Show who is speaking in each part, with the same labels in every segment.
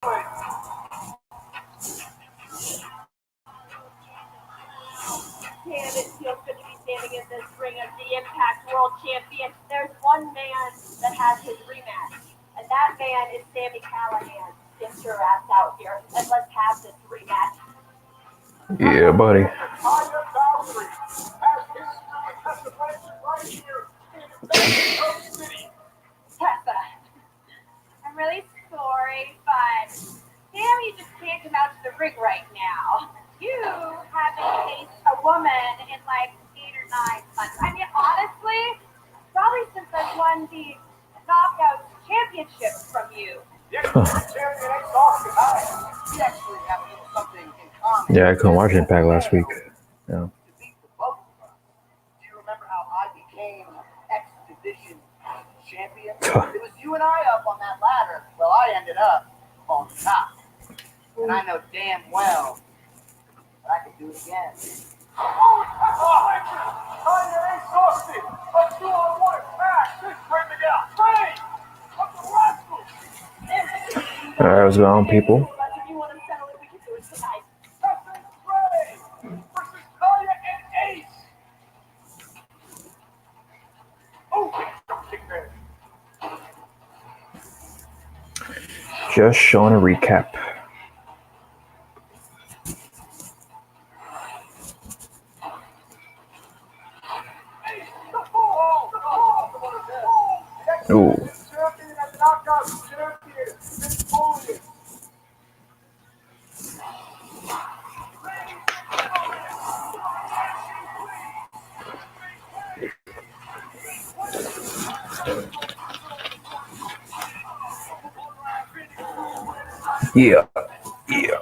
Speaker 1: Damn, it feels good to be standing in this ring as the iMPACT World Champion. There's one man that has his rematch, and that man is Sami Callihan. Get your ass out here and let's have this rematch.
Speaker 2: Yeah, buddy.
Speaker 1: Tessa, I'm really sorry, but damn, you just can't come out to the ring right now. You haven't faced a woman in like 8 or 9 months. I mean, honestly, probably since I won the knockout championship from you.
Speaker 2: Yeah, I couldn't watch iMPACT last week. Yeah.
Speaker 3: Do you remember how I became X Division champion? It was you and I up on that ladder. Well, I ended up on top. And I know damn well that I could do it again.
Speaker 2: Alright, what's going on, people? Just showing a recap. Ooh. Yeah. Yeah.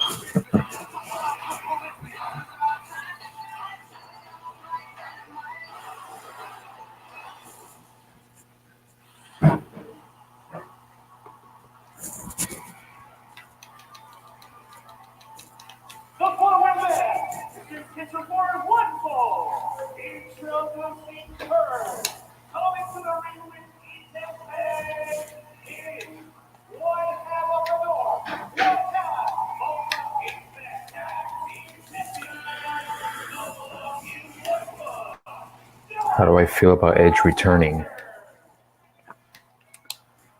Speaker 2: How do I feel about Edge returning?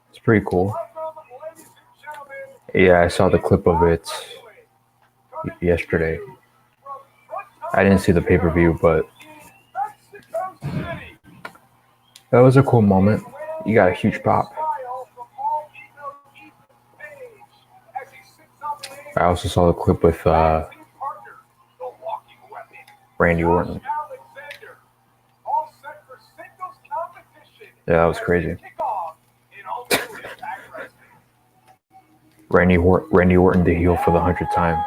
Speaker 2: It's pretty cool. Yeah, I saw the clip of it yesterday. I didn't see the pay-per-view, but that was a cool moment. You got a huge pop. I also saw the clip with Randy Orton. Yeah, that was crazy. Randy Orton the heel for the 100th time.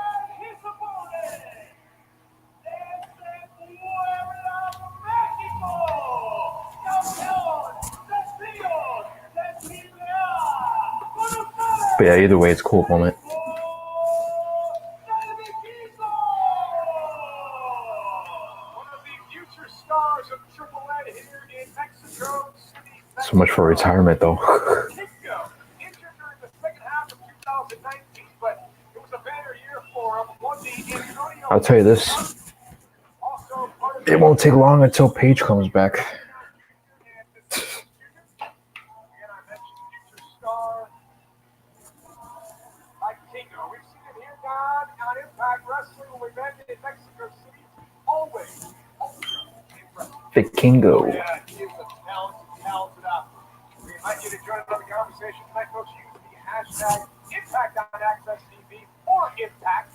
Speaker 2: But yeah, either way, it's a cool moment. So much for retirement, though. I'll tell you this. It won't take long until Paige comes back. The Kingo.
Speaker 4: We invite you to join another conversation tonight, folks. Use the hashtag iMPACT on Access TV or iMPACT.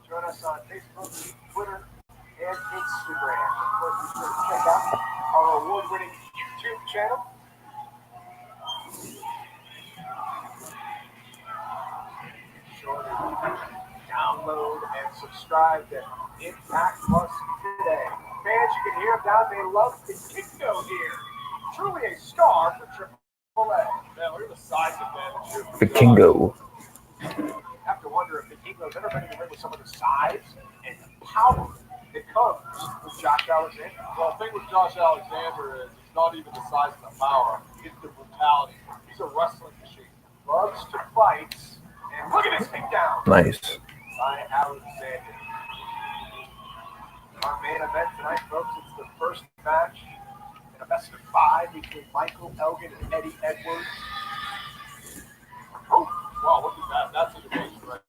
Speaker 4: Join us on Facebook, Twitter, and Instagram. Of course, be sure to check out our award-winning YouTube channel. Be sure to download and subscribe to iMPACT Plus today. Fans, you can hear them down. They love the Kingo here. Truly a star for AAA. Man, look at the size of that.
Speaker 2: The Kingo.
Speaker 4: You have to wonder if the Kingo's ever been in the ring with some of the size and the power that comes with Josh Alexander.
Speaker 5: Well, the thing with Josh Alexander is it's not even the size and the power, it's the brutality. He's a wrestling machine.
Speaker 4: Loves to fight and Look at this takedown
Speaker 2: Nice.
Speaker 4: by Alexander. Our main event tonight, folks, it's the first match in a best of 5 between Michael Elgin and Eddie Edwards.
Speaker 5: Oh, wow, look at that. That's a debate, right?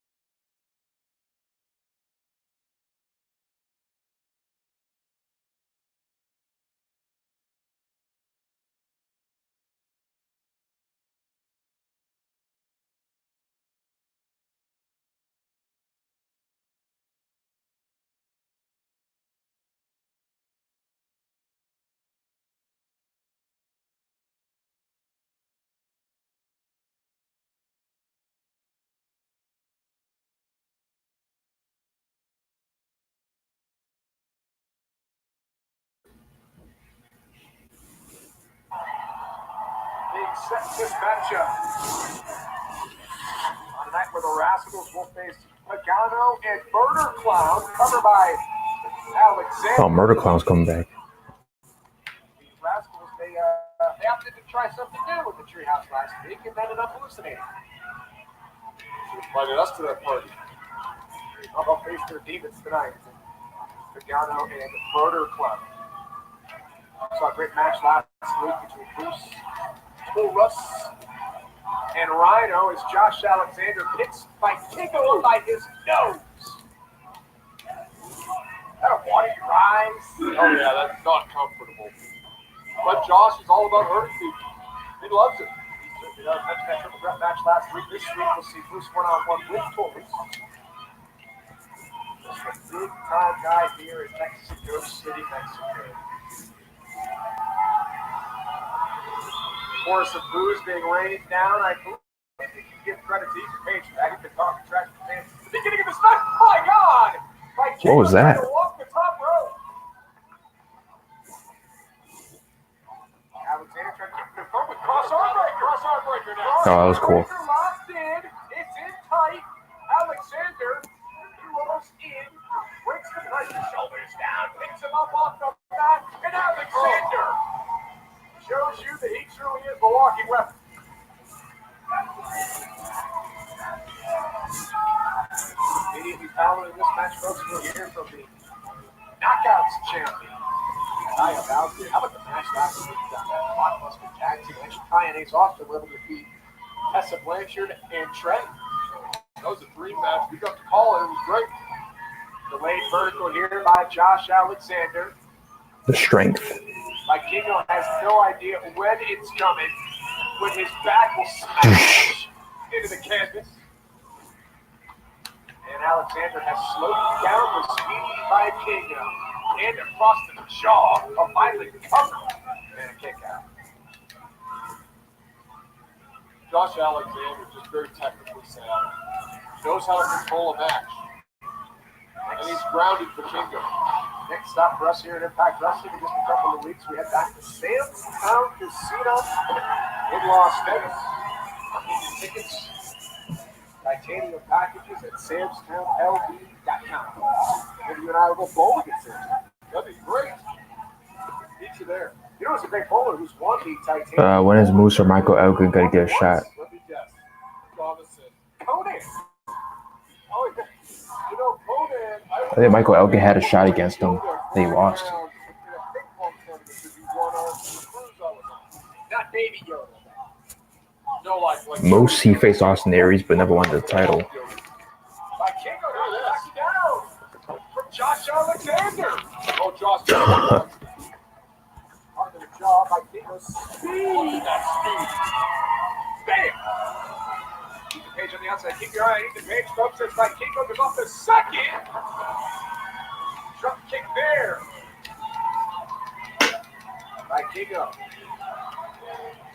Speaker 4: Being set this matchup on a night where the Rascals will face Pagano and Murder Clown, covered by Alexander.
Speaker 2: Oh, Murder Clown's coming back.
Speaker 4: The Rascals, they opted to try something new with the Treehouse last week and ended up hallucinating.
Speaker 5: She invited us to that party.
Speaker 4: How about face their demons tonight? Pagano and Murder Clown. Saw a great match last week between Bruce Taurus and Rhino as Josh Alexander hits by Kingo by his nose. That'll water your eyes.
Speaker 5: Oh, yeah, that's not comfortable. But Josh is all about hurting people. He loves it.
Speaker 4: He mentioned that triple threat match last week. This week we'll see Bruce one-on-one with Taurus. Just a big-time guy here in Mexico City, Mexico. Chorus of booze being rained down. I believe you can give credit to Ethan Page for that. He's been talking trash to fans at the beginning of this match. My God!
Speaker 2: What was that?
Speaker 4: Off the top rope. Alexander trying to get the phone with cross-arm breaker now.
Speaker 2: Oh, that was cool.
Speaker 4: Breaker locked in. It's in tight. Alexander, he rolls in, breaks the pressure, shoulders down, picks him up off the mat, and Alexander shows you that he truly is the walking weapon. Immediately following this match, folks, we'll hear from the Knockouts champion. How about the match last week on that blockbuster tag team match? Ty and Ace Austin were able to defeat Tessa Blanchard and Trent.
Speaker 5: That was a dream match. We got to call it. It was great.
Speaker 4: Delayed vertical here by Josh Alexander.
Speaker 2: The strength.
Speaker 4: Kingo has no idea when it's coming, when his back will smash into the canvas. And Alexander has slowed down the speed by Kingo. And across the jaw, a violent cover and a kick out.
Speaker 5: Josh Alexander, just very technically sound. Knows how to control a match. And he's grounded for Kingo.
Speaker 4: Next stop for us here at Impact Wrestling in just a couple of weeks. We head back to Sam's Town Casino in Las Vegas. Tickets, titanium packages at samstownlv.com. Maybe you and I will go bowling at Sam's Town.
Speaker 5: That'd be great. Meet you there.
Speaker 4: You know, it's a great bowler who's won the titanium.
Speaker 2: When is Moose or Michael Elgin gonna get a shot?
Speaker 5: Let me guess. Robinson.
Speaker 4: Conan. Oh, yeah. You know, Conan.
Speaker 2: I think Michael Elgin had a shot against him. They lost.
Speaker 4: Not Baby Yoda.
Speaker 5: No, like
Speaker 2: Moose, he faced Austin Aries, but never won the title.
Speaker 4: By Kingo, back down from Josh Alexander.
Speaker 5: Oh, Josh.
Speaker 4: On the jaw by Kingo. Speed.
Speaker 5: That speed.
Speaker 4: Bam. Ethan Page on the outside. Keep your eye on Ethan Page, folks. As by Kingo goes off the second. Drop kick there. By Kingo.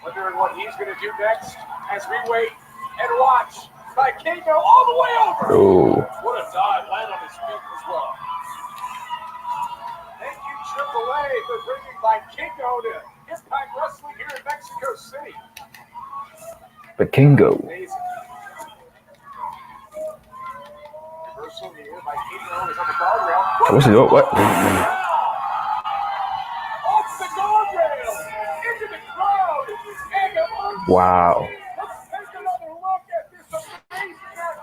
Speaker 4: Wondering what he's going to do next as we wait and watch. By Kingo all the way over.
Speaker 2: Oh,
Speaker 5: What a dive. Land on his feet as well.
Speaker 4: Thank you, AAA, for bringing by Kingo to Impact Wrestling here in Mexico City.
Speaker 2: but Kingo.
Speaker 4: Amazing. Reversal here by Kingo is on the guardrail.
Speaker 2: What's he doing? What?
Speaker 4: Off the guardrail into the crowd. And
Speaker 2: Wow.
Speaker 4: let's take another look at this amazing match.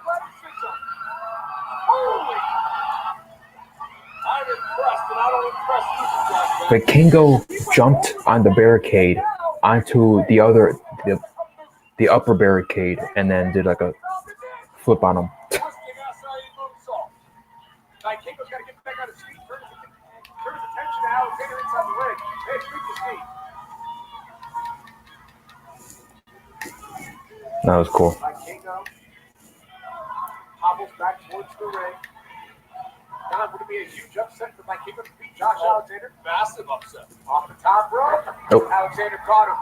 Speaker 2: But Kingo jumped on the barricade onto the upper barricade and then did like a flip on him.
Speaker 4: Like Kingo's got to get back on his feet, turn his attention to Alexander inside the ring. Hey, speak to Steve.
Speaker 2: That was cool.
Speaker 4: Like Kingo hobbles back towards the ring. Don, would it be a huge upset for Mike Kingo to beat Josh Alexander? Massive upset. Off the top rope.
Speaker 2: Nope.
Speaker 4: Alexander caught him.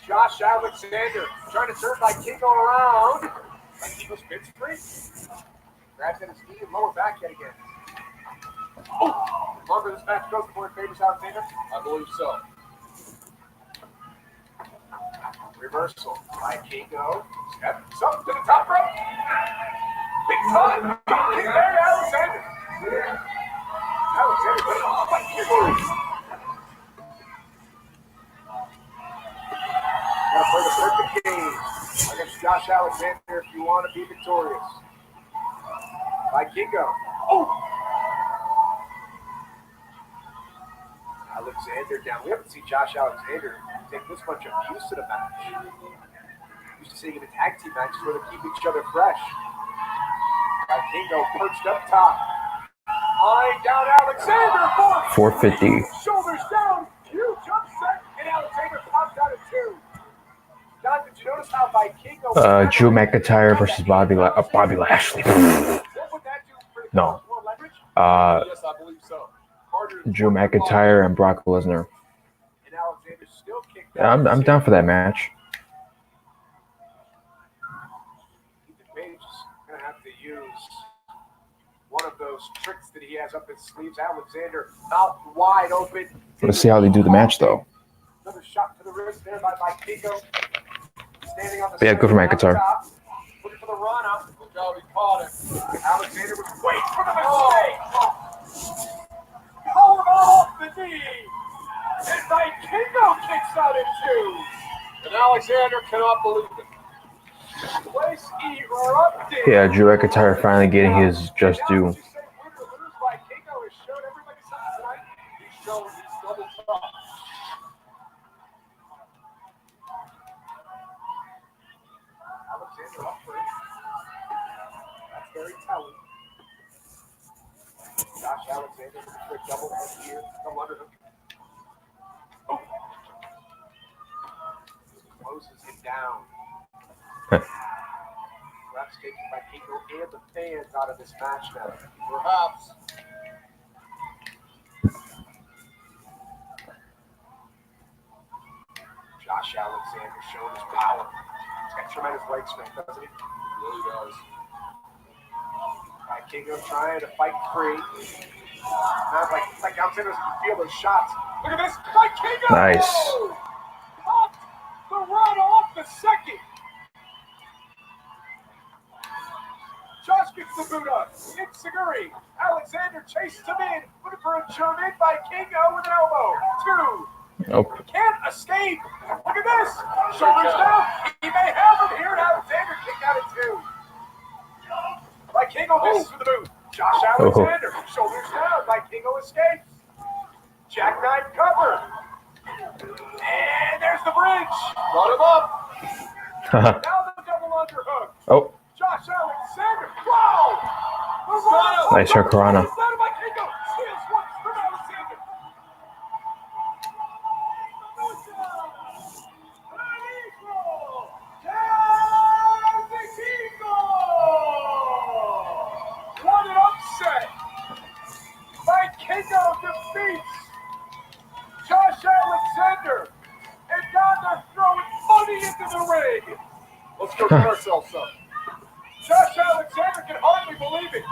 Speaker 4: Josh Alexander trying to turn Mike Kingo around. Mike Kingo spins free. Grabs at his knee and lower back yet again. Oh! The longer this match goes, the more it favors Alexander? I believe so. Reversal. Mike Kingo steps up to the top rope. Big time. Kick there to Alexander. Alexander put it on Mike Kingo. Gotta play the perfect game against Josh Alexander if you want to be victorious. Mike Kingo. Oh! Alexander down. We haven't seen Josh Alexander take this much abuse in a match. Used to seeing it in tag team matches where they keep each other fresh. Mike Kingo perched up top. Eyeing down Alexander for
Speaker 2: 450.
Speaker 4: Shoulders down. Huge upset. And Alexander popped out of 2. Don, did you notice how Mike Kingo...
Speaker 2: Drew McIntyre versus Bobby Lashley.
Speaker 4: What would that do for the
Speaker 2: No.
Speaker 4: more leverage?
Speaker 5: Yes, I believe so.
Speaker 2: Drew McIntyre and Brock Lesnar.
Speaker 4: And Alexander still kicked
Speaker 2: Yeah, I'm down for that match.
Speaker 4: Ethan Page is going to have to use one of those tricks that he has up his sleeves. Alexander mouth wide open.
Speaker 2: Let's see how they do the match, though.
Speaker 4: Another shot to the wrist there by Mike Kingo. Standing on the
Speaker 2: But yeah, good for McIntyre.
Speaker 4: top, looking for the run up. Good job, he caught it. Alexander was waiting for the mistake. Powerbomb off the knee. And Mike Kingo kicks out at 2.
Speaker 5: And Alexander cannot believe it.
Speaker 4: Place erupted.
Speaker 2: Yeah, Drew McIntyre finally getting his just due.
Speaker 4: Now, would you say win or lose, Mike Kingo has shown everybody something tonight? He's shown he's double tough. Alexander up first. That's very telling. Josh Alexander with a quick double head here. Double under him. Oh. Closes him down. Perhaps taking Mike Kingo and the fans out of this match now. Perhaps. Josh Alexander showing his power. He's got tremendous leg strength, doesn't he?
Speaker 5: Really does.
Speaker 4: Mike Kingo trying to fight free. Not like Alexander doesn't feel those shots. Look at this. Mike Kingo!
Speaker 2: Nice.
Speaker 4: Popped the run off the second. Josh gets the boot up. Itsuguri. Alexander chases him in. Looking for a jump in by Kingo with an elbow. 2.
Speaker 2: Nope.
Speaker 4: Can't escape. Look at this. Shoulders down. He may have him here. And Alexander kicked out at 2. Mike Kingo misses with the boot. Josh Alexander. Shoulders down. Mike Kingo escapes. Jackknife cover. And there's the bridge.
Speaker 5: Brought him up.
Speaker 4: Now the double underhook.
Speaker 2: Oh,
Speaker 4: Josh Alexander. Wow.
Speaker 2: nice Hurricanrana.
Speaker 4: Mike Kingo steals one from Alexander. What an upset! Mike Kingo defeats Josh Alexander, and now they're throwing money into the ring.
Speaker 5: Let's go get ourselves some.
Speaker 4: Josh Alexander can hardly believe it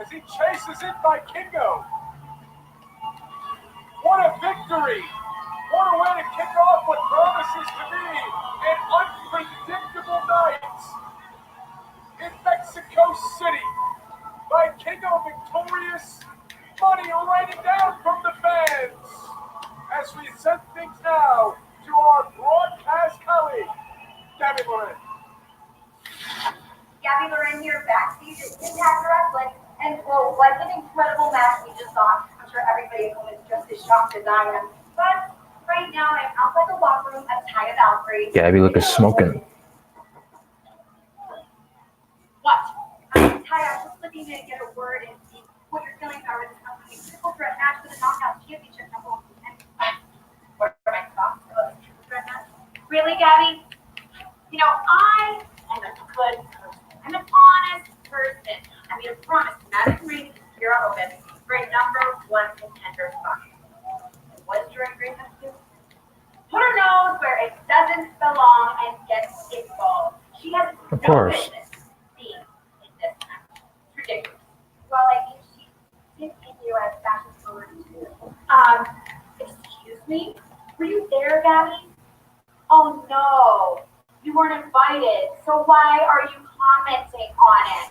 Speaker 4: as he chases in Mike Kingo. What a victory! What a way to kick off what promises to be an unpredictable night in Mexico City. Mike Kingo victorious, money raining down from the fans. As we send things now to our broadcast colleague, Gabby Moran.
Speaker 6: Gabby Loren here backstage at Impact Wrestling, and well, what an incredible match we just saw.
Speaker 1: sure everybody at home is just as shocked as I am. But right now, I'm outside the locker room at Taya Valkyrie.
Speaker 2: Gabby look is smoking.
Speaker 1: What? Taya, I'm just looking to get a word and see what your feelings are with this upcoming triple threat match for the Knockout Championship number 1 contender. What are my thoughts about this triple threat match? Really, Gabby? You know, I am a good person. I'm an honest person. I made a promise to Madison Reed and Kira Hogan for a number 1 contender spot. And what is your agreement to? Put her nose where it doesn't belong and get involved. She has no business being in this match. It's ridiculous. Well, I think she did give you as fashion forward too. Excuse me? Were you there, Gabby? Oh no, you weren't invited. So why are you commenting on it?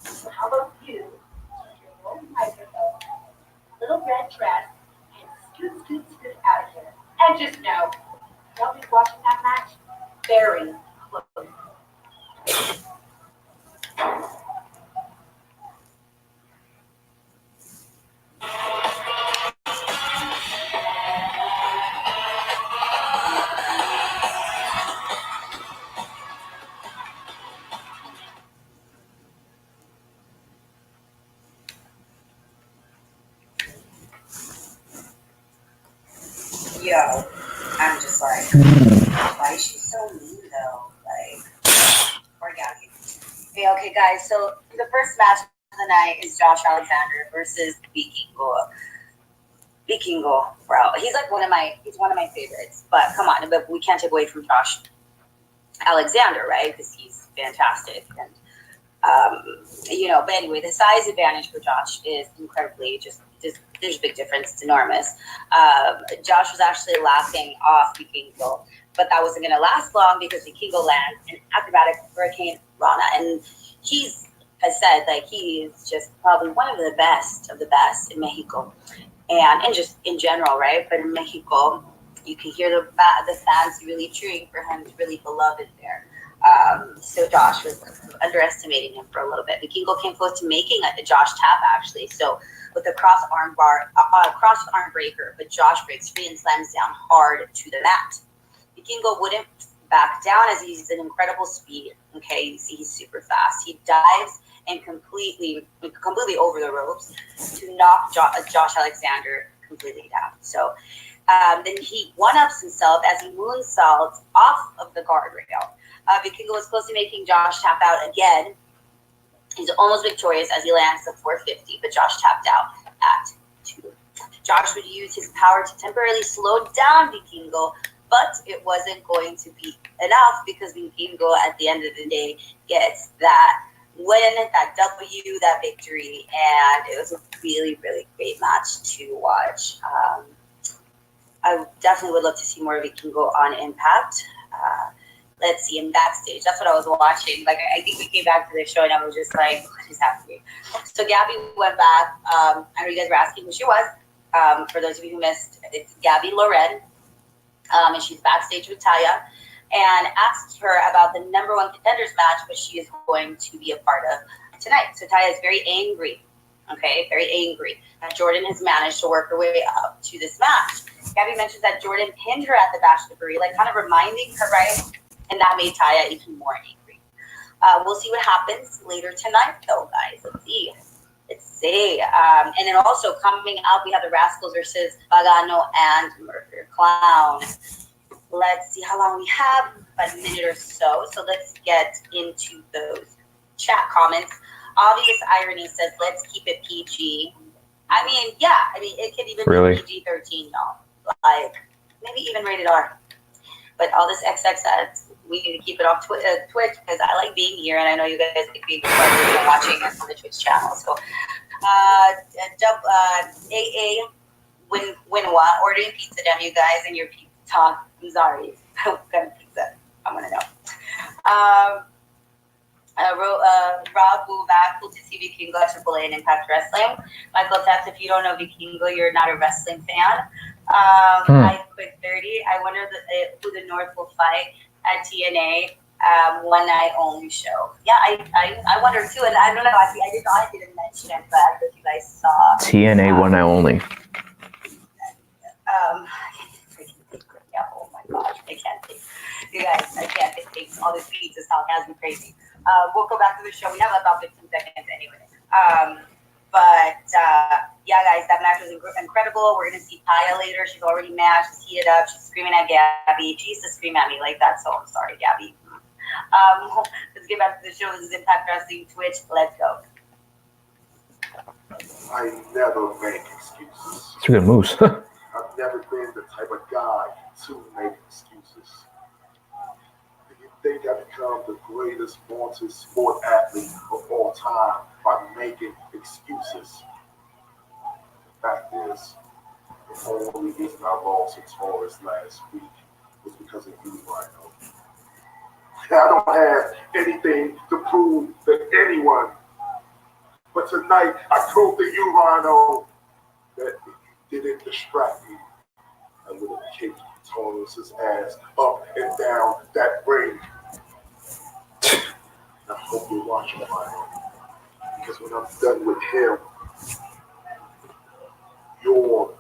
Speaker 1: So how about you? Hide yourself, little red dress, and scoot out of here. And just know, I'll be watching that match very closely.
Speaker 6: Yo, I'm just like, why is she so mean though? Like, poor Gabby. Hey, okay, guys. So the first match of the night is Josh Alexander versus Vikingo. Vikingo, bro. He's one of my favorites. But come on, but we can't take away from Josh Alexander, right? Because he's fantastic. And but anyway, the size advantage for Josh is incredibly just there's a big difference. It's enormous. Josh was actually laughing off Vikingo, but that wasn't going to last long because Vikingo lands an acrobatic hurricane Rana, and he's has said he is just probably one of the best in Mexico, and just in general, right? But in Mexico, you can hear the fans really cheering for him. He's really beloved there. So Josh was underestimating him for a little bit. Vikingo came close to making a Josh tap actually. So with a cross arm breaker, but Josh breaks free and slams down hard to the mat. Vikingo wouldn't back down as he's an incredible speed. Okay, you see he's super fast. He dives and completely over the ropes to knock Josh Alexander completely down. So then he one-ups himself as he moonsaults off of the guardrail. Vikingo was close to making Josh tap out again. He's almost victorious as he lands the 450, but Josh tapped out at 2. Josh would use his power to temporarily slow down Vikingo, but it wasn't going to be enough because Vikingo at the end of the day gets that win, that W, that victory, and it was a really, really great match to watch. I definitely would love to see more of Vikingo on Impact. Let's see him backstage. That's what I was watching. I think we came back to the show and I was just like, what is happening? So Gabby went back. I know you guys were asking who she was. For those of you who missed, it's Gabby Loren. And she's backstage with Taya and asked her about the number 1 contenders match, which she is going to be a part of tonight. So Taya is very angry. Okay, very angry. Jordan has managed to work her way up to this match. Gabby mentions that Jordan pinned her at the bachelorette, kind of reminding her, right? And that made Taya even more angry. We'll see what happens later tonight, though, guys. Let's see. And then also coming up, we have the Rascals versus Pagano and Murder Clown. Let's see how long we have, about a minute or so. So let's get into those chat comments. Obvious Irony says, let's keep it PG. It could even be PG-13, y'all. Maybe even rated R. But all this XXX, we need to keep it off Twitch because I like being here, and I know you guys like being and watching us on the Twitch channel. So, AA Winwa, ordering pizza, damn you guys, and your pizza talk. I'm sorry. What kind of pizza? I want to know. Rob Buvak, cool to see Vikingo at AAA and Impact Wrestling. Michael Taps, if you don't know Vikingo, you're not a wrestling fan. I Quick 30. I wonder who the North will fight at TNA. one night only show. Yeah, I wonder too, and I don't know. I didn't mention it, but I don't know if you guys saw
Speaker 2: TNA one night only.
Speaker 6: Yeah, oh my gosh, I can't think. You guys, I can't think. All this pizza talk has me crazy. We'll go back to the show. We have about 15 seconds anyway. Yeah, guys, that match was incredible. We're gonna see Taya later. She's already matched. She's heated up. She's screaming at Gabby. She used to scream at me like that, so I'm sorry, Gabby. Let's get back to the show. This is Impact Wrestling Twitch. Let's go.
Speaker 5: I never make excuses.
Speaker 2: It's a good moves.
Speaker 5: I've never been the type of guy to make excuses. Do you think I become the greatest vaunted sport athlete of all time by making excuses? The fact is, the only reason I lost to Taurus last week was because of you, Rhino. I don't have anything to prove to anyone. But tonight, I proved to you, Rhino, that if you didn't distract me, I would have kicked Taurus's ass up and down that ring. I hope you're watching, Rhino, because when I'm done with him, you're...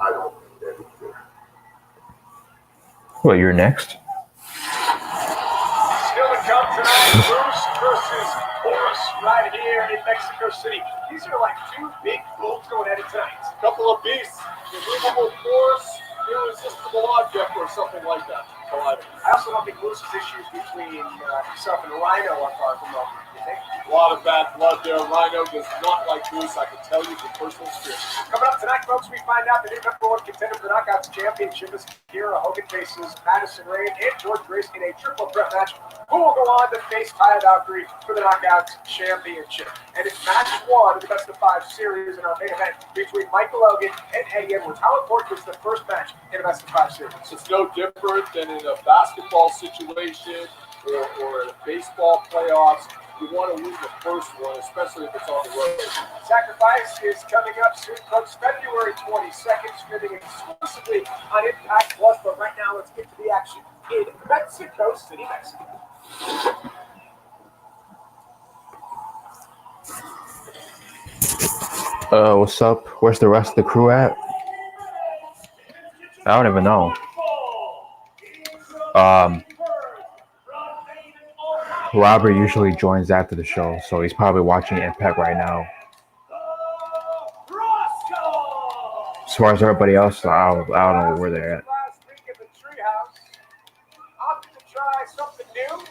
Speaker 5: I don't need anything.
Speaker 2: Well, you're next.
Speaker 4: Still to come tonight, Bruce versus Horus right here in Mexico City. These are like two big bulls going at it tonight.
Speaker 5: A couple of beasts, immovable force, irresistible object, or something like that.
Speaker 4: I also don't think Bruce's issues between himself and Rhino are far from over. You think?
Speaker 5: A lot of bad blood there. Rhino does not like Bruce, I can tell you from personal experience.
Speaker 4: Coming up tonight, folks, we find out the new #1 contender for the Knockouts Championship is Kira Hogan faces Madison Rayne and George Grace in a triple threat match. Who will go on to face Taya Valkyrie for the Knockouts Championship? And it's match 1 of the best of 5 series in our main event between Michael Elgin and Eddie Edwards. How important is the first match in a best of 5 series?
Speaker 5: It's no different than in a basketball situation or in a baseball playoffs. You want to win the first one, especially if it's on the road.
Speaker 4: Sacrifice is coming up soon, folks. February 22nd, streaming exclusively on Impact Plus. But right now, let's get to the action in Mexico City, Mexico.
Speaker 2: What's up? Where's the rest of the crew at? I don't even know. Robert usually joins after the show, so he's probably watching Impact right now. As far as everybody else, I don't know where they're at.
Speaker 4: Last week at the Treehouse, opted to try something new.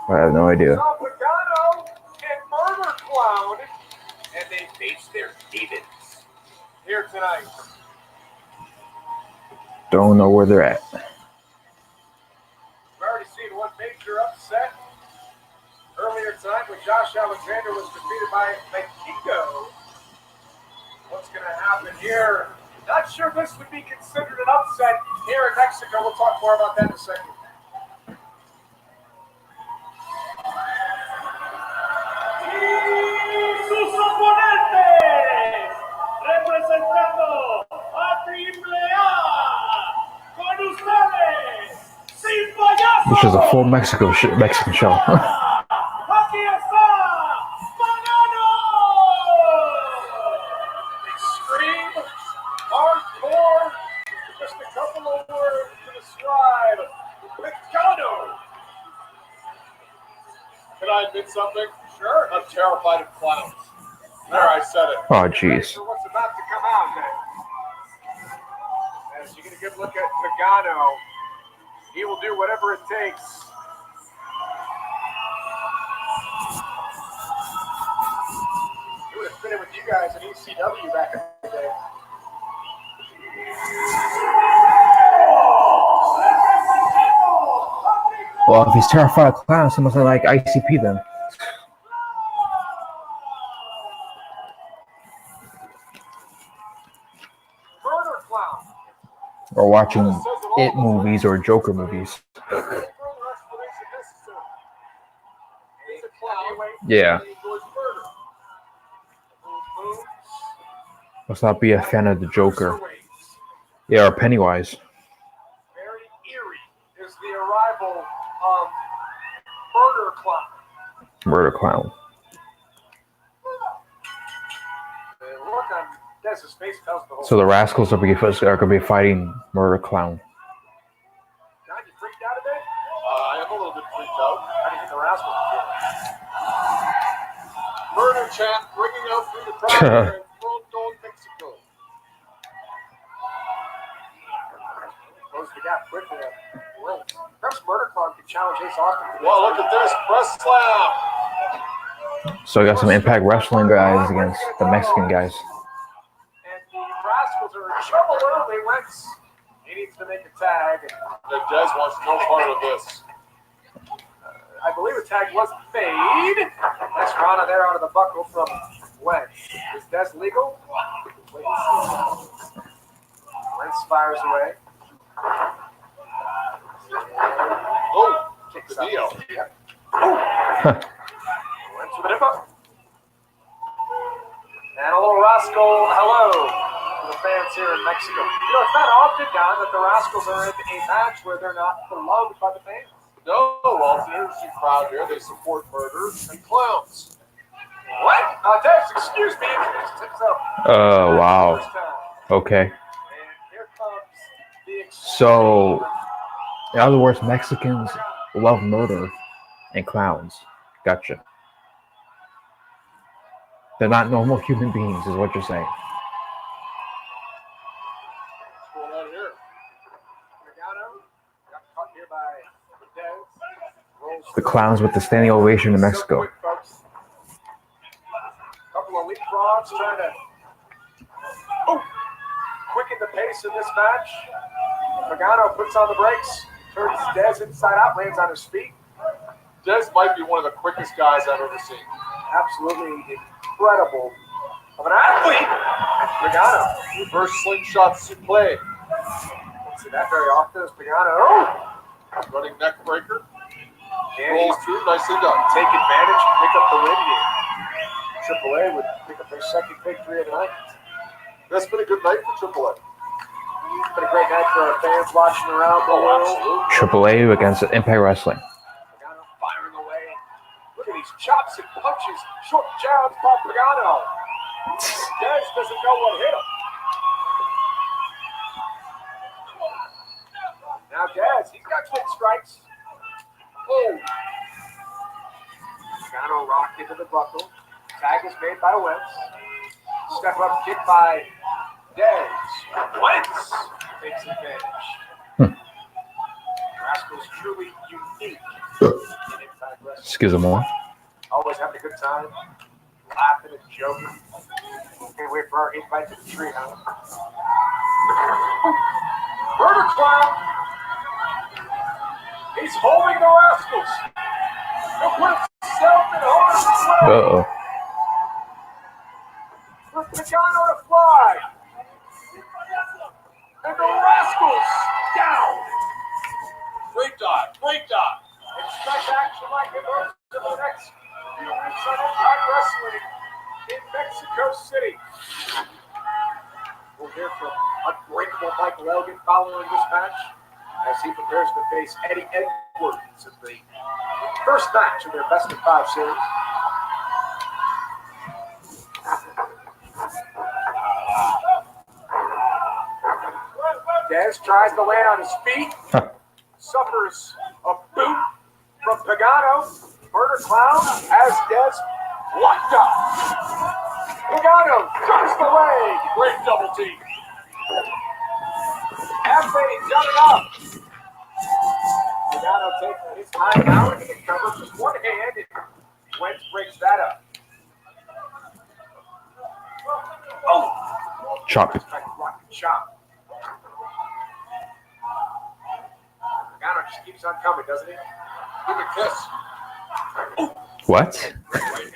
Speaker 2: I have no idea.
Speaker 4: Saw Pagano and Murder Clown, and they faced their demons here tonight.
Speaker 2: Don't know where they're at.
Speaker 4: We've already seen one major upset earlier tonight when Josh Alexander was defeated by Kingo. What's going to happen here? Not sure this would be considered an upset here in Mexico. We'll talk more about that in a second.
Speaker 7: Sus oponentes, representando a Triple A, con ustedes, Sin Payaso.
Speaker 2: This is a full Mexican show.
Speaker 7: Aquí está, Pagano.
Speaker 4: Extreme, hardcore, just a couple of words to describe Pagano.
Speaker 5: Can I admit something?
Speaker 4: Sure.
Speaker 5: I'm terrified of clowns. There, I said it.
Speaker 2: Oh, jeez.
Speaker 4: So what's about to come out then? As you get a good look at Pagano, he will do whatever it takes. He would have fit in with you guys in ECW back in the day.
Speaker 2: Well, if he's terrified of clowns, he must have like ICP then.
Speaker 4: Murder Clown.
Speaker 2: Or watching It movies or Joker movies.
Speaker 4: Further explanation necessary. He's a clown.
Speaker 2: Yeah.
Speaker 4: He enjoys murder. Boom, boom.
Speaker 2: Must not be a fan of the Joker.
Speaker 4: Cruiserweights.
Speaker 2: Yeah, or Pennywise.
Speaker 4: Murder Clown.
Speaker 2: Murder Clown.
Speaker 4: The look on Dez's face tells the whole
Speaker 2: So the Rascals are going to be fighting Murder Clown.
Speaker 4: John, you freaked out a bit? I am a little bit freaked out. How do you think the Rascals feel? Murder chant ringing out through the crowd here in Toronto, Mexico. Close the gap quickly. Perhaps Murder Clown can challenge Ace Austin. Well, look at this press slam.
Speaker 2: So I got some Impact Wrestling guys against the Mexican guys.
Speaker 4: And the Rascals are in trouble early. Wentz, he needs to make a tag. And Dez wants no part of this. I believe a tag was made. Nice Rana there out of the buckle from Wentz. Is Dez legal? Wait. Wentz fires away. Oh, kicks the deal. Yeah. Wentz with it up. And a little Rascal hello to the fans here in Mexico. You know, it's not often, Don, that the Rascals are in a match where they're not beloved by the fans. No, well, it's an interesting crowd here. They support murders and clowns. What? Dez, excuse me, introduced himself.
Speaker 2: Oh, wow. Okay.
Speaker 4: And here comes the
Speaker 2: So, in other words, Mexicans love murder and clowns. Gotcha. They're not normal human beings, is what you're saying.
Speaker 4: What's going on here? Pagano got caught here by Dez.
Speaker 2: The clowns with the standing ovation in Mexico.
Speaker 4: Quick, folks. Couple of leapfrogs trying to quicken the pace of this match. Pagano puts on the brakes, turns Dez inside out, lands on his feet. Dez might be one of the quickest guys I've ever seen. Absolutely incredible of an athlete. Pagano, reverse slingshot suplex. Don't see that very often as Pagano. Running neck breaker. Rolls through, nicely done. Take advantage and pick up the win here. AAA would pick up their second victory of the night. That's been a good night for AAA. It's been a great night for our fans watching around the world.
Speaker 2: AAA against Impact Wrestling.
Speaker 4: Pagano firing away. Look at these chops and punches. Short jabs by Pagano. Dez doesn't know what hit him. Now Dez, he's got quick strikes. Oh. Pagano rocked into the buckle. Tag is made by Wentz. Step up kick by Dez. Wentz takes advantage. Rascal's truly unique in Impact Wrestling.
Speaker 2: Schism on.
Speaker 4: Always having a good time, laughing and joking. Can't wait for our invite to the treehouse. Murder Clown! He's holding the Rascals! He'll put himself in harm's way!
Speaker 2: Uh-oh.
Speaker 4: For Pagano to fly! And the Rascals down! Great dive, great dive! Expect action like it was in the next few weeks on Impact Wrestling in Mexico City. We'll hear from Unbreakable Michael Elgin following this match as he prepares to face Eddie Edwards in the first match of their Best of 5 series. Dez tries to land on his feet, suffers a boot from Pagano. Murder Clown has Dez locked up. Pagano drops the leg. Great double team. Have they done enough? Pagano taking his time out and he covers with one hand and Wentz breaks that up. Oh!
Speaker 2: Chop.
Speaker 4: Chop. Pagano just keeps on coming, doesn't he? Give a kiss.
Speaker 2: What?
Speaker 4: Right hand.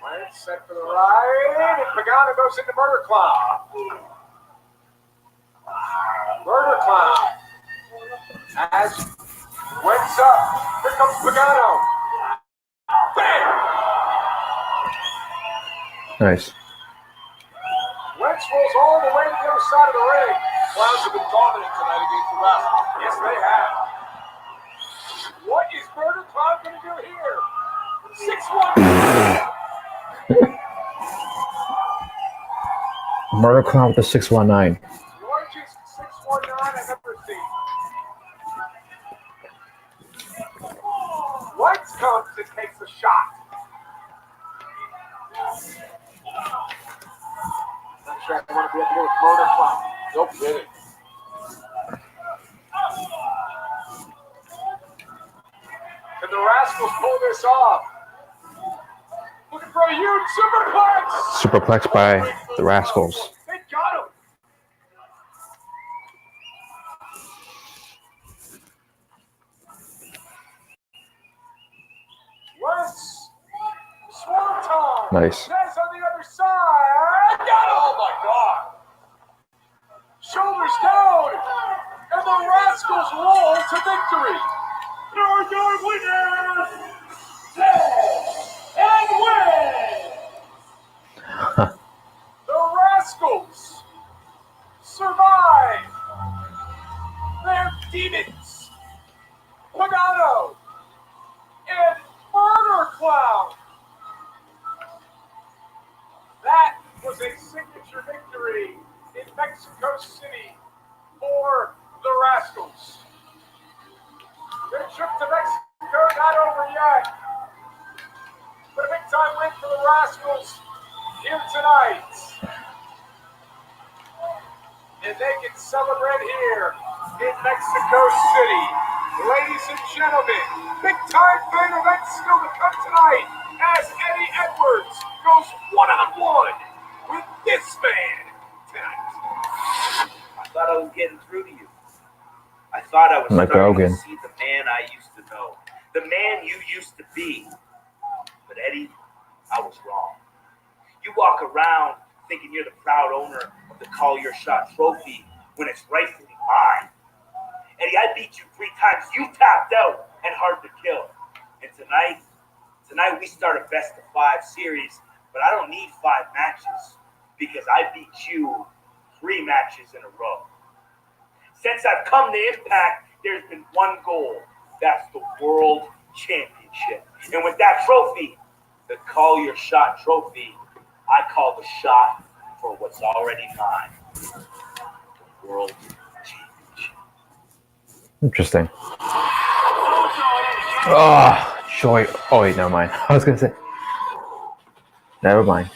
Speaker 4: Wentz set for the right, and Pagano goes into Murder Clown. Murder Clown. As Wentz up. Here comes Pagano. Bam!
Speaker 2: Nice.
Speaker 4: Wentz rolls all the way to the other side of the ring. Clowns have been dominant tonight against the Rascals. Yes, they have. What is Murder Clown going to do here? 6'1".
Speaker 2: Murder Clown with the 619.
Speaker 4: Largest 6'19" I've ever seen. Lights comes and takes a shot. Not sure I want to be up here with Murder Clown. No kidding. Can the Rascals pull this off? Looking for a huge superplex.
Speaker 2: Superplex by the Rascals.
Speaker 4: They got him. Let's Swan time.
Speaker 2: Nice.
Speaker 4: Nez on the other side. Got him. Oh my God. Shoulders down. And the Rascals roll to victory.
Speaker 7: Are your winners, and win.
Speaker 4: The Rascals survive their demons. Pagano and Murder Clown. That was a signature victory in Mexico City for the Rascals. Their trip to Mexico not over yet, but a big time win for the Rascals here tonight. And they can celebrate here in Mexico City. Ladies and gentlemen, big time main event still to come tonight as Eddie Edwards goes one-on-one with this man tonight.
Speaker 8: I thought I was getting through to you. I thought I was
Speaker 2: Like
Speaker 8: starting
Speaker 2: Rogan.
Speaker 8: to see the man I used to know, the man you used to be. But Eddie, I was wrong. You walk around thinking you're the proud owner of the Call Your Shot trophy when it's rightfully mine. Eddie, I beat you 3 times. You tapped out and hard to kill. And tonight we start a best of 5 series, but I don't need 5 matches because I beat you 3 matches in a row. Since I've come to Impact, there's been one goal. That's the World Championship. And with that trophy, the Call Your Shot trophy, I call the shot for what's already mine. The World Championship.
Speaker 2: Interesting. Oh, joy. Oh, wait, never mind. I was going to say. Never mind.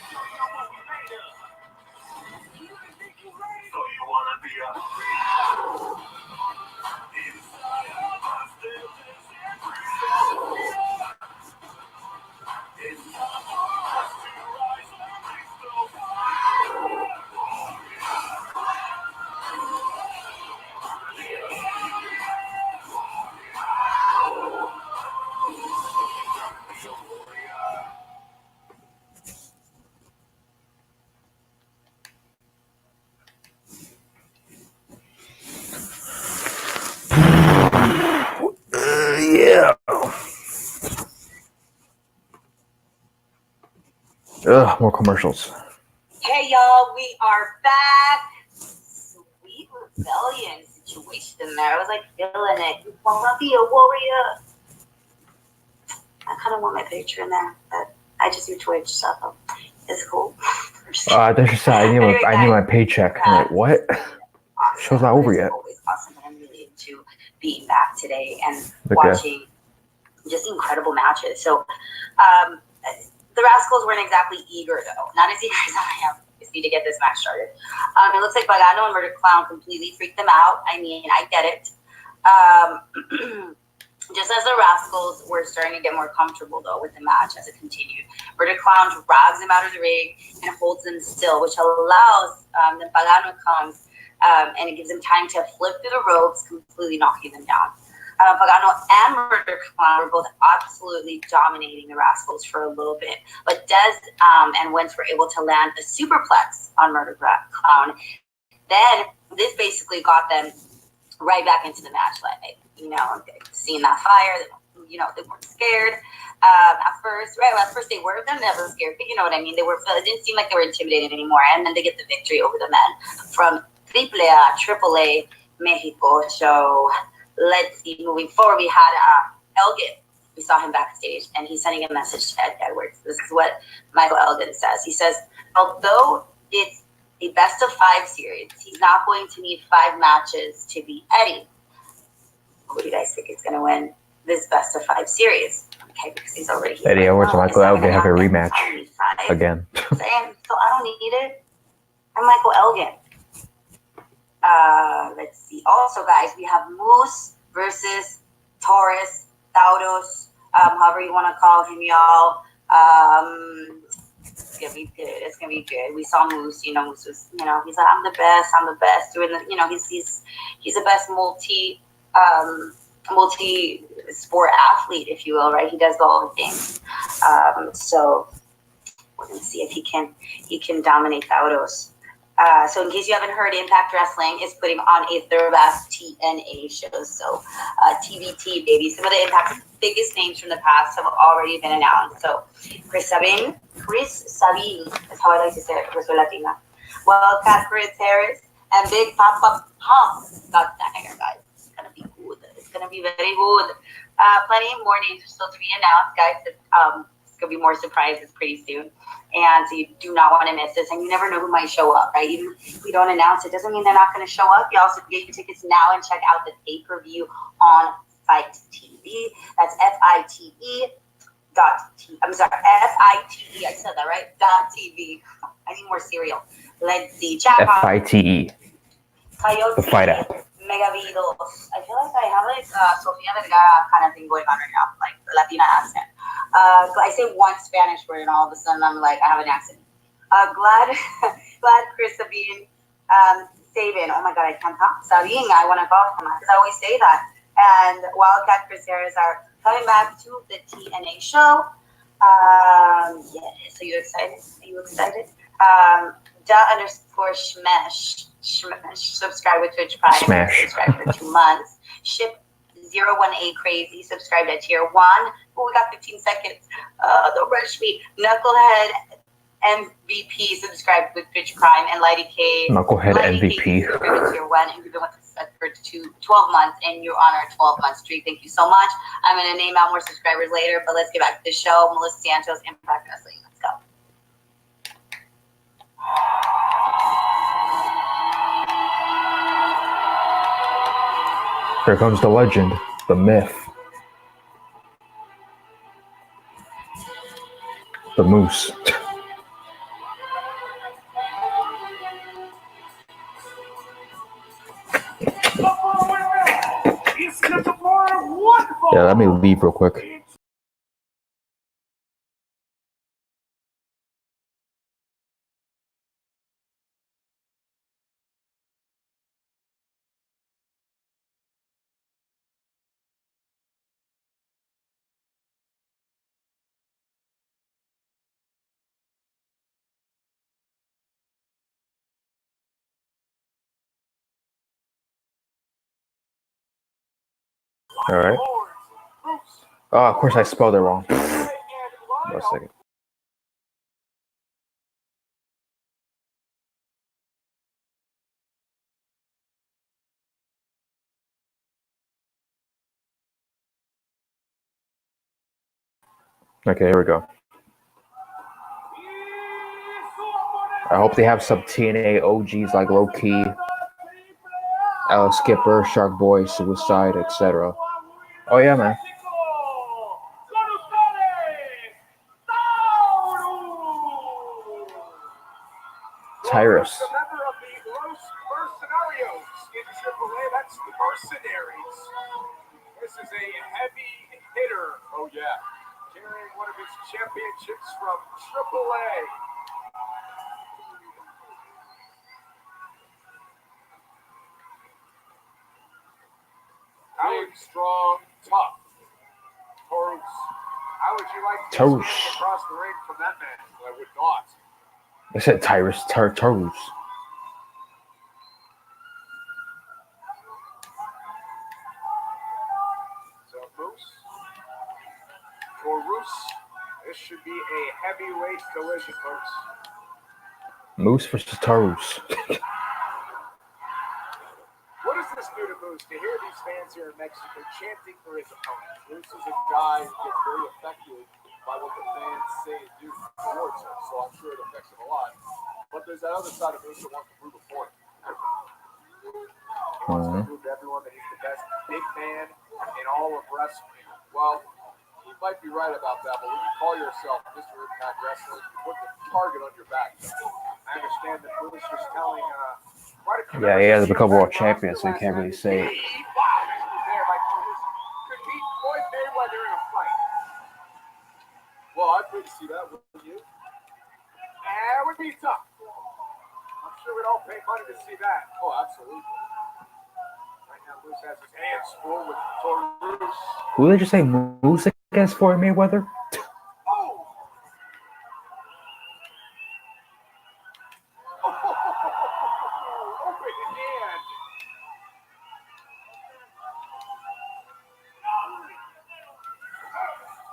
Speaker 2: Yeah. Ugh, more commercials.
Speaker 6: Hey y'all, we are back. Sweet rebellion situation there. I was like feeling it. You wanna be a warrior? I kind of want my picture in there, but I just do Twitch, so it's cool.
Speaker 2: There's just I need my paycheck. I'm like, what?
Speaker 6: Awesome.
Speaker 2: Show's not over yet.
Speaker 6: It's always awesome, but I'm really into being back today and
Speaker 2: Okay.
Speaker 6: watching just incredible matches. So, the Rascals weren't exactly eager, though. Not as eager as I am. Just need to get this match started. It looks like Pagano and Murder Clown completely freaked them out. I mean, I get it. Just as the Rascals were starting to get more comfortable, though, with the match as it continued, Murder Clown drags them out of the ring and holds them still, which allows the Pagano comes and it gives them time to flip through the ropes, completely knocking them down. Pagano and Murder Clown were both absolutely dominating the Rascals for a little bit, but Dez and Wentz were able to land a superplex on Murder Clown. Then this basically got them right back into the match, like, seeing that fire, they weren't scared at first. Right, at first they were. They're never scared, but you know what I mean. It didn't seem like they were intimidated anymore, and then they get the victory over the men from AAA Mexico. So let's see. Moving forward, we had Elgin. We saw him backstage, and he's sending a message to Ed Edwards. This is what Michael Elgin says. He says, although it's a best of 5 series, he's not going to need 5 matches to beat Eddie. Who do you guys think is going to win this best of 5 series? Okay, because he's already here.
Speaker 2: Eddie Edwards and Michael Elgin have a rematch again.
Speaker 6: I'm saying, so I don't need it. I'm Michael Elgin. Let's see. Also, guys, we have Moose versus Taurus, Tauros, however you want to call him, y'all. It's gonna be good. It's gonna be good. We saw Moose. You know, Moose was. You know, he's like, I'm the best. I'm the best. Doing the. You know, he's the best multi sport athlete, if you will, right? He does all the things. So we're gonna see if he can dominate Tauros. So in case you haven't heard, Impact Wrestling is putting on a throwback TNA show. So TBT, baby. Some of the Impact's biggest names from the past have already been announced. So Chris Sabin is how I like to say it, because we're Latina. Wildcat Chris Harris and Big Papa Pump got that hair, guys. It's gonna be good. It's gonna be very good. Plenty more names are still to be announced, guys. It's gonna be more surprises pretty soon. And so you do not want to miss this. And you never know who might show up, right? Even if we don't announce it, doesn't mean they're not going to show up. You also get your tickets now and check out the pay-per-view on Fight TV. That's FITE. I'm sorry, FITE. I said that right? .TV. I need more cereal. Let's see.
Speaker 2: FITE.
Speaker 6: Coyote.
Speaker 2: The Fight app.
Speaker 6: Megavidos. I feel like I have Sofia Vergara kind of thing going on right now, like Latina accent. I say one Spanish word and all of a sudden I'm like, I have an accent. Glad Chris Sabin, Sabin. Oh my God, I can't talk. Sabin, I want to call him because I always say that. And Wildcat Chris Harris are coming back to the TNA show. Yeah. So you excited? Are you excited? _Shmesh. Subscribe with Twitch Prime.
Speaker 2: Smash.
Speaker 6: Subscribe for 2 months. Ship 018 Crazy. Subscribe at tier 1. Oh, we got 15 seconds. Don't rush me. Knucklehead MVP. Subscribe with Twitch Prime. And Lighty K.
Speaker 2: Knucklehead
Speaker 6: Lighty
Speaker 2: MVP.
Speaker 6: K, subscribe at tier 1. And you've been with us for 12 months. And you're on our 12-month streak. Thank you so much. I'm going to name out more subscribers later. But let's get back to the show. Melissa Santos, Impact Wrestling. Let's go.
Speaker 2: Here comes the legend, the myth, the Moose. Yeah, let me leave real quick. All right. Oh, of course I spelled it wrong. Wait a second. Okay, here we go. I hope they have some TNA OGs like Low Key, Alex Skipper, Shark Boy, Suicide, etc. Oh yeah, man. Tyrus.
Speaker 4: A member of the Los Mercenarios in AAA. That's the Mercenaries. This is a heavy hitter. Oh yeah, carrying one of his championships from AAA. Big, strong, tough. Taurus. How would you like to
Speaker 2: Taurus.
Speaker 4: swing across the ring from that man? I would not.
Speaker 2: I said Tyrus. Taurus.
Speaker 4: So Moose. Taurus. This should be a heavyweight collision, folks.
Speaker 2: Moose versus Taurus.
Speaker 4: new to Moose to hear these fans here in Mexico chanting for his opponent. Moose is a guy who gets very affected by what the fans say and do towards him, so I'm sure it affects him a lot. But there's that other side of Moose that wants to prove a point. He wants to prove to everyone that he's the best big man in all of wrestling. Well, you might be right about that, but when you call yourself Mr. Impact Wrestling, you put the target on your back. I understand that Moose was telling quite a few
Speaker 2: Yeah, he hasn't become world champion, so you can't really say it.
Speaker 4: Could beat Floyd Mayweather in a fight. Well, I'd like to see that, wouldn't you? That would be tough. I'm sure we'd all pay money to see that. Oh, absolutely. Right now, Moose has his hands full with Taurus.
Speaker 2: Who did you say Moose against Floyd Mayweather?
Speaker 4: Oh! Open hand.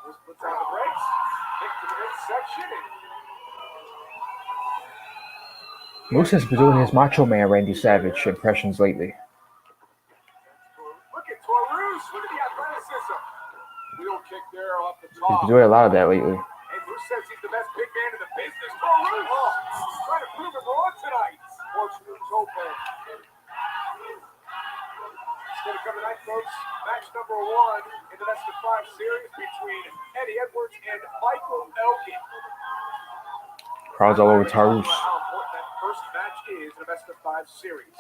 Speaker 4: Moose puts on the brakes. Kick to the midsection.
Speaker 2: Moose has been doing his Macho Man Randy Savage impressions lately.
Speaker 4: Look at Taurus. Look at the athleticism. Wheel kick there off the
Speaker 2: He's
Speaker 4: top.
Speaker 2: been doing a lot of that lately.
Speaker 4: And Moose says he's the best big man in the business. Taurus trying to prove it wrong tonight. Fortune's open. It's going to come tonight, folks. Match number 1 in the best of 5 series between Eddie Edwards and Michael Elgin.
Speaker 2: Crowds all over Taurus.
Speaker 4: How important that first match is in the best of 5 series.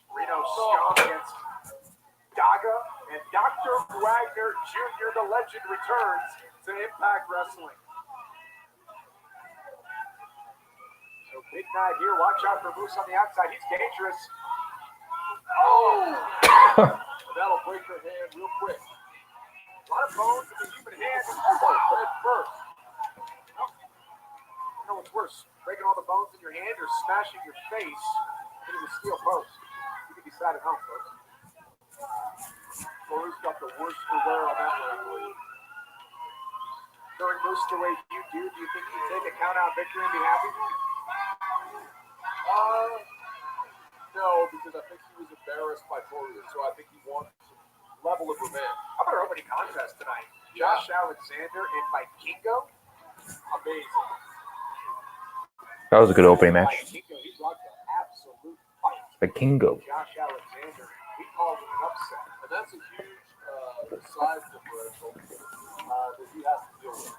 Speaker 4: Reno Scum against Daga, and Dr. Wagner Jr., the legend, returns to Impact Wrestling. So big night here. Watch out for Moose on the outside. He's dangerous. Oh! That'll break your hand real quick. A lot of bones in the human hand. Oh, head first. You know what's worse? Breaking all the bones in your hand or smashing your face into the steel post. You can decide at home, folks. Taurus got the worst to wear on that one. During Moose the way you do you think he'd take a count-out victory and be happy? No, because I think he was embarrassed by Taurus, so I think he wants level of revenge. How about our opening contest tonight? Josh Alexander and Vikingo? Amazing.
Speaker 2: That was a good opening match.
Speaker 4: Vikingo, he brought the absolute fight.
Speaker 2: Vikingo.
Speaker 4: Josh Alexander, he called it an upset. And that's a huge size differential that he has to deal with.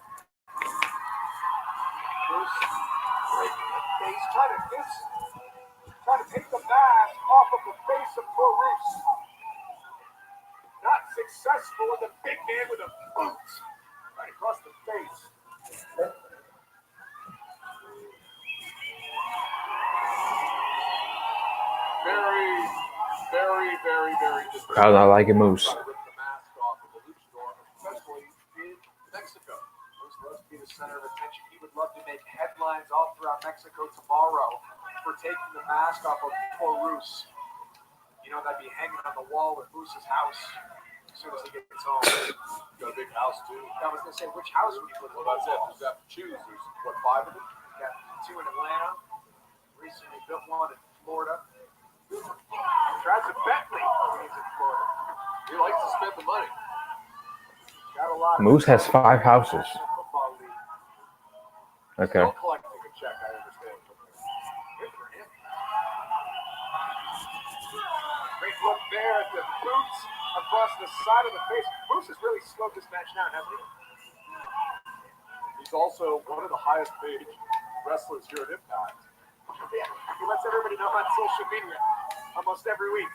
Speaker 4: Bruce breaking the face, trying to take the mask off of the face of Taurus. Not successful with a big man with a boot right across the face. Very
Speaker 2: Crowd not liking Moose.
Speaker 4: Rip the mask off of the luchador, especially in Mexico. Moose loves to be the center of attention. He would love to make headlines all throughout Mexico tomorrow for taking the mask off of Taurus. You know, that'd be hanging on the wall at Moose's house as soon as he gets home. You got a big house, too? I was going to say, which house would you put? Well, that's it. There's that to choose. There's, what, 5 of them? You got 2 in Atlanta. Recently built one in Florida. Tries to Bentley when he's in Florida. He likes to spend the money. Got a lot.
Speaker 2: Moose has 5 houses. Okay.
Speaker 4: Still collecting a check, I understand. Good for him. Great look there at the boots across the side of the face. Moose has really slowed this match down, hasn't he? He's also one of the highest paid wrestlers here at Impact. Yeah, he lets everybody know on social media almost every week.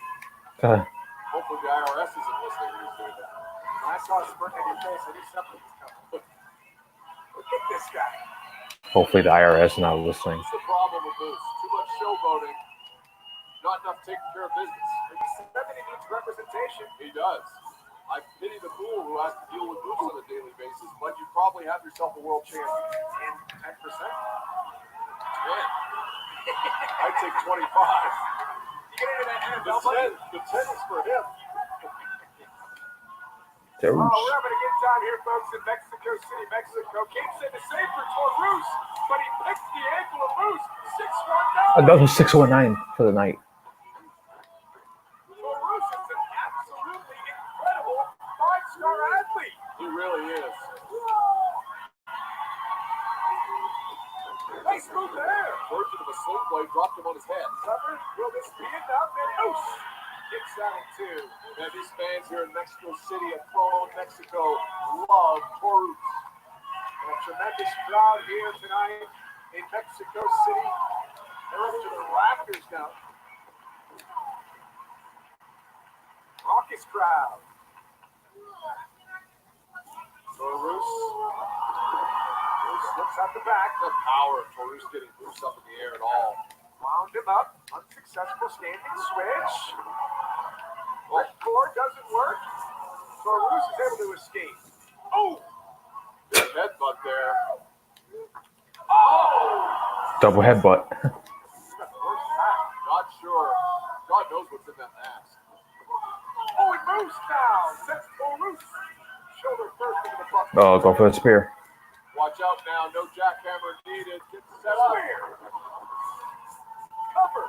Speaker 4: Hopefully the IRS isn't listening when he's doing that. When I saw a smirk on your face, I knew something was coming. Look at this guy.
Speaker 2: Hopefully the IRS is not listening.
Speaker 4: What's the problem with this? Too much showboating, not enough taking care of business. And he said that he needs representation. He does. I pity the fool who has to deal with Moose on a daily basis, but you probably have yourself a world champion. And 10%? 10. I'd take 25. You get into that NFL money? The 10 is for him.
Speaker 2: Taurus.
Speaker 4: Oh, we're having a good time here, folks, in Mexico City, Mexico. King said the same for Taurus, but he picked the ankle of Moose. 619.
Speaker 2: Another 619 for the night.
Speaker 4: star athlete. He really is. Nice move there. Version of a sling blade dropped him on his head. Cover. Will this be enough? And oosh! Kicks out at 2. And these fans here in Mexico City at Pro Mexico love Taurus. And a tremendous crowd here tonight in Mexico City. They're up to the rafters now. Raucous crowd. Taurus. Slips out the back. The power of Taurus getting Bruce up in the air at all. Wound him up. Unsuccessful standing switch. Well, core doesn't work. Taurus is able to escape. Oh! Big headbutt there. Oh!
Speaker 2: Double headbutt.
Speaker 4: Not sure. God knows what's in that mask. Oh, it moves now. Sets Taurus. Shoulder first into the butt.
Speaker 2: Oh, go for the spear.
Speaker 4: Watch out now. No jackhammer needed. Gets set up. Cover.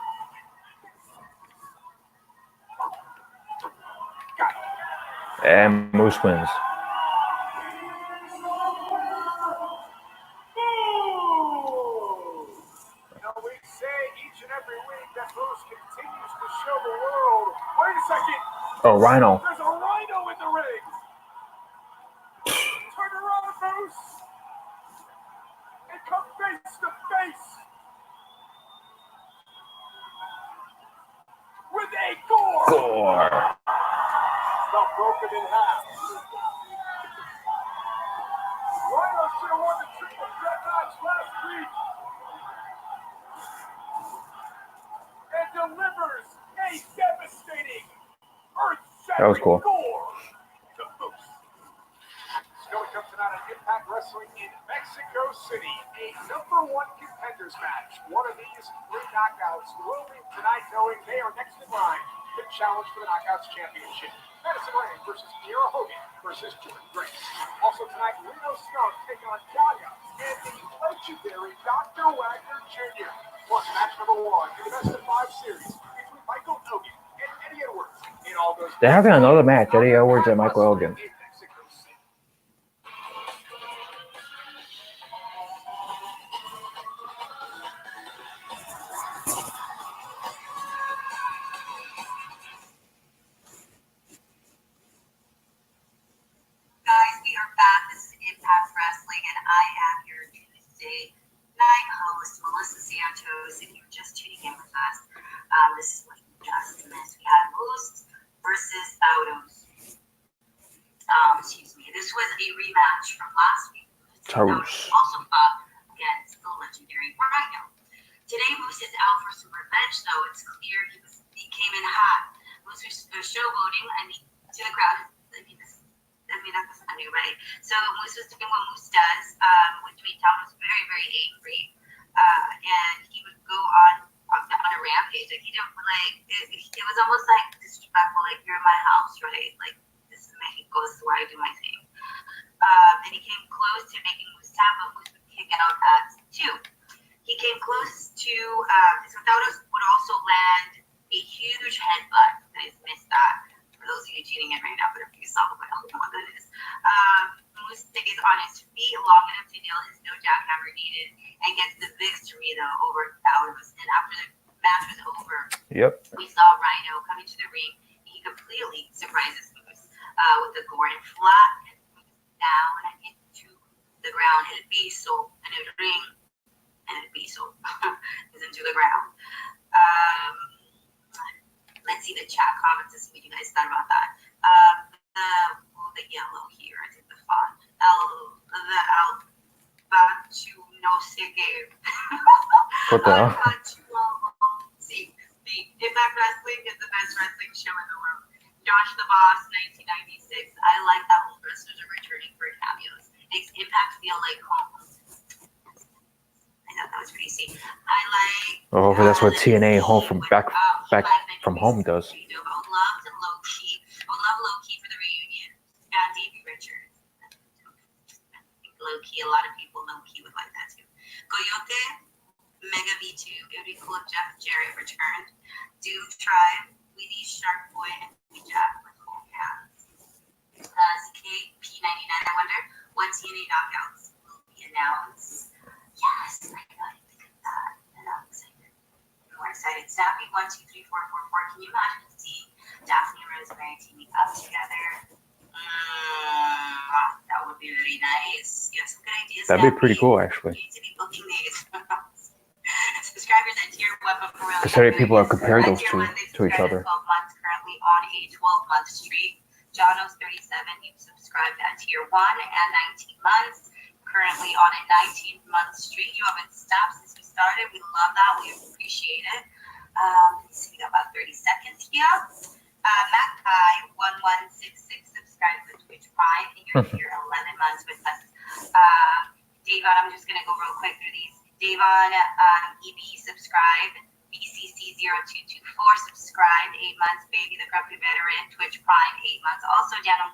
Speaker 4: Got it.
Speaker 2: And Moose wins.
Speaker 4: Now we say each and every week that Bruce continues to show the world. Wait a second.
Speaker 2: Oh, Rhino.
Speaker 4: There's a rhino in the ring. Turn around, Bruce. And come face to face with a gore.
Speaker 2: Gore.
Speaker 4: Not broken in half. Rhino should have won the triple threat match last week. And delivers a devastating
Speaker 2: That was cool.
Speaker 4: gore to Bruce. Going up tonight on Impact Wrestling in Mexico City, a #1 contenders match. One of these 3 knockouts will leave tonight knowing they are next in line to challenge for the Knockouts Championship. Madison Rayne versus Kiera Hogan versus Jordan Grace. Also tonight, Reno Skunk taking on Gaga and the legendary Dr. Wagner Jr. Plus match #1 in the best-of-5 series between Michael Hogan and Eddie Edwards. It all goes.
Speaker 2: They're having another match, Eddie Edwards and Michael Elgin.
Speaker 6: Guys, we are back. This is Impact Wrestling, and I am your Tuesday night host, Melissa Santos. If you're just tuning in with us, this is what you just missed. We had Moose versus Autos. Excuse me. This was a rematch from last week.
Speaker 2: Taurus.
Speaker 6: Also fought against the legendary Rhino. Today, Moose is out for some revenge, though. It's clear he came in hot. Moose was showboating, to the crowd. That's not new, right? So Moose was doing what Moose does, which made Taurus very, very angry. And he would go on a rampage. Like, he didn't, like, it was almost like disrespectful, like, you're in my house, right? Like, this is Mexico, this is where I do my thing. And he came close to making Moose tap, but Moose would kick out at 2. He came close to, so Taurus would also land a huge headbutt. You guys missed that. For those of you tuning in right now, but if you saw what that is. Moose stays on his feet long enough to nail his no jackhammer needed and gets the victory, though, over Taurus. And after the match was over, we saw Rhino coming to the ring. He completely surprises Moose with the gore and flat and down into the ground. El piso, and el ring, and el piso is into the ground. Let's see the chat comments to see what you guys thought about that. The yellow here, I think the font. No sé qué.
Speaker 2: What the hell?
Speaker 6: See, the Impact Wrestling is the best wrestling show in the world. Josh the Boss, 1996. I like that old wrestlers are returning for cameos. Makes Impact feel like home. I know that was pretty sweet. I like.
Speaker 2: Well, hopefully that's what TNA home from back from home does.
Speaker 6: I would love low-key for the reunion. Davey Richards. Low-key, a lot of people low-key would like that too. Coyote, Mega V2, it would be cool if Jeff Jarrett returned. Doom Tribe, Weedy Shark Boy, and Jack with cool hands. 1, 2, 3, 4, 4, 4. Can you imagine seeing Daphne and Rosemary teaming up together? That would be really nice. You have some good ideas.
Speaker 2: That'd be pretty cool, actually.
Speaker 6: You need to be booking these. Subscribers at tier 1, but for real.
Speaker 2: Considering people have compared those two to each other.
Speaker 6: 12 months, currently on a 12-month streak. Jono's 37. You've subscribed at tier 1 and 19 months. Currently on a 19-month streak. You haven't stopped since we started. We love that. We appreciate it. So we got about 30 seconds here. Mackpie1166 subscribed to Twitch Prime, and you're here 11 months with us. Davon, I'm just gonna go real quick through these. Davon EB subscribed. BCC0224 subscribed, 8 months. Baby the Grumpy Veteran, Twitch Prime, 8 months. Also Daniel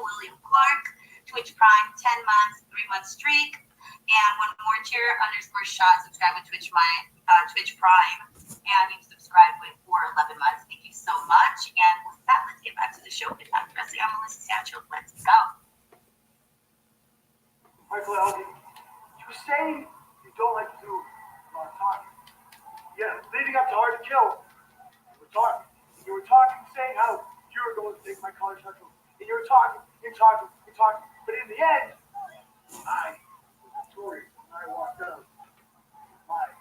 Speaker 6: William Clark, Twitch Prime, 10 months, 3-month streak. And one more tier _shot subscribe with Twitch Prime, and you've subscribed for 11 months. Thank you so much. And with that, let's get back to the show. With Dr. Presley, I'm Melissa Satchel. Let's go.
Speaker 4: Michael Aldi, you say you don't like to do a lot of talking. Yeah, leading up to Hard to Kill, you were talking. You were talking, saying how you were going to take my college hustle. And you were talking. But in the end, I was victorious when I walked out. My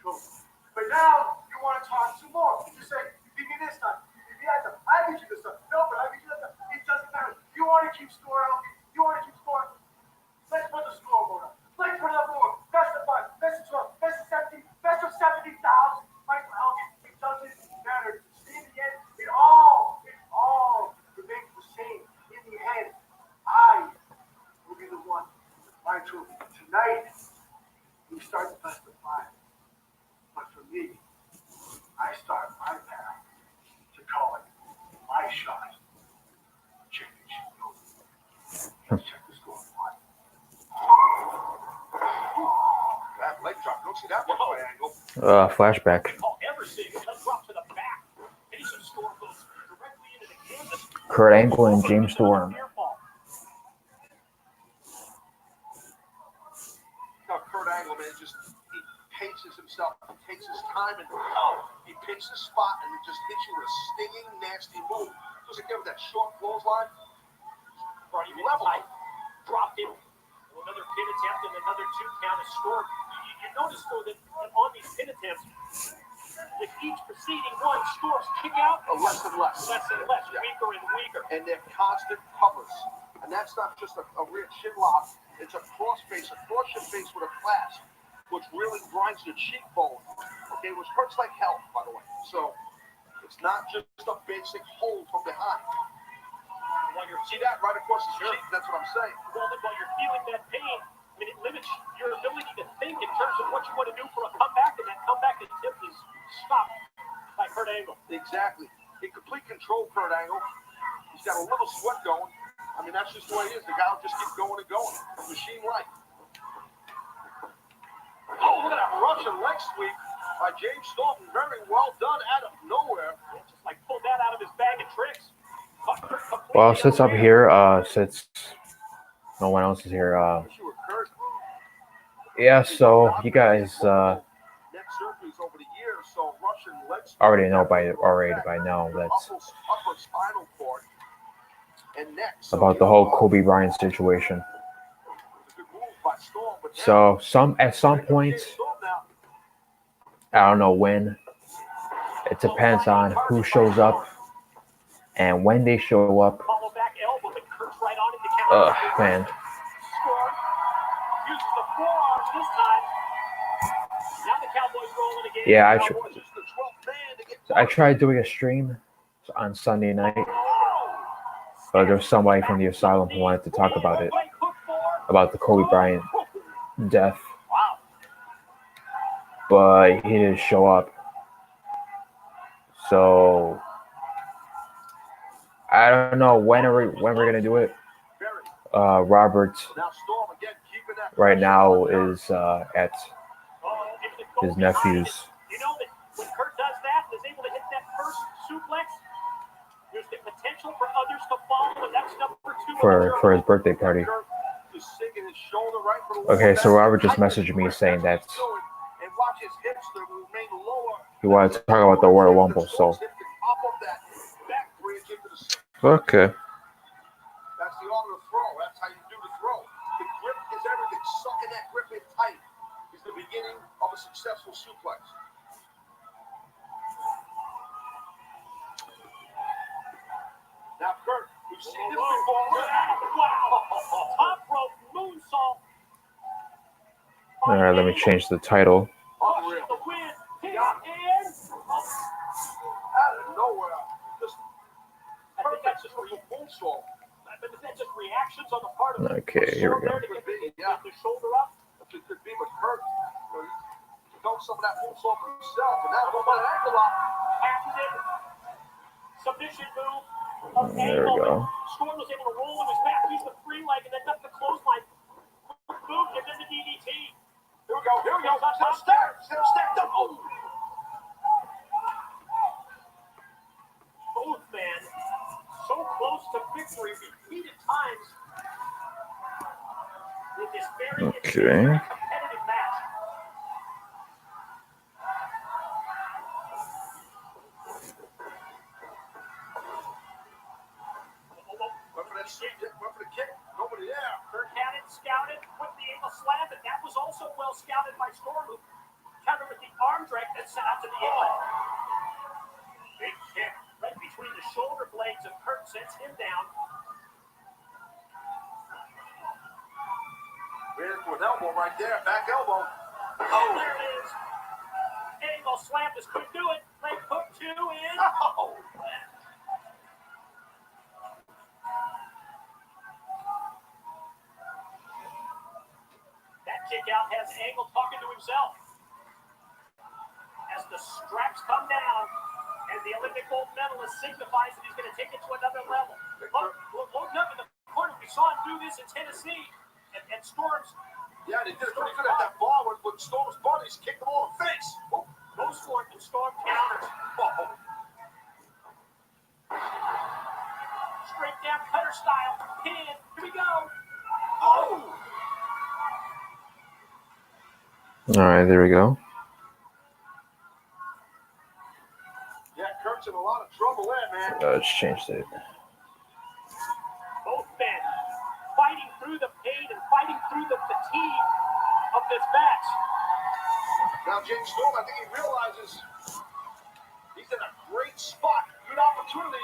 Speaker 4: trophy. But now you want to talk some more. You say, you beat me this time. You beat me that time. I beat you this time. No, but I beat you that time. It doesn't matter. You want to keep score out. You want to keep scoring. Let's put the scoreboard up. Let's put it up more. Best of 5, best of 12, best of 17, best of 70,000. Michael Elgin, it doesn't matter. In the end, it all remains the same. In the end, I will be the one with my trophy. Tonight, we start the best of 5. But for me, I start my path to call it my shot. Championship. Let's check the score. That leg drop. Don't see that one angle.
Speaker 2: Flashback. Kurt Angle and James Storm.
Speaker 4: Now, Kurt Angle, man, he paces himself. He takes his time and he picks the spot and he just hits you with a stinging, nasty move. Doesn't give him that short clothesline. He level.
Speaker 9: Dropped him. Another pin attempt and another 2 count is scored. You notice, though, that on these pin attempts, with each preceding one, scores kick out
Speaker 4: Less and less.
Speaker 9: weaker and weaker.
Speaker 4: And they're constant covers. And that's not just a rear chin lock. It's a cross your face with a clasp, which really grinds your cheekbone. Okay, which hurts like hell, by the way. So it's not just a basic hold from behind. See that right across the cheek? That's what I'm saying.
Speaker 9: Well, while you're feeling that pain, I mean, it limits your ability to think in terms of what you want to do for a comeback, and that comeback attempt is stopped by Kurt Angle.
Speaker 4: Exactly. In complete control, Kurt Angle. He's got a little sweat going. I mean, that's just the way it is. The guy will just keep going and going. Machine-like. Oh, look at that Russian leg sweep by James Storm. Very well done out of nowhere.
Speaker 9: Just like pulled that out of his bag of tricks.
Speaker 2: Well, since I'm here, since no one else is here, yeah, so you guys already know by now that's about the whole Kobe Bryant situation. So at some point, I don't know when, it depends on who shows up and when they show up. Man. Yeah, I tried doing a stream on Sunday night, but there's somebody from the asylum who wanted to talk about it, about the Kobe Bryant death, but he didn't show up. So I don't know when we're gonna do it. Robert right now is at his nephew's
Speaker 9: You know that when Kurt does that, is able to hit that first suplex, there's the potential for others to follow, and that's number 2
Speaker 2: for his birthday party. Okay, so Robert just messaged me saying that You want to talk about the Royal Rumble, so okay.
Speaker 4: That's the art of the throw. That's how you do the throw. The grip is everything. Sucking that grip in tight is the beginning of a successful suplex. Now, Kurt, we've seen this before.
Speaker 9: Wow. Top rope moonsault.
Speaker 2: All right, let me change the title.
Speaker 4: Unreal.
Speaker 9: The win. And
Speaker 4: Out of nowhere. Just
Speaker 9: I think that's just
Speaker 4: moonsault.
Speaker 9: but is that just reactions on the part of
Speaker 2: Okay, here we go.
Speaker 9: to get the shoulder up?
Speaker 4: It could be, but Kurt, he knows some of that moonsault himself, and that one ankle lock.
Speaker 9: Patented submission move.
Speaker 2: There we go.
Speaker 9: Storm was able to roll on his back, use the free leg, and then duck the clothesline. Boom, and then the DDT.
Speaker 4: Here we go. Step up. Oh.
Speaker 9: Both men so close to victory repeated times in this very
Speaker 2: Okay.
Speaker 9: competitive match.
Speaker 4: Went for the kick. Nobody there.
Speaker 9: Kurt had it scouted, put the ankle slam, but that was also well scouted by Storm, who countered with the arm drag that sent out to the inlet. Big kick right between the shoulder blades of Kurt sends him down.
Speaker 4: Where's an elbow right there? Back elbow.
Speaker 9: Oh, there it is. Angle slam just couldn't do it. Leg hook two in.
Speaker 4: Oh.
Speaker 9: That kick out has Angle talking to himself. As the straps come down, and the Olympic gold medalist signifies that he's going to take it to another level. Look up in the corner. We saw him do this in Tennessee. And Storm's.
Speaker 4: Yeah, they did pretty good at that bar when Storm's buddies kicked him on the face. Oh.
Speaker 9: Goes for it, and Storm counters.
Speaker 4: Oh.
Speaker 9: Straight down cutter style. Pin. Here we go. Oh!
Speaker 2: All right, there we go.
Speaker 4: Yeah, Kurt's in a lot of trouble there, man.
Speaker 2: Let's change it.
Speaker 9: Both men fighting through the pain and fighting through the fatigue of this match.
Speaker 4: Now, James Storm, I think he realizes he's in a great spot. Good opportunity.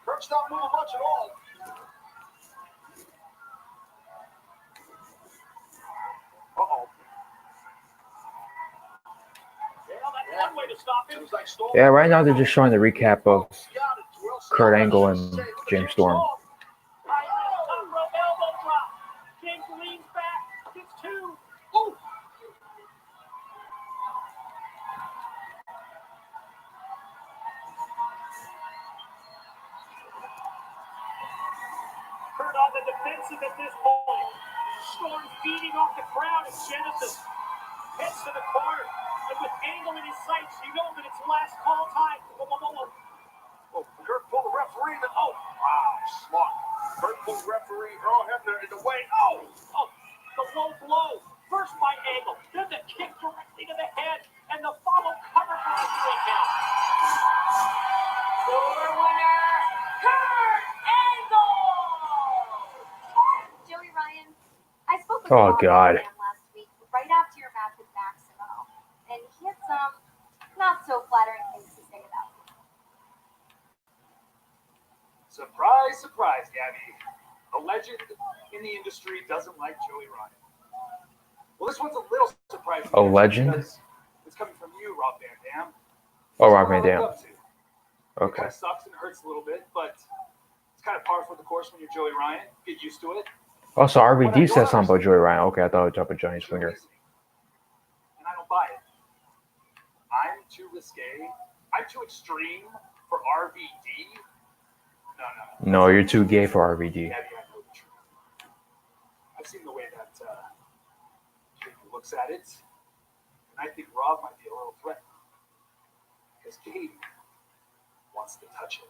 Speaker 4: Kurt's not moving much at all. Uh-oh.
Speaker 9: Well, that's one way to stop him.
Speaker 4: Seems like Storm.
Speaker 2: Yeah, right now they're just showing the recap of Kurt Angle and James Storm.
Speaker 9: Top rope elbow drop. James leans back. Gets two. Ooh. Kurt on the defensive at this point. Storm feeding off the crowd at Genesis. Heads to the corner. And with Angle in his sights, you know that it's last call time.
Speaker 4: Oh, Kurt pulled the referee. Oh, wow, smart. Kurt pulled the referee. Earl Hebner in the way. Oh,
Speaker 9: The low blow. First by Angle. Then the kick directly to the head. And the follow cover for the 3 count. Silver winner, Kurt Angle!
Speaker 1: Joey Ryan, I spoke with
Speaker 2: Oh,
Speaker 1: Rob
Speaker 2: God.
Speaker 1: Van Dam last week, right after your match with Maximo, and he had some not so flattering things to say about you.
Speaker 10: Surprise, surprise, Gabby. A legend in the industry doesn't like Joey Ryan. Well, this one's a little surprising.
Speaker 2: A legend?
Speaker 10: Because it's coming from you, Rob Van Dam.
Speaker 2: Oh, Rob Van
Speaker 10: Someone I
Speaker 2: Dam.
Speaker 10: look up to. It
Speaker 2: Okay.
Speaker 10: kind of sucks and hurts a little bit, but it's kind of par for the course when you're Joey Ryan. Get used to it.
Speaker 2: Also, RVD said something about Joey Ryan. Okay, I thought it was up at Johnny's finger.
Speaker 10: And I don't buy it. I'm too risque. I'm too extreme for RVD. No.
Speaker 2: No, you're too gay for RVD.
Speaker 10: Gabby, I know the truth. I've seen the way that Katie looks at it, and I think Rob might be a little threatened because Katie wants to touch it.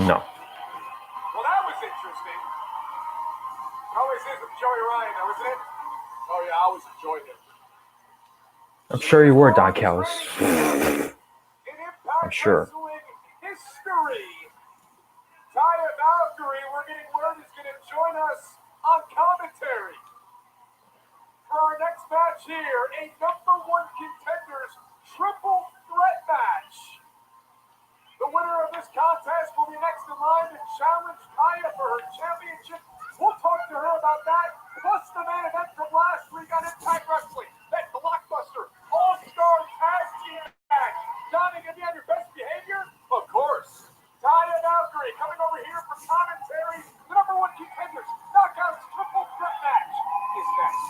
Speaker 2: No.
Speaker 4: well, that was interesting. Always is with Joey Ryan, now, isn't it? Oh, yeah, I always enjoyed him.
Speaker 2: I'm sure you were, Don Callis.
Speaker 4: In Impact
Speaker 2: I'm sure.
Speaker 4: Wrestling history, Taya Valkyrie, we're getting word, is going to join us on commentary. For our next match here, a #1 contenders triple threat match. The winner of this contest will be next in line to challenge Taya for her championship. We'll talk to her about that, plus the main event from last week on Impact Wrestling, that blockbuster all-star tag team match. Donnie, gonna be on your best behavior? Of course. Taya Valkyrie coming over here for commentary. The #1 contenders knockouts triple threat match is next.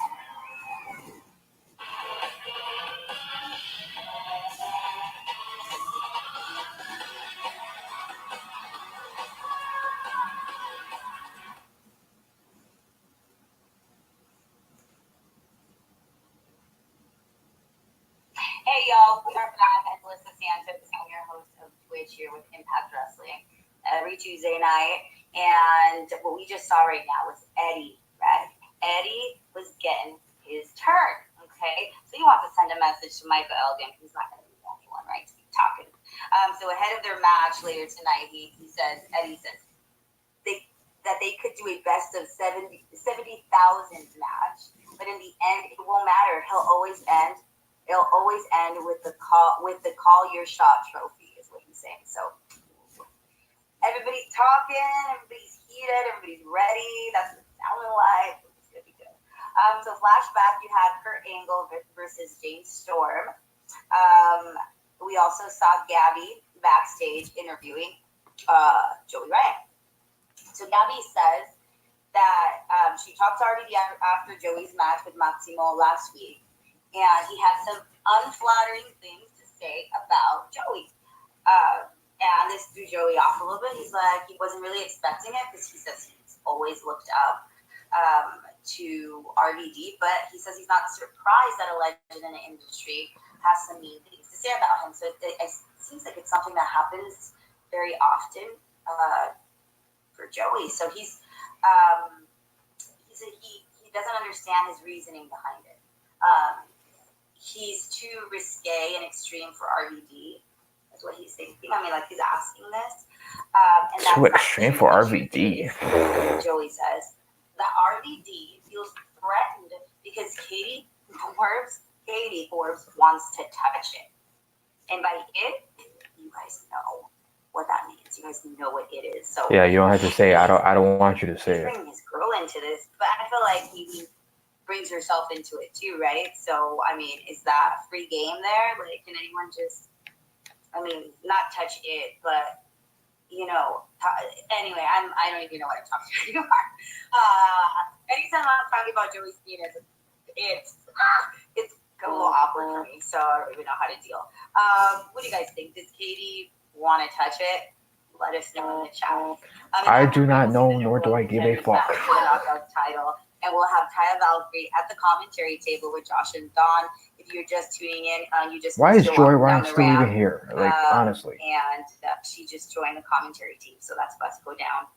Speaker 6: Hey y'all, we are back. I'm Melissa Santos. I'm your host of Twitch here with Impact Wrestling every Tuesday night. And what we just saw right now was Eddie, right? Eddie was getting his turn, okay? So he wants to send a message to Michael Elgin. He's not going to be the only one, right, to be talking. So ahead of their match later tonight, Eddie says that they could do a best of 70,000 match, but in the end, it won't matter. It'll always end with the call your shot trophy, is what he's saying. So everybody's talking, everybody's heated, everybody's ready. That's what it sounded like. It's gonna be good. So flashback, you had Kurt Angle versus James Storm. We also saw Gabby backstage interviewing Joey Ryan. So Gabby says that she talked to RVD after Joey's match with Maximo last week, and he had some unflattering things to say about Joey. And this threw Joey off a little bit. He's like, he wasn't really expecting it because he says he's always looked up to RVD, but he says he's not surprised that a legend in the industry has some mean things to say about him. So it seems like it's something that happens very often for Joey. So he doesn't understand his reasoning behind it. He's too risque and extreme for RVD. That's what he's thinking. I mean, like, he's asking this. And that's
Speaker 2: too extreme for RVD.
Speaker 6: Joey says that RVD feels threatened because Katie Forbes wants to touch it. And by it, you guys know what that means. You guys know what it is. So
Speaker 2: yeah, you don't have to say it. I don't want you to say it.
Speaker 6: Bringing his girl into this, but I feel like he brings herself into it too, right? So I mean, is that free game there? Like, can anyone just, not touch it, but anyway, I don't even know what I'm talking about anymore. Anytime I'm talking about Joey's penis, it's a little awkward for me, so I don't even know how to deal. What do you guys think? Does Katie want to touch it? Let us know in the chat.
Speaker 2: I do not know, nor do I give a fuck.
Speaker 6: For the knockout title, and we'll have Taya Valkyrie at the commentary table with Josh and Dawn. If you're just tuning in, you just
Speaker 2: why is Joy Ryan still even here? Like, honestly.
Speaker 6: And she just joined the commentary team, so that's about to go down.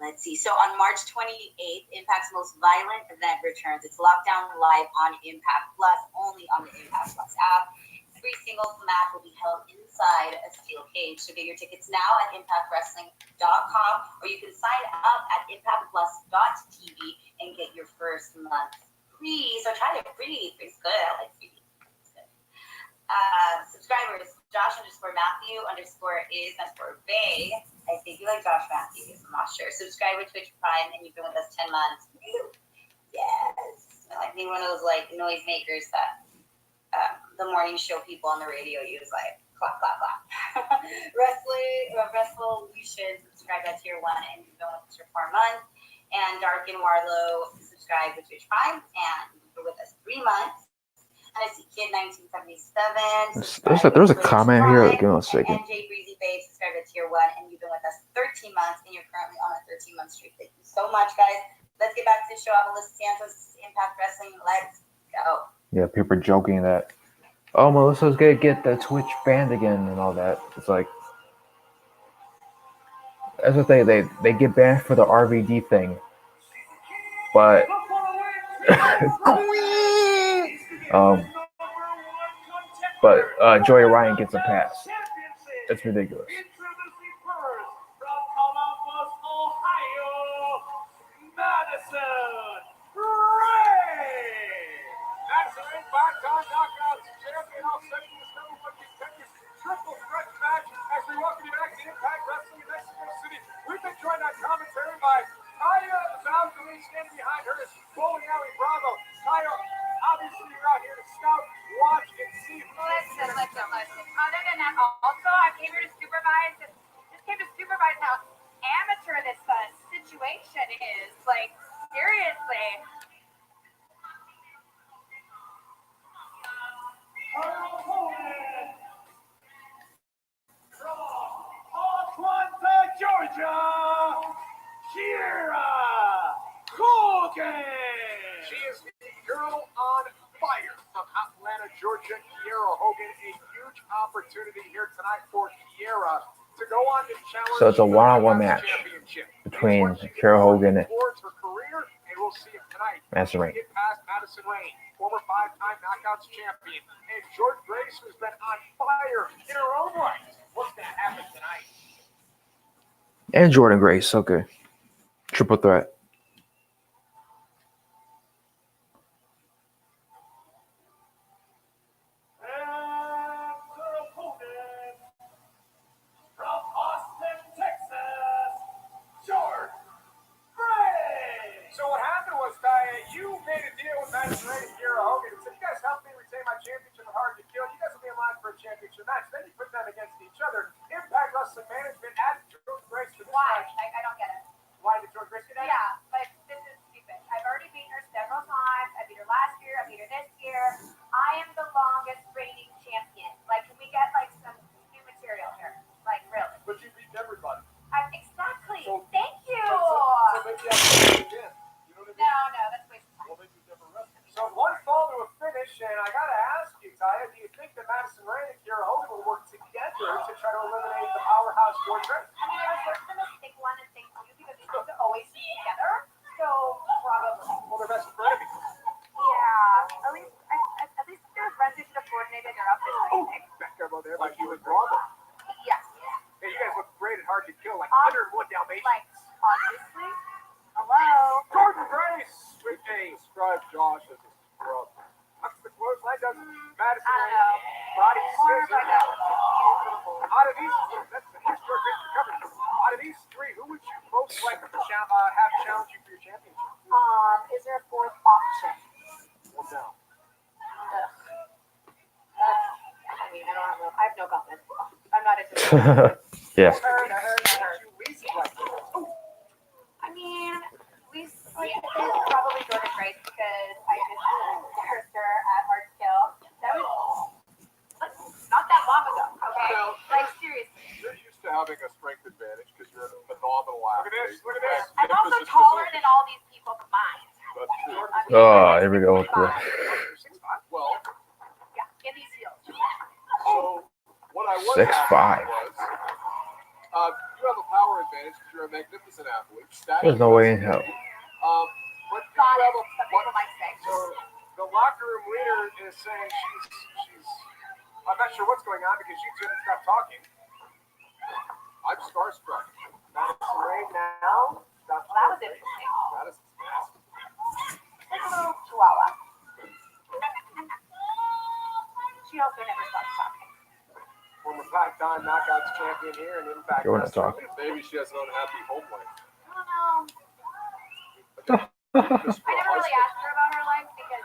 Speaker 6: Let's see. So on March 28th, Impact's most violent event returns. It's Lockdown Live on Impact Plus, only on the Impact Plus app. Every single match will be held inside a steel cage. So get your tickets now at ImpactWrestling.com, or you can sign up at ImpactPlus.tv and get your first month free. So try it free. Free's good. I like free. It's good. Subscribers, Josh_Matthew_is_Bay. I think you like Josh Matthews. I'm not sure. Subscribe with Twitch Prime, and you've been with us 10 months. Yes. I like being one of those noisemakers that the morning show people on the radio use, like clap, clap, clap. Resolution, subscribe at tier 1, and you've been with us for 4 months. And Dark and Warlow, subscribe with Twitch Prime, and you've been with us 3 months. And I see Kid 1977.
Speaker 2: There's a comment here. Give me a second.
Speaker 6: And NJ Breezy Babe, subscribe at tier 1, and you've been with us 13 months, and you're currently on a 13-month streak. Thank you so much, guys. Let's get back to the show. I'm Melissa Santos, Impact Wrestling. Let's go.
Speaker 2: Yeah, people are joking that, oh, Melissa's gonna get the Twitch banned again and all that. It's like, that's the thing. They get banned for the RVD thing, but But Joey Ryan gets a pass. It's ridiculous.
Speaker 9: Introducing first from Columbus, Ohio, Madison Ray.
Speaker 4: Madison Ray, five-time knockouts champion, all set to this number one contenders triple threat match as we welcome you back to Impact Wrestling in Mexico City. We've been joined on commentary by Taya Valkyrie, standing behind her is Bowling Alley Bravo. Taya, obviously you're out here to scout, watch, and see who
Speaker 1: Listen. Other than that, also, I came here to supervise. Just came to supervise how amateur this situation is. Like, seriously.
Speaker 9: Atlanta, Georgia, Kira Hogan.
Speaker 4: She is the girl on fire from Atlanta, Georgia, Kiera Hogan. A huge opportunity here tonight for Kiera to go on to challenge.
Speaker 2: So it's a one-on-one match between Kiera Hogan and
Speaker 4: towards her career, and we'll see if tonight
Speaker 2: Madison Ray.
Speaker 4: get past Madison Ray, former five-time knockouts champion, and Jordan Grace, who's been on fire in her own right. What's going to happen tonight?
Speaker 2: And Jordan Grace. Okay. Triple threat.
Speaker 9: From Austin, Texas, George Gray.
Speaker 4: So what happened was, Taya, you made a deal with Madison Ray and Kiera Hogan and said, you guys help me retain my championship with Hard to Kill. You guys will be in line for a championship match. Then you put them against each other. Impact Wrestling Management added George Grace to this
Speaker 1: Why?
Speaker 4: match.
Speaker 1: I don't get it.
Speaker 4: Why did George Grace get added?
Speaker 1: Yeah, but this is stupid. I've already beaten her several times. I beat her last year. I beat her this year. I am the longest reigning champion. Like, can we get, like, some new material here? Like, really?
Speaker 4: But you beat everybody.
Speaker 1: Exactly.
Speaker 4: So-
Speaker 1: Thank you.
Speaker 4: So maybe you have to do it again. You know what I mean?
Speaker 1: No, that's waste of time.
Speaker 4: Well, maybe you've never wrestled. So one fall to a finish, and I got to ask you, Taya, do you think that Madison Ray and Kiera Hogan will work together to try to eliminate the powerhouse George Grace?
Speaker 1: I mean, I was working on thing one and thing two because these things are always together. So, probably.
Speaker 4: Well, they're best friends.
Speaker 1: Yeah. At least they're friends who should have coordinated their outfits.
Speaker 4: Oh, back up over there like you and Bravo.
Speaker 1: Yes.
Speaker 4: Hey, you guys look great and hard to kill, like 101
Speaker 1: Awesome.
Speaker 4: Dalmatians.
Speaker 1: Like, obviously. Hello.
Speaker 4: Jordan Grace with a describe Josh as a scrub. That's the close line does Madison
Speaker 1: I don't
Speaker 4: Ray.
Speaker 1: know.
Speaker 4: Body
Speaker 1: More of like a
Speaker 4: scissors.
Speaker 1: beautiful.
Speaker 4: Out of these, that's the next Jordan Grace recovered. Out of these three, who would you most like to have challenge you for your championship?
Speaker 1: Is there a fourth option?
Speaker 4: Well, no.
Speaker 1: I have no comment. I'm not interested.
Speaker 2: Yeah.
Speaker 1: Heard.
Speaker 4: You least like it.
Speaker 1: I mean, probably Jordan Grace because I just embarrassed her at Hard to Kill. That was not that long ago, okay?
Speaker 4: Well,
Speaker 1: Like, seriously.
Speaker 11: You're used to having a strength advantage because you're a phenomenal
Speaker 4: Look at
Speaker 11: athlete.
Speaker 4: this, look at this.
Speaker 1: I'm also taller than all these people combined.
Speaker 11: That's true.
Speaker 1: I mean,
Speaker 2: Oh, here we go.
Speaker 4: Well,
Speaker 1: Yeah, in these heels.
Speaker 11: So what I was
Speaker 2: 6'5".
Speaker 11: asking was, you have a power advantage because you're a magnificent athlete.
Speaker 2: There's no way in hell.
Speaker 11: But you
Speaker 1: Got
Speaker 11: have
Speaker 1: it. Some people might say.
Speaker 4: so the locker room leader is saying she's I'm not sure what's going on because you two haven't stopped talking.
Speaker 11: I'm starstruck.
Speaker 4: Madison Ray now.
Speaker 1: Well, that was interesting.
Speaker 11: Madison's massive.
Speaker 1: Like a little chihuahua. She also never stops talking.
Speaker 4: Former five-time knockouts champion here and Impact
Speaker 2: Go on and
Speaker 4: Wrestling.
Speaker 2: talk.
Speaker 11: Maybe she has an unhappy home life.
Speaker 1: I don't know.
Speaker 11: Just for
Speaker 1: I
Speaker 11: a
Speaker 1: never really
Speaker 11: husband.
Speaker 1: asked her about her life because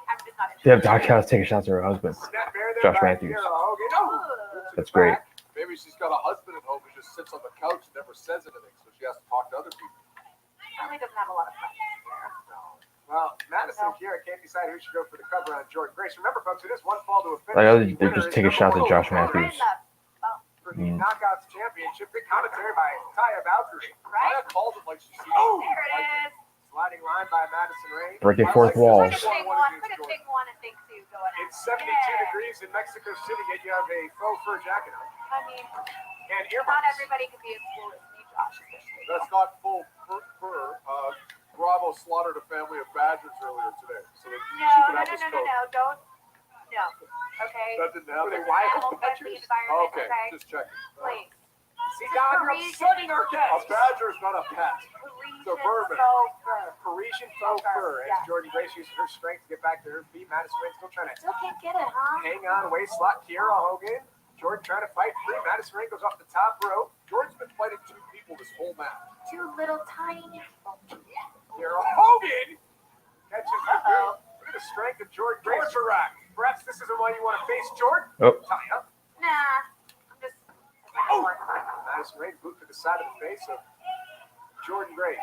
Speaker 1: I'm just not
Speaker 2: They have
Speaker 1: interested.
Speaker 2: Doc House taking shots at her husband.
Speaker 4: Snap bear there
Speaker 2: Josh
Speaker 4: by
Speaker 2: Matthews.
Speaker 4: Kiera Hogan. Oh,
Speaker 1: Ugh.
Speaker 2: That's great.
Speaker 11: Maybe she's got a husband at home who just sits on the couch and never says anything, so she has to talk to other people.
Speaker 1: Probably doesn't have a lot of friends.
Speaker 4: well, Madison and Kiera can't decide who should go for the cover on Jordan Grace. Remember, folks, it is one fall to a finish.
Speaker 2: Like,
Speaker 4: The
Speaker 2: they're
Speaker 4: winner
Speaker 2: just
Speaker 4: is
Speaker 2: taking shots at
Speaker 4: number
Speaker 2: Josh
Speaker 4: one
Speaker 2: Matthews.
Speaker 4: for the Knockouts Championship. Big commentary by Taya Valkyrie.
Speaker 1: Right?
Speaker 11: Taya calls it like she's seen
Speaker 4: Oh,
Speaker 1: There it is.
Speaker 4: sliding line by Madison Ray.
Speaker 2: Breaking
Speaker 11: I
Speaker 2: fourth
Speaker 11: like this.
Speaker 2: walls.
Speaker 1: Look at thing one. Look at thing one and thing two going on.
Speaker 4: It's 72 degrees in Mexico City, yet you have a faux fur jacket on.
Speaker 1: I mean,
Speaker 4: And
Speaker 1: not
Speaker 4: earmuffs.
Speaker 1: everybody can be as cool as me, Josh. Especially.
Speaker 11: That's not full fur. Bravo slaughtered a family of badgers earlier today, so that she could have this coat.
Speaker 1: No. No. Okay.
Speaker 11: That didn't happen.
Speaker 10: Were they wild
Speaker 1: Animal-friendly
Speaker 10: badgers?
Speaker 1: environment.
Speaker 11: Okay,
Speaker 1: Okay.
Speaker 11: just checking.
Speaker 1: Please.
Speaker 10: See, Don, you're upsetting our
Speaker 11: A
Speaker 10: guests.
Speaker 11: badger is not a pet.
Speaker 1: Parisian
Speaker 11: vermin.
Speaker 1: faux fur.
Speaker 10: Parisian faux fur. As
Speaker 1: Yeah.
Speaker 10: Jordan Grace uses her strength to get back to her feet. Madison Rain still trying to
Speaker 1: Still can't get it, huh?
Speaker 10: hang on, waist lock Kiera Hogan. Jordan trying to fight free. Madison Rain goes off the top rope.
Speaker 11: Jordan's been fighting 2 people this whole match.
Speaker 1: Two little tiny.
Speaker 10: Kiera Hogan catches the
Speaker 1: Uh-oh.
Speaker 10: boot. Look at the strength of Jordan Grace. Perhaps this isn't why you want to face Jordan.
Speaker 2: Oh.
Speaker 10: Tie up.
Speaker 1: Nah. I'm just.
Speaker 10: Oh. Madison Rain boot to the side of the face of Jordan Grace.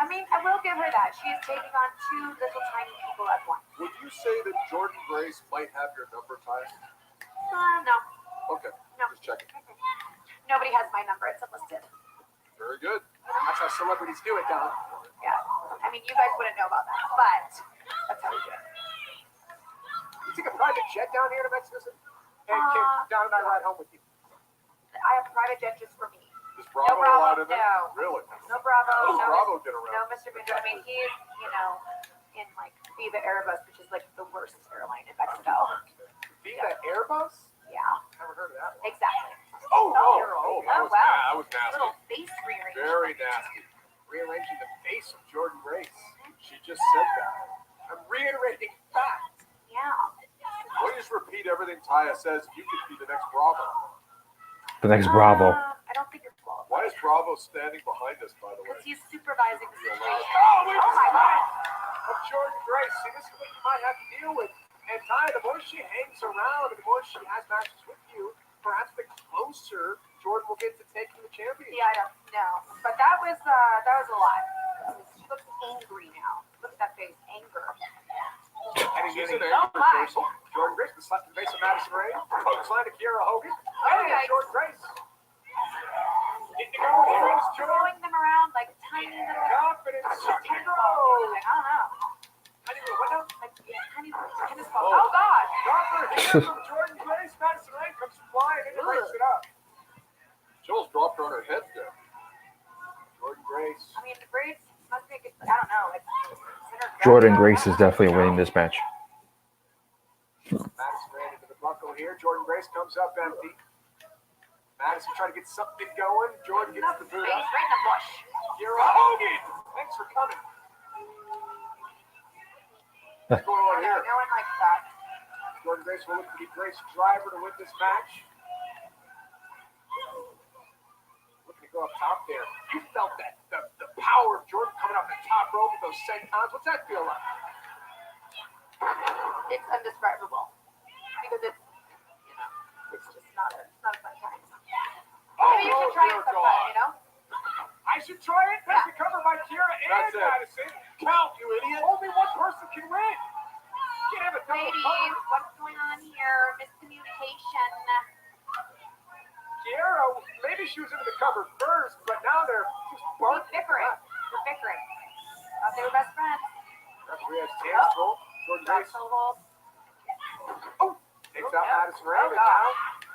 Speaker 1: I mean, I will give her that. She is taking on two little tiny people at once.
Speaker 11: Would you say that Jordan Grace might have your number, Ty?
Speaker 1: No.
Speaker 11: Okay,
Speaker 1: No.
Speaker 11: just checking.
Speaker 1: Nobody has my number. It's unlisted.
Speaker 11: Very good.
Speaker 10: That's how celebrities do it, Don.
Speaker 1: Yeah. I mean, you guys wouldn't know about that, but that's how we do it.
Speaker 10: You take a private jet down here to Mexico City? And can Don and I ride home with you?
Speaker 1: I have a private jet just for me.
Speaker 11: Is Bravo
Speaker 1: Bravo,
Speaker 11: allowed in there?
Speaker 1: no.
Speaker 11: Really?
Speaker 1: No Bravo.
Speaker 11: How does
Speaker 1: No,
Speaker 11: Bravo get around?
Speaker 1: no Mr. Bingo. I mean, he's, in like Viva Aerobus, which is like the worst airline in Mexico.
Speaker 10: Viva Airbus?
Speaker 1: Yeah,
Speaker 10: Never heard of that one.
Speaker 1: exactly.
Speaker 10: Oh,
Speaker 11: that was,
Speaker 1: wow.
Speaker 11: that was nasty.
Speaker 1: Little face rearrangement.
Speaker 11: Very nasty.
Speaker 10: Rearranging the face of Jordan Grace.
Speaker 11: She just said that.
Speaker 10: I'm reiterating fact.
Speaker 1: Yeah.
Speaker 11: Why don't you just repeat everything Taya says? You could be the next Bravo.
Speaker 2: The next Bravo.
Speaker 1: I don't think you're qualified.
Speaker 11: Why is Bravo standing behind us, by the way?
Speaker 1: Because he's supervising the situation.
Speaker 10: Oh, we
Speaker 1: Oh my God.
Speaker 10: of Jordan Grace. See, this is what you might have to deal with. And Ty, the more she hangs around, and the more she has matches with you, perhaps the closer Jordan will get to taking the championship.
Speaker 1: Yeah, I don't know. But that was a lot. She looks angry now. Look at that face. Anger.
Speaker 10: And
Speaker 11: She's
Speaker 10: he's
Speaker 11: an
Speaker 10: in
Speaker 11: angry
Speaker 1: my.
Speaker 11: person.
Speaker 10: Jordan Grace, the slap in the face of Madison Rain. Coach line to Kiera Hogan.
Speaker 1: Oh,
Speaker 10: And
Speaker 1: yikes.
Speaker 10: Jordan Grace. Getting to go here is Jordan.
Speaker 1: Throwing them around like tiny little
Speaker 10: Confidence.
Speaker 1: tennis
Speaker 10: Zero.
Speaker 1: balls. Like, I don't know.
Speaker 10: I didn't know what now?
Speaker 1: Like tiny tennis balls. Oh God.
Speaker 10: Dropper here from Jordan Grace. Madison Rain comes flying and breaks it up.
Speaker 11: Jules dropped her on her head there.
Speaker 10: Jordan Grace.
Speaker 1: I mean, the braids must make it. I don't know. Like
Speaker 2: Jordan Grace is definitely winning this match.
Speaker 10: Madison ran into the buckle here. Jordan Grace comes up empty. Madison trying to get something going. Jordan gets the boot
Speaker 1: face
Speaker 10: up.
Speaker 1: right in the bush.
Speaker 10: Kiera Hogan. Thanks for coming.
Speaker 11: What's going on
Speaker 1: No
Speaker 11: here?
Speaker 1: one likes that.
Speaker 10: Jordan Grace will look to be Grace's driver to win this match. Looking to go up top there. You felt that the power of Jordan coming up the top rope with those sentons. What's that feel like?
Speaker 1: It's indescribable because it's just not a fun time. Maybe you should try it sometime.
Speaker 10: I should try it. That's the cover by Kiera and
Speaker 11: That's it.
Speaker 10: Madison. Count, you idiot. Only one person can win. You can't have a double
Speaker 1: Ladies,
Speaker 10: cover.
Speaker 1: what's going on here? Miscommunication.
Speaker 10: Kiera, maybe she was into the cover first, but now they're just
Speaker 1: We're
Speaker 10: barking.
Speaker 1: bickering. We're bickering. Thought they were best friends.
Speaker 10: Referee has hands full. Jordan Grace
Speaker 1: So hold.
Speaker 10: takes out Madison Rain.
Speaker 1: Oh,
Speaker 10: And
Speaker 1: God.
Speaker 10: now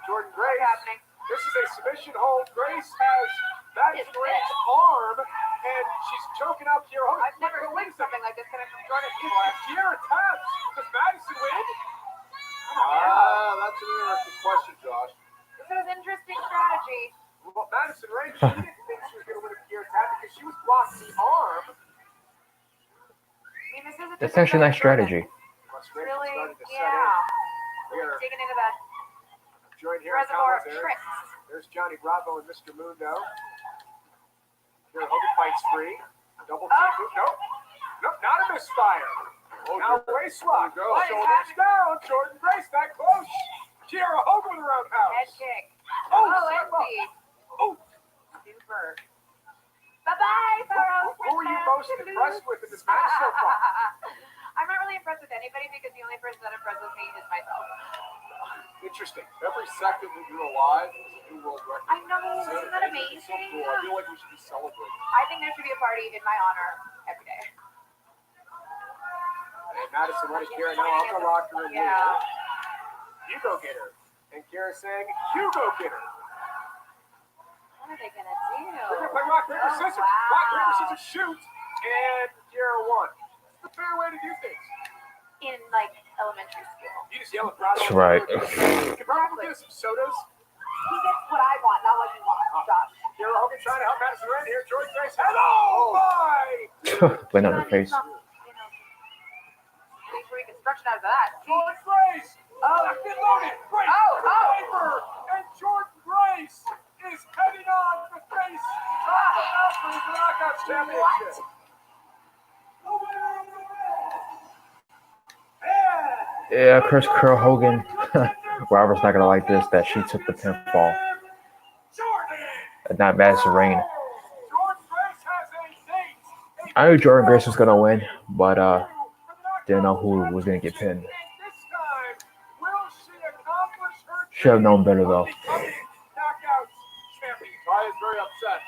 Speaker 10: Jordan
Speaker 1: What's
Speaker 10: Grace.
Speaker 1: happening?
Speaker 10: This is a submission hold. Grace has Madison Rain's arm, and she's choking out Kiera Hogan.
Speaker 1: I've never
Speaker 10: Wait
Speaker 1: seen
Speaker 10: a second.
Speaker 1: something like this coming from Jordan before.
Speaker 10: If Kiera taps, does Madison win?
Speaker 11: That's an interesting question, Josh.
Speaker 1: This is interesting strategy.
Speaker 10: Well, Madison Rain, she didn't think she was going to win a Kiera tap because she was blocking the arm.
Speaker 1: I mean, this is a
Speaker 2: That's actually a nice strategy.
Speaker 10: Frustration
Speaker 1: Really?
Speaker 10: starting to set
Speaker 1: Yeah.
Speaker 10: in. We are
Speaker 1: Digging into that
Speaker 10: joined here in
Speaker 1: reservoir of
Speaker 10: commentary.
Speaker 1: tricks.
Speaker 10: There's Johnny Bravo and Mr. Mundo. Kiera Hogan fights free. Double team move. Nope. Nope, not a misfire.
Speaker 11: Oh,
Speaker 10: Now
Speaker 11: there
Speaker 10: waist lock.
Speaker 11: you go.
Speaker 10: Shoulders down. Jordan Grace that close. Kiera Hogan with a
Speaker 1: Head
Speaker 10: roundhouse.
Speaker 1: kick.
Speaker 10: Oh,
Speaker 1: Oh,
Speaker 10: slip up.
Speaker 1: empty.
Speaker 10: Oh,
Speaker 1: Super. Bye-bye, Pharaoh.
Speaker 10: who are you most impressed with in this match so far?
Speaker 1: I'm not really impressed with anybody because the only person that impresses me is myself.
Speaker 10: Interesting.
Speaker 11: Every second that you're alive is a new world record.
Speaker 1: I know, isn't that
Speaker 11: So
Speaker 1: amazing?
Speaker 11: cool. I feel like we should be celebrating.
Speaker 1: I think there should be a party in my honor every day.
Speaker 10: And Madison running Kiera now on the locker room.
Speaker 1: Yeah.
Speaker 10: You go get her. And Kiera saying, you go get her.
Speaker 1: What are they gonna do?
Speaker 10: We're going to play rock, paper,
Speaker 1: Oh,
Speaker 10: scissors.
Speaker 1: wow.
Speaker 10: Rock, paper, scissors, shoot. And Kiera won. It's the fair way to do things.
Speaker 1: in like elementary school.
Speaker 10: You just yell at Bravo.
Speaker 2: That's right.
Speaker 10: Can Bravo get us some sodas?
Speaker 1: He gets what I want, not what you want, Josh.
Speaker 10: Daryl Hogan trying to help Madison Rand here. George Grace. Hello, my!
Speaker 2: Went on her face.
Speaker 1: Reconstruction out of that.
Speaker 10: George Grace. Locked and loaded. Grace. Piper. And George Grace is heading on to face for the Knockouts Championship.
Speaker 2: Yeah, Chris Curl Hogan. Robert's not gonna like this that she took the pinfall. Not Madison Rayne. I knew Jordan Grace was gonna win, but didn't know who was gonna get pinned. Should have known better though.
Speaker 10: Ty is very upset.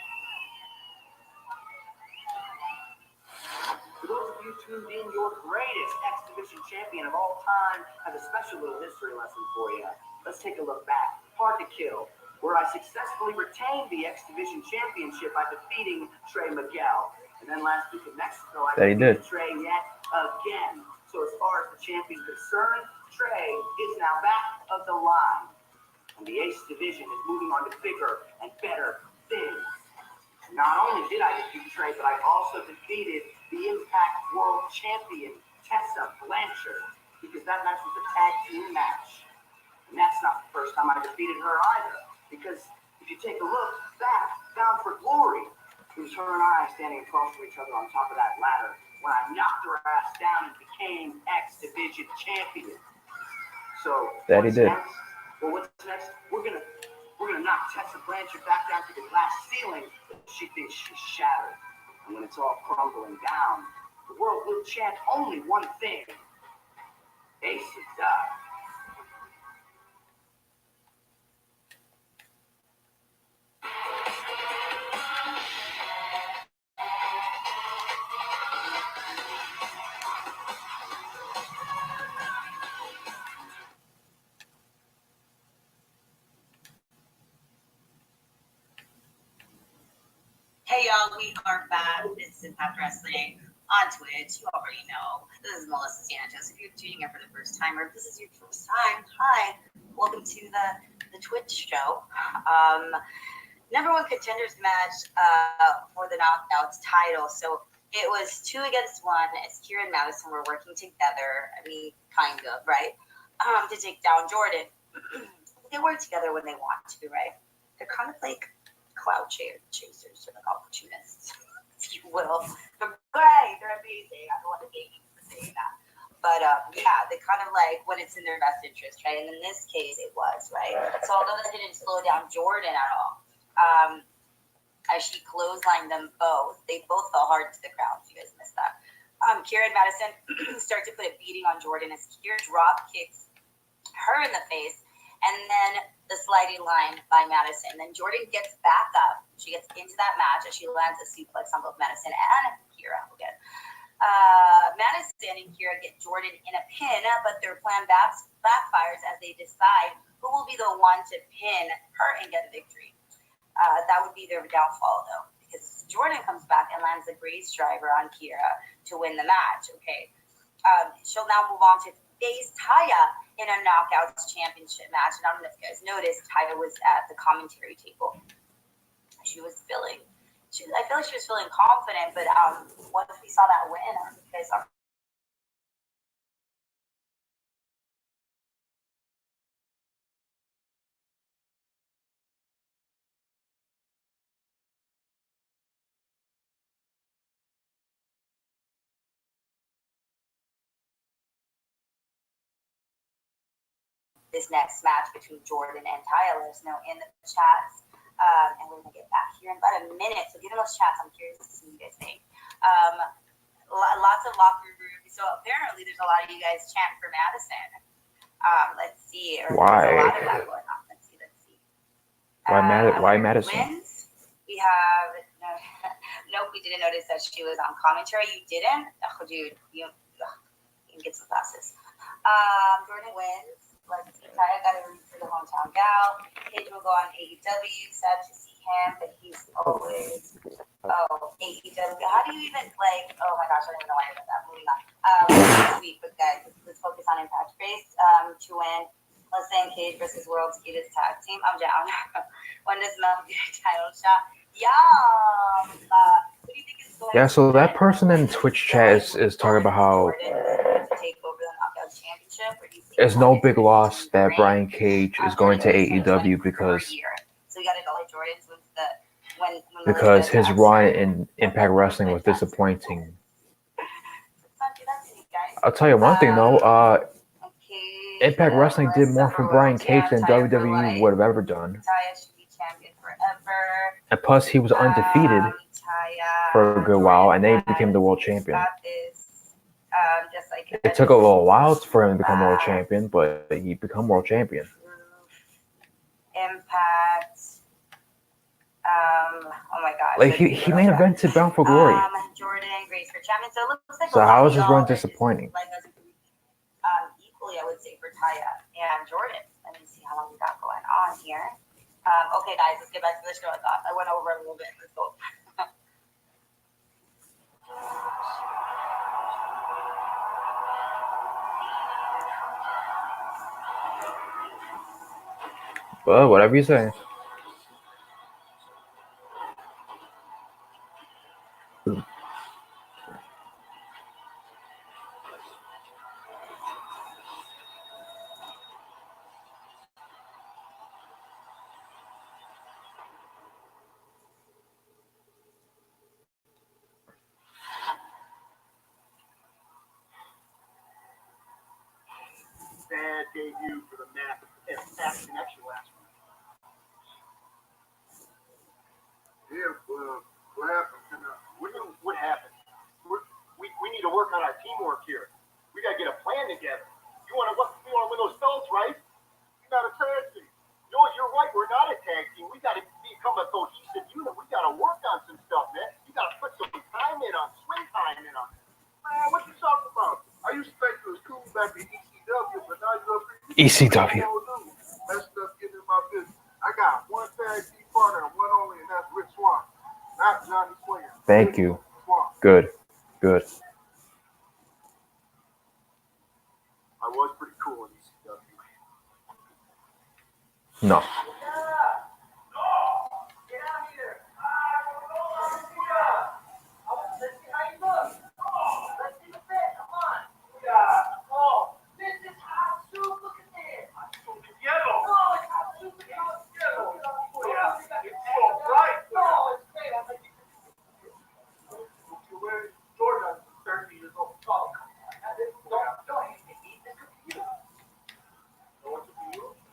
Speaker 3: For those of you tuned in, your greatest X Division champion of all time has a special little history lesson for you. Let's take a look back. Hard to Kill, where I successfully retained the X Division championship by defeating Trey Miguel. And then last week in Mexico, I defeated Trey yet again. So as far as the champion's concerned, Trey is now back of the line. And the Ace Division is moving on to bigger and better things. Not only did I defeat Trey, but I also defeated the iMPACT World Champion, Tessa Blanchard, because that match was a tag team match. And that's not the first time I defeated her either, because if you take a look back, Bound for Glory, it was her and I standing across from each other on top of that ladder when I knocked her ass down and became X Division champion. So
Speaker 2: That he did.
Speaker 3: Next? Well, what's next? We're gonna knock Tessa Blanchard back down to the glass ceiling that she thinks she's shattered. And when it's all crumbling down, the world will chant only one thing: Ace is up.
Speaker 6: Hey y'all, we are back. This is iMPACT Wrestling on Twitch. You already know. This is Melissa Santos. If you're tuning in for the first time, or if this is your first time, hi. Welcome to the Twitch show. Number one contenders match for the Knockouts title. So it was 2 against 1. As Kira and Madison were working together. I mean, kind of, right? To take down Jordan. They work together when they want to, right? They're kind of like cloud chasers or like opportunists, if you will. They're great. They're amazing. I don't want to be saying that. But yeah, they kind of like when it's in their best interest, right? And in this case, it was, right? So although that didn't slow down Jordan at all, as she clotheslined them both, they both fell hard to the ground. If you guys missed that. Kira and Madison start to put a beating on Jordan as Kira drop kicks her in the face, and then the sliding line by Madison. Then Jordan gets back up. She gets into that match as she lands a suplex on both Madison and Kira again. Madison and Kira get Jordan in a pin, but their plan backfires as they decide who will be the one to pin her and get a victory. That would be their downfall, though, because Jordan comes back and lands a Grace driver on Kira to win the match. Okay, she'll now move on to face Taya in a Knockouts championship match. And I don't know if you guys noticed, Taya was at the commentary table. She was feeling, I feel like she was feeling confident, but once we saw that win, you guys are. This next match between Jordan and Taya, let us know in the chats. And we're going to get back here in about a minute. So get in those chats. I'm curious to see what you guys think. Lots of locker room. So apparently there's a lot of you guys chanting for Madison. Let's see.
Speaker 2: Why?
Speaker 6: There's a lot of that going on. Let's see.
Speaker 2: Why Madison?
Speaker 6: Wins. We have, nope, we didn't notice that she was on commentary. You didn't? Oh, dude, you can get some glasses. Jordan wins. Let's see. Taya got a root for the hometown gal. Paige will go on AEW. Sad to see him, but he's always AEW. How do you even like? Oh my gosh, I don't even know why I did that. Moving on. This week, but guys, let's focus on Impact based to win. Let's say Cage versus World's Greatest Tag Team. I'm down. When does Mel get a title shot? Yeah. What do you think is going?
Speaker 2: Yeah, so that person in Twitch chat is talking about how
Speaker 6: Take over the Knockout Championship.
Speaker 2: it's no big loss that Brian Cage is going to AEW because
Speaker 6: So we got to go like Jordan's with the when
Speaker 2: because his run in Impact Wrestling was disappointing. I'll tell you one thing though, Impact Wrestling did more for Brian Cage than WWE would have ever done. And plus, he was undefeated for a good while, and then he became the world champion. It took a little while for him to become world champion, but he became world champion.
Speaker 6: Impact. Oh my god.
Speaker 2: Like he main evented Bound for Glory.
Speaker 6: Jordan, Grace for champion. So it looks like
Speaker 2: So how is his run disappointing?
Speaker 6: Equally, I would say for Taya and Jordan. Let me see how long we got going on here. Okay, guys, let's get back to the show. I went over a little bit. Let's go.
Speaker 2: Well, whatever you say.
Speaker 4: Bad debut for the Impact Connection last week. Yeah, what happened? What happened? We need to work on our teamwork here. We gotta get a plan together. You wanna win those belts, right? You're not a tag team. No, you're right. We're not a tag team. We gotta become a cohesive unit. We gotta work on some stuff, man. You gotta put some time in on swing time in on. Man, what you talking about? I used to think it was cool back in ECW, but now you're up in
Speaker 2: ECW.
Speaker 4: That stuff getting in my business. I got one tag team partner and one only, and that's Rich Swan, not Johnny Swinger.
Speaker 2: Thank you.
Speaker 4: Swan.
Speaker 2: Good. Good.
Speaker 4: I was pretty cool in ECW.
Speaker 2: No.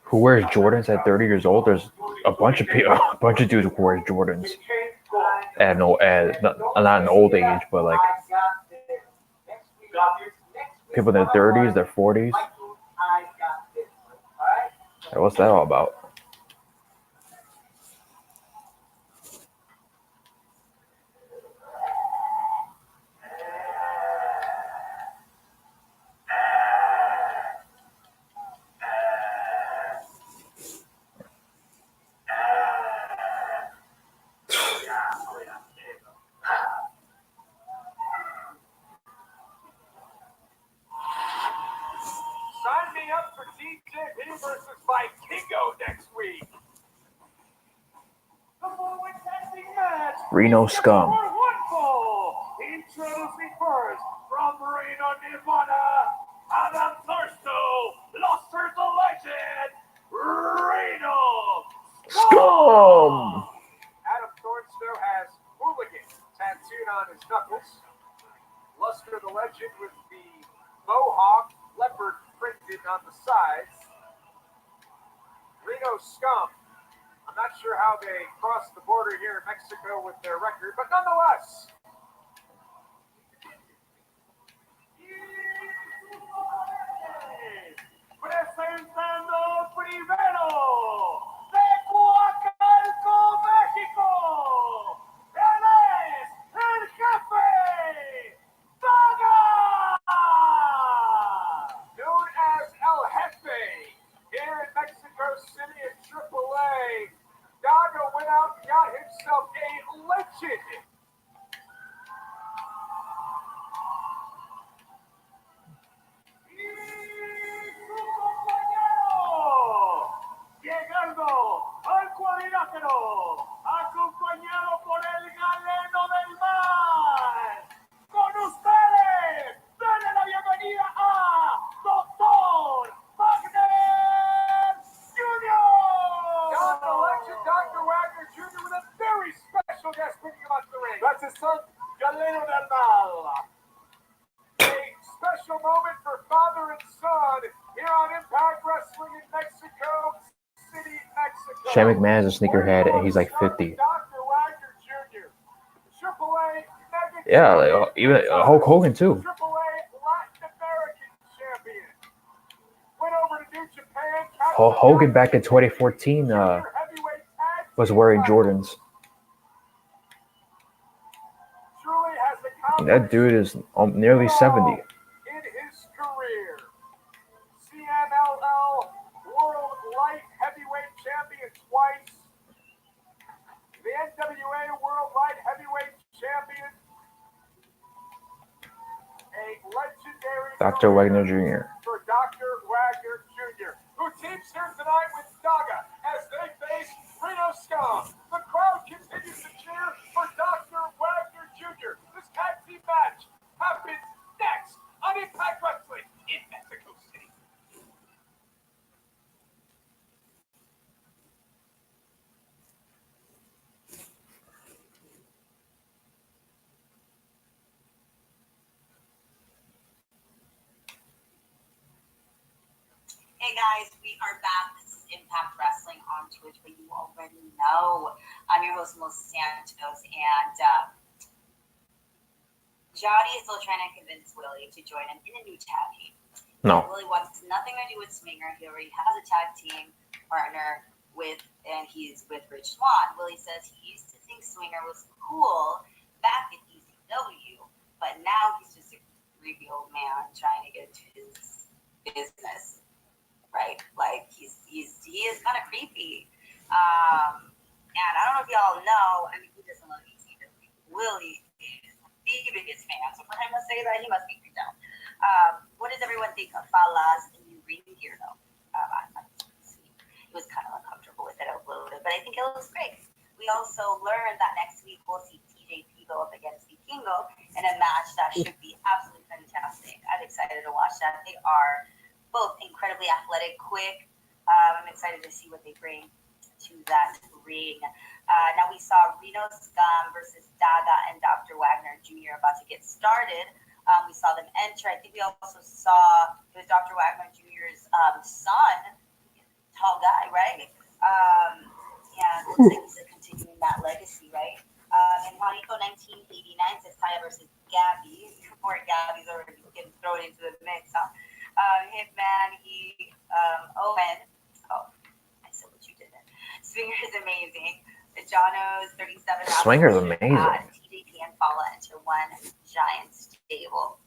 Speaker 2: Who wears Jordans at 30 years old? There's a bunch of people, a bunch of dudes who wear Jordans at not an old age, but like people in their 30s, their 40s. Hey, what's that all about?
Speaker 9: Sign me up for TJP versus Vikingo next week. The four-way tag team match.
Speaker 2: Reno Scum.
Speaker 9: Introducing first from Reno, Nevada, Adam Thursto, Luster the Legend, Reno
Speaker 2: Scum!
Speaker 10: Adam Thornstow has hooligan tattooed on his knuckles. Luster the Legend with the mohawk leopard printed on the sides. Reno Scum. I'm not sure how they crossed the border here in Mexico with their record, but nonetheless.
Speaker 9: Presentando primero de Coacalco, México. Él es el jefe, Daga.
Speaker 10: Known as El Jefe, here in Mexico City at AAA, Daga went out and got
Speaker 4: yourself a legend.
Speaker 9: Llegando al cuadrilátero, acompañado por el galeno del mar. Con ustedes, denle la bienvenida a Dr. Wagner Jr.
Speaker 4: Dr. Legend, Dr. Wagner Jr. with a very special guest bringing us the ring. That's his son, Galeno del Mal. A special moment for father and son here on Impact Wrestling in Mexico City, Mexico.
Speaker 2: Shane McMahon is a sneakerhead, and he's like 50.
Speaker 4: Dr. Wagner Jr. AAA Mega
Speaker 2: Yeah, like, even Hulk Hogan too.
Speaker 4: AAA Latin American champion. Went over to New Japan.
Speaker 2: Hogan back in 2014 was wearing Jordans.
Speaker 4: Truly has accomplished
Speaker 2: That dude is nearly 70.
Speaker 4: in his career. CMLL World Light Heavyweight Champion twice. The NWA World Light Heavyweight Champion. A legendary
Speaker 2: Dr.
Speaker 4: career
Speaker 2: Wagner Jr.
Speaker 4: for Dr. Wagner Jr., who teams here tonight with Daga as they face Reno Scum. The crowd continues to cheer for Dr. Wagner Jr. This tag team match happens next on Impact Wrestling in Mexico City.
Speaker 6: Hey guys, we are back. This is Impact Wrestling on Twitch, but you already know. I'm your host, Melissa Santos, and Jody is still trying to convince Willie to join him in a new tag team.
Speaker 2: No.
Speaker 6: Willie wants nothing to do with Swinger. He already has a tag team partner and he's with Rich Swann. Willie says he used to think Swinger was cool back at ECW, but now he's just a creepy old man trying to get to his business. Right, like he is kind of creepy, and I don't know if y'all know. I mean, who doesn't love ECW? Willie is the biggest fan, so for him to say that, he must be creeped out. What does everyone think of Fala's new ring gear, though? It was kind of uncomfortable with it uploaded, but I think it looks great. We also learned that next week we'll see TJP go up against Vikingo in a match that should be absolutely fantastic. I'm excited to watch that. They are both incredibly athletic, quick. I'm excited to see what they bring to that ring. Now we saw Reno Scum versus Daga and Dr. Wagner Jr. about to get started. We saw them enter. I think we also saw it was Dr. Wagner Jr.'s son, tall guy, right? Yeah, looks like he's continuing that legacy, right? And Juanico 1989 says Taya versus Gabby. Poor Gabby's already getting thrown into the mix, huh? Hitman, Owen. Oh, I said what you did there. Swinger is amazing. Jono's 37.
Speaker 2: Swinger's amazing.
Speaker 6: TJP and Fala enter one giant stable.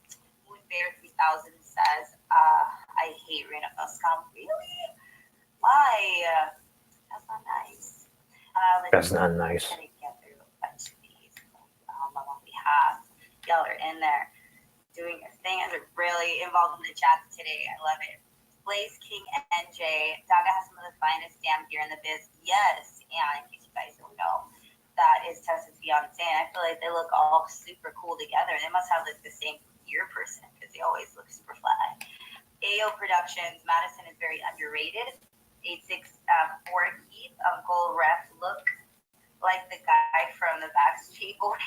Speaker 6: Moon Bear 3000 says, I hate Reno Scum. Really? Why? That's not nice.
Speaker 2: That's not nice.
Speaker 6: Gonna get through a bunch of these on behalf. Y'all are in there doing your thing, and they're really involved in the chat today. I love it. Blaze King NJ, Daga has some of the finest damn gear in the biz. Yes, and in case you guys don't know, that is Tessa's fiance, and I feel like they look all super cool together. They must have like the same gear person because they always look super fly. AO Productions, Madison is very underrated. 864 Keith, Uncle Ref look like the guy from the Backstreet Boys.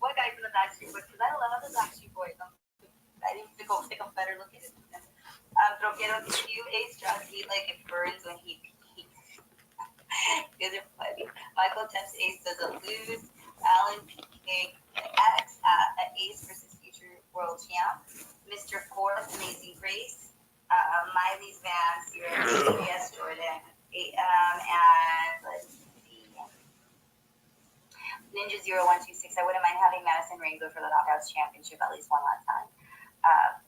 Speaker 6: What guy from the Backstreet Boys? Because I love the Backstreet Boys. I need to go take a better look at it. Troquero Q, Ace Drugs, he like it burns when he peeks. These are funny. Michael Temps Ace doesn't lose. Alan PK X Ace versus future world champ. Mr. Fourth, Amazing Grace. Miley's Vance, you're yes, Jordan. And let's see. Ninja 0126. I wouldn't mind having Madison Rain go for the Knockouts Championship at least one last time.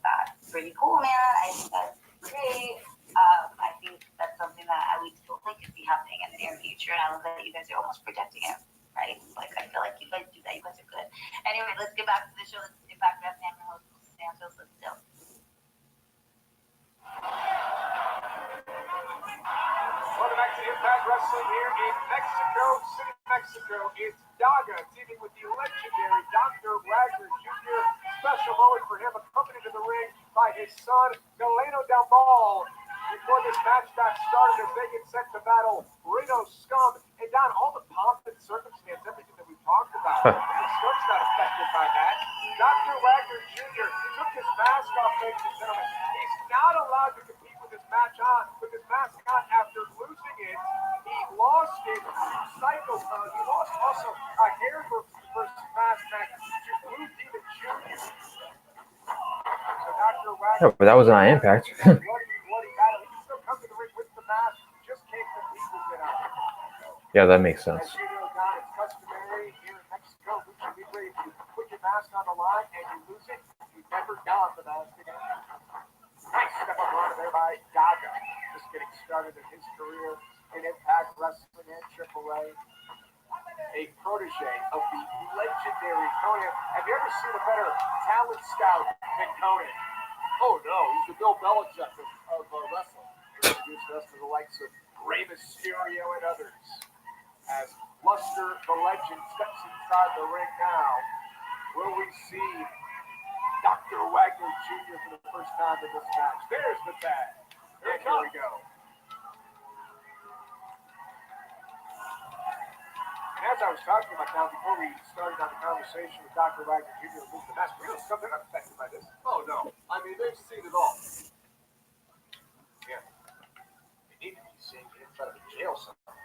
Speaker 6: That's pretty cool, man. I think that's great. I think that's something that I would feel like could see happening in the near future. And I love that you guys are almost projecting it, right? Like, I feel like you guys do that. You guys are good. Anyway, let's get back to the show. Let's get back to Wrestling. I'm your host, Santos. Let's go.
Speaker 4: Welcome back to Impact Wrestling here in Mexico City, Mexico. It's Daga teaming with the legendary Dr. Wagner Jr. Special moment for him, accompanied to the ring by his son, Galeno Del Ball. Before this match got started, as they get set to battle Reno Scum, and down all the pomp and circumstance, everything that we talked about. The Scum's not affected by that. Dr. Wagner Jr. took his mask off, ladies and gentlemen. He's not allowed to compete with his mask on after losing it. He lost it to He lost also a hair versus mask match to Blue Demon Jr. So Dr. Wagner,
Speaker 2: Yeah, but that was an iMPACT.
Speaker 4: bloody battle. He can still come to the ring with the mask, just can't compete with it on.
Speaker 2: Yeah, that makes sense.
Speaker 4: As you know, Don, it's customary here in Mexico, Lucha Libre, if you put your mask on the line and you lose it, you never don the mask again. Nice step up line there by Daga. Just getting started in his career in Impact Wrestling and AAA. A protege of the legendary Conan. Have you ever seen a better talent scout than Conan?
Speaker 11: Oh no, he's the Bill Belichick of wrestling.
Speaker 4: Introduced us to the likes of Rey Mysterio and others. As Luster, the legend, steps inside the ring now, will we see Dr. Wagner Jr. for the first time in this match? There's the tag. And here we go. And as I was talking about now, before we started on the conversation with Dr. Wagner Jr. and the match, really something unaffected by this.
Speaker 11: Oh no, I mean they've seen it all.
Speaker 4: Yeah. They need to be seeing it inside of a jail somewhere.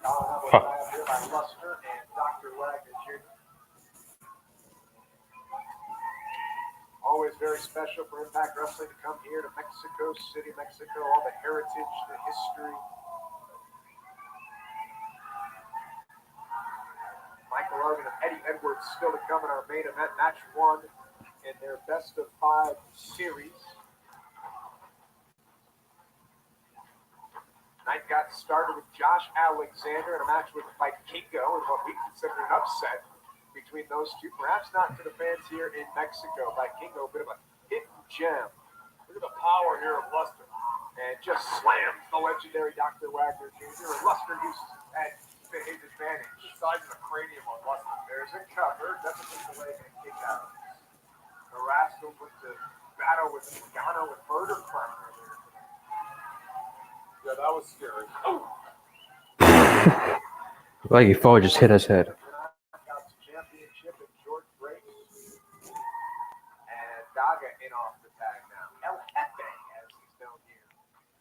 Speaker 4: Here by Luster and Dr. Wagner Jr. Always very special for Impact Wrestling to come here to Mexico City, Mexico, all the heritage, the history. Michael Arvin and Eddie Edwards still to come in our main event, match 1 in their best of 5 series. Night got started with Josh Alexander in a match with Vikingo in what we consider an upset between those two. Perhaps not to the fans here in Mexico. Vikingo, a bit of a hidden gem. Look at the power here of Luster. And just slams the legendary Dr. Wagner Jr. And Luster uses his head to his advantage.
Speaker 11: The size of the cranium on Luster.
Speaker 4: There's a cover. Doesn't take the leg and kick out. The Rascals with the battle with Gargano with Murder Clown earlier.
Speaker 11: Yeah, that was scary. Oh.
Speaker 2: Like he thought just hit his head.
Speaker 4: Championship and George breaks. And Daga in off the tag now. El Jefe, as he's known here.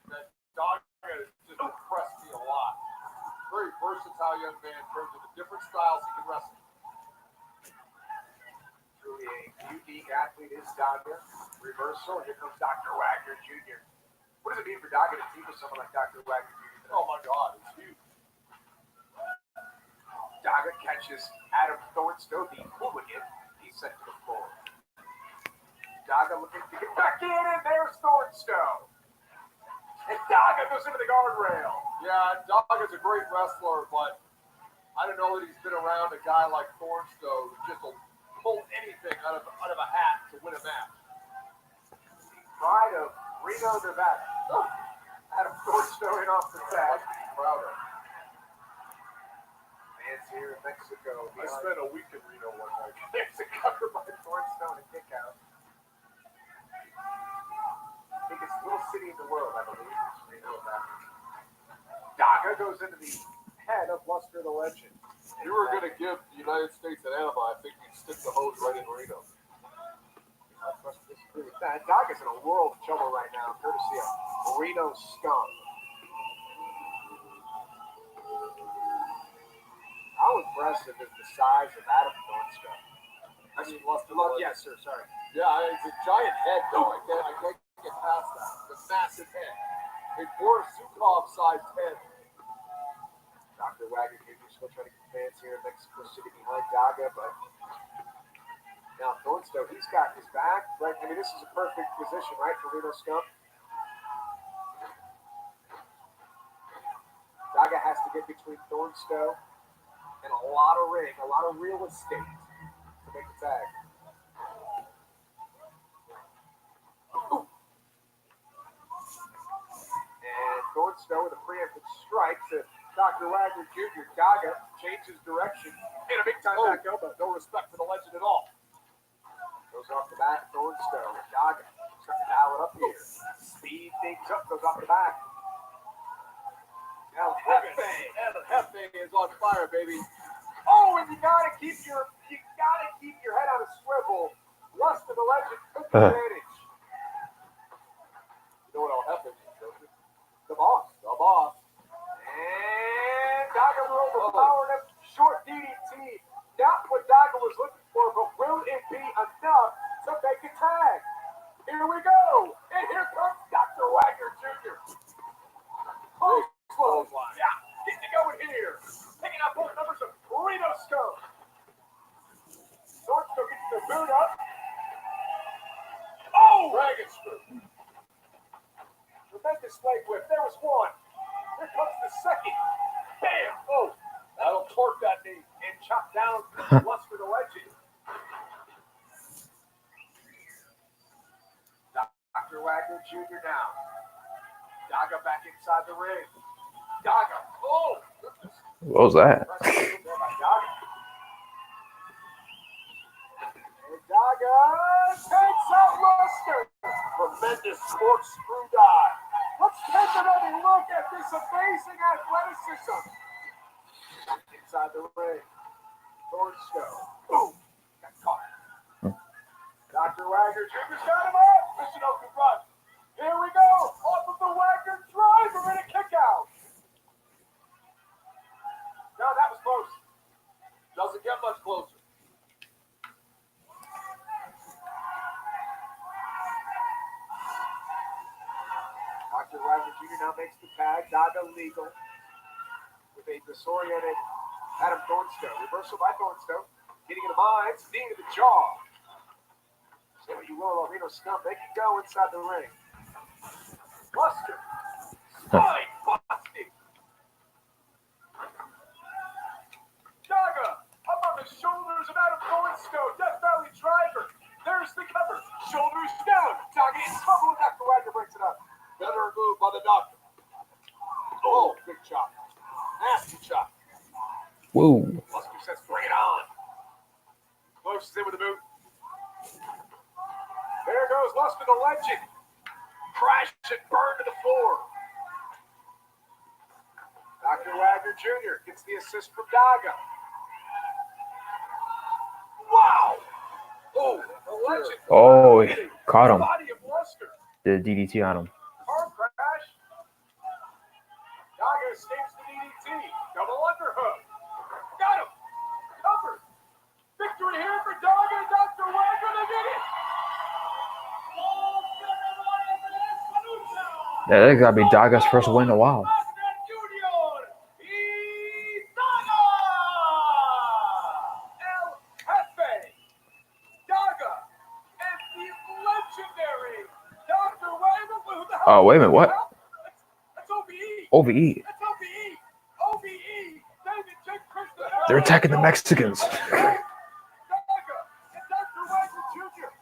Speaker 11: That dog has just impressed me a lot. Very versatile young man in terms of the different styles he can wrestle.
Speaker 4: Truly a unique athlete is Daga. Reversal. Here comes Dr. Wagner Jr. What does it mean for Daga to team with someone like Dr. Wagner Jr.?
Speaker 11: Oh my God, it's huge.
Speaker 4: Daga catches Adam Thornstowe, the hooligan. He's sent to the floor. Daga looking to get back in, and there's Thornstowe. And Daga goes into the guardrail.
Speaker 11: Yeah, Daga's a great wrestler, but I don't know that he's been around a guy like Thornstowe who just will pull anything out of a hat to win a match.
Speaker 4: The pride of Reno, Nevada. Oh, Adam Thornstowe in off the tag.
Speaker 11: Proud of.
Speaker 4: Fans here in Mexico.
Speaker 11: I spent a week in Reno one night.
Speaker 4: There's a cover by Thornstowe and a kick out. Biggest little city in the world, I believe. Reno, Nevada. Daga goes into the head of Luster the Legend.
Speaker 11: If you were going to give the United States an enema, I think you'd stick the hose right in Reno.
Speaker 4: I must disagree with that. Daga's in a world of trouble right now, courtesy of Reno Scum. How impressive is the size of Adam Thornstowe?
Speaker 11: I mean, Luster.
Speaker 4: Yes, sir. Sorry.
Speaker 11: Yeah, it's a giant head, though. I can't get past that. The massive head. A Boris Zukov-sized head.
Speaker 4: Dr. Wagner Jr. still trying to get fans here in Mexico City behind Daga, but now Thornstowe, he's got his back. Right? I mean, this is a perfect position, right, for Reno Scum?
Speaker 10: to get between Thornstowe and a lot of ring, a lot of real estate to make the tag. Ooh. And Thornstowe with a preemptive strike to Dr. Wagner Jr. Gaga changes direction in a big-time back elbow. No respect for the legend at all. Goes off the back, Thornstowe. Gaga trying to dial it up here. Speed things up, goes off the back. Now Hefe is on fire, baby. Oh, and you gotta keep your head on a swivel. Lust of the legend took advantage. You know what El Hefe means, don't you? The boss. And Daga will overpower him. Short DDT. Not what Daga was looking for, but will it be enough to make a tag? Here we go. And here comes Dr. Wagner Jr. Oh, slow. Yeah, getting it going here. Picking up both numbers of Burrito Stone. Thornstowe gets the boot up. Oh! Dragon screw. Tremendous leg whip. There was one. Here comes the second. Bam! Oh, that'll torque that knee and chop down Lust for the legend. Dr. Wagner Jr. now. Daga back inside the ring. Daga. Oh, goodness.
Speaker 2: What was that?
Speaker 10: And Daga takes out Luster. Tremendous corkscrew dive. Let's take another look at this amazing athleticism. Inside the ring. Thornstowe. Boom. Got caught. Dr. Wagner Jr.'s got him up. Mission open run. Here we go. Off of the Wagner driver and a kick out. No, that was close. Doesn't get much closer. Dr. Wagner Jr. now makes the tag. Daga legal with a disoriented Adam Thornstowe. Reversal by Thornstowe. Hitting in the minds, knee to the jaw. Say what you will, Alvino Scum. They can go inside the ring. Buster. Spine busting. Daga up on the shoulders of Adam Thornstowe. Death Valley driver. There's the cover. Shoulders down. Daga in trouble. Dr. Wagner breaks it up. Better move by the doctor. Oh, big chop. Nasty chop.
Speaker 2: Whoa.
Speaker 10: Buster says, bring it on. Closes in with the boot. There goes Luster the legend. Crash and burn to the floor. Dr. Wagner Jr. gets the assist from Daga. Wow. Oh, the legend.
Speaker 2: Oh, he caught him.
Speaker 10: Body of Luster.
Speaker 2: The DDT on him.
Speaker 10: Car crash. Daga escapes the DDT. Double underhook. Got him. Covered. Victory here for Daga and Dr. Wagner. They did it.
Speaker 2: Yeah, that's gotta be Daga's first win in a while. Oh, wait a minute, what?
Speaker 10: That's OVE.
Speaker 2: OVE.
Speaker 10: That's OVE. OVE. David J. Christopher.
Speaker 2: They're attacking the Mexicans.
Speaker 10: Daga and Dr. Wagner Jr.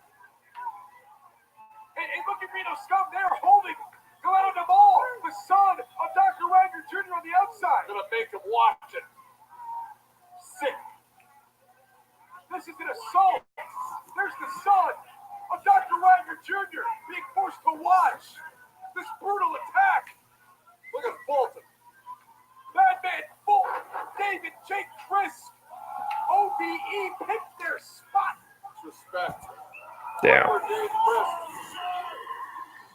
Speaker 10: Hey, look at Reno Scum. They're holding Glenn the ball. The son of Dr. Wagner Jr. on the outside. Gonna make him watch it. Sick. This is an assault. There's the son of Dr. Wagner Jr. being forced to watch this brutal attack. Look at Fulton. Madman Fulton. David J. Chris. OVE picked their spot. Respect.
Speaker 2: Damn.
Speaker 10: Poor Dave Chris.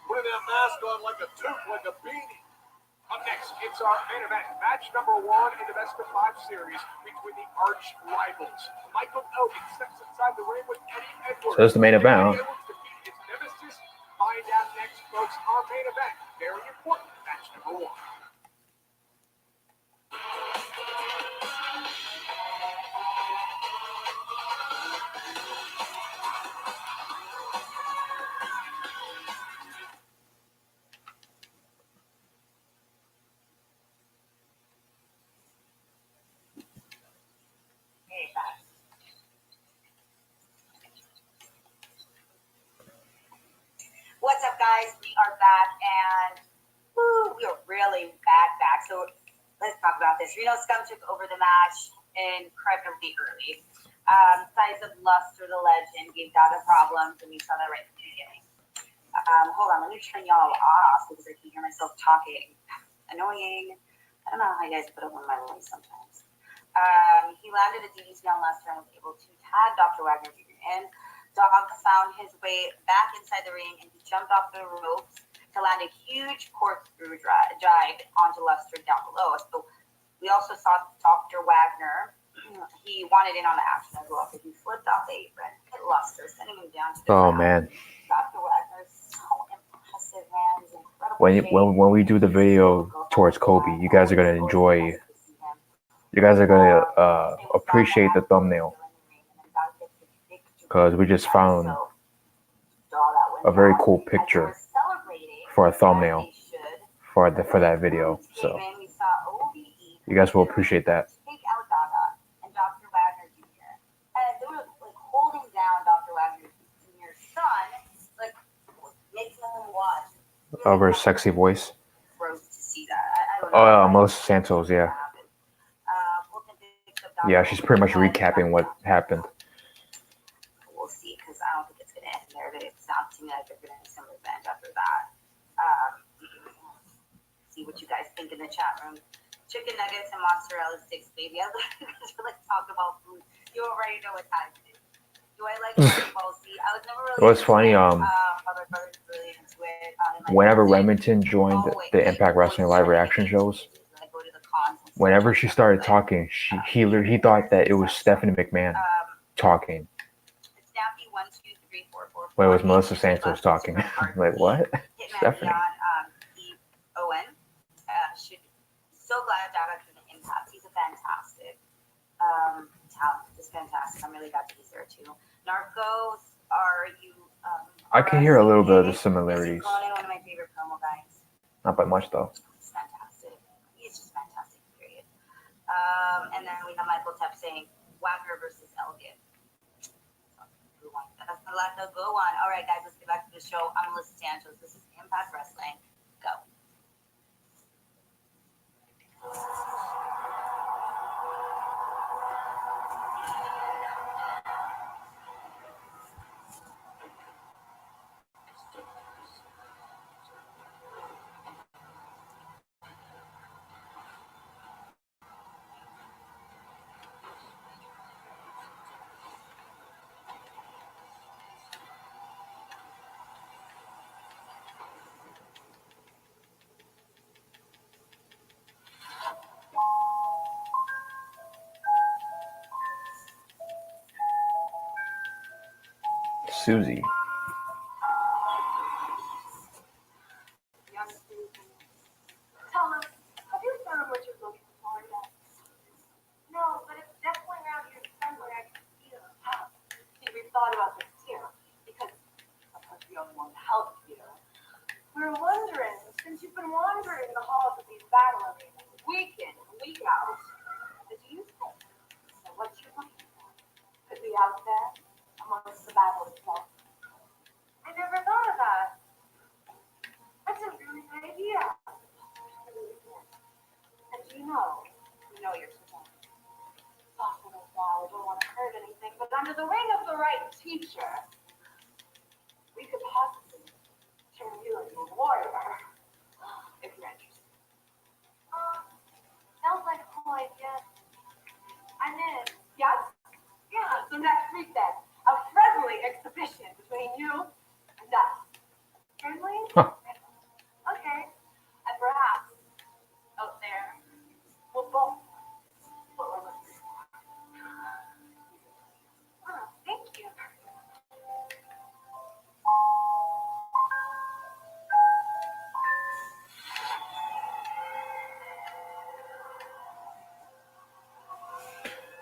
Speaker 10: Putting that mask on like a toque, like a beanie. Up next, it's our main event. Match number 1 in the best of 5 series between the arch rivals. Michael Elgin steps inside the ring with Eddie Edwards.
Speaker 2: So that's the main event, huh?
Speaker 10: Edwards defeated his nemesis. Find out next, folks. Our main event. Very important. Match number 1.
Speaker 6: we are back, and we are really back. So let's talk about this. Reno Scum took over the match incredibly early. Size of Luster, the legend, gave Dada problems, and we saw that right from the beginning. Hold on, let me turn y'all off because I can hear myself talking. Annoying. I don't know how you guys put up with my voice sometimes. He landed a DDT on Luster and was able to tag Dr. Wagner Jr. in. Dog found his way back inside the ring and he jumped off the ropes to land a huge corkscrew drive onto Luster down below. So we also saw Dr. Wagner. He wanted in on the action as well, so he flipped off the apron, hit Luster, sending him down to the ground.
Speaker 2: Man.
Speaker 6: Dr. Wagner is so impressive, man. He's incredible.
Speaker 2: When we do the video towards Kobe, you guys are gonna enjoy. You guys are gonna appreciate the thumbnail because we just found a very cool picture for a thumbnail for that video. So you guys will appreciate that. Of her sexy voice. Oh, yeah, Melissa Santos, yeah. Yeah, she's pretty much recapping what happened.
Speaker 6: We'll see, because I don't think it's going to end there, but it sounds to me like they're going to have some revenge after that. See what you guys think in the chat room. Chicken nuggets and mozzarella sticks, baby. Let's talk about food. You already know what time it is. Do I like football? See, I was never really.
Speaker 2: It was funny. Whenever Remington joined the Impact Wrestling live reaction shows, whenever she started talking, he thought that it was Stephanie McMahon talking. But it was Melissa Santos talking. I'm like, what? Stephanie.
Speaker 6: Owen. So glad Dada came to Impact. He's a fantastic talent. Just fantastic. I'm really glad he's there too. Narcos, are you?
Speaker 2: I can hear a little bit of the similarities.
Speaker 6: One of my favorite promo guys.
Speaker 2: Not by much though.
Speaker 6: He's fantastic. He's just fantastic. Period. And then we have Michael Tepp saying Wagner versus Elgin. That's the go on. All right, guys, let's get back to the show. I'm Melissa Santos. This is Impact Wrestling. Go.
Speaker 2: Susie.
Speaker 1: Tell us, have you found what you're looking for yet? No, but it's definitely around here somewhere. I can feel it. See, we've thought about this too, because I'm not the only one to help you. We were wondering, since you've been wandering the halls of these battle arenas, week in and week out, do you think that what you're looking for could be out there amongst the battle itself? I never thought of that. That's a really good idea. And you know you're supposed to soften us now. I don't want to hurt anything, but under the wing of the right teacher, we could possibly turn you into a warrior, if you're interested. Sounds like a cool idea. I'm in. Yes? Yeah, so next week then, a friendly exhibition between you and us. Friendly?
Speaker 2: Huh.
Speaker 1: Okay. And perhaps out there, we'll both what we're looking for. Oh, thank you.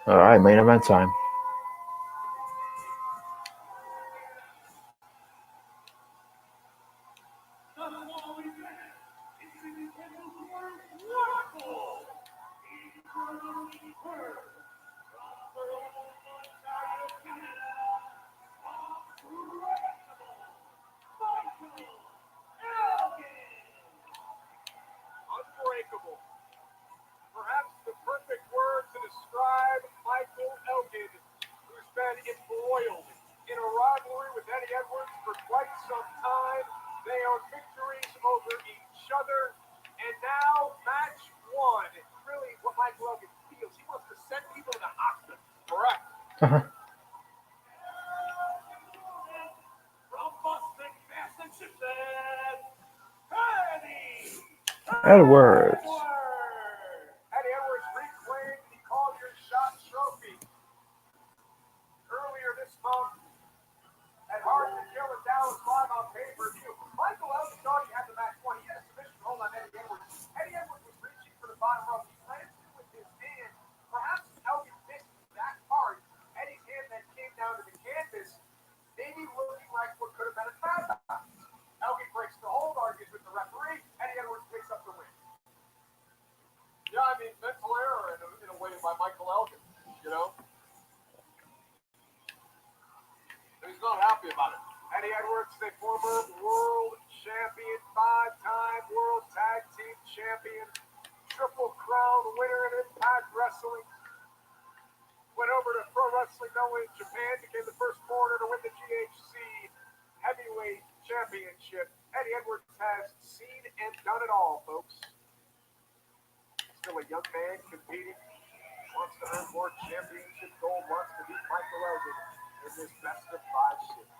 Speaker 2: All right, main event time.
Speaker 9: From Boston, Massachusetts, Eddie
Speaker 2: Edwards.
Speaker 4: Eddie Edwards reclaimed the Call Your Shot trophy earlier this month at Hard to Kill in Dallas live on pay-per-view. Michael Elgin thought he had the match won. He had a submission hold on Eddie Edwards. Eddie Edwards was reaching for the bottom rope. He planted it with his hand. Perhaps Elgin missed that part. Eddie's hand then came down to the canvas, maybe looking like what could have been a tap out. Elgin breaks the hold, argues with the referee. Eddie Edwards picks up the win.
Speaker 11: Yeah, I mean, mental error in a way by Michael Elgin, you know? And he's not happy about it.
Speaker 4: Eddie Edwards, the former world champion, 5-time world tag team champion, Triple Crown winner in Impact Wrestling. Went over to Pro Wrestling Noah in Japan, became the first foreigner to win the GHC Heavyweight Championship. Eddie Edwards has seen and done it all, folks. Still a young man competing, wants to earn more championship gold, wants to beat Michael Elgin in this best of 5 series.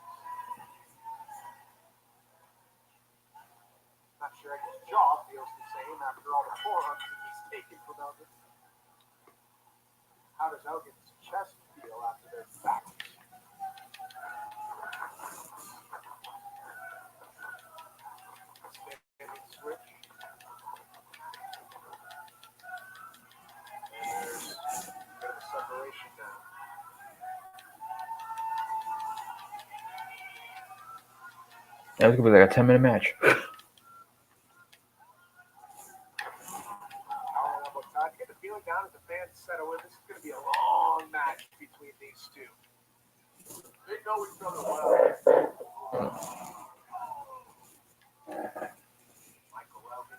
Speaker 4: Not sure his jaw feels the same after all the forearms that he's taken from Elgin. How does Elgin's chest feel after their battles? Standing switch. And there's a bit of a separation now.
Speaker 2: That was gonna be like a 10-minute match.
Speaker 4: I get the feeling down as the fans settle in, this is going to be a long match between these two.
Speaker 11: They know each other well.
Speaker 4: Michael Elgin.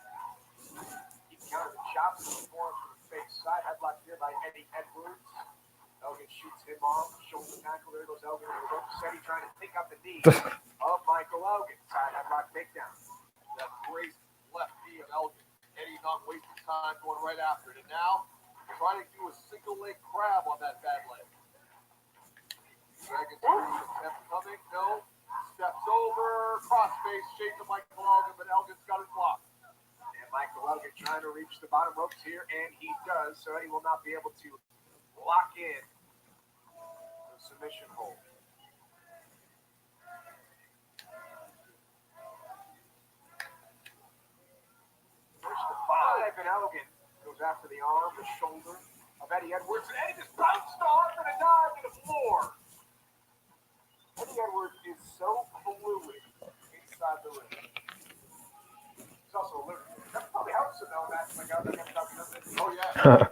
Speaker 4: He countered the chops and forearms from the face side. Headlock here by Eddie Edwards. Elgin shoots him off. Shoulder tackle. There goes Elgin in the rope. Steady trying to pick up the knee of Michael Elgin. Side headlock takedown.
Speaker 11: That great left knee of Elgin. Eddie not wasting time going right after it. And now, trying to do a single leg crab on that bad leg. Dragon attempt coming. No. Steps over. Crossface. Shake to Michael Elgin, but Elgin's got it blocked.
Speaker 4: And Michael Elgin trying to reach the bottom ropes here, and he does. So Eddie will not be able to lock in the submission hold. Push the 5, and Elgin goes after the arm, the shoulder of Eddie Edwards, and Eddie just bounced off and a dive to the floor. Eddie Edwards is so fluid inside the ring. He's also a lunatic. That probably helps him though, that's like out there.
Speaker 11: Oh, yeah.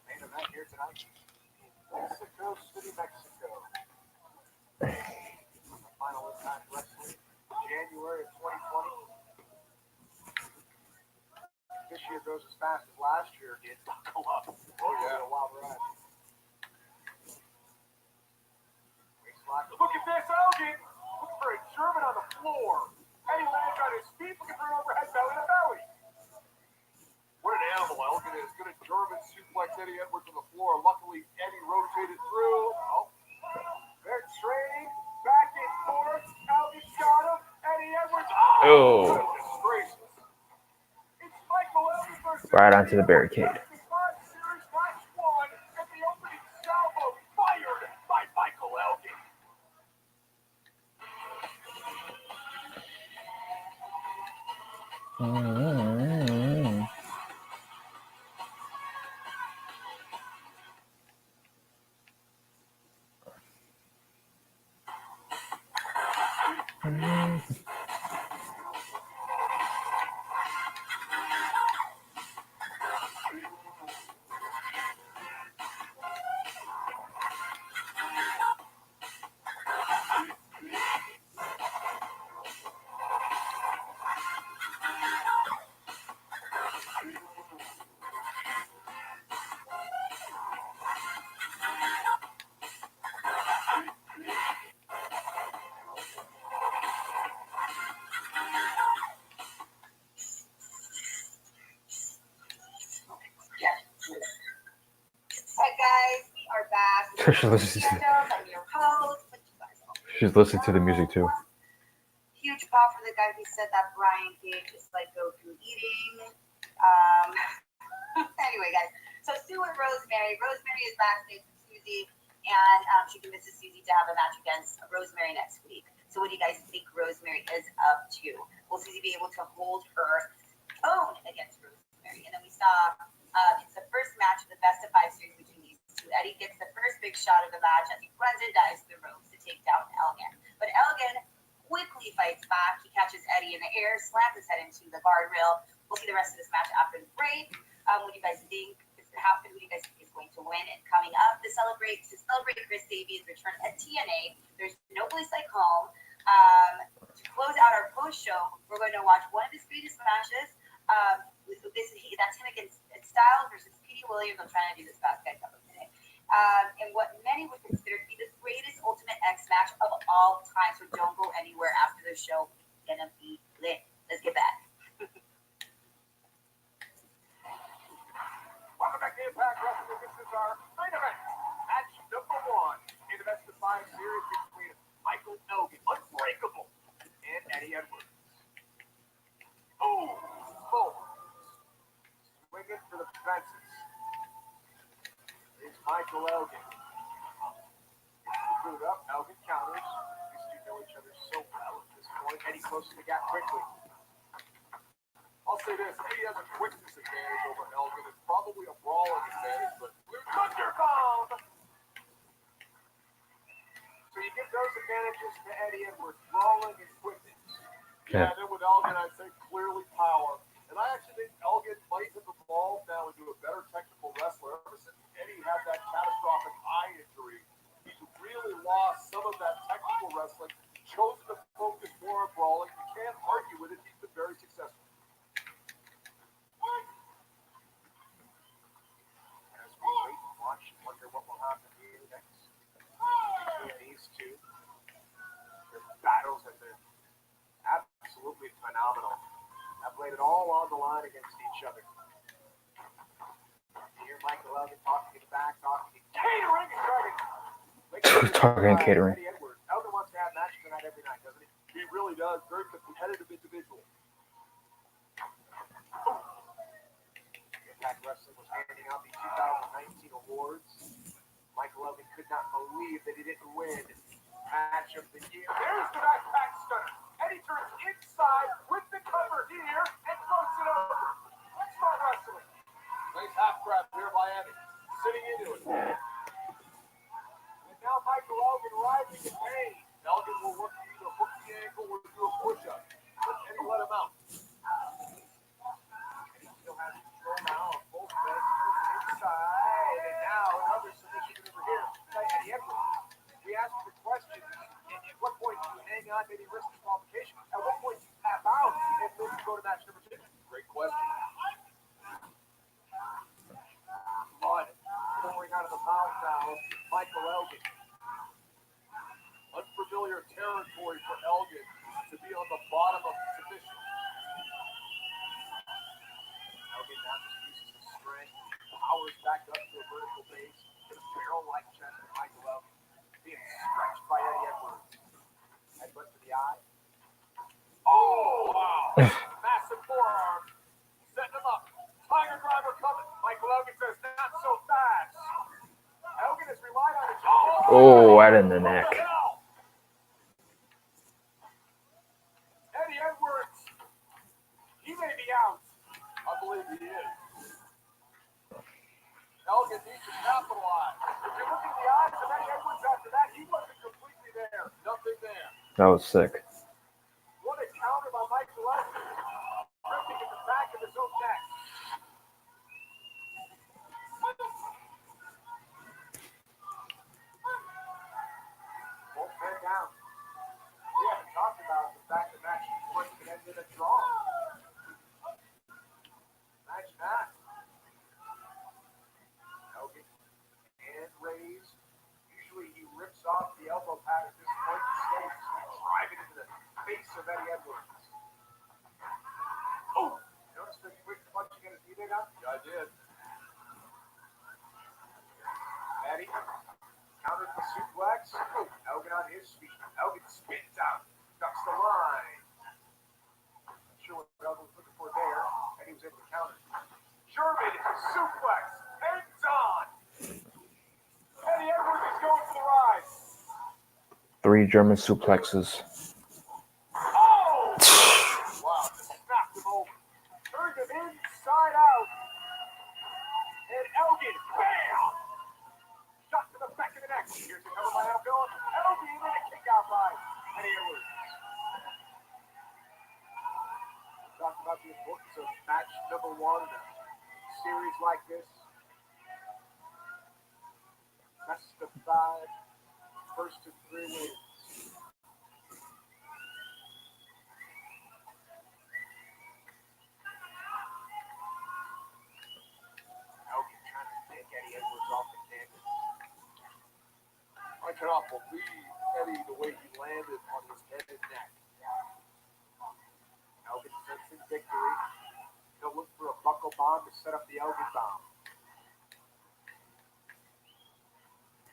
Speaker 4: Main event here tonight. Mexico City, Mexico. Final Impact Wrestling, January of 2020. This year goes as fast as last year did. Buckle up.
Speaker 11: Oh, yeah.
Speaker 4: A wild ride. Look at this, Elgin! Looking for a German on the floor. Eddie lands on his feet, looking for an overhead belly to belly.
Speaker 11: What an animal Elgin is. Good German suplex Eddie Edwards on the floor. Luckily, Eddie rotated through. Oh.
Speaker 4: They're trading back and forth. Elgin got him. Eddie Edwards.
Speaker 2: Oh.
Speaker 4: What a disgrace. It's Michael Elgin versus
Speaker 2: Right onto the barricade.
Speaker 4: Series match 1 and the opening salvo fired by Michael Elgin.
Speaker 2: She's listening to
Speaker 6: I'm your host. What you guys all
Speaker 2: she's listening to the music too.
Speaker 6: Huge pop for the guy who said that Brian Cage just like go through eating. Anyway, guys. So Sue and Rosemary. Rosemary is backstage with Susie, and she convinces Susie to have a match against Rosemary next week. So what do you guys think Rosemary is up to? Will Susie be able to hold her own against Rosemary? And then we saw it's the first match of the best of 5 series between these two. Eddie gets the first big shot of the match as he runs and dives through the ropes to take down Elgin. But Elgin quickly fights back. He catches Eddie in the air, slams his head into the guardrail. We'll see the rest of this match after the break. What do you guys think is going to happen? Who do you guys think is going to win? And coming up to celebrate Chris Davies' return at TNA, there's No Place Like Home. To close out our post show, we're going to watch one of his greatest matches. That's him against Styles versus Petey Williams. I'm trying to do this fast, guys. And what many would consider to be the greatest Ultimate X match of all time. So don't go anywhere after the show. It's gonna be lit. Let's get back.
Speaker 4: Welcome back to Impact Wrestling. This is our main event. Match number 1 in the best of 5 series between Michael Elgin, Unbreakable, and Eddie Edwards. Oh, swinging for the fences. It's Michael Elgin. Gets the boot up. Elgin counters. These two know each other so well at this point. Eddie closes the gap quickly. I'll say this, Eddie has a quickness advantage over Elgin. It's probably a brawling advantage, but Blue Thunderbound! So you give those advantages to Eddie Edwards, brawling and quickness. Yeah, and then with Elgin, I'd say clearly power. And I actually think Elgin might have evolved now into a better technical wrestler. Ever since Eddie had that catastrophic eye injury, he's really lost some of that technical wrestling, chosen to focus more on brawling. You can't argue with it. He's been very successful. As we wait and watch and wonder what will happen here next between these two, their battles have been absolutely phenomenal. Have laid it all on the line against each other. Here, Michael Elgin talking back, talking catering and
Speaker 2: Talking catering.
Speaker 4: Eddie Edwards. Elgin wants to have matches tonight every night, doesn't he? He really does. Very competitive individual. Impact Wrestling was handing out the 2019 awards. Michael Elgin could not believe that he didn't win Match of the Year. There's the backpack stunner. Eddie turns inside with the cover here and floats it over. Let's start wrestling. Nice half grab here by Eddie. Sitting into it. And now Michael Elgin rising in pain. Elgin will work either hook the ankle or do a push-up. But Eddie let him out. Eddie still has control now of both legs. Inside. And now another submission over here by Eddie Edwards. We asked the question, at what point do you hang on, maybe risk disqualification? At what point do you tap out and move to go to match number 2? Great question. Blood pouring out of the mouth now of Michael Elgin. Unfamiliar territory for Elgin to be on the bottom of the submission. Elgin now just uses his strength, powers back up to a vertical base, and a barrel-like chest of Michael Elgin. Being stretched by Eddie Edwards. Headbutt to the eye. Oh, wow. Massive forearm. Setting him up. Tiger driver coming. Michael Elgin says, not so fast. Elgin has relied on his
Speaker 2: Oh, right in the neck.
Speaker 4: Eddie Edwards. He may be out. I believe he is. Elgin needs to capitalize. If you look at the eyes of Eddie Edwards after that, he wasn't completely there. Nothing there.
Speaker 2: That was sick.
Speaker 4: What a counter by Michael Elgin. Ripping at the back of his own neck. Both men down. We haven't talked about the fact that match was going to end in a draw. Imagine that. Elgin and raised. Usually he rips off the elbow pad at this point. Instead, he's going to drive it into the face of Eddie Edwards. Oh! Notice the quick punching at his knee there now? Yeah, I did. Eddie suplex. Oh, Elgin on his feet. Elgin spins out. Ducks the line. Not sure what Elgin was looking for there. And he was able to counter. German suplex. Ends on. Eddie Edwards is going for the ride.
Speaker 2: 3 German suplexes.
Speaker 4: Oh! Wow, just knocked him over. Turned him inside out. And Elgin, bam! Shot to the back of the neck. Here's the cover by Elgin. Elgin and a kick out by Eddie Edwards. Talked about the importance of match number 1 in a series like this. Best of 5, first of 3 wins. Elgin trying to take Eddie Edwards off the canvas.
Speaker 11: I cannot believe Eddie the way he landed on his head and neck.
Speaker 4: Elgin sensing victory. He'll look for a buckle bomb to set up the Elgin bomb.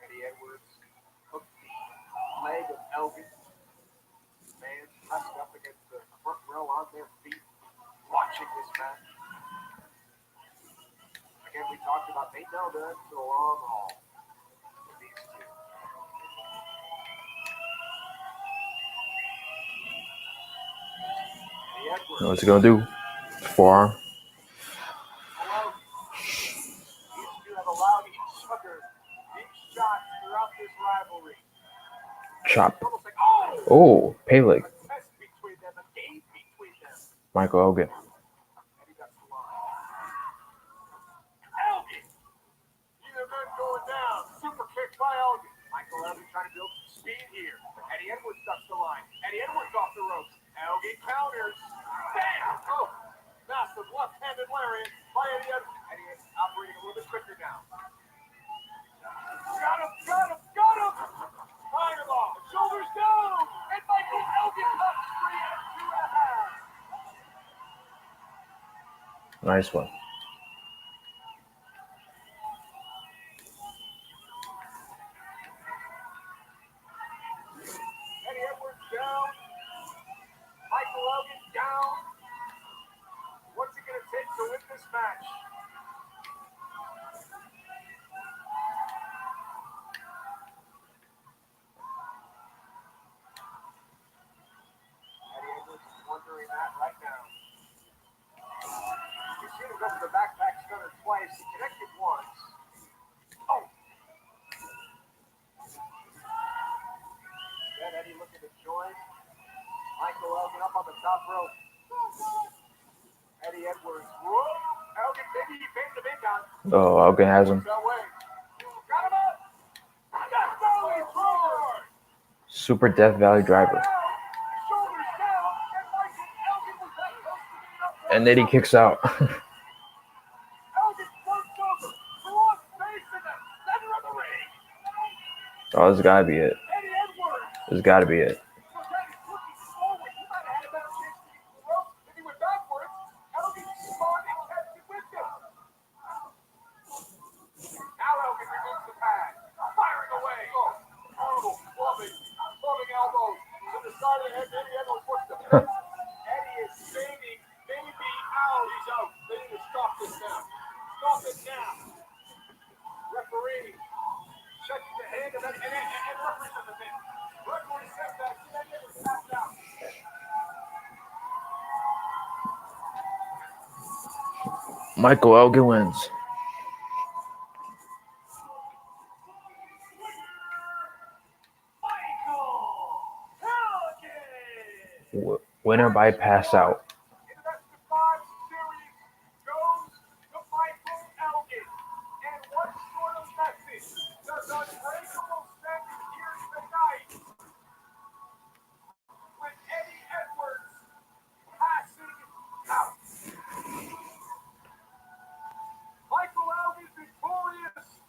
Speaker 4: Eddie Edwards hooked the leg of Elgin. Man pressed up against the front row on their feet, watching this match. Again, we talked about they know they're into the long haul with these two. Eddie Edwards.
Speaker 2: What's he gonna do? Forearm.
Speaker 4: These two have allowed each other big shots throughout this rivalry.
Speaker 2: Chop.
Speaker 4: Almost like,
Speaker 2: Oh, Pele.
Speaker 4: a test between them, a game between them.
Speaker 2: Michael Elgin.
Speaker 4: Eddie got the line. Elgin!
Speaker 11: Either men going down. Super kick by Elgin.
Speaker 4: Michael Elgin trying to build some speed here. Eddie Edwards ducks the line. Eddie Edwards off the ropes. Elgin counters. Bam!
Speaker 11: Oh, massive left-handed lariat by Eddie Edwards.
Speaker 4: Eddie is operating a little bit quicker now.
Speaker 11: Got him, got him, got him! Fireball, shoulders down, and Michael Elgin cuts 3 and 2.5.
Speaker 2: Nice one.
Speaker 4: Eddie Edwards down. Michael Elgin down. What's it going to take to win this match? Eddie Edwards is wondering that right now. You've seen him go for the backpack stunner twice. He connected once. Oh! Then Eddie looking to join. Michael Elgin up on the top rope. Eddie Edwards. Whoa! Elgin, maybe he paid the big gun.
Speaker 2: Oh, Elgin has him.
Speaker 4: That way. Got him up! Got belly forward!
Speaker 2: Super Death Valley Driver.
Speaker 4: Shoulders down, and Michael Elgin was that close to being up.
Speaker 2: And then he kicks out.
Speaker 4: Elgin works over. Cross face in the center of the ring.
Speaker 2: Oh, this gotta be it.
Speaker 4: Eddie Edwards.
Speaker 2: This gotta be it.
Speaker 4: So Eddie's looking forward. He might have had a better chance to get to the rope. If he went backwards, Elgin spun and kept it with him. Now Elgin removes the pad. Firing away.
Speaker 11: Oh, horrible clubbing elbows to the side of the head. Eddie Edwards puts the fence.
Speaker 4: Eddie is fading, maybe out.
Speaker 11: He's out. They need to stop this now. Stop it now.
Speaker 4: Referee checking the hand of Eddie, and referee's in the pin. Referee says that Eddie Edwards tapped out.
Speaker 2: Michael Elgin wins. Winner by pass out.
Speaker 4: In the best of 5 series goes to Michael Elgin. And what sort of message does Unbreakable send here tonight? With Eddie Edwards passing out. Michael Elgin victorious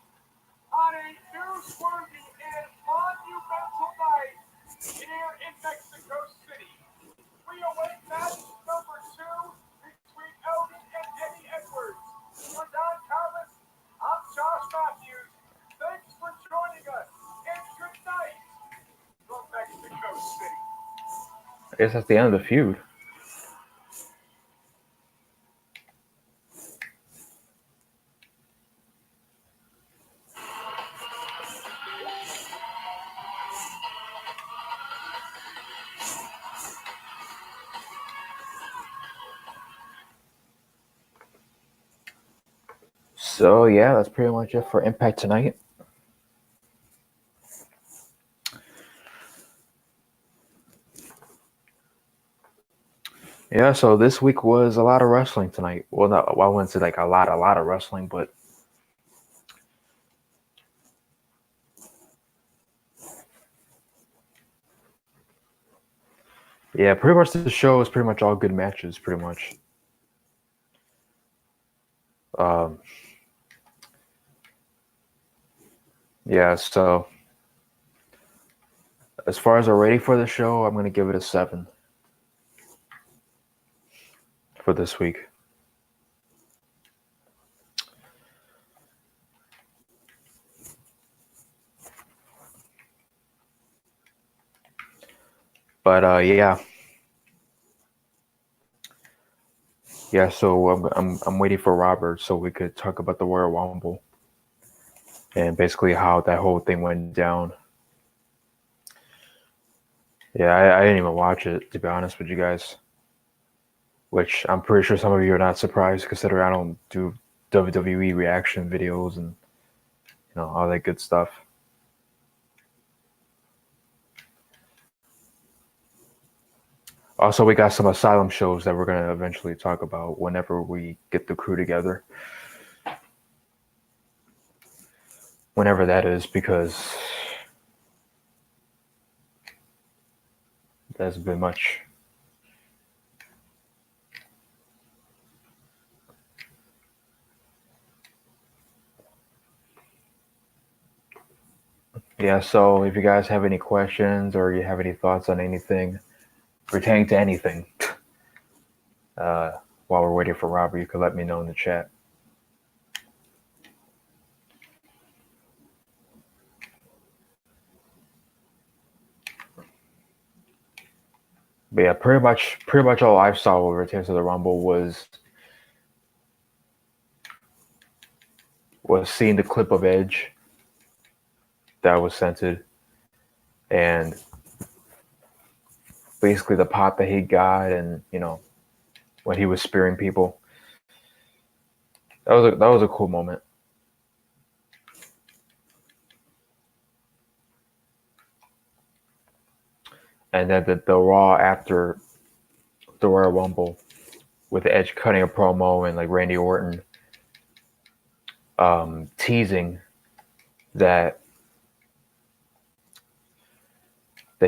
Speaker 4: on a newsworthy and monumental night here in Mexico City. We await match number
Speaker 2: I guess that's the end of the feud. So yeah, that's pretty much it for Impact tonight. Yeah, so this week was a lot of wrestling tonight. Well, no, I wouldn't say like a lot of wrestling, but yeah, pretty much the show is pretty much all good matches, pretty much. Um, yeah, so as far as a rating for the show, I'm gonna give it a 7 for this week. But yeah. So I'm waiting for Robert so we could talk about the Royal Rumble and basically how that whole thing went down. Yeah, I didn't even watch it, to be honest with you guys. Which I'm pretty sure some of you are not surprised, considering I don't do WWE reaction videos and all that good stuff. Also, we got some Asylum shows that we're gonna eventually talk about whenever we get the crew together. Whenever that is, because that's been much. Yeah, so if you guys have any questions or you have any thoughts on anything pertaining to anything, while we're waiting for Robert, you could let me know in the chat. But yeah, pretty much all I saw over Return to the Rumble was seeing the clip of Edge that was censored, and basically the pop that he got, and when he was spearing people. That was a cool moment. And then the Raw after the Royal Rumble with Edge cutting a promo and like Randy Orton teasing that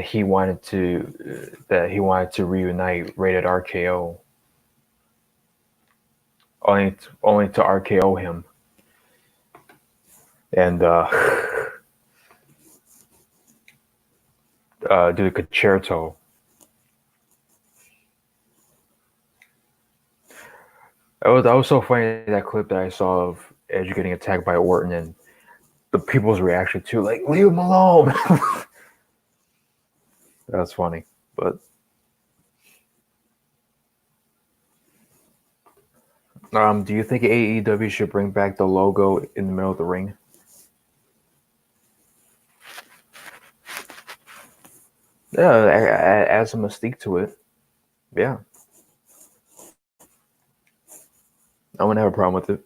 Speaker 2: he wanted to reunite Rated RKO, only to RKO him, and do the concerto. That was so funny, that clip that I saw of Edge getting attacked by Orton and the people's reaction to like, leave him alone. That's funny, but do you think AEW should bring back the logo in the middle of the ring? Yeah, add some mystique to it. Yeah, I wouldn't have a problem with it.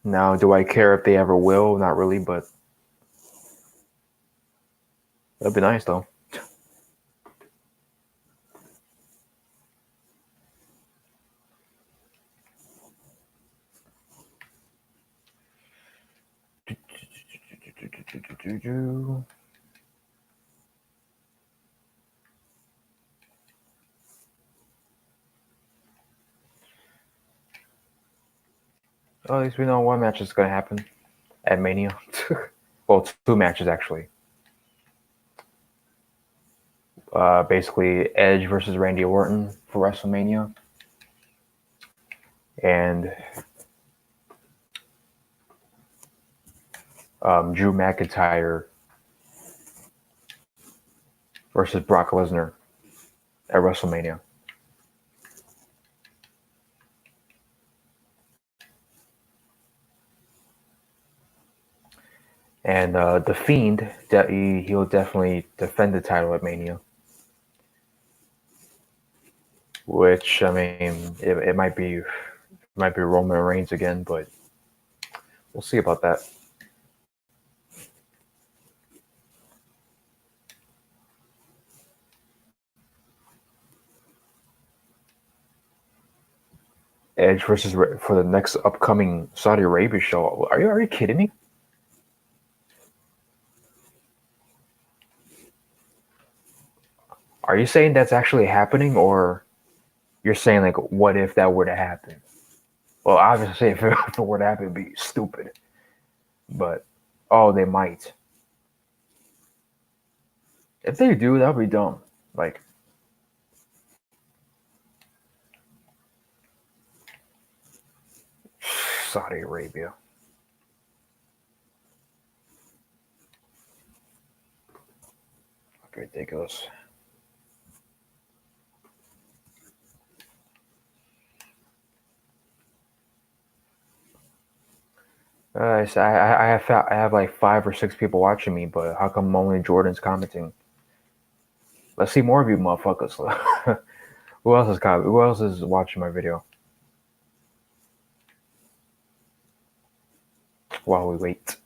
Speaker 2: Now, do I care if they ever will? Not really, but that'd be nice though. Well, at least we know one match is going to happen at Mania. Well, 2 matches actually. Basically, Edge versus Randy Orton for WrestleMania, and Drew McIntyre versus Brock Lesnar at WrestleMania. And The Fiend, he'll definitely defend the title at Mania. Which, I mean, it might be Roman Reigns again, but we'll see about that. Edge versus for the next upcoming Saudi Arabia show. Are you kidding me? Are you saying that's actually happening, or you're saying like, what if that were to happen? Well, obviously, if it were to happen, it'd be stupid. But they might. If they do, that'll be dumb. Like, Saudi Arabia. Ridiculous. I have like 5 or 6 people watching me, but how come only Jordan's commenting? Let's see more of you motherfuckers. Who else is commenting? Who else is watching my video? While we wait.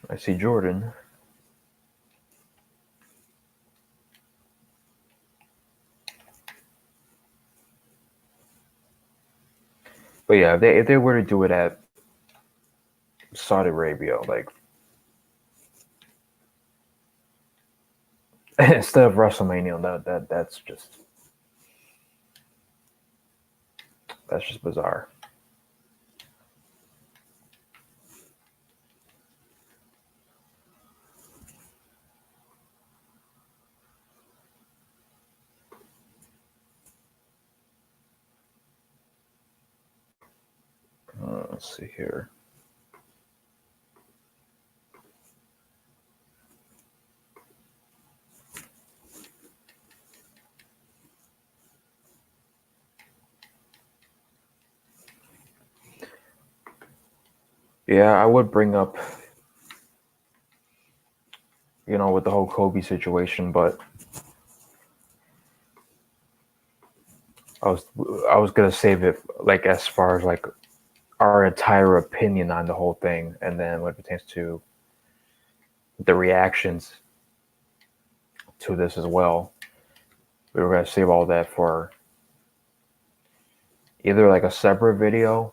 Speaker 2: I see Jordan. But yeah, if they were to do it at Saudi Arabia, like instead of WrestleMania, that's just bizarre. Let's see here. Yeah, I would bring up, with the whole Kobe situation, but I was gonna save it like as far as like our entire opinion on the whole thing, and then when it pertains to the reactions to this as well, we were gonna save all that for either like a separate video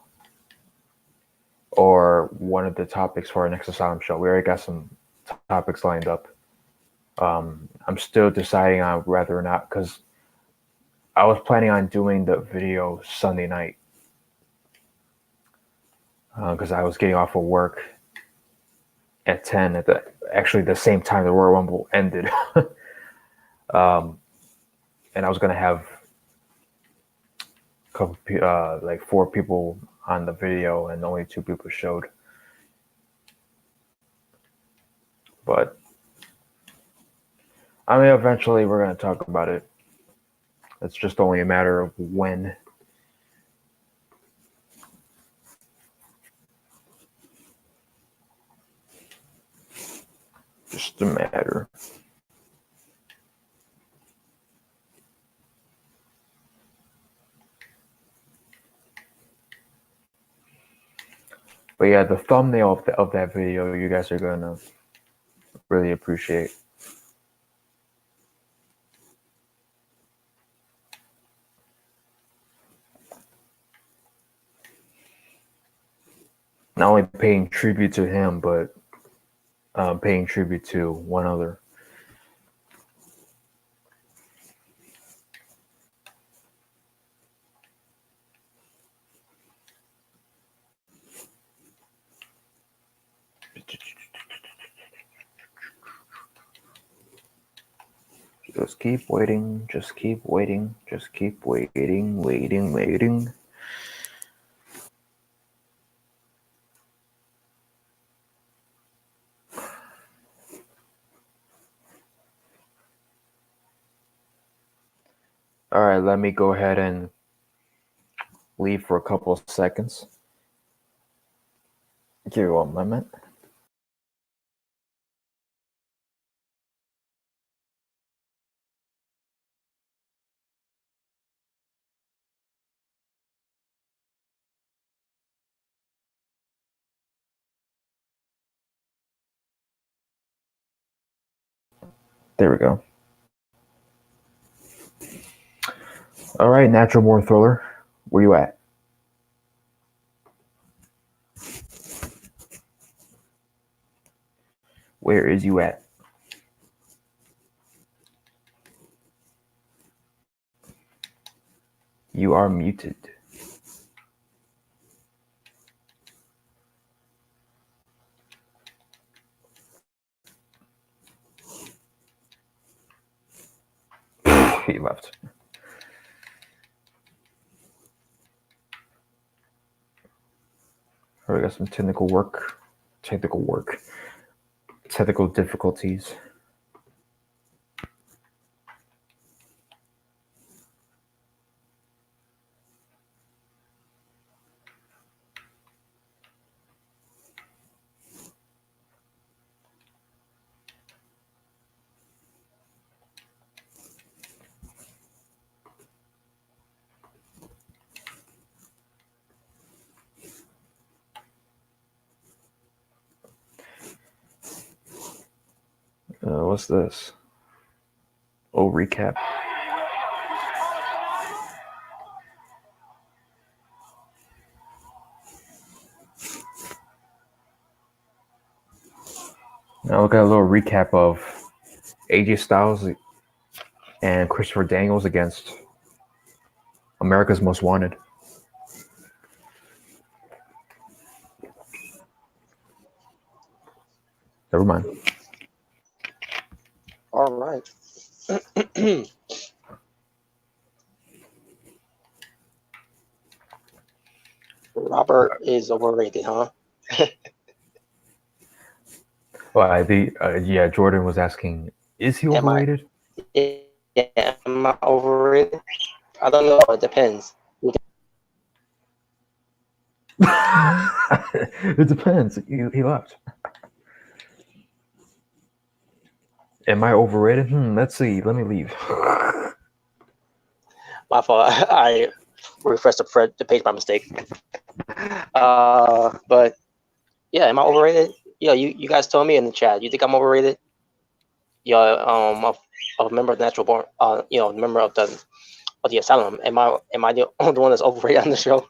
Speaker 2: or one of the topics for our next Asylum show. We already got some topics lined up. I'm still deciding on whether or not, because I was planning on doing the video Sunday night because I was getting off of work at 10 at the same time the Royal Rumble ended. And I was going to have a couple, like 4 people on the video and only 2 people showed. But I mean, eventually we're going to talk about it. It's just only a matter of when. Just a matter. But yeah, the thumbnail of that video, you guys are going to really appreciate. Not only paying tribute to him, but paying tribute to one other. Just keep waiting, just keep waiting, just keep waiting, waiting. All right, let me go ahead and leave for a couple of seconds. Give me 1 moment. There we go. All right, Natural Born Thriller, where you at? Where is you at? You are muted. He left. All right, we got some technical difficulties. What's this? Oh, recap. Now look at a little recap of AJ Styles and Christopher Daniels against America's Most Wanted. Never mind.
Speaker 12: All right. Robert is overrated, huh?
Speaker 2: Well, yeah, Jordan was asking, is he overrated?
Speaker 12: Am I overrated? I don't know. It depends.
Speaker 2: It depends. He left. Am I overrated? Let's see. Let me leave.
Speaker 12: My fault. I refreshed the page by mistake. But yeah, am I overrated? Yeah, you guys told me in the chat. You think I'm overrated? Yeah, a member of Natural Born, member of the Asylum. Am I the only one that's overrated on the show?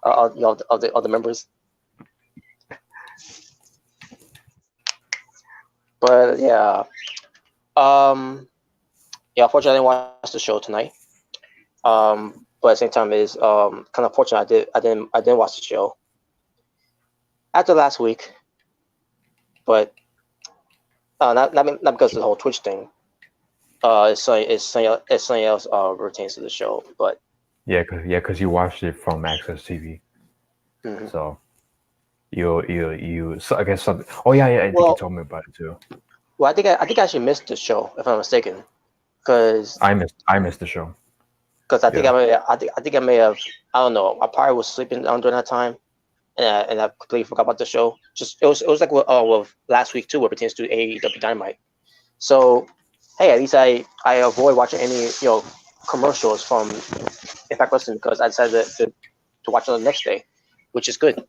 Speaker 12: Of the members. But yeah, unfortunately I didn't watch the show tonight. But at the same time, it's kind of fortunate I didn't watch the show after last week. But not because of the whole Twitch thing. It's something else pertains to the show. But
Speaker 2: because you watched it from Access TV.
Speaker 12: Mm-hmm.
Speaker 2: So you so I guess something. Oh yeah, I think you told me about it too.
Speaker 12: Well, I think I actually missed the show, if I'm not mistaken, because
Speaker 2: I missed the show.
Speaker 12: Because I think I may have, I don't know, I probably was sleeping during that time, and I completely forgot about the show. It was like with last week too, what pertains to AEW Dynamite. So hey, at least I avoid watching any commercials from Impact Wrestling because I decided to watch it the next day, which is good.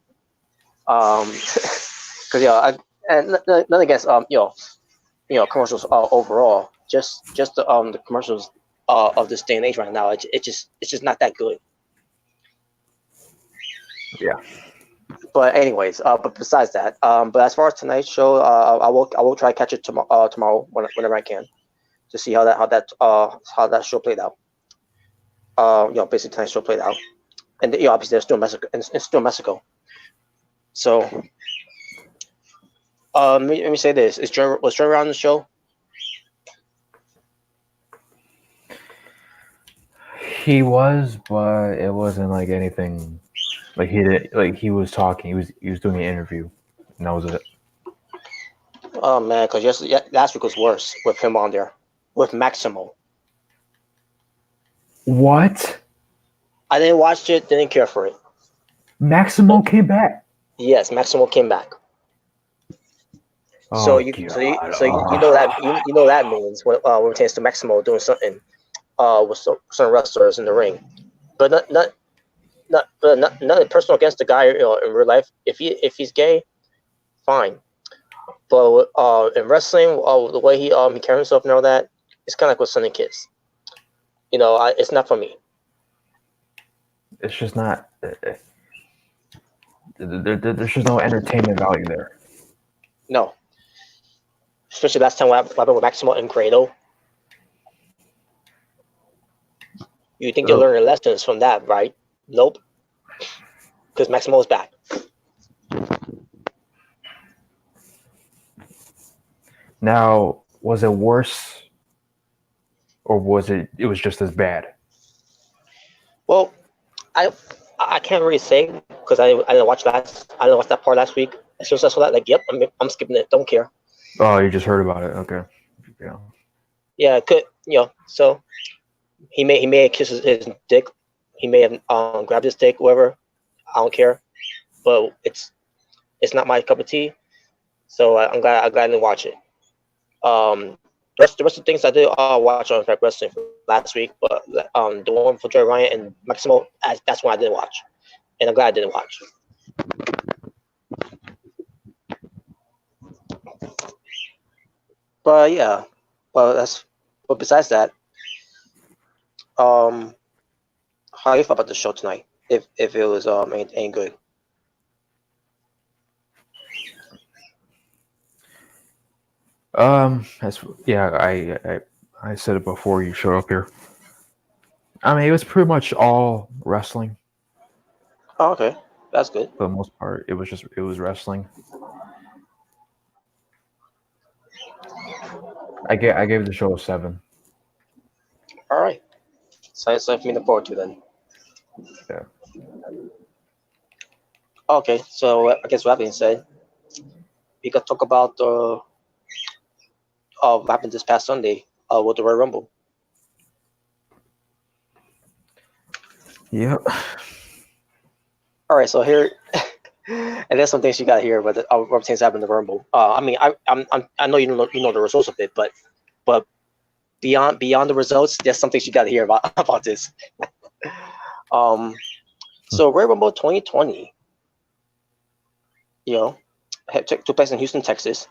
Speaker 12: Because and nothing against commercials overall, just the commercials of this day and age right now, it's just not that good.
Speaker 2: Yeah.
Speaker 12: But anyways, but besides that, but as far as tonight's show, I will try to catch it tomorrow whenever I can, to see how that show played out. Basically tonight's show played out, and obviously they're still in Mexico, and it's still in Mexico. So, let me say this: was Trevor on the show?
Speaker 2: He was, but it wasn't like anything. Like he was talking. He was doing an interview, and that was it.
Speaker 12: Oh man, because last week was worse with him on there, with Maximo.
Speaker 2: What?
Speaker 12: I didn't watch it. Didn't care for it.
Speaker 2: Maximo came back.
Speaker 12: Yes, Maximo came back.
Speaker 2: Oh,
Speaker 12: So you know that you know that means when it pertains to Maximo doing something with some wrestlers in the ring, but not personal against the guy, in real life. If he's gay, fine. But in wrestling, the way he carries himself and all that, it's kind of like with Sonny Kiss. It's not for me.
Speaker 2: It's just not. There's just no entertainment value there.
Speaker 12: No. Especially last time what happened with Maximo and Grado. You think you're learning lessons from that, right? Nope. Because Maximo's back.
Speaker 2: Now, was it worse, or was it was just as bad?
Speaker 12: Well, I can't really say because I didn't watch that part last week. As soon as I saw that, like, yep, I'm skipping it. Don't care.
Speaker 2: Oh, you just heard about it. Okay. Yeah.
Speaker 12: Yeah, it could, so he may have kissed his dick. He may have grabbed his dick, whatever. I don't care. But it's not my cup of tea. So I'm glad I didn't watch it. The rest of the things I did watch on Impact Wrestling last week, but the one for Joey Ryan and Maximo, that's one I didn't watch. And I'm glad I didn't watch. But yeah, but besides that, how you felt about the show tonight? If it was ain't good.
Speaker 2: I said it before you showed up here. I mean, it was pretty much all wrestling.
Speaker 12: Oh, okay, that's good.
Speaker 2: For the most part, it was wrestling. I gave the show a 7.
Speaker 12: All right, so it's something for me to forward to then.
Speaker 2: Yeah.
Speaker 12: Okay, so I guess with that being said, we could talk about what happened this past Sunday with the Royal Rumble.
Speaker 2: Yep.
Speaker 12: All right, so here, and there's some things you got here, but what things happened in the Rumble. I mean, I know you know the results of it, but beyond the results, there's some things you got to hear about this. So Royal Rumble 2020, took place in Houston, Texas.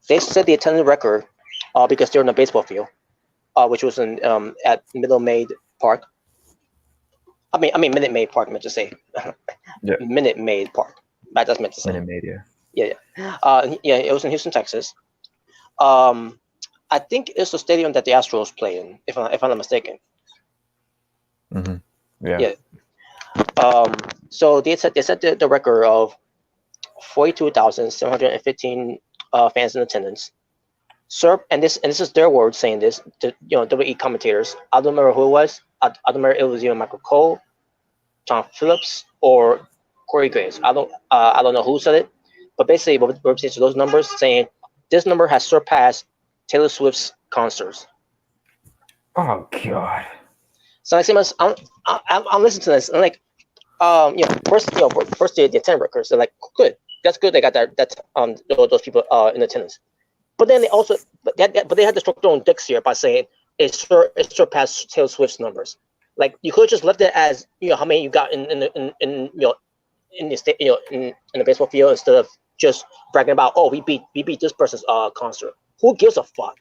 Speaker 12: They set the attendance record because they're in a baseball field, which was in at Minute Maid Park. I mean Minute Maid Park, I meant to say.
Speaker 2: Yeah.
Speaker 12: Minute Maid Park. That's meant to say.
Speaker 2: Minute Maid, yeah.
Speaker 12: Yeah, it was in Houston, Texas. I think it's the stadium that the Astros play in, if I'm not mistaken.
Speaker 2: Mm-hmm. Yeah.
Speaker 12: So they set the record of 42,715 fans in attendance. Sir, and this is their words saying this. WWE commentators. I don't remember who it was. I don't remember it was either Michael Cole, John Phillips, or Corey Graves. I don't know who said it, but basically, what we're saying to those numbers, saying this number has surpassed Taylor Swift's concerts.
Speaker 2: Oh God.
Speaker 12: So I'm listening to this, and like, first the attendance records. They're like, good, that's good. They got that's those people in attendance. But then they also, but they had to stroke their own dicks here by saying it surpassed Taylor Swift's numbers. Like, you could have just left it as how many you got in the state, in the baseball field, instead of just bragging about, oh, we beat this person's concert. Who gives a fuck?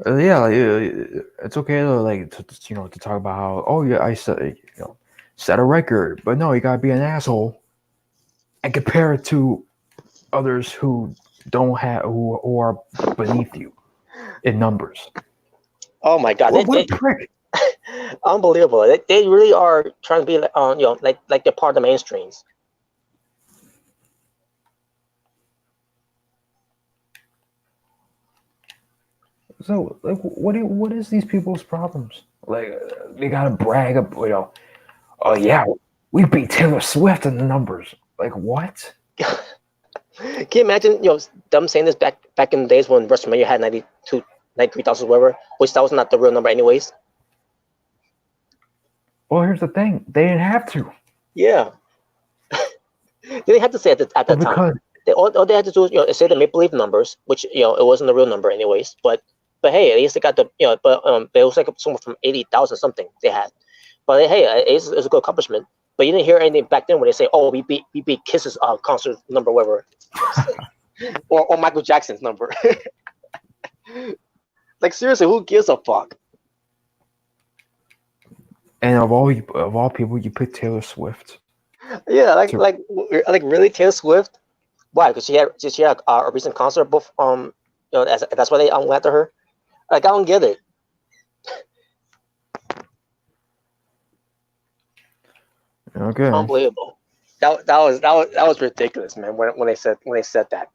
Speaker 2: It's okay to talk about how I set a record, but no, you gotta be an asshole and compare it to others who who are beneath you in numbers.
Speaker 12: Oh my God!
Speaker 2: What a prick!
Speaker 12: Unbelievable! They really are trying to be like they're part of the mainstreams.
Speaker 2: So, like, what is these people's problems? Like, they gotta brag about, oh yeah, we beat Taylor Swift in the numbers. Like, what?
Speaker 12: Can you imagine, them saying this back in the days when WrestleMania had 93,000 whatever, which that was not the real number anyways.
Speaker 2: Well, here's the thing: they didn't have to.
Speaker 12: Yeah, they didn't have to say at that time.
Speaker 2: Because
Speaker 12: All they had to do is say the Maple Leaf numbers, which it wasn't the real number anyways. But hey, at least they got the but it was like somewhere from 80,000 something they had. But hey, it's a good accomplishment. But you didn't hear anything back then when they say, "Oh, we beat Kiss's concert number, whatever," or Michael Jackson's number. Like seriously, who gives a fuck?
Speaker 2: And of all people, you pick Taylor Swift.
Speaker 12: Yeah, like really Taylor Swift. Why? Because she had a recent concert. Both that's why they went after her. Like I don't get it.
Speaker 2: Okay.
Speaker 12: Unbelievable. That was ridiculous, man. When they said that.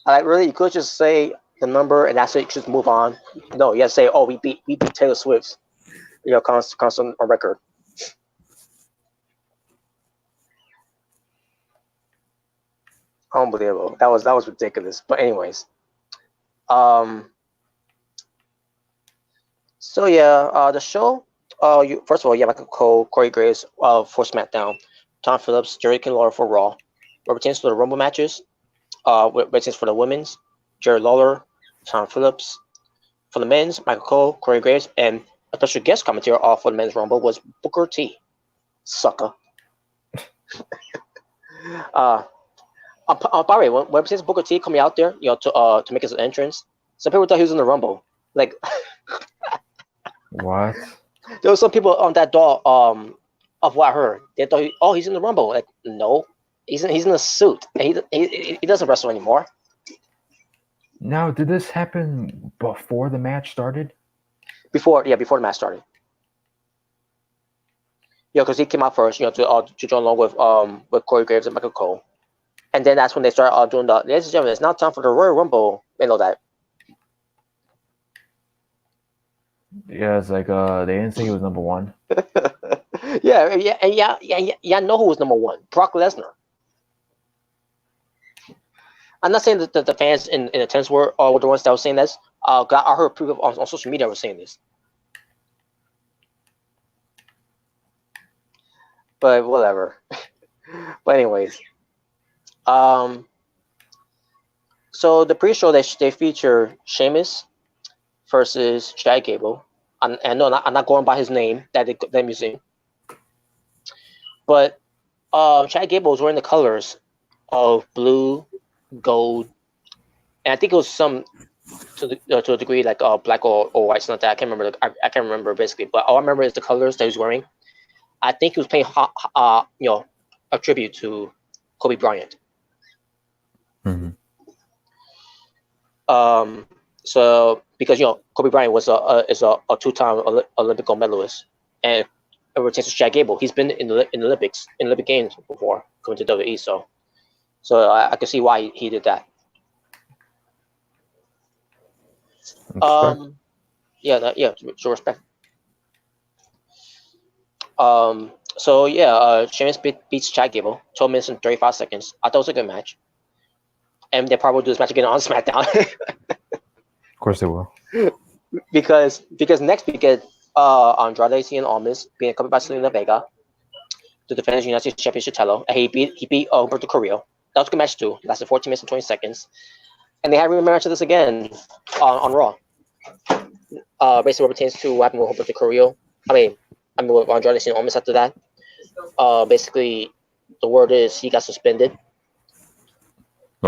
Speaker 12: Like really, you could just say the number and that's it. You just move on. No, you have to say, "Oh, we beat Taylor Swift's concert on record." Unbelievable. That was ridiculous. But anyways, so yeah, the show. First of all, you have Michael Cole, Corey Graves for SmackDown, Tom Phillips, Jerry Lawler for Raw. What pertains to the Rumble matches, what pertains for the women's, Jerry Lawler, Tom Phillips. For the men's, Michael Cole, Corey Graves, and a special guest commentator for the men's Rumble was Booker T. Sucker. By the way, when pertains to Booker T coming out there, to make his entrance, some people thought he was in the Rumble. Like,
Speaker 2: what?
Speaker 12: There were some people on that door. Of what I heard, they thought, he's in the Rumble. Like, no, he's in a suit, and he doesn't wrestle anymore.
Speaker 2: Now, did this happen before the match started?
Speaker 12: Before the match started. Because he came out first, to join along with Corey Graves and Michael Cole, and then that's when they started doing the. Ladies and gentlemen, it's now time for the Royal Rumble. You know that.
Speaker 2: Yeah, it's like they didn't say he was number one.
Speaker 12: Yeah. I know who was number one. Brock Lesnar. I'm not saying that the fans in attendance were the ones that were saying this. I heard people on social media were saying this. But whatever. But anyways, so the pre-show they feature Sheamus versus Chad Gable. And no, I'm not going by his name that they're using. But Chad Gable was wearing the colors of blue, gold, and I think it was some to a degree like black or white, something like that. I can't remember. I can't remember basically, but all I remember is the colors that he was wearing. I think he was paying a tribute to Kobe Bryant.
Speaker 2: Mm-hmm.
Speaker 12: So because Kobe Bryant was is a two-time Olympic gold medalist, and it pertains to Chad Gable. He's been in the Olympics, in Olympic Games before coming to WWE. So I can see why he did that. So respect. So yeah, Sheamus beats Chad Gable 12 minutes and 35 seconds. I thought it was a good match, and they probably will do this match again on SmackDown.
Speaker 2: Of course they will.
Speaker 12: because next we get Andrade Cien Almas being accompanied by Selena Vega to defend his United States Championship title. And he beat Humberto Carrillo. That was a good match too. It lasted 14 minutes and 20 seconds. And they had a rematch of this again on Raw. Basically what pertains to what happened with Humberto Carrillo. I mean with Andrade Cien Almas after that. Basically the word is he got suspended.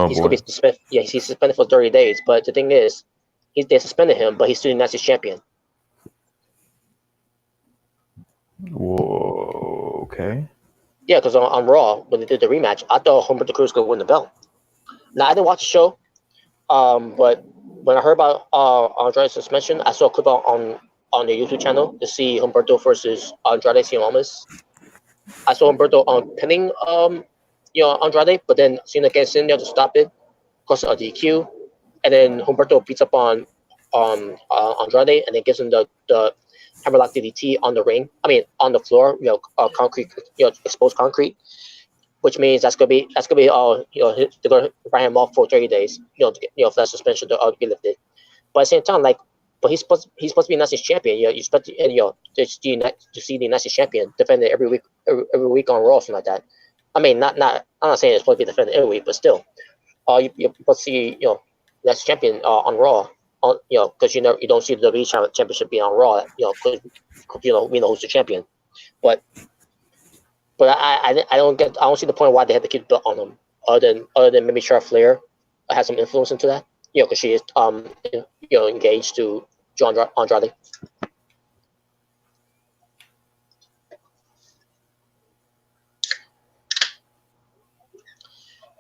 Speaker 12: He's gonna be suspended. Yeah, he's suspended for 30 days. But the thing is, they suspended him, but he's still United States champion.
Speaker 2: Whoa, okay. Yeah,
Speaker 12: because on Raw, when they did the rematch, I thought Humberto Cruz could win the belt. Now, I didn't watch the show, but when I heard about Andrade's suspension, I saw a clip on the YouTube channel to see Humberto versus Andrade Cien Almas. I saw Humberto pinning Andrade, but then Cena gets in there to stop it, because of DQ. And then Humberto beats up on Andrade, and then gives him the hammerlock DDT on the ring. I mean, on the floor, concrete, exposed concrete, which means that's gonna be they're gonna write him off for 30 days, for that suspension to be lifted. But at the same time, like, but he's supposed to be United States champion. You expect to, to see the United States champion defended every week on Raw or something like that. I mean, I'm not saying it's supposed to be defended every week, but still, you're supposed to see United States champion on Raw. Because you don't see the WWE championship being on Raw. Because we know who's the champion. But I don't see the point why they had to keep the belt on him. Other than maybe Charlotte Flair has some influence into that. Because she is engaged to John Andrade.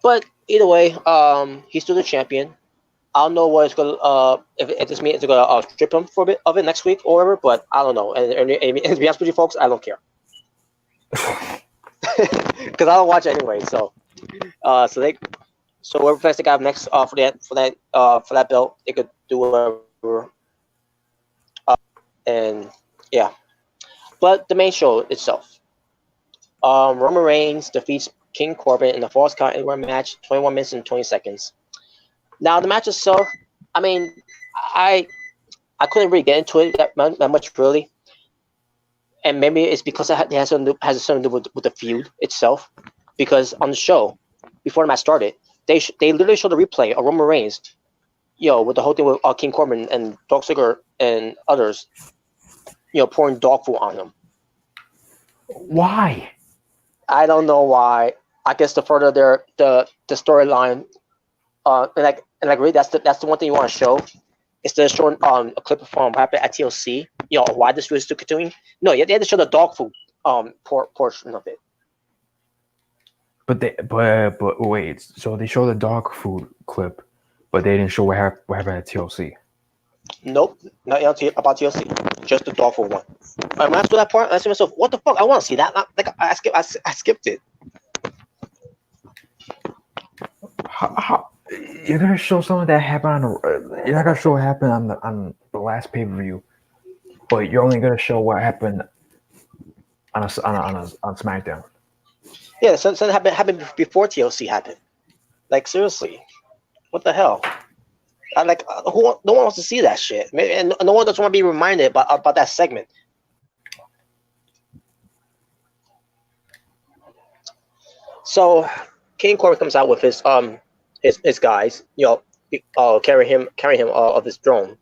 Speaker 12: But either way, he's still the champion. I don't know what it's gonna if this means it's gonna strip him for a bit of it next week or whatever, but I don't know. And to be honest with you folks, I don't care. Because I don't watch it anyway, so whatever place they got next for that belt, they could do whatever. And yeah, but the main show itself, Roman Reigns defeats King Corbin in the Falls Count Anywhere match, 21 minutes and 20 seconds. Now the match itself, I mean, I couldn't really get into it that much really, and maybe it's because it has something to do with the feud itself. Because on the show, before the match started, they literally showed a replay of Roman Reigns, with the whole thing with King Corbin and Dolph Ziggler and others, pouring dog food on him.
Speaker 2: Why?
Speaker 12: I don't know why. I guess to further the storyline, and really that's the one thing you want to show. Instead of showing a clip from what happened at TLC, why this was still continuing. No, they had to show the dog food portion of it.
Speaker 2: But wait, so they showed the dog food clip, but they didn't show what happened at TLC.
Speaker 12: Nope, not about TLC, just the dog food one. When I saw that part, I asked myself, "What the fuck? I want to see that." I skipped it.
Speaker 2: How you're gonna show something that happened you're not gonna show what happened on the last pay-per-view, but you're only gonna show what happened on SmackDown.
Speaker 12: Yeah, something happened before TLC happened. Like, seriously, what the hell? No one wants to see that shit, and no one doesn't want to be reminded about that segment. So King Corbin comes out with his guys, carry him off his throne.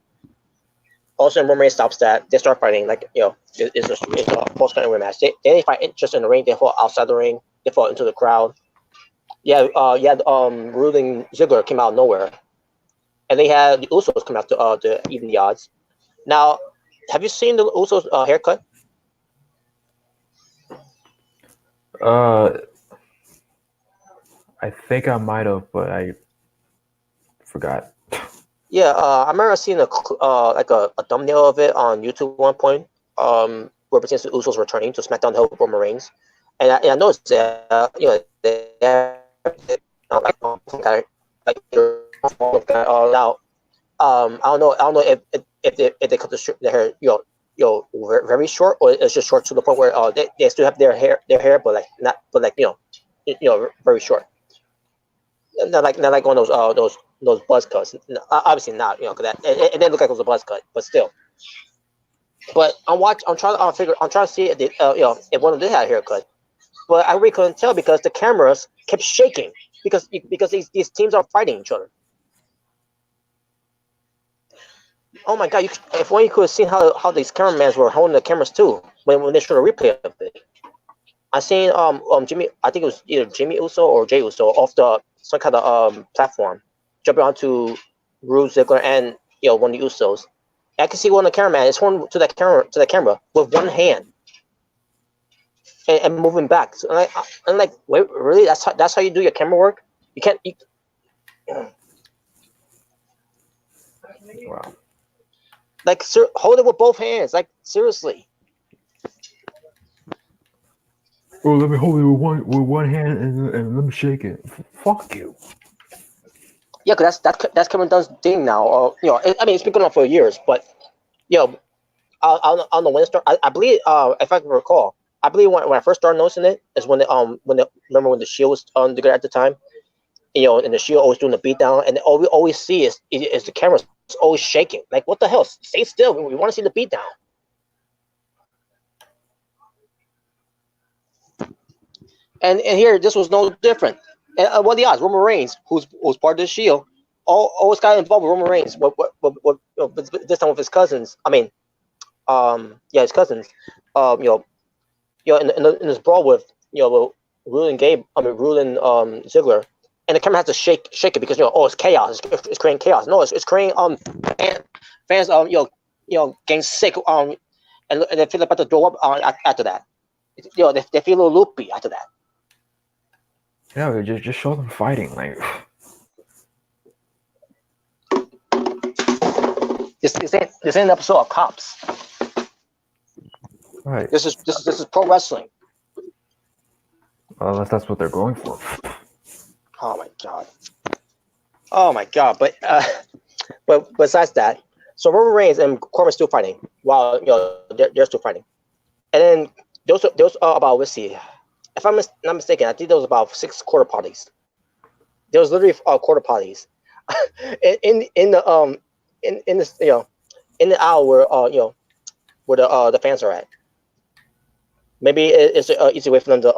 Speaker 12: Also, Roman Reigns stops that. They start fighting, it's a post-count match. They fight just in the ring. They fall outside the ring. They fall into the crowd. Rude and Ziggler came out of nowhere, and they had the Usos come out to even the odds. Now, have you seen the Usos haircut?
Speaker 2: I think I might have, but I forgot.
Speaker 12: Yeah, I remember seeing a thumbnail of it on YouTube at one point. Where pertains to Usos returning to SmackDown to help Roman Reigns, and I noticed that they have now. I don't know if they cut the hair very short, or it's just short to the point where they still have their hair but very short. Not like one of those buzz cuts. Obviously not, because it didn't look like it was a buzz cut, but still. But I'm trying to see if one of them had a haircut, but I really couldn't tell because the cameras kept shaking because these teams are fighting each other. Oh my god! If only you could have seen how these cameramans were holding the cameras too when they showed a replay of it. I seen Jimmy. I think it was either Jimmy Uso or Jey Uso off some kind of platform, jumping onto Rude, Ziggler, and one of the Usos. I can see one of the cameraman is holding to the camera with one hand and moving back. So I'm like, wait, really? That's how you do your camera work? You can't.
Speaker 2: Wow.
Speaker 12: Like, hold it with both hands. Like, seriously.
Speaker 2: Oh, let me hold it with one hand and let me shake it. Fuck you.
Speaker 12: Yeah, because that's Cameron Dunn's thing now. I mean, it's been going on for years, but I don't know when it started. I believe, if I can recall, I believe when I first started noticing it is when remember when the Shield was together at the time. and the Shield always doing the beatdown, and all we always see is the camera's always shaking. Like, what the hell? Stay still. We want to see the beatdown. And here, this was no different. And what are the odds? Roman Reigns, who's part of the Shield, always got involved with Roman Reigns. What this time with his cousins. I mean, his cousins. In this brawl with Rulen Ziggler, and the camera has to shake it because it's chaos. It's creating chaos. No, it's creating fans getting sick and they feel about to throw up after that. They feel a little loopy after that.
Speaker 2: Yeah, just show them fighting. Like,
Speaker 12: this ain't an episode of Cops.
Speaker 2: right.
Speaker 12: This is pro wrestling.
Speaker 2: Unless that's what they're going for.
Speaker 12: Oh my god! But besides that, so Roman Reigns and Corbin still fighting while they're still fighting, and then those about, let's see, if I'm not mistaken, I think there was about 6 quarter parties. There was literally quarter parties in the in the aisle where the fans are at. Maybe it's an easy way for them to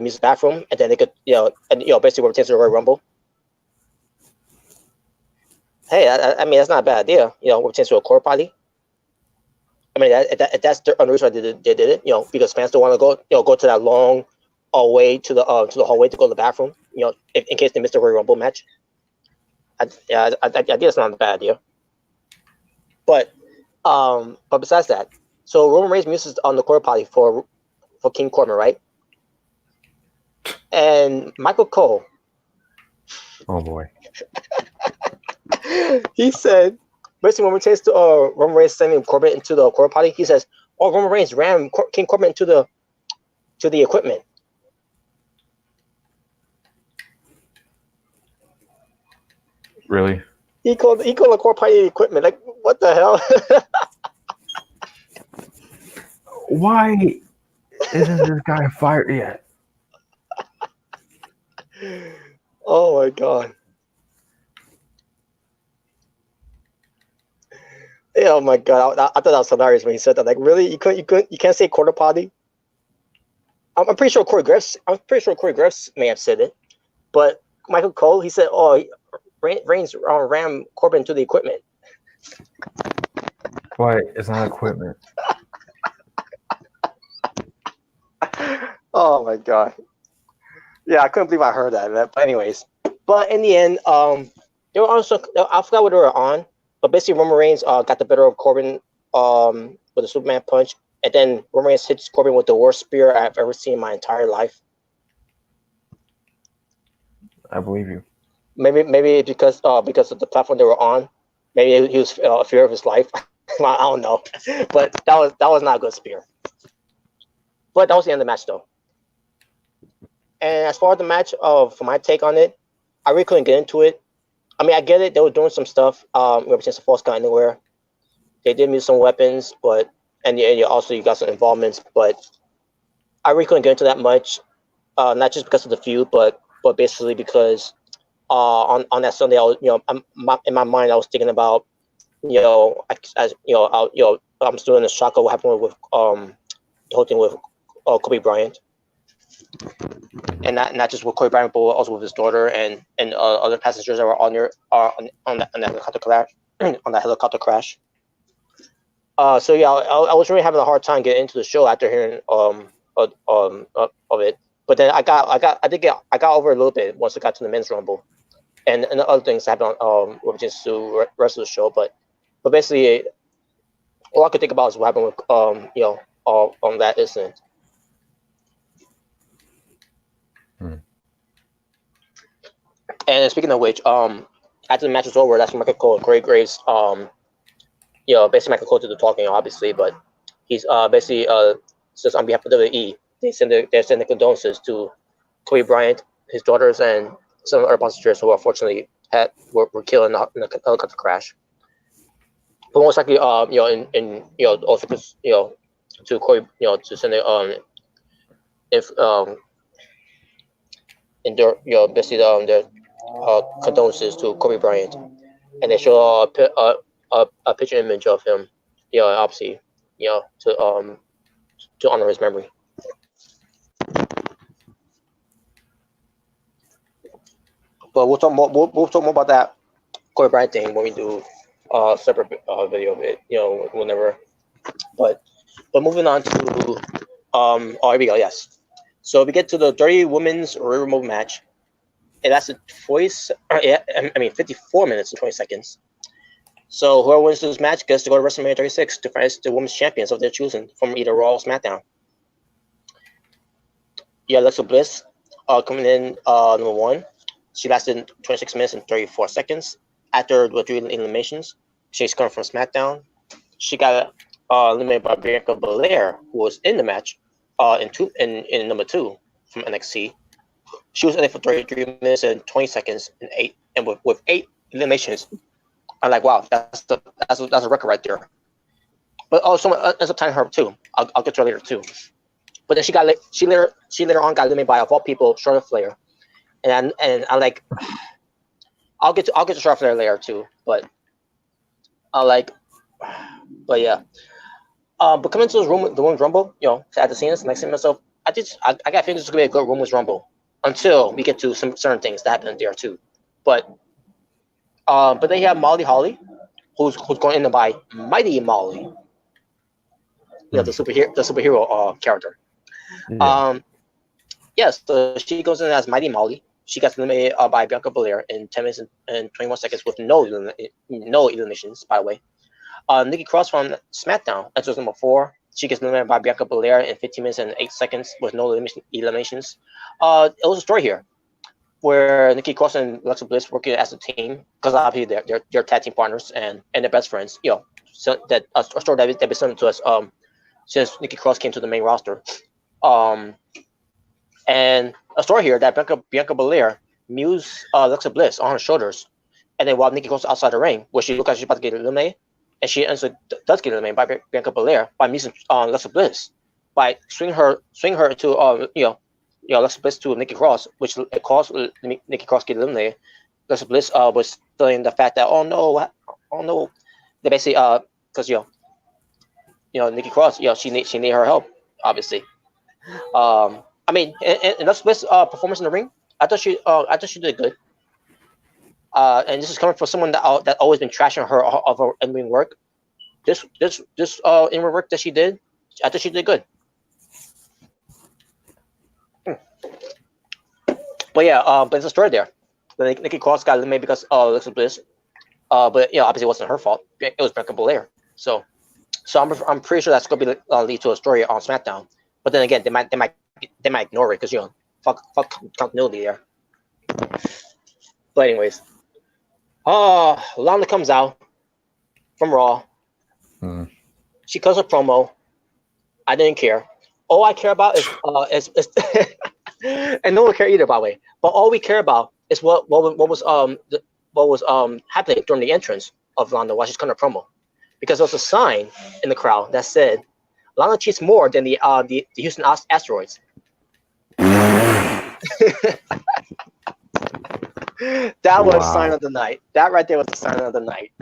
Speaker 12: use the bathroom, and then they could basically retain the Royal Rumble. Hey, I mean, that's not a bad idea. Retain to a quarter party. I mean, that's the only reason why they did it. Because fans don't want to go to that long way to the hallway to go to the bathroom. In case they missed the Royal Rumble match. I think it's not a bad idea. But besides that, so Roman Reigns uses on the quarter party for King Corbin, right? And Michael Cole.
Speaker 2: Oh boy.
Speaker 12: He said, basically, when Reigns to Roman Reigns sending Corbin into the quarter party, he says, "Oh, Roman Reigns ran King Corbin into the equipment."
Speaker 2: Really?
Speaker 12: He called the quarter party equipment. Like, what the hell?
Speaker 2: Why isn't this guy fired yet?
Speaker 12: Oh my god. Yeah, oh my god. I thought that was hilarious when he said that. Like, really? You can't say quarter party? I'm pretty sure Corey Graves may have said it. But Michael Cole, he said, "Oh, Reigns ran Corbin to the equipment."
Speaker 2: Why? It's not equipment.
Speaker 12: Oh my god. Yeah, I couldn't believe I heard that. But anyways, in the end, they were also, I forgot what they were on, but basically Roman Reigns got the better of Corbin with a Superman punch, and then Roman Reigns hits Corbin with the worst spear I've ever seen in my entire life.
Speaker 2: I believe you.
Speaker 12: Maybe because of the platform they were on, maybe he was fear of his life. I don't know, but that was not a good spear. But that was the end of the match, though. And as far as the match, for my take on it, I really couldn't get into it. I mean, I get it; they were doing some stuff. Represents the false count anywhere. They did use some weapons, and you got some involvements, but I really couldn't get into that much. Not just because of the feud, but basically because on that Sunday, I was, in my mind, I was thinking about, I'm still in the shock of what happened with the whole thing with Kobe Bryant, and not just with Kobe Bryant, but also with his daughter and other passengers that were on that helicopter crash. On that helicopter crash. So yeah, I was really having a hard time getting into the show after hearing of it. But then I got over it a little bit once I got to the men's rumble, and the other things happened with just the rest of the show. But basically, all I could think about is what happened with on that incident. And speaking of which, after the match was over, that's when Michael Cole and Corey Graves, basically Michael Cole did the talking, obviously, but he's basically says on behalf of WWE, they're sending condolences to Kobe Bryant, his daughters, and some other passengers who unfortunately were killed in the helicopter crash. But most likely, also because, to Kobe, to send if in their, basically their condolences to Kobe Bryant, and they show a picture image of him, obviously, to honor his memory. But we'll talk more. We'll talk more about that Kobe Bryant thing when we do a separate video of it. Whenever. But moving on to here we go. Yes. So we get to the Dirty Women's Royal Rumble match. It lasted 54 minutes and 20 seconds. So whoever wins this match gets to go to WrestleMania 36 to face the women's champions of their choosing from either Raw or SmackDown. Yeah, Alexa Bliss coming in number one. She lasted 26 minutes and 34 seconds. After the 3 eliminations, she's coming from SmackDown. She got eliminated by Bianca Belair, who was in the match in number 2 from NXT. She was in it for 33 minutes and 20 seconds and with 8 eliminations. I'm like, wow, that's a record right there. But someone ends up tying her too. I'll get to her later too. But then she later on got eliminated by, of all people, Charlotte Flair. And I like, I'll get to Charlotte Flair later too. But yeah. But coming to the Women's Rumble, at the scenes, next to myself, I got feelings it's gonna be a good Women's Rumble until we get to some certain things that happen there too. But they have Molly Holly, who's going in by Mighty Molly, the superhero character.
Speaker 2: Yeah.
Speaker 12: So she goes in as Mighty Molly. She gets eliminated by Bianca Belair in 10 minutes and 21 seconds with no eliminations, by the way. Nikki Cross from SmackDown enters number 4. She gets eliminated by Bianca Belair in 15 minutes and 8 seconds with no eliminations. It was a story here where Nikki Cross and Alexa Bliss working as a team, because obviously they're tag team partners and they're best friends. So that a story that they've been sent to us since Nikki Cross came to the main roster. And a story here that Bianca Belair mews Alexa Bliss on her shoulders, and then while Nikki Cross outside the ring, where she looks like she's about to get eliminated, and she does get eliminated by Bianca Belair by musing Alexa Bliss by swing her to Alexa Bliss to Nikki Cross, which it caused Nikki Cross get eliminated. Alexa Bliss was feeling the fact that oh no, they basically because Nikki Cross she need her help obviously. I mean, and Alexa Bliss performance in the ring, I thought she did good. And this is coming from someone that always been trashing her of her in-ring work. This in-ring work that she did, I thought she did good. But yeah, but there's a story there. Nikki Cross got eliminated because Alexa Bliss. But obviously it wasn't her fault. It was Bianca Belair. So I'm pretty sure that's going to be lead to a story on SmackDown. But then again, they might ignore it because fuck continuity there. But anyways, Lana comes out from Raw. She cuts a promo. I didn't care. All I care about is and no one care either, by the way. But all we care about is what was happening during the entrance of Lana while she's cutting a promo, because there was a sign in the crowd that said Lana cheats more than the Houston Asteroids. That was a sign of the night. That right there was the sign of the night.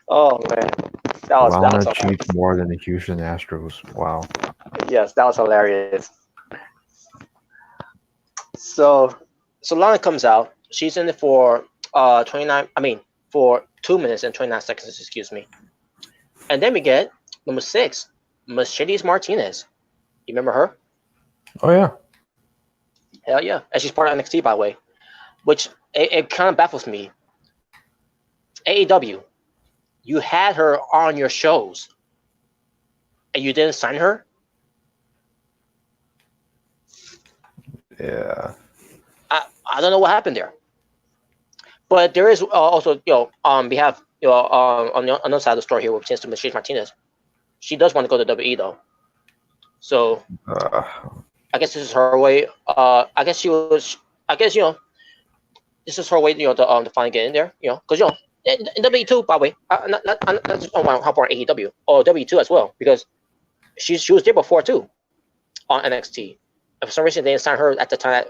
Speaker 12: Oh man,
Speaker 2: Lana cheats more than the Houston Astros. Wow.
Speaker 12: Yes, that was hilarious. So Lana comes out. She's in it for 2 minutes and 29 seconds. Excuse me. And then we get number 6, Mercedes Martinez. You remember her?
Speaker 2: Oh yeah.
Speaker 12: Hell yeah. And she's part of NXT, by the way. Which it kind of baffles me. AEW, you had her on your shows and you didn't sign her?
Speaker 2: Yeah.
Speaker 12: I don't know what happened there. But there is also, we have, on the other side of the story here, with chance to Mercedes Martinez. She does want to go to WWE though. So I guess this is her way. This is her way, to finally get in there, because in WWE too, by the way, not just how about AEW or W2 as well, because she was there before too on NXT. And for some reason they didn't sign her at the time.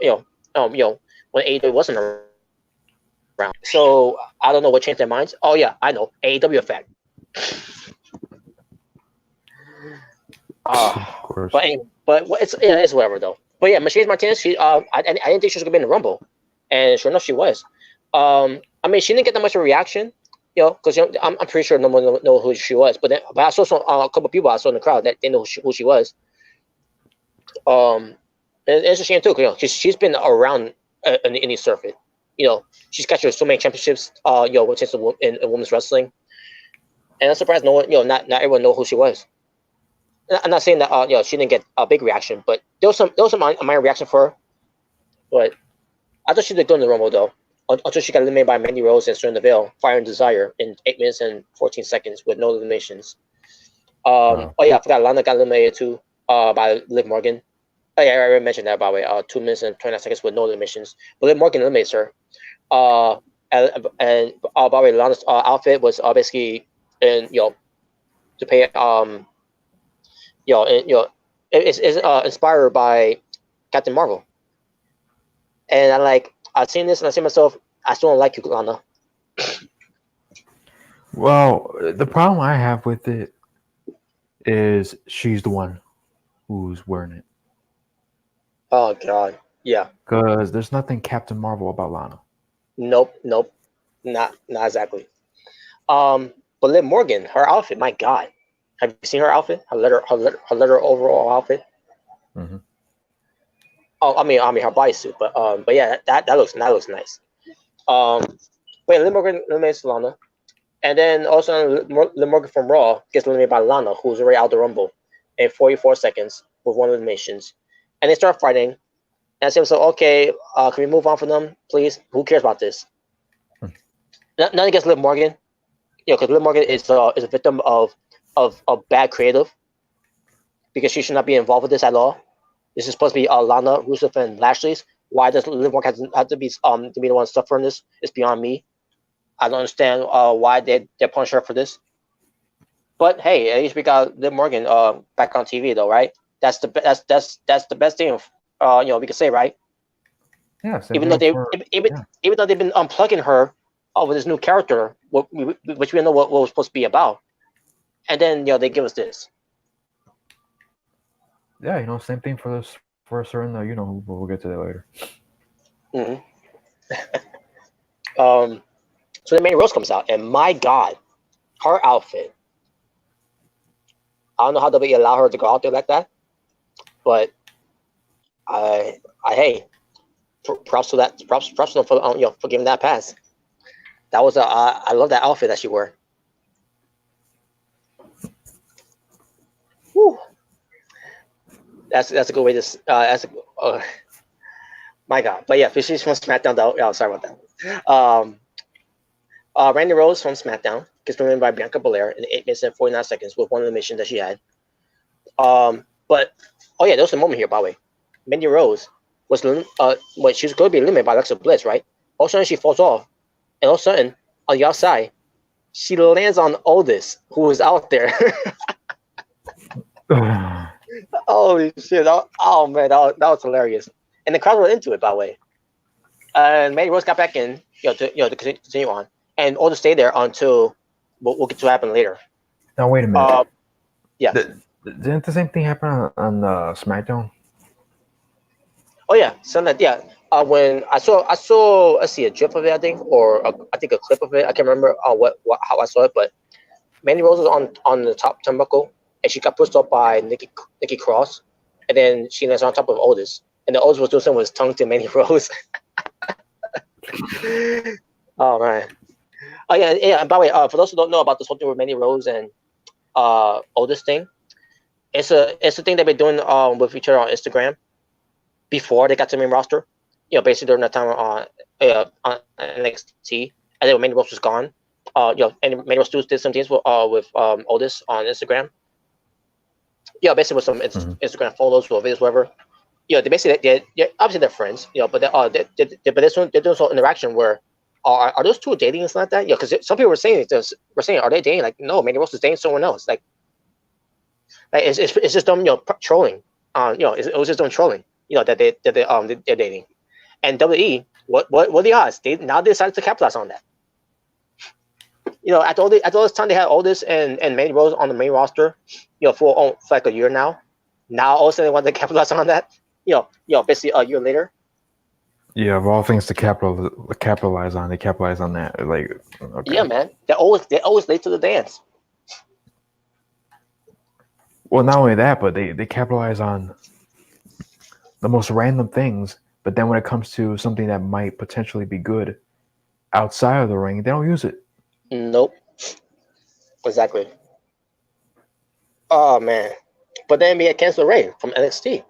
Speaker 12: when AEW wasn't around. So I don't know what changed their minds. Oh yeah, I know, AEW effect.
Speaker 2: Of course.
Speaker 12: But it's whatever though. But yeah, Mercedes Martinez, I didn't think she was gonna be in the Rumble, and sure enough, she was. I mean, she didn't get that much of a reaction, because I'm pretty sure no one know who she was. But I saw a couple of people I saw in the crowd that they know who she was. And it's a shame too, because she's been around in the indie circuit. She's captured so many championships. In women's wrestling, and I'm surprised no one, not everyone know who she was. I'm not saying that she didn't get a big reaction, but there was some minor reaction for her. But I thought she did good in the Rumble though, until she got eliminated by Mandy Rose and Serena Deville, Fire and Desire in 8 minutes and 14 seconds with no eliminations. Oh yeah, I forgot Lana got eliminated too by Liv Morgan. Oh yeah, I already mentioned that by the way. 2 minutes and 29 seconds with no eliminations, but Liv Morgan eliminates her. And by the way, Lana's outfit was basically to pay it's inspired by Captain Marvel. And I've seen this and I say to myself, I still don't like you, Lana.
Speaker 2: Well, the problem I have with it is she's the one who's wearing it.
Speaker 12: Oh God, yeah.
Speaker 2: Because there's nothing Captain Marvel about Lana.
Speaker 12: Nope, not exactly. But Liv Morgan, her outfit, my God, have you seen her outfit? Her letter overall outfit.
Speaker 2: Mm-hmm.
Speaker 12: Oh, I mean her bodysuit, but yeah, that looks nice. But yeah, Liv Morgan eliminates Lana, and then also Liv Morgan from Raw gets eliminated by Lana, who's already out the Rumble in 44 seconds with 1 eliminations, and they start fighting. And I say, so okay, can we move on from them, please? Who cares about this? Nothing against Liv Morgan, because Liv Morgan is a victim of bad creative, because she should not be involved with this at all. This is supposed to be Lana, Rusev, and Lashley's. Why does Liv Morgan have to be the one suffering this? It's beyond me. I don't understand why they punish her for this. But hey, at least we got Liv Morgan back on TV though, right? That's the best thing we could say, right?
Speaker 2: Yeah.
Speaker 12: Even though they've been unplugging her with this new character, which we don't know what was supposed to be about, and then they give us this.
Speaker 2: Yeah, same thing for certain. We'll get to that later.
Speaker 12: Mm-hmm. So then Mandy Rose comes out, and my God, her outfit. I don't know how WWE allow her to go out there like that, but hey, props to that. Props to them for giving that pass. That was I love that outfit that she wore. Whew. That's a good way to. My God, but yeah, she's from SmackDown though. Oh, sorry about that. Randy Rose from SmackDown gets eliminated by Bianca Belair in 8 minutes and 49 seconds with 1 elimination that she had. But oh yeah, there was a moment here, by the way. Mandy Rose was she was going to be eliminated by Alexa Bliss, right? All of a sudden she falls off, and all of a sudden on the outside she lands on Otis, who was out there. Holy shit! Oh man, that was hilarious, and the crowd were into it, by the way. And Mandy Rose got back in, to continue on, and Otis stayed there until we'll get to happen later.
Speaker 2: Now wait a minute.
Speaker 12: Yeah.
Speaker 2: Didn't the same thing happen on SmackDown?
Speaker 12: Oh yeah, when I saw let's see, a GIF of it, I think, or I think a clip of it. I can't remember how I saw it, but Mandy Rose was on the top turnbuckle, and she got pushed up by Nikki Cross, and then she lands on top of Otis, and the Otis was doing something with his tongue to Mandy Rose. Oh man. Oh yeah. And by the way, for those who don't know about this whole thing with Mandy Rose and Otis thing, it's a thing they've been doing with each other on Instagram before they got to the main roster. Basically during that time on NXT, and then when Mandy Rose was gone, and Mandy Rose did some things with Otis on Instagram. Basically with some Instagram photos or videos, whatever. They basically obviously they're friends, but they're doing some interaction where are those two dating and stuff like that? Because some people were saying are they dating? Like, no, Mandy Rose is dating someone else. Like it's just them trolling. It was just them trolling. That they're dating, And WWE, what are the odds? They decided to capitalize on that. After all this time they had all this and Mandy Rose on the main roster, for like a year now. Now all of a sudden they want to capitalize on that. Basically a year later.
Speaker 2: Yeah, of all things to capitalize on, they capitalize on that. Like, okay.
Speaker 12: Yeah, man, they're always late to the dance.
Speaker 2: Well, not only that, but they capitalize on the most random things. But then when it comes to something that might potentially be good outside of the ring, they don't use it.
Speaker 12: Nope. Exactly. Oh man. But then we had Candice Ray from NXT.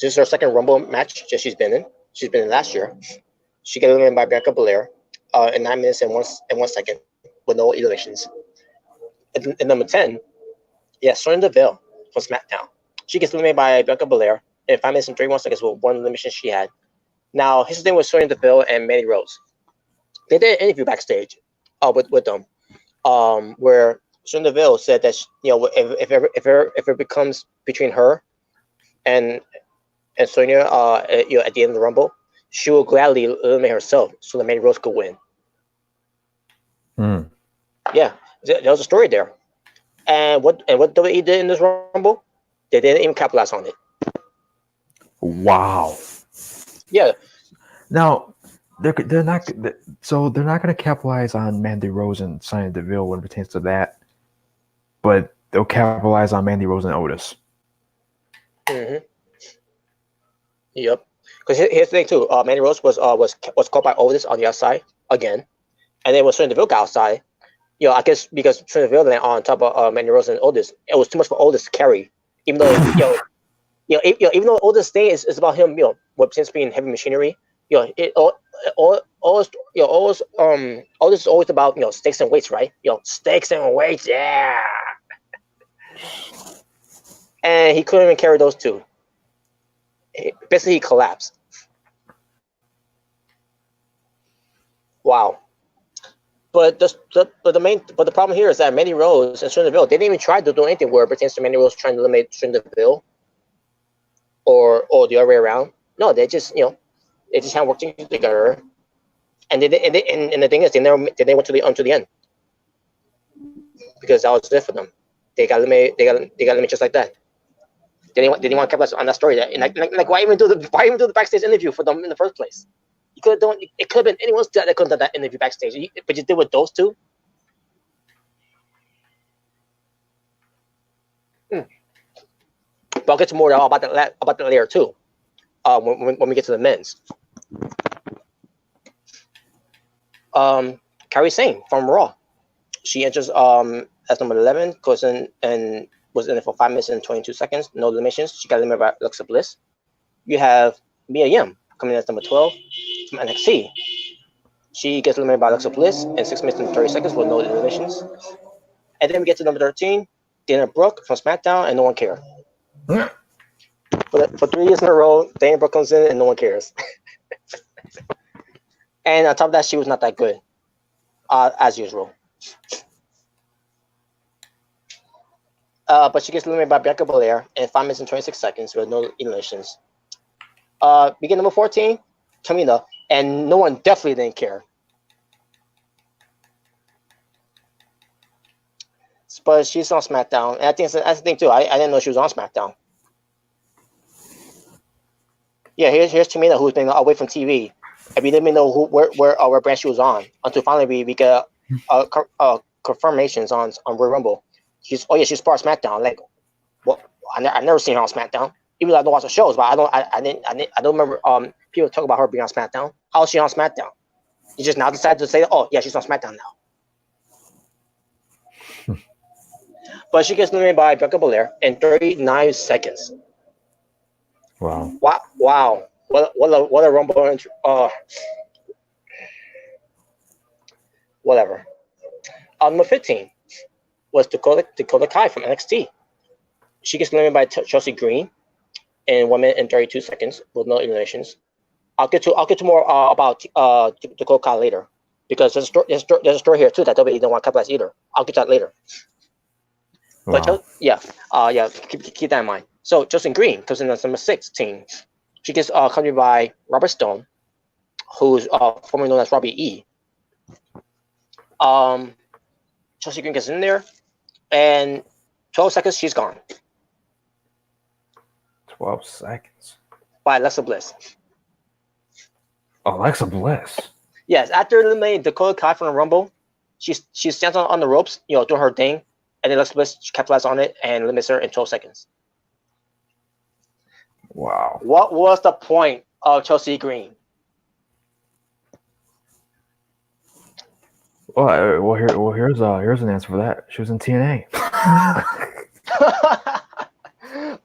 Speaker 12: This is her second Rumble match that she's been in. She's been in last year. She got eliminated by Bianca Belair in 9 minutes and 1 second with no eliminations. And number 10, Sonya Deville from SmackDown. She gets eliminated by Bianca Belair in 5 minutes and 31 seconds with one elimination she had. Now, here's the thing with Sonya Deville and Mandy Rose. They did an interview backstage with them where Sonya Deville said that if it becomes between her and Sonya at the end of the Rumble, she will gladly eliminate herself so that Mandy Rose could win. Yeah, there was a story there. And what WWE did in this Rumble, they didn't even capitalize on it.
Speaker 2: Wow.
Speaker 12: Yeah.
Speaker 2: Now they're not going to capitalize on Mandy Rose and Sonya Deville when it pertains to that, but they'll capitalize on Mandy Rose and Otis.
Speaker 12: Mm-hmm. Yep. Because here's the thing too. Mandy Rose was caught by Otis on the outside again, and then when Sonya Deville got outside, I guess because Sonya Deville landed on top of Mandy Rose and Otis, it was too much for Otis to carry. Even though even though Otis' thing is about him, what since being heavy machinery, Otis is always about stakes and weights, right? Stakes and weights, yeah. And he couldn't even carry those two. Basically, he collapsed. Wow. But the problem here is that Mandy Rose and Sonya Deville, they didn't even try to do anything where it pertains to Mandy Rose trying to eliminate Sonya Deville or the other way around. No, they just had working together, and and the thing is they went to the end because that was it for them. They got eliminated just like that. They didn't want to capitalize on that story. Like why even do the backstage interview for them in the first place? You could have done it. Could have been anyone else that could have done that interview backstage, but you did with those two. But I'll get to more about that later too. When we get to the men's. Kairi Sane from Raw. She enters as number 11, goes in and was in it for 5 minutes and 22 seconds, no eliminations. She got eliminated by Alexa Bliss. You have Mia Yim coming in as number 12 from NXT. She gets eliminated by Alexa Bliss in 6 minutes and 30 seconds with no eliminations. And then we get to number 13, Dana Brooke from SmackDown, and no one cared. For 3 years in a row, Dana Brooke comes in and no one cares. And on top of that, she was not that good, as usual. But she gets eliminated by Bianca Belair in 5 minutes and 26 seconds with no eliminations. We get number 14, Tamina, and no one definitely didn't care. But she's on SmackDown, and I think that's the thing too. I didn't know she was on SmackDown. Yeah, here's Tamina, who's been away from TV, and we didn't even know where brand she was on until finally we get confirmations on Royal Rumble. She's part of SmackDown. Like, well, I never seen her on SmackDown. Even though I don't watch the shows, but I don't remember people talk about her being on SmackDown. How is she on SmackDown? You just now decided to say, oh yeah, she's on SmackDown now. But she gets eliminated by Bianca Belair in 39 seconds.
Speaker 2: Wow.
Speaker 12: Wow. What a Rumble whatever. Number 15 was Dakota Kai from NXT. She gets eliminated by Chelsea Green in 1 minute and 32 seconds with no eliminations. I'll get to more about Dakota Kai later because there's a story here too that WWE don't want to capitalize either. I'll get to that later. Wow. But keep that in mind. So Justin Green comes in as number 16. She gets accompanied by Robert Stone who's formerly known as Robbie E. Chelsea Green gets in there, and 12 seconds, she's gone
Speaker 2: 12 seconds.
Speaker 12: by Alexa Bliss.
Speaker 2: Alexa Bliss.
Speaker 12: Yes, after eliminating Dakota Kai from the Rumble, she stands on the ropes, doing her thing, and then Alexa Bliss capitalizes on it and limits her in 12 seconds.
Speaker 2: Wow.
Speaker 12: What was the point of Chelsea Green?
Speaker 2: Here's an answer for that. She was in TNA.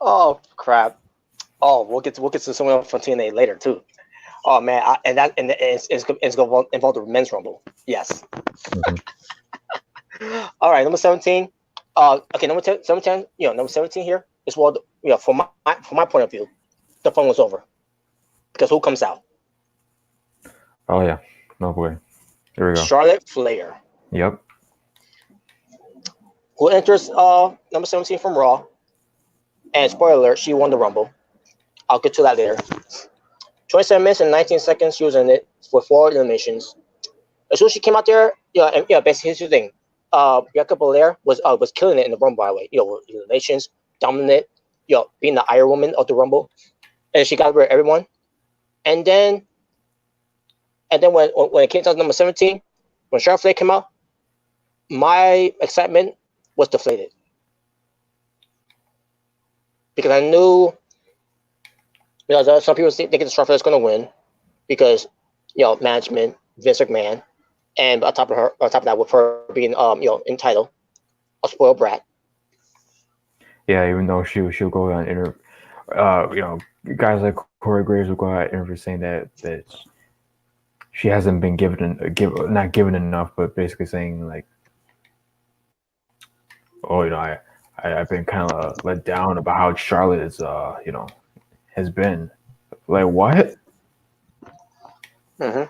Speaker 12: Oh crap! Oh, we'll get to someone from TNA later too. Oh man, it's going to involve the men's rumble. Yes. Mm-hmm. All right, number 17. Okay, number 17. Number 17 here is from my point of view, the fun was over because who comes out?
Speaker 2: Oh yeah, no boy. Here we go.
Speaker 12: Charlotte Flair.
Speaker 2: Yep.
Speaker 12: Who enters number 17 from Raw. And spoiler alert, she won the Rumble. I'll get to that later. 27 minutes and 19 seconds she was in it with 4 eliminations. As soon as she came out there, basically here's the thing. Bianca Belair was killing it in the Rumble, by the way. With eliminations, dominant, being the Iron Woman of the Rumble. And she got rid of everyone. And then when it came to number 17, when Charlotte Flair came out, my excitement was deflated. Because I knew, some people think that Charlotte Flair is going to win because, management, Vince McMahon, and on top of that, with her being, entitled, a spoiled brat.
Speaker 2: Yeah, even though she'll go on interview, guys like Corey Graves will go out and interview saying that she hasn't been not given enough, but basically saying like, oh, I've been kind of let down about how Charlotte is, has been. Like, what?
Speaker 12: Mm-hmm.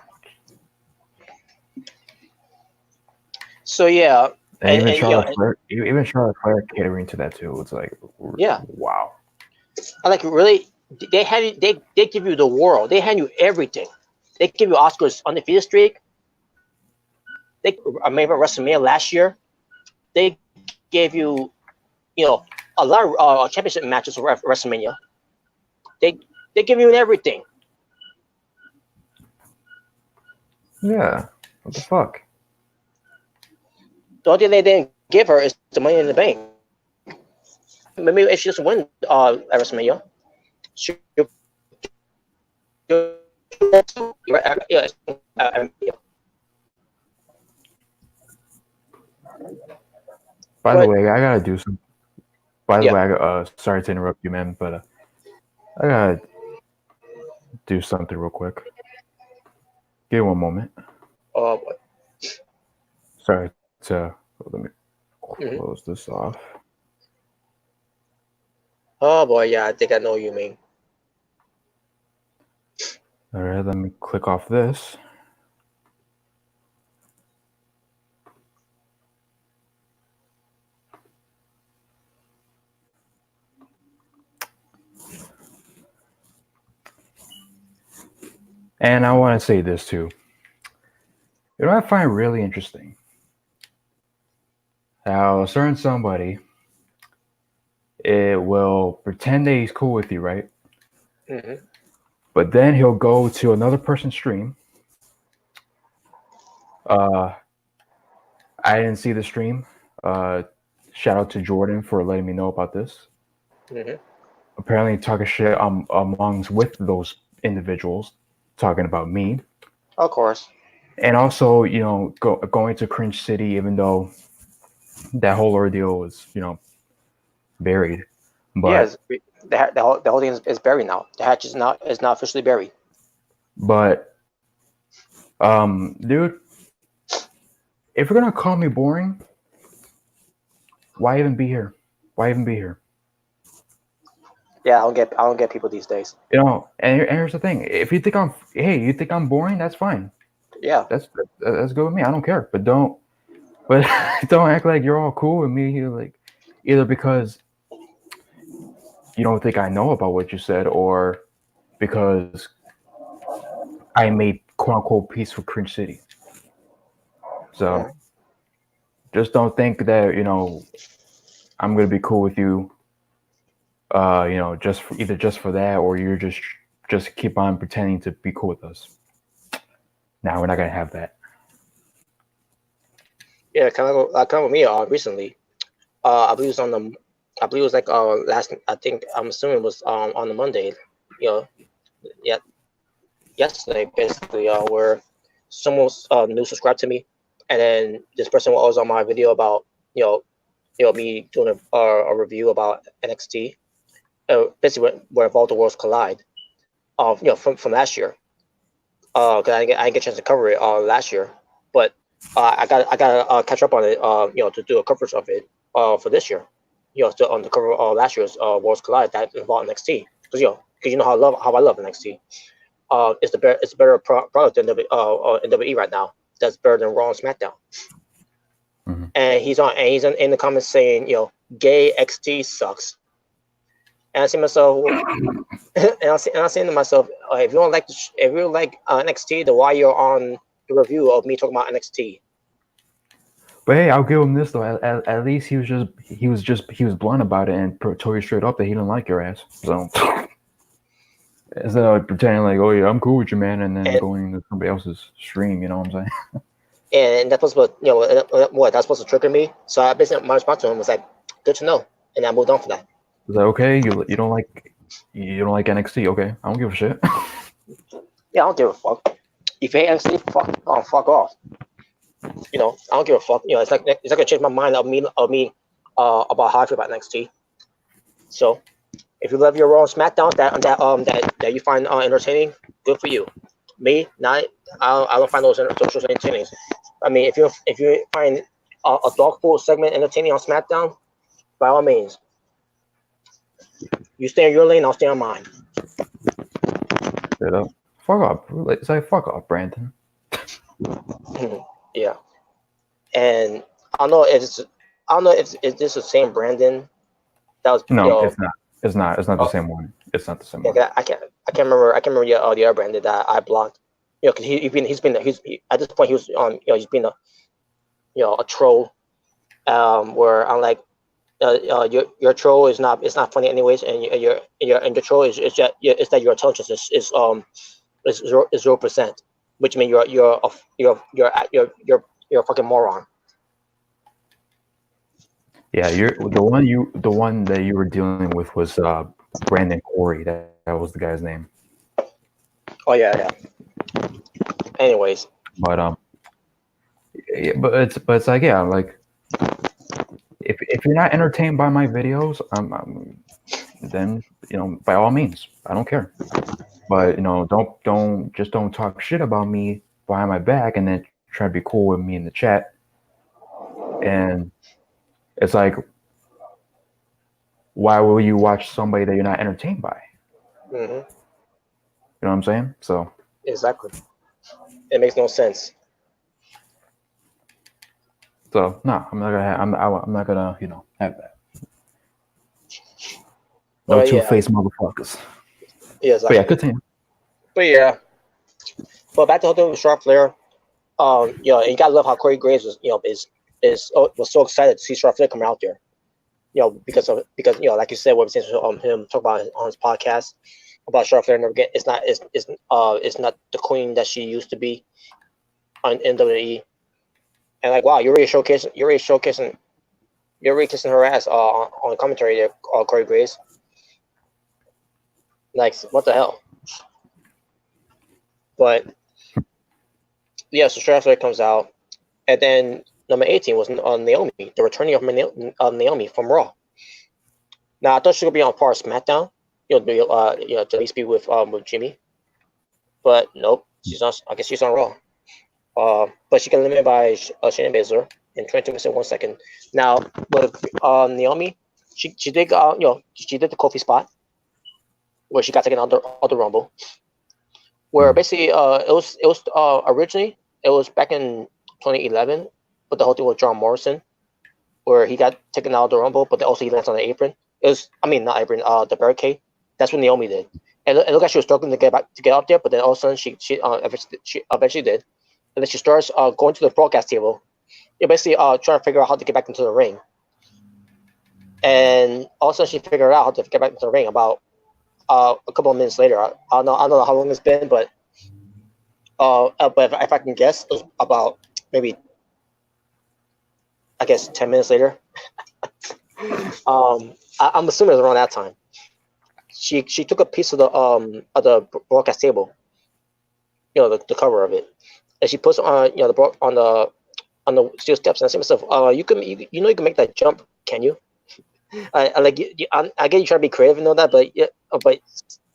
Speaker 12: So yeah,
Speaker 2: and even Charlotte Flair catering to that too. It's like,
Speaker 12: yeah,
Speaker 2: wow.
Speaker 12: I like really. They have you. They give you the world. They hand you everything. They give you Oscar's undefeated streak. I remember WrestleMania last year. They gave you, a lot of championship matches for WrestleMania. They give you everything.
Speaker 2: Yeah. What the fuck?
Speaker 12: The only thing they didn't give her is the Money in the Bank. Maybe if she doesn't win at WrestleMania,
Speaker 2: By the way, I gotta do some. By the way, sorry to interrupt you, man, but I gotta do something real quick. Give me one moment.
Speaker 12: Oh boy.
Speaker 2: Sorry to let me close this off.
Speaker 12: Oh boy, yeah, I think I know what you mean.
Speaker 2: All right, let me click off this. And I want to say this too. I find really interesting how a certain somebody will pretend that he's cool with you, right?
Speaker 12: Mm-hmm.
Speaker 2: But then he'll go to another person's stream. I didn't see the stream. Shout out to Jordan for letting me know about this.
Speaker 12: Mm-hmm.
Speaker 2: Apparently talking shit amongst with those individuals, talking about me.
Speaker 12: Of course. And
Speaker 2: also, going to Cringe City, even though that whole ordeal was, buried. But
Speaker 12: yes, the whole thing is buried now. The hatch is not officially buried.
Speaker 2: But, dude, if you're gonna call me boring, why even be here?
Speaker 12: Yeah, I don't get people these days.
Speaker 2: And here's the thing: if you think I'm boring, that's fine.
Speaker 12: Yeah,
Speaker 2: that's good with me. I don't care. But don't act like you're all cool with me. Like, either because you don't think I know about what you said, or because I made quote unquote peaceful cringe city. So just don't think that I'm gonna be cool with you. Just for that, or you're just keep on pretending to be cool with us. Now we're not gonna have that.
Speaker 12: Yeah, kind of with me. Recently, I believe it was like last. I think I'm assuming it was on the Monday. Yeah, yesterday basically. Where someone new subscribed to me, and then this person was on my video about me doing a review about NXT. Basically where both the worlds collide. From last year. Because I didn't get a chance to cover it last year, but I got catch up on it. To do a coverage of it for this year. Still on the cover of last year's Worlds Collide that involved NXT. Because how I love NXT. It's a better product than WWE right now. That's better than Raw and SmackDown.
Speaker 2: Mm-hmm.
Speaker 12: And he's in the comments saying, gay XT sucks. And I see myself, and I'm saying to myself, if you don't like NXT, then why you're on the review of me talking about NXT?
Speaker 2: But hey, I'll give him this though. At least he was blunt about it and told you straight up that he didn't like your ass. So instead of pretending like, oh yeah, I'm cool with you, man, and then going to somebody else's stream, you know what I'm saying?
Speaker 12: And that's supposed to, that's supposed to trigger me. So I basically my response to him was like, good to know, and I moved on from that.
Speaker 2: Is that okay? You don't like NXT? Okay, I don't give a shit.
Speaker 12: Yeah, I don't give a fuck. If you hate NXT, fuck off. I don't give a fuck. It's not gonna change my mind of me about how I feel about NXT. So, if you love your Raw and SmackDown that you find entertaining, good for you. Me, not. I don't find those shows entertaining. I mean, if you find a dog food segment entertaining on SmackDown, by all means. You stay in your lane, I'll stay on mine.
Speaker 2: Fuck off. Say fuck off, Brandon.
Speaker 12: Yeah. And I don't know if it's this the same Brandon that was.
Speaker 2: No, it's not. It's not the same one. It's not the same one.
Speaker 12: I can't remember the other Brandon that I blocked. Because he's at this point he was on. He's been a troll. Where I'm like, your troll is not funny anyways, and your troll is that your intelligence is 0%, which means you're a fucking moron.
Speaker 2: Yeah, the one that you were dealing with was Brandon Corey. That was the guy's name.
Speaker 12: Oh yeah. Anyways,
Speaker 2: but it's like, yeah, like if you're not entertained by my videos, then by all means, I don't care. But don't talk shit about me behind my back and then try to be cool with me in the chat. And it's like, why will you watch somebody that you're not entertained by?
Speaker 12: Mm-hmm.
Speaker 2: You know what I'm saying? So
Speaker 12: exactly, it makes no sense.
Speaker 2: So no, I'm not gonna have that. No two-faced motherfuckers.
Speaker 12: Yeah, exactly.
Speaker 2: But yeah, continue.
Speaker 12: But yeah, but back to the whole thing with Charlotte Flair. And you gotta love how Corey Graves was so excited to see Charlotte Flair come out there. Because like you said, what we him talk about on his podcast about Charlotte Flair never get. It's not the queen that she used to be on WWE. And like, wow, you're really kissing her ass on commentary there, Corey Graves. Like, what the hell? But yeah, so Charlotte Flair comes out, and then number 18 was Naomi, the returning of Naomi from Raw. Now I thought she would be on par SmackDown, to at least be with Jimmy, but nope, she's on. I guess she's on Raw. But she got eliminated by Shayna Baszler in 22 minutes and 1 second. Now with Naomi, she did the Kofi spot where she got taken out the Rumble. Where basically it was originally it was back in 2011, but the whole thing with John Morrison, where he got taken out of the Rumble, but also he lands on the apron. It was, not apron, the barricade. That's what Naomi did. it looked like she was struggling to get up there, but then all of a sudden she eventually did, and then she starts going to the broadcast table. You're basically trying to figure out how to get back into the ring, and also she figured out how to get back into the ring about a couple of minutes later. I don't know how long it's been, but if I can guess, it was about maybe, I guess, 10 minutes later. I'm assuming it was around that time. She took a piece of the broadcast table, the cover of it, and she puts it on on the steel steps. And I said to myself, you can make that jump, can you? I get you try to be creative and all that, but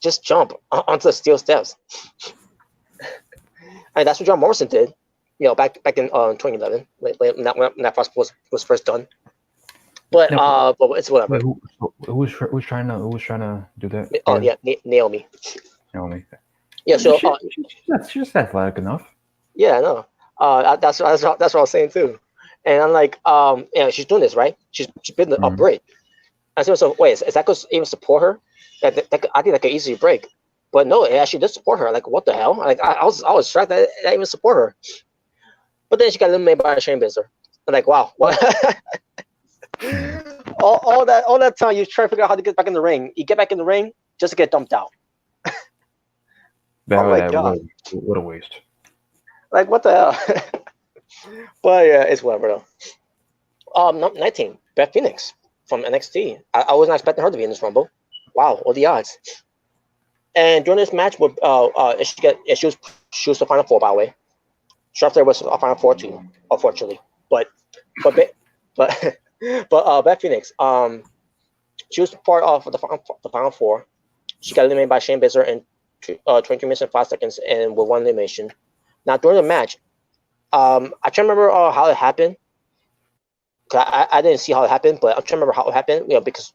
Speaker 12: just jump onto the steel steps. And that's what John Morrison did, back in 2011 when that was first done. But it's whatever.
Speaker 2: Who's trying to do that?
Speaker 12: Oh yeah, Naomi.
Speaker 2: Naomi.
Speaker 12: Yeah, so
Speaker 2: she's just athletic enough.
Speaker 12: Yeah, no. That's what I was saying too. And I'm like, she's doing this right. She's been a break. I said, so wait, is that going to even support her? I think that could easily break. But no, it actually does support her. Like, what the hell? Like, I was shocked that it even support her. But then she got eliminated by Shane Baszler. I'm like, wow, what? all that time you try to figure out how to get back in the ring. You get back in the ring just to get dumped out. Oh my God.
Speaker 2: What a waste.
Speaker 12: Like, what the hell? But yeah, it's whatever though. 19, Beth Phoenix from NXT. I wasn't expecting her to be in this Rumble. Wow, what the odds? And during this match, she was the final four, by the way. Charlotte was a final four too, unfortunately. But Beth Phoenix, she was part of the final four. She got eliminated by Shane Baszler in 23 minutes and 5 seconds, and with one elimination. Now during the match, I try to remember how it happened. I didn't see how it happened, but I'm trying to remember how it happened.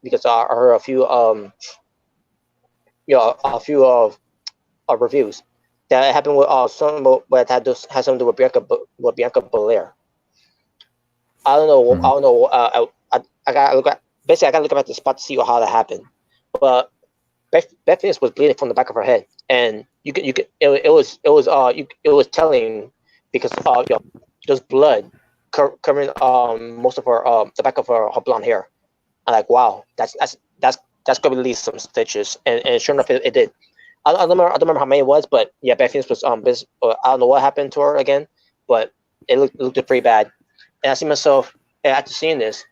Speaker 12: Because I heard a few reviews that it happened with something that had something to do with Bianca Belair. I don't know. I gotta look at the spot to see how that happened. But Beth Phoenix was bleeding from the back of her head, and it was telling because there's blood covering most of her the back of her blonde hair. I'm like, wow, that's gonna release some stitches, and sure enough, it did. I don't remember how many it was, but yeah, Beth Phoenix was I don't know what happened to her again, but it looked pretty bad. And I see myself after seeing this,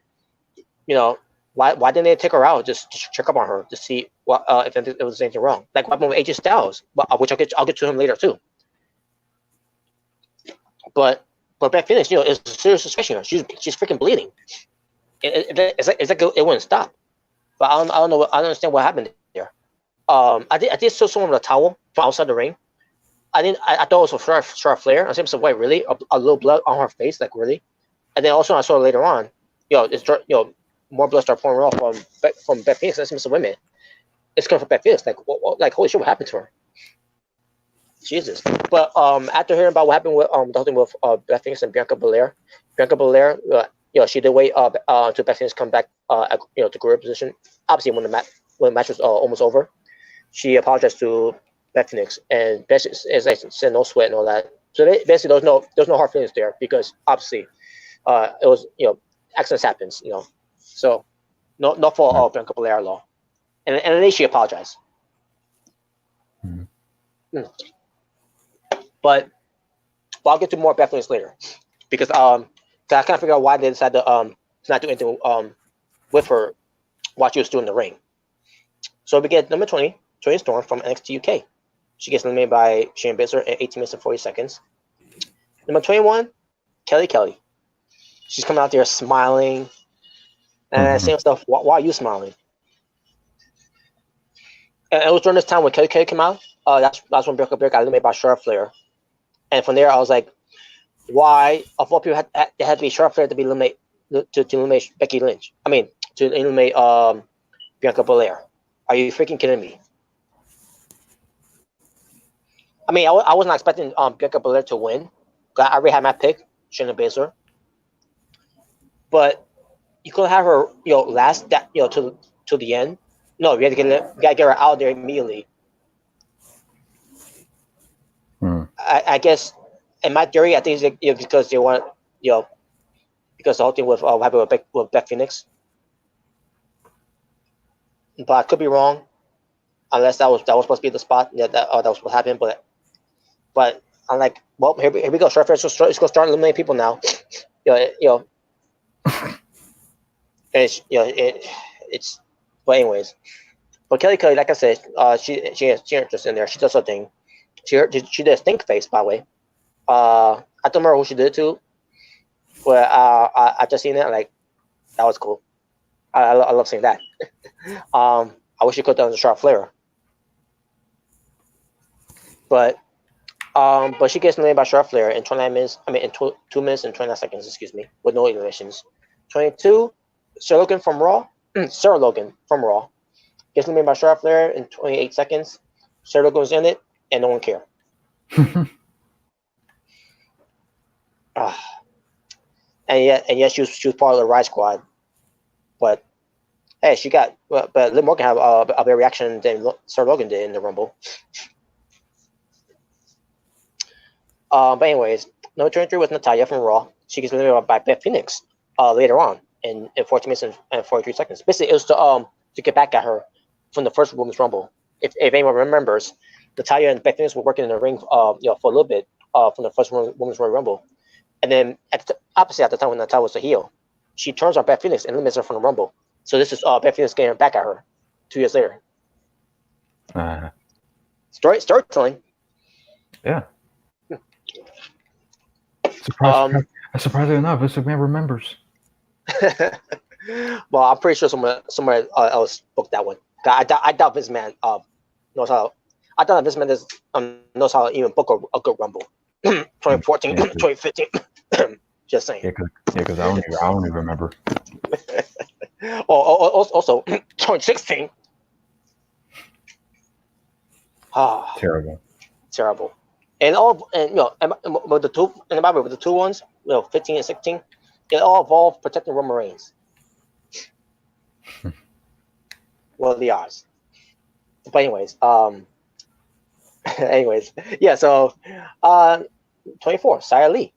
Speaker 12: why didn't they take her out just to check up on her to see what if there was anything wrong? Like what happened with AJ Styles, which I'll get to him later too. But Beth Phoenix, it's a serious situation. She's freaking bleeding. It's like it wouldn't stop. But I don't know. I don't understand what happened there. I did saw someone with a towel from outside the ring. I thought it was a Charlotte Flair. I said, wait, really? A little blood on her face, like really? And then also I saw later on, more blood started pouring off from Beth Phoenix. I said, wait a minute, it's coming from Beth Phoenix. Like holy shit, what happened to her? Jesus. But after hearing about what happened with the whole thing with Beth Phoenix and Bianca Belair, she did wait to Beth Phoenix come back to career position. Obviously, when the match was almost over, she apologized to Beth Phoenix, and Beth said no sweat and all that. So basically, there's no hard feelings there because obviously, it was accidents happens, so not for Bianca Belair at all, and at least she apologized. Mm-hmm. But I'll get to more Beth Phoenix later because I can't figure out why they decided to not do anything with her while she was still in the ring. So we get number 20, Toni Storm from NXT UK. She gets eliminated by Shayna Baszler in 18 minutes and 40 seconds. Number 21, Kelly. She's coming out there smiling and saying stuff. Why are you smiling? And it was during this time when Kelly came out. That's when Bianca Belair got eliminated by Charlotte Flair. And from there, I was like, why, of all people, it had to be Charlotte Flair to be eliminated to eliminate Becky Lynch? I mean, to eliminate Bianca Belair. Are you freaking kidding me? I mean, I was not expecting Bianca Belair to win. I already had my pick, Shayna Baszler. But you could have her, last that to the end. No, you gotta get her out there immediately I guess in my theory, I think it's because they want, because the whole thing with what happened with Beth Phoenix. But I could be wrong, unless that was supposed to be the spot that was what happened. But I'm like, well, here we go. Shark Fair is going to start eliminating people now. And it's. But anyways, but Kelly, like I said, she has interest in there. She does her thing. She did a stink face, by the way. I don't remember who she did it to, but I just seen it, like, that was cool. I love seeing that. I wish she could have done the Charlotte Flair, but she gets eliminated by Charlotte Flair in 29 minutes. I mean, in 2 minutes and 29 seconds. Excuse me, with no eliminations. 22. Sarah Logan from Raw gets eliminated by Charlotte Flair in 28 seconds. Sarah Logan was in it, and no one cared. And yet she was part of the Riot Squad, but hey, but Liv Morgan had a better reaction than Sarah Logan did in the Rumble. But anyways, number 23 was Natalya from Raw. She gets eliminated by Beth Phoenix later on in 14 minutes and 43 seconds. Basically, it was to get back at her from the first Women's Rumble. If anyone remembers, Natalya and Beth Phoenix were working in the ring for a little bit from the first Women's Royal Rumble. And then opposite at the time when Natalya was the heel, she turns on Beth Phoenix and eliminates her from the Rumble. So this is Beth Phoenix getting back at her 2 years later. Storytelling.
Speaker 2: Yeah. Surprisingly enough, Vince McMahon remembers.
Speaker 12: Well, I'm pretty sure someone else booked that one. I doubt Vince McMahon knows how. I doubt Vince McMahon knows how to even book a good Rumble. 2014, 2015. Just saying.
Speaker 2: Yeah, because I don't even remember.
Speaker 12: Also 2016. Terrible. And with the two ones, 15 and 16, it all involved protecting Roman Reigns. What are the odds? But anyways, yeah. So, 24, Xia Li,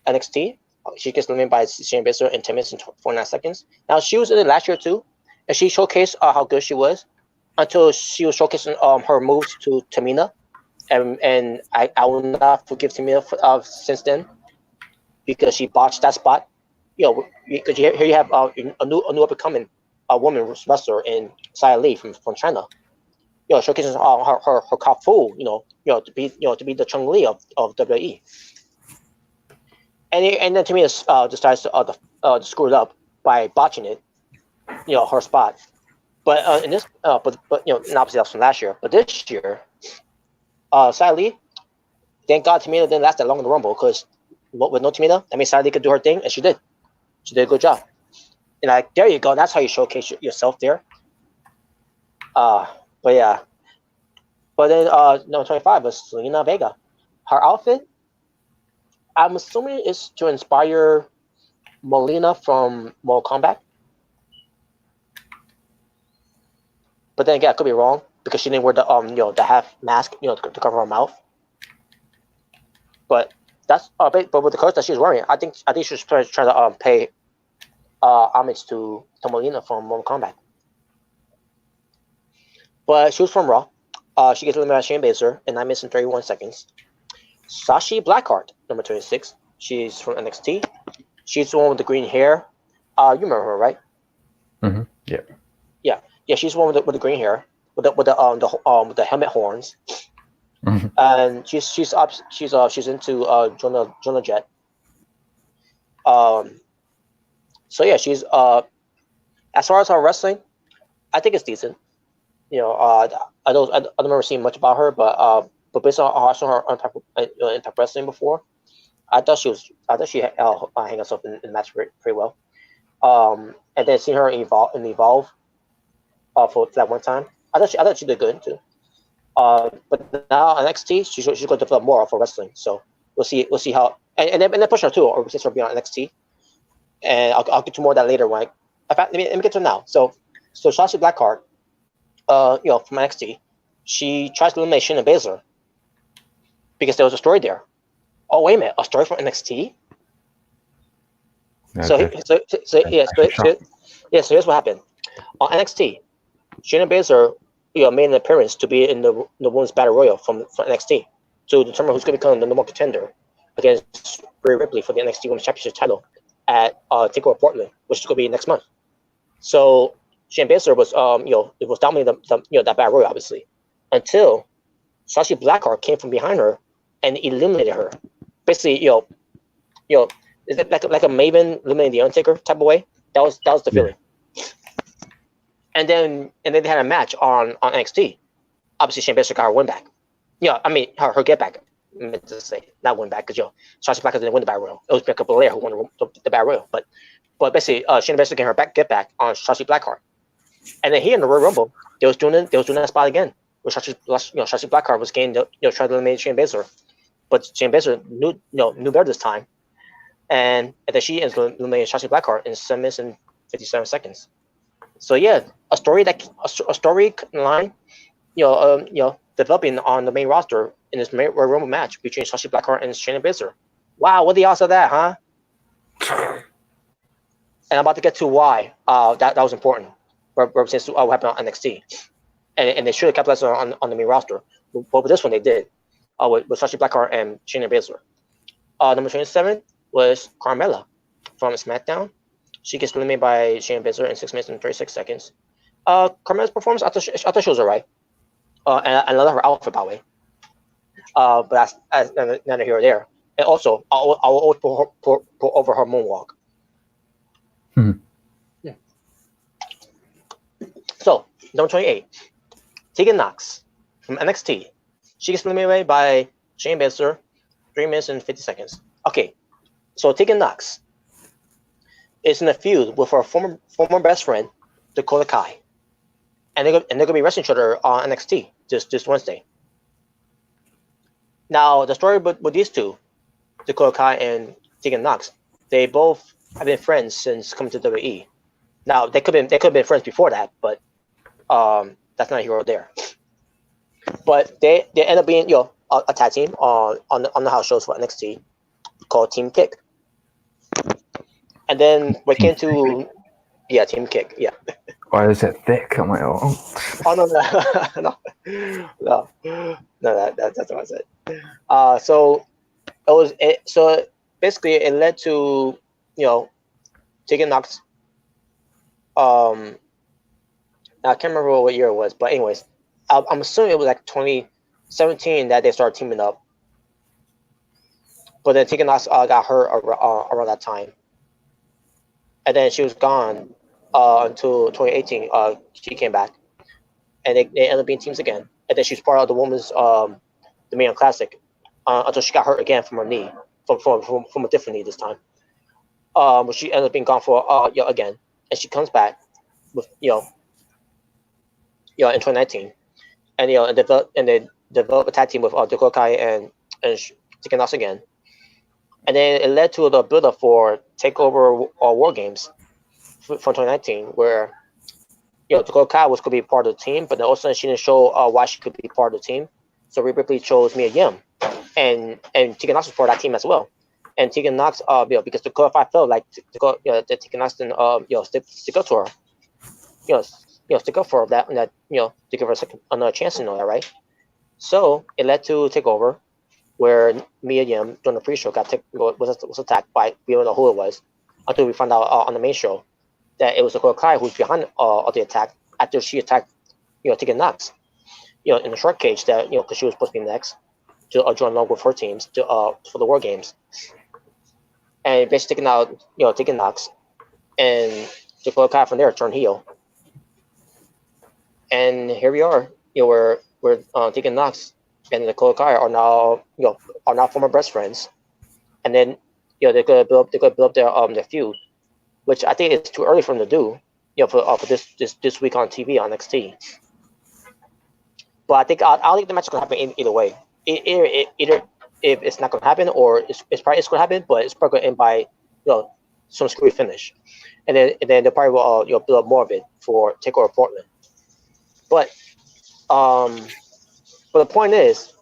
Speaker 12: NXT. She gets eliminated by Shayna Baszler in 10 minutes and 49 seconds. Now, she was in it last year too, and she showcased how good she was until she was showcasing her moves to Tamina, and I will not forgive Tamina since then because she botched that spot. Because here you have a new up and coming woman wrestler in Xia Li from China. Showcasing her kung fu, to be the Chun Li of WWE. And then Tamina decides to screw it up by botching it, her spot. But in this, but obviously that's from last year. But this year, Xia Li, thank God Tamina didn't last that long in the Rumble because with no Tamina, that means Xia Li could do her thing, and she did. She did a good job. And there you go. That's how you showcase yourself there. But yeah. But then number 25 was Selena Vega. Her outfit, I'm assuming, is to inspire Molina from Mortal Kombat. But then again, I could be wrong because she didn't wear the half mask, to cover her mouth. But that's but with the clothes that she's wearing, I think she's trying to pay homage to Molina from Mortal Kombat. But she was from Raw. She gets eliminated by Shayna Baszler in 9 minutes and 31 seconds. Sashi Blackheart, number 26. She's from NXT. She's the one with the green hair. You remember her, right?
Speaker 2: Mm-hmm. Yeah.
Speaker 12: Yeah, she's the one with the green hair, with the helmet horns. Mm-hmm. And she's into Jonah Jet. So yeah, she's as far as her wrestling, I think it's decent. I don't remember seeing much about her, but based on her Impact Wrestling before, I thought she hang herself in the match pretty well. And then seeing her evolve for that one time, I thought she did good too. But now on NXT, she's going to develop more of her wrestling. So we'll see how and then push her too, or since her being on NXT. And I'll get to more of that later. In fact, let me get to it now. So Shotzi Blackheart, from NXT, she tries to eliminate Shayna Baszler. because there was a story there. Oh wait a minute, a story from NXT. So here's what happened on NXT. Shayna Baszler, made an appearance to be in the Women's Battle Royal from NXT to determine who's going to become the number one contender against Rhea Ripley for the NXT Women's Championship title at TakeOver Portland, which is going to be next month. So Shayna Baszler was, it was dominating that Battle Royal obviously until Shotzi Blackheart came from behind her and eliminated her. Basically, is it like a Maven eliminating the Undertaker type of way? That was the feeling. And then they had a match on NXT. Obviously, Shayna Baszler got her win back. I mean her get back. I meant to say not win back because Shotzi Blackheart didn't win the Battle Royal. It was Bianca Belair who won the Battle Royal. But basically, Shayna Baszler got her get back on Shotzi Blackheart. And then here in the Royal Rumble, they was doing that spot again, where Shotzi Blackheart was trying to eliminate Shayna Baszler, but Shayna Baszler knew better this time, and then she eliminated Shotzi Blackheart in 7 minutes and 57 seconds. So yeah, a story line, developing on the main roster in this Royal Rumble match between Shotzi Blackheart and Shayna Baszler. Wow, what the odds of that, huh? And I'm about to get to why that was important. Since what happened on NXT, and they should have capitalized on the main roster, but with this one they did. With Shotzi Blackheart and Shayna Baszler. Number 27 was Carmella from SmackDown. She gets eliminated by Shayna Baszler in 6 minutes and 36 seconds. Carmella's performance, I thought she was alright. And I love her outfit, by the way. But that's neither here or there. And also, I will always put over her moonwalk. Yeah. So, number 28, Tegan Nox from NXT. She gets eliminated by Shayna Baszler, 3 minutes and 50 seconds. Okay, so Tegan Nox is in a feud with her former best friend, Dakota Kai. And they're going to be wrestling each other on NXT this Wednesday. Now, the story with these two, Dakota Kai and Tegan Nox, they both have been friends since coming to WWE. Now, they could have been friends before that, but that's not here or there. But they end up being a tag team on the house shows for NXT called Team Kick. And then we came to Team Kick, yeah.
Speaker 2: Why is it thick? I'm like, oh
Speaker 12: no, that's what I said. So basically it led to Tegan Nox. I can't remember what year it was, but anyways, I'm assuming it was like 2017 that they started teaming up. But then Tegan Nox got hurt around that time, and then she was gone until 2018. She came back, and they ended up being teams again. And then she was part of the women's the Mae Young Classic until she got hurt again from her knee, from a different knee this time. But she ended up being gone for again, and she comes back with in 2019, and they develop a tag team with Dakota Kai and Tegan Nox again, and then it led to the build-up for TakeOver War Games from 2019, where Dakota Kai was going to be part of the team, but then all of a sudden she didn't show why she could be part of the team, so Rhea Ripley chose Mia Yim, and Tegan Nox was part of that team as well. And Tegan Nox, because Dakota Kai felt like that Tegan Nox didn't stick up to her, stick up for that, to give her another chance that, right? So it led to TakeOver, where Mia Yim during the pre-show was attacked by, we don't know who it was, until we found out on the main show that it was Dakota Kai who's behind the attack after she attacked Tegan Nox, in the short cage that because she was supposed to be next to join along with her teams for the War Games, and basically taking out Tegan Nox, and Dakota Kai from there turned heel. And here we are, where Tegan Nox and Dakota Kai are now former best friends, and then they're gonna build up their feud, which I think it's too early for them to do, for this week on TV on NXT. But I think the match is gonna happen either way. Either if it's not gonna happen, or it's probably gonna happen, but it's probably gonna end by some screwy finish, and then they probably will build up more of it for TakeOver Portland. But the point is,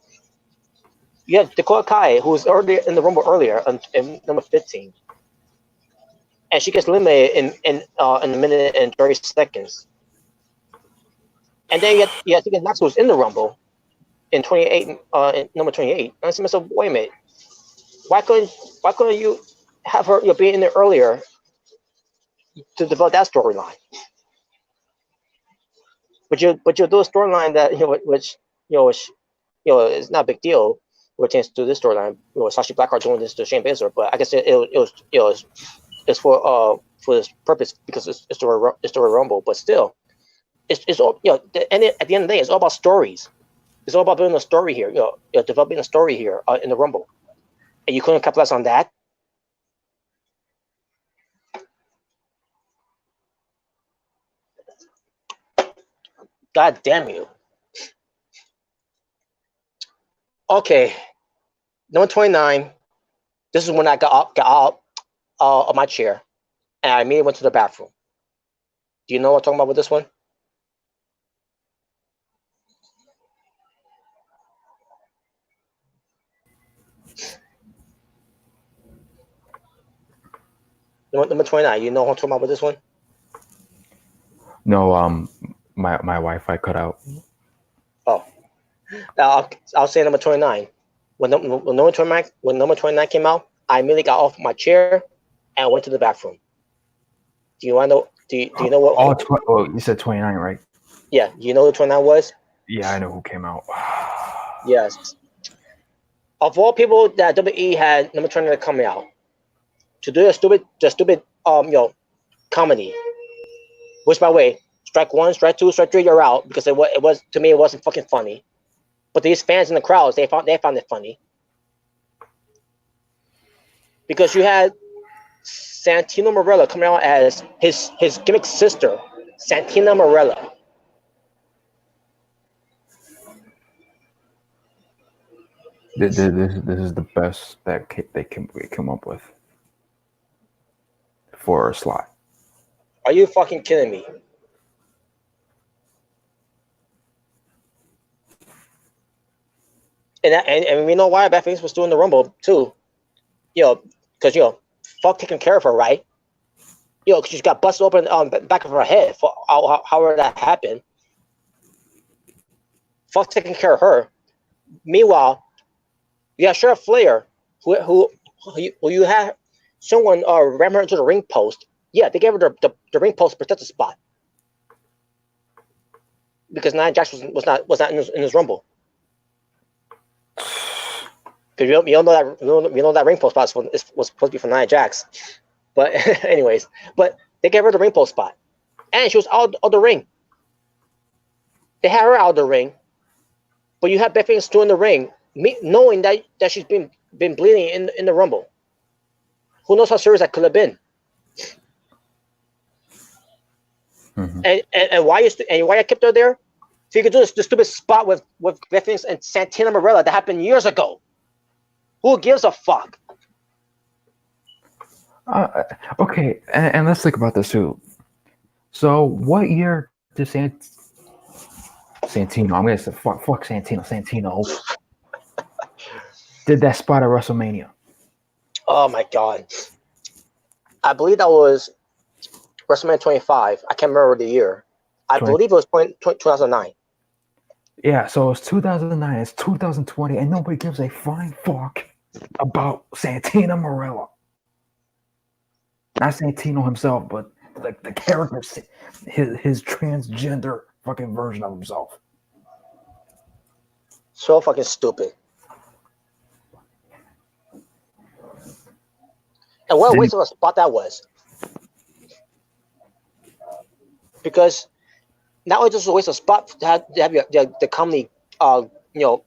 Speaker 12: You have Dakota Kai, who was earlier in the Rumble earlier, in number 15, and she gets eliminated in a minute and 30 seconds. And then you have Tegan Knox, who was in the Rumble in 28, in number 28. And I said to myself, wait a minute, why couldn't you have her be in there earlier to develop that storyline? But you do a storyline that which is not a big deal. We're chance to do this storyline. Sashi Blackheart doing this to Shane Baszler, but I guess it was it's for this purpose because it's the Royal Rumble. But still, it's all at the end of the day, it's all about stories. It's all about building a story here. Developing a story here in the Rumble, and you couldn't capitalize on that. God damn you. Okay, number 29. This is when I got out of my chair, and I immediately went to the bathroom. Do you know what I'm talking about with this one? Number 29. You know what I'm talking about with this one?
Speaker 2: No, my Wi-Fi cut out.
Speaker 12: Oh, I'll say number 29. When number 29 came out, I immediately got off my chair and went to the bathroom. Do you want to know? Do you know what?
Speaker 2: You said 29, right?
Speaker 12: Yeah, you know who 29 was?
Speaker 2: Yeah, I know who came out.
Speaker 12: Yes. Of all people that WWE had number 29 coming out to do the stupid comedy, which by the way, strike one, strike two, strike three, you're out, because it was to me it wasn't fucking funny. But these fans in the crowds, they found it funny. Because you had Santino Marella coming out as his gimmick sister, Santina Marella.
Speaker 2: This is the best that they can come up with for a slot.
Speaker 12: Are you fucking kidding me? And we know why Beth Phoenix was doing the Rumble too. Because fuck taking care of her, right? Because she got busted open back of her head for however that happened. Fuck taking care of her. Meanwhile, you have Sheriff Flair, who you had someone ram her into the ring post. Yeah, they gave her the ring post protected spot because Nia Jax was not in his Rumble. Because we all know that ring post spot was supposed to be for Nia Jax. But anyways, they gave her the ring post spot, and she was out of the ring. They had her out of the ring, but you have Beth Phoenix still in the ring, knowing that she's been bleeding in the Rumble. Who knows how serious that could have been?
Speaker 2: Mm-hmm.
Speaker 12: And why I kept her there? So you could do the stupid spot with Beth Phoenix and Santina Marella that happened years ago. Who gives a fuck?
Speaker 2: Okay, and let's think about this too. So, what year did Santino? I'm gonna say fuck Santino. Santino did that spot at WrestleMania.
Speaker 12: Oh my god! I believe that was WrestleMania 25. I can't remember the year. I believe it was 2009.
Speaker 2: Yeah, so it's 2009. It's 2020, and nobody gives a flying fuck about Santina Marella. Not Santino himself, but the character, his transgender fucking version of himself.
Speaker 12: So fucking stupid. And what a waste of a spot that was. Because not only just a waste of spot to have the comedy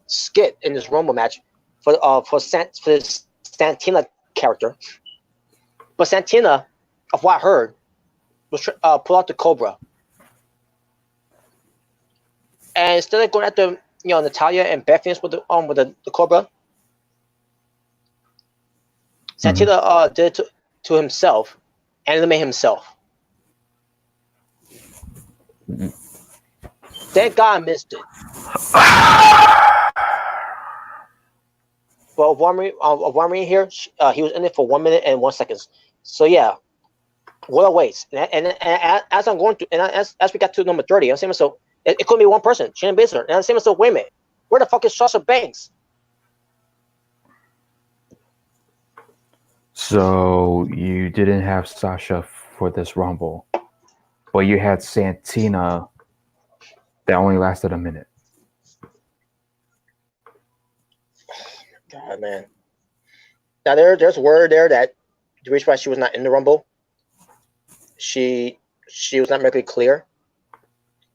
Speaker 12: skit in this Rumble match for the Santina character, but Santina, of what I heard, was pull out the Cobra, and instead of going after Natalya and Beth Phoenix with the Cobra, Santina did it to himself and eliminated himself.
Speaker 2: Mm-hmm.
Speaker 12: Thank God I missed it. Well, Warming here, he was in it for 1 minute and 1 second. So yeah, what a waste. And as I'm going to, and as we got to number 30, I'm saying so it could be one person, Shayna Baszler. And I'm saying so, wait a minute, where the fuck is Sasha Banks?
Speaker 2: So you didn't have Sasha for this Rumble, but you had Santina that only lasted a minute.
Speaker 12: God, man. Now there's word there that the reason why she was not in the Rumble, she was not medically clear,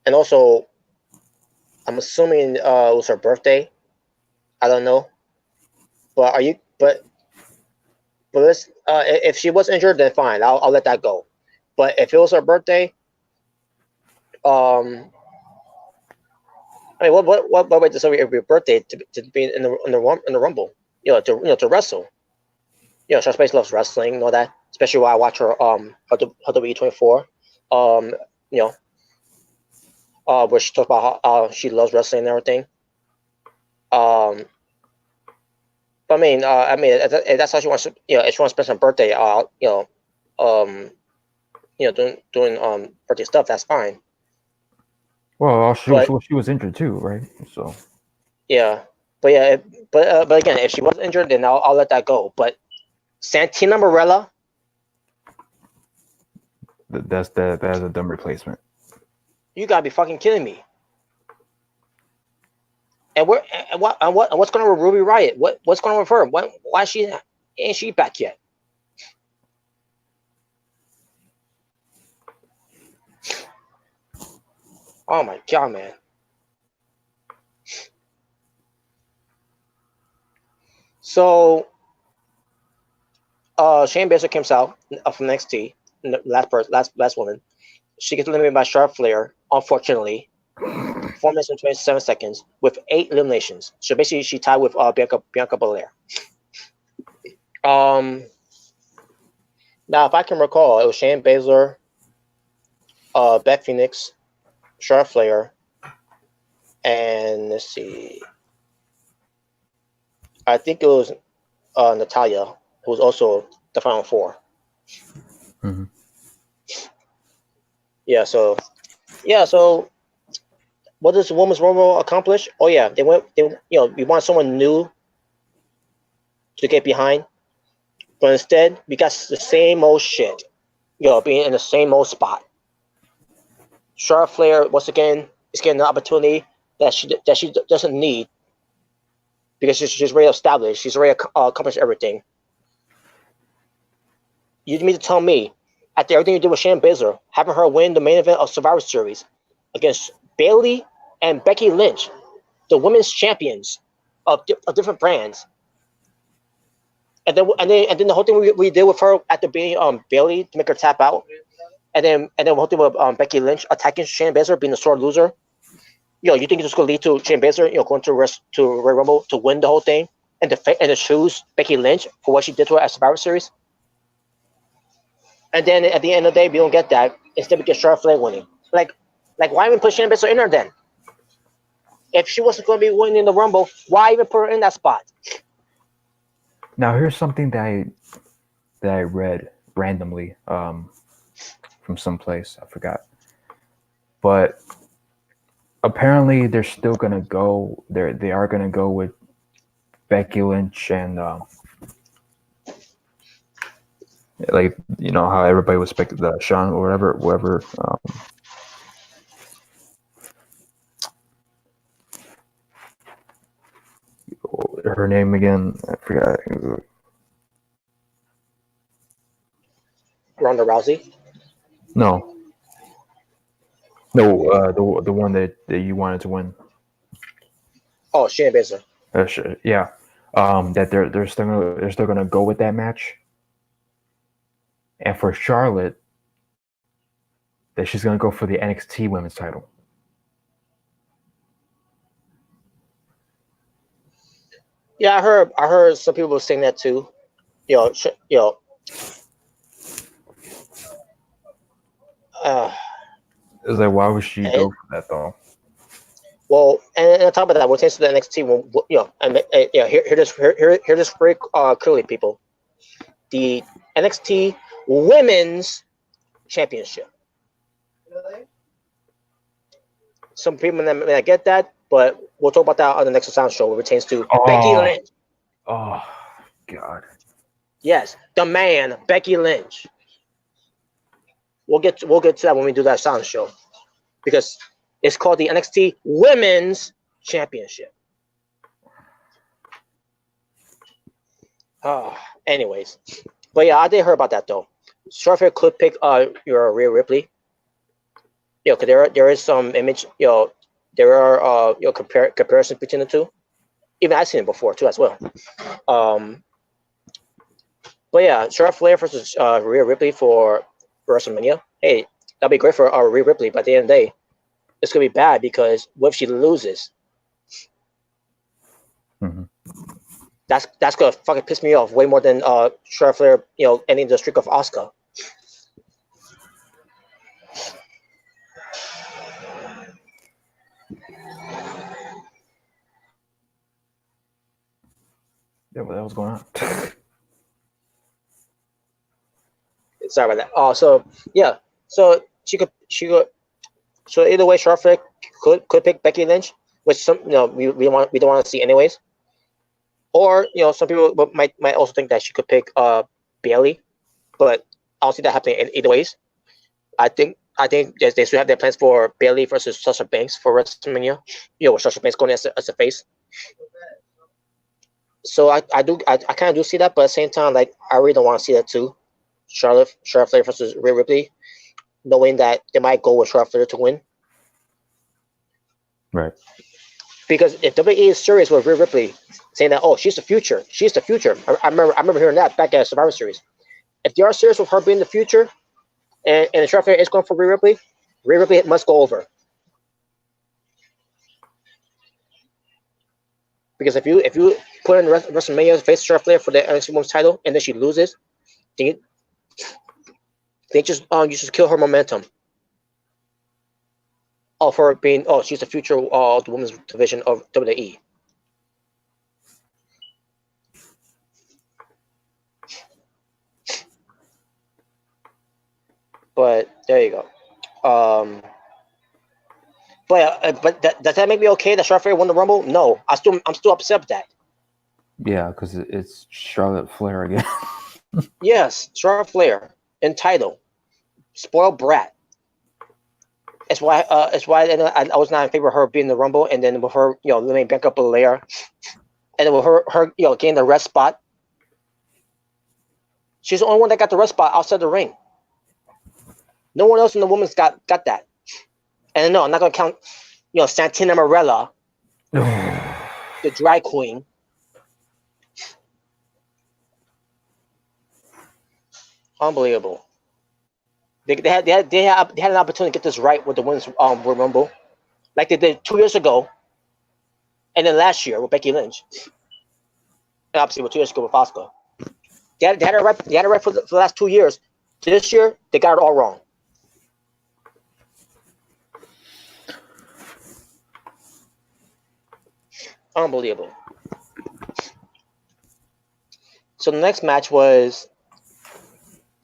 Speaker 12: and also I'm assuming it was her birthday. I don't know, but let's if she was injured, then fine, I'll let that go. But if it was her birthday, I mean, what way to celebrate your birthday to be in the Rumble? To wrestle. Sasha Banks loves wrestling and all that, especially while I watch her WWE 24. Where she talks about how she loves wrestling and everything. But I mean, if that's how she wants to, if she wants to spend some birthday, doing birthday stuff, that's fine.
Speaker 2: Well, she was injured too, right? So
Speaker 12: yeah, but again, if she was injured, then I'll let that go. But Santina Marella,
Speaker 2: that's a dumb replacement.
Speaker 12: You gotta be fucking kidding me! And what's going on with Ruby Riott? What's going on with her? Why ain't she back yet? Oh my god, man! So, Shayna Baszler comes out from NXT, last woman. She gets eliminated by Charlotte Flair, unfortunately. 4 minutes and 27 seconds with 8 eliminations. So basically, she tied with Bianca Belair. Now, if I can recall, it was Shayna Baszler, Beth Phoenix, Charlotte Flair, and let's see. I think it was Natalia, who was also the final 4.
Speaker 2: Mm-hmm.
Speaker 12: So what does the Women's Rumble accomplish? Oh yeah, we want someone new to get behind, but instead we got the same old shit. Being in the same old spot. Charlotte Flair once again is getting an opportunity that she doesn't need because she's already established. She's already accomplished everything. You mean to tell me, after everything you did with Shayna Baszler, having her win the main event of Survivor Series against Bayley and Becky Lynch, the women's champions of different brands, and then the whole thing we did with her at the beginning, Bayley to make her tap out, and then the whole thing with Becky Lynch attacking Shayna Baszler being the sore loser. You think it's just gonna lead to Shayna Baszler, going to Royal Rumble to win the whole thing and to choose Becky Lynch for what she did to her at Survivor Series? And then at the end of the day, we don't get that. Instead, we get Charlotte Flair winning. Like why even put Shayna Baszler in there then? If she wasn't going to be winning the Rumble, why even put her in that spot?
Speaker 2: Now, here's something that I read randomly from someplace. I forgot. But apparently, they're still going to go. They are going to go with Becky Lynch and how everybody was expected Sean or whatever. Her name again? I forgot.
Speaker 12: Ronda Rousey?
Speaker 2: No, the one that you wanted to win.
Speaker 12: Oh, Shayna Baszler.
Speaker 2: Sure. Yeah. That they're still gonna go with that match. And for Charlotte, that she's gonna go for the NXT Women's title.
Speaker 12: Yeah, I heard some people saying that too. It's
Speaker 2: like, why would she go for that though?
Speaker 12: Well, and on top of that, we'll change to the NXT. Hear this very clearly, people. The NXT Women's Championship. Some people may not get that, but we'll talk about that on the next Sound Show. Where it pertains to Becky Lynch.
Speaker 2: Oh, God.
Speaker 12: Yes, the man, Becky Lynch. We'll get to that when we do that Sound Show, because it's called the NXT Women's Championship. Anyways, but yeah, I did hear about that though. Charlotte Flair could pick your Rhea Ripley. Because there is some image. There are comparisons between the two. Even I've seen it before too as well. But yeah, Charlotte Flair versus Rhea Ripley for WrestleMania. Hey, that'd be great for Rhea Ripley. But at the end of the day, it's gonna be bad because what if she loses?
Speaker 2: Mm-hmm.
Speaker 12: That's gonna fucking piss me off way more than Charlotte Flair, ending the streak of Asuka.
Speaker 2: Yeah, what the hell's going on?
Speaker 12: Sorry about that. So yeah, so she could. So either way, Charlotte Flair could pick Becky Lynch, which we don't want to see anyways. Or some people might also think that she could pick Bayley, but I don't see that happening either ways. I think they should have their plans for Bayley versus Sasha Banks for WrestleMania. With Sasha Banks going as a face. So I kind of do see that, but at the same time, like I really don't want to see that too. Charlotte Flair versus Rhea Ripley, knowing that they might go with Charlotte Flair to win.
Speaker 2: Right.
Speaker 12: Because if WWE is serious with Rhea Ripley, saying that she's the future, I remember hearing that back at Survivor Series. If they are serious with her being the future, and Charlotte Flair is going for Rhea Ripley must go over. Because if you put in WrestleMania face Charlotte Flair for the NXT Women's title and then she loses, then you just kill her momentum. Of her being she's the future of the women's division of WWE. But there you go. But does that make me okay that Charlotte Flair won the Rumble? No, I'm still upset with that.
Speaker 2: Yeah, because it's Charlotte Flair again.
Speaker 12: Yes, Charlotte Flair, entitled, spoiled brat. That's why I was not in favor of her being in the Rumble, and then with her letting back up a layer, and then with her getting the rest spot. She's the only one that got the rest spot outside the ring. No one else in the women's got that. And no, I'm not gonna count, Santina Marella, the drag queen. Unbelievable. They had an opportunity to get this right with the women's Royal Rumble, like they did 2 years ago, and then last year with Becky Lynch, and obviously with 2 years ago with Asuka. They had it right. They had it right for the last 2 years. This year they got it all wrong. Unbelievable. So the next match was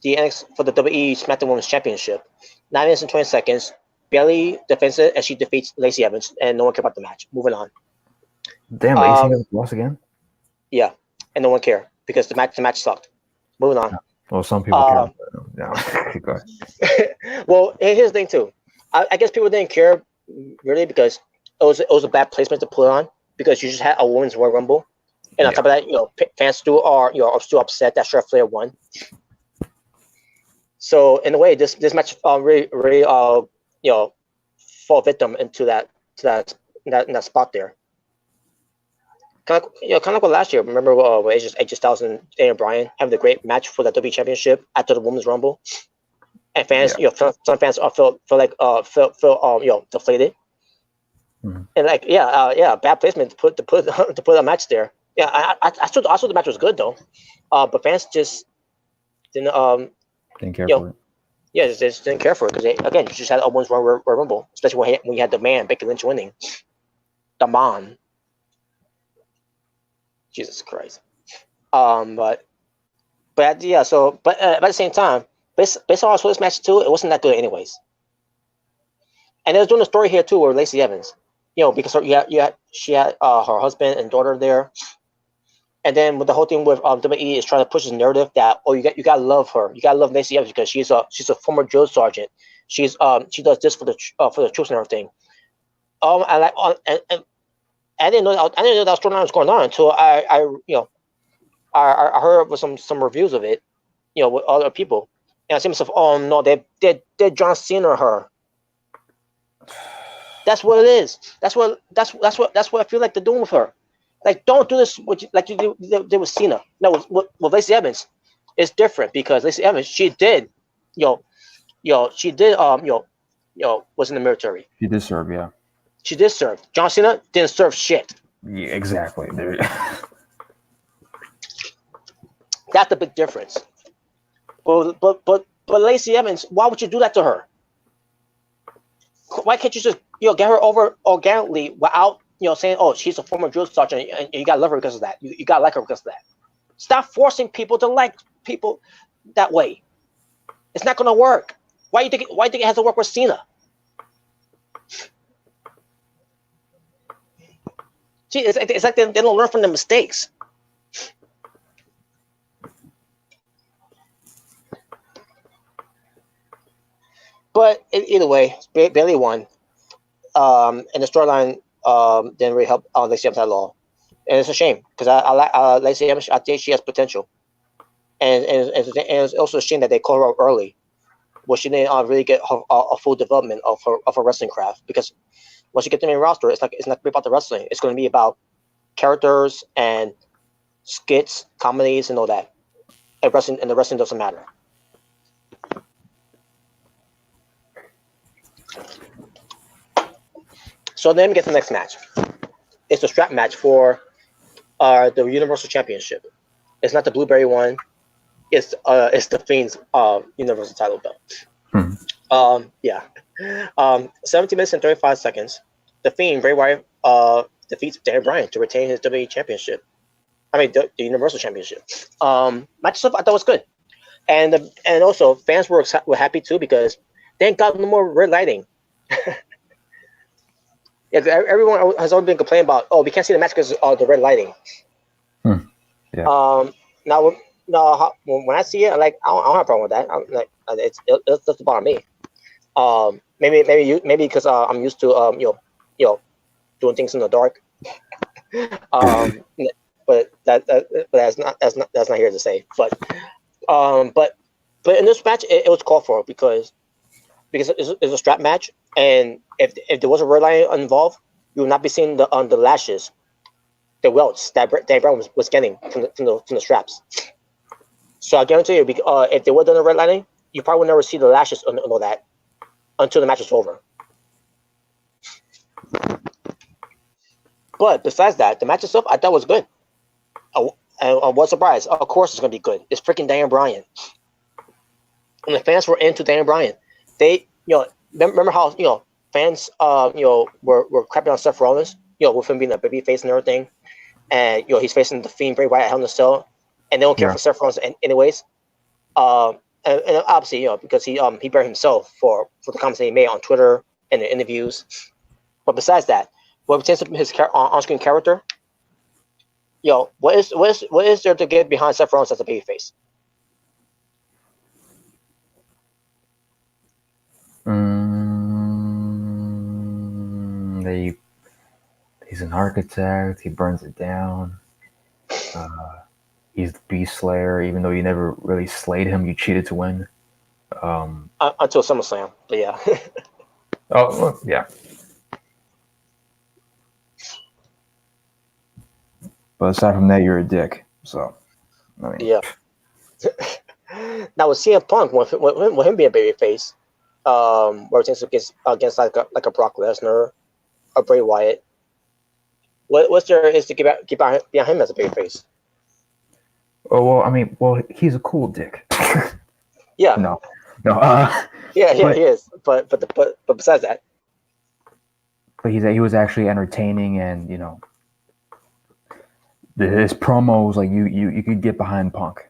Speaker 12: the NXT for the WWE SmackDown Women's Championship. 9 minutes and 20 seconds. Bayley defends it and she defeats Lacey Evans, and no one cared about the match. Moving on.
Speaker 2: Damn, Lacey Evans lost again?
Speaker 12: Yeah, and no one cared because the match sucked. Moving on.
Speaker 2: Well, some people care. Yeah. Go ahead.
Speaker 12: Well, here's the thing too. I guess people didn't care really because it was a bad placement to put on, because you just had a women's Royal Rumble, and on top of that, fans still are still upset that Charlotte Flair won. So in a way, this match really fall victim into that spot there. Kind of like what last year. Remember when AJ Styles and Daniel Bryan having the great match for the WWE Championship after the Women's Rumble, and fans, some fans felt deflated. Mm-hmm. And bad placement to put a match there. Yeah, I thought the match was good though, but fans just didn't
Speaker 2: care for it.
Speaker 12: Yeah, they just didn't care for it because you just had a women's Royal Rumble, especially when you had the man Becky Lynch winning. Daman. Jesus Christ. But yeah. So, but at the same time, based on our this match too, it wasn't that good anyways. And they was doing a story here too, where Lacey Evans, because she had her husband and daughter there, and then with the whole thing with WWE is trying to push this narrative that you gotta love her, you gotta love Lacey Evans because she's a former drill sergeant, she does this for the troops and everything. And I didn't know that storyline was going on until I heard with some reviews of it, with other people, and I see myself, oh no, they John Cena her. That's what it is. That's what I feel like they're doing with her. Like, don't do this like you did with Cena. No, with Lacey Evans, it's different because Lacey Evans, she did, she did was in the military.
Speaker 2: She did serve, yeah.
Speaker 12: She did serve. John Cena didn't serve shit.
Speaker 2: Yeah, exactly.
Speaker 12: That's the big difference. But Lacey Evans, why would you do that to her? Why can't you just get her over organically without saying, oh, she's a former drill sergeant and you gotta love her because of that. You gotta like her because of that. Stop forcing people to like people that way. It's not gonna work. Why do you think it has to work with Cena? See, it's like they don't learn from their mistakes. But either way, Bailey won. And the storyline didn't really help Lacey Evans at all. And it's a shame because I like Lacey Evans. I think she has potential. And it's also a shame that they called her up early, where she didn't really get a full development of her wrestling craft. Because once you get to the main roster, it's not going to be about the wrestling. It's going to be about characters and skits, comedies, and all that. And the wrestling doesn't matter. So then we get to the next match. It's the strap match for the Universal Championship. It's not the Blueberry one. It's the Fiend's Universal title belt. 17 minutes and 35 seconds. The Fiend, Bray Wyatt, defeats Daniel Bryan to retain his WWE Championship. I mean, the Universal Championship. Match stuff I thought was good, and also fans were happy too because they ain't got no more red lighting. Yeah, everyone has always been complaining about, oh, we can't see the match because of the red lighting.
Speaker 2: Yeah.
Speaker 12: Now when I see it, I don't have a problem with that. It doesn't bother me. Maybe because I'm used to doing things in the dark. But that's not here to say. But in this match, it was called for because it's a strap match, and if there was a red line involved, you would not be seeing the lashes, the welts that Dan Brown was getting from the straps. So I guarantee you, if they would have done a red lining, you probably would never see the lashes and all that until the match is over. But besides that, the match itself I thought was good. And I was surprised. Of course, it's gonna be good. It's freaking Daniel Bryan, and the fans were into Daniel Bryan. They, remember how fans, were crapping on Seth Rollins, with him being a baby face and everything, and he's facing the Fiend Bray Wyatt at Hell in a Cell, and they don't care for Seth Rollins anyways. And obviously, because he buried himself for the comments that he made on Twitter and the interviews. But besides that, what pertains to his on-screen character, what is there to get behind Seth Rollins as a babyface?
Speaker 2: He's an architect. He burns it down. He's the Beast Slayer, even though you never really slayed him. You cheated to win.
Speaker 12: Until SummerSlam, but yeah.
Speaker 2: Oh, well, yeah. But aside from that, you're a dick. So, I mean.
Speaker 12: Yeah. Now with CM Punk, with him being a babyface, where it's against like a Brock Lesnar, a Bray Wyatt, what's there is to get behind him as a babyface?
Speaker 2: Oh well, I mean, he's a cool dick.
Speaker 12: Yeah.
Speaker 2: No.
Speaker 12: Yeah, he is. But besides that.
Speaker 2: but he was actually entertaining, and his promos, like you could get behind Punk.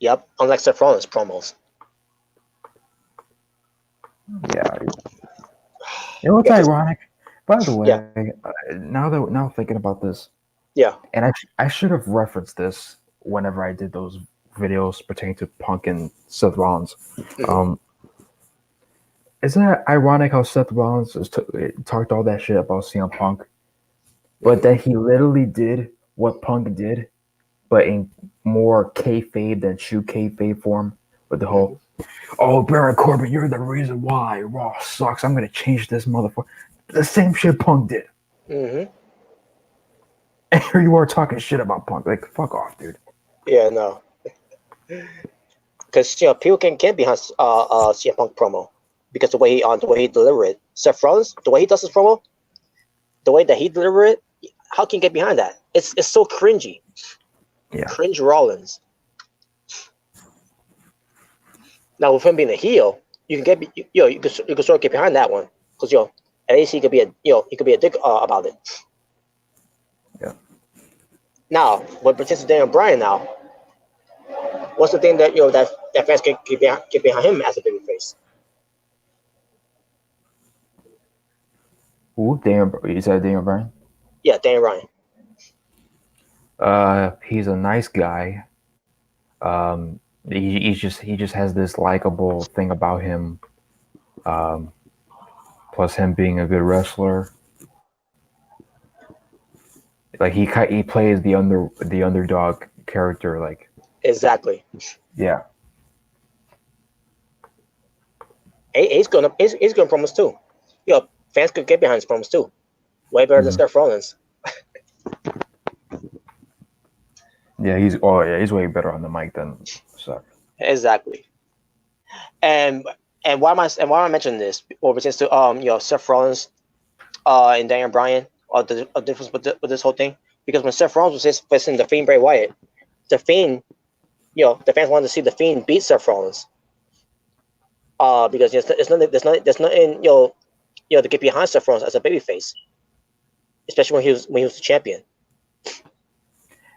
Speaker 12: Yep, unlike Seth Rollins promos.
Speaker 2: Yeah. You know what's ironic? By the way,
Speaker 12: Yeah.
Speaker 2: Now thinking about this,
Speaker 12: Yeah.
Speaker 2: and I should have referenced this whenever I did those videos pertaining to Punk and Seth Rollins. Isn't it ironic how Seth Rollins talked all that shit about CM Punk, but that he literally did what Punk did, but in more kayfabe than true kayfabe form, with the whole, "Oh, Baron Corbin, you're the reason why Raw sucks. I'm gonna change this motherfucker." The same shit Punk did.
Speaker 12: Mm-hmm.
Speaker 2: And here you are talking shit about Punk. Like, fuck off, dude.
Speaker 12: Yeah, no. Because people can get behind CM Punk promo because the way he deliver it. Seth Rollins, the way he does his promo, the way that he deliver it, how can you get behind that? It's so cringy.
Speaker 2: Yeah.
Speaker 12: Cringe Rollins. Now with him being a heel, you can you can sort of get behind that one because at least he could be a dick about it.
Speaker 2: Yeah.
Speaker 12: Now, what pertains to Daniel Bryan now, what's the thing that that fans can get behind him as a babyface?
Speaker 2: Who? You said Daniel Bryan?
Speaker 12: Yeah, Daniel Bryan.
Speaker 2: He's a nice guy. He just has this likable thing about him. Plus him being a good wrestler. Like he plays the underdog character, like.
Speaker 12: Exactly.
Speaker 2: Yeah.
Speaker 12: He's going promos too. Fans could get behind his promos too. Way better than Seth Rollins.
Speaker 2: Yeah, he's way better on the mic than Seth.
Speaker 12: Exactly. And why am I mentioning this? Or pertains to Seth Rollins and Daniel Bryan, or the difference with this whole thing? Because when Seth Rollins was facing the Fiend Bray Wyatt, the Fiend, the fans wanted to see the Fiend beat Seth Rollins. Because there's nothing to get behind Seth Rollins as a babyface, especially when he was the champion.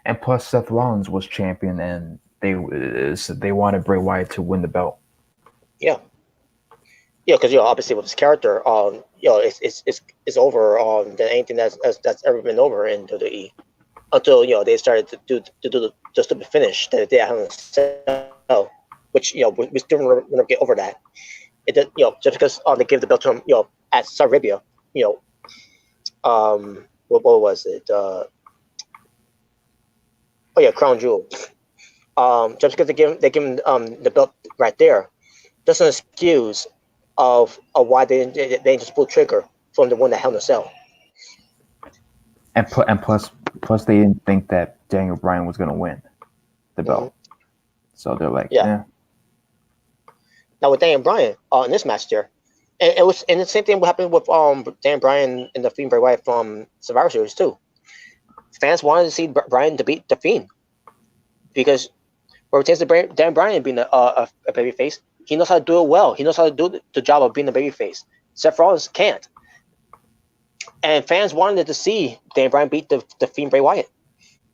Speaker 2: And plus, Seth Rollins was champion, and they wanted Bray Wyatt to win the belt.
Speaker 12: Yeah. Yeah, because obviously with his character, it's over than anything that's ever been over in WWE until they started to do the stupid finish that they had on the cell, which we still never get over that. It did, just because they gave the belt to him at Saudi Arabia, what was it? Crown Jewel. Just because they give him the belt right there doesn't excuse of why they didn't just pull trigger from the one that held the cell.
Speaker 2: And plus they didn't think that Daniel Bryan was going to win the belt, so they're like, yeah.
Speaker 12: Now with Daniel Bryan in this match there, and the same thing what happened with Daniel Bryan in the Fiend Bray Wyatt from Survivor Series too. Fans wanted to see Bryan to beat the Fiend because where it takes to Daniel Bryan being a babyface, he knows how to do it well. He knows how to do the job of being a babyface. Seth Rollins can't. And fans wanted to see Daniel Bryan beat the Fiend Bray Wyatt.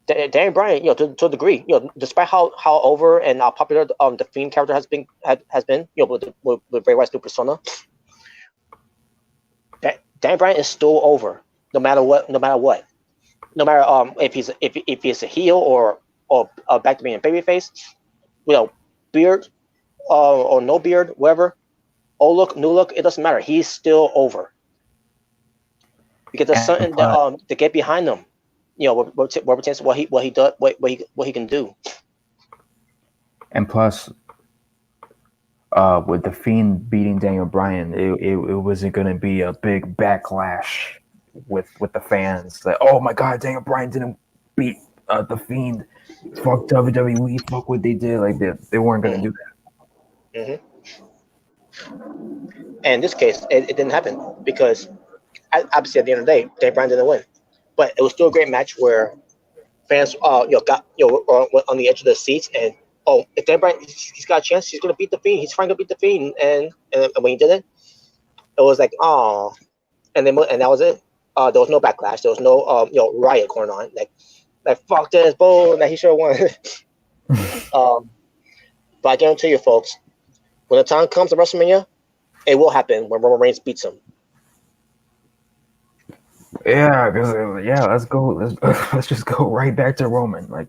Speaker 12: Daniel Bryan, to a degree, despite how over and how popular the Fiend character has been, with Bray Wyatt's new persona, Daniel Bryan is still over, no matter what. No matter if he's a heel or back to being a babyface, beard or no beard, whatever, old look, new look, it doesn't matter. He's still over because there's something to get behind him. What pertains to what he does, what he can do.
Speaker 2: And plus, with the Fiend beating Daniel Bryan, it wasn't going to be a big backlash with the fans. Like, oh my God, Daniel Bryan didn't beat the Fiend. Fuck WWE. Fuck what they did. Like they weren't going to do that.
Speaker 12: And in this case, it didn't happen because obviously at the end of the day, Daniel Bryan didn't win. But it was still a great match where fans got on the edge of their seats and if Daniel Bryan he's got a chance, he's gonna beat the Fiend. He's finally gonna beat the Fiend, and when he did it, it was like and and that was it. There was no backlash. There was no riot going on. Like fuck this bull that he should have won. But I guarantee you, folks, when the time comes to WrestleMania, it will happen when Roman Reigns beats him.
Speaker 2: Yeah, because let's go. Let's just go right back to Roman. Like,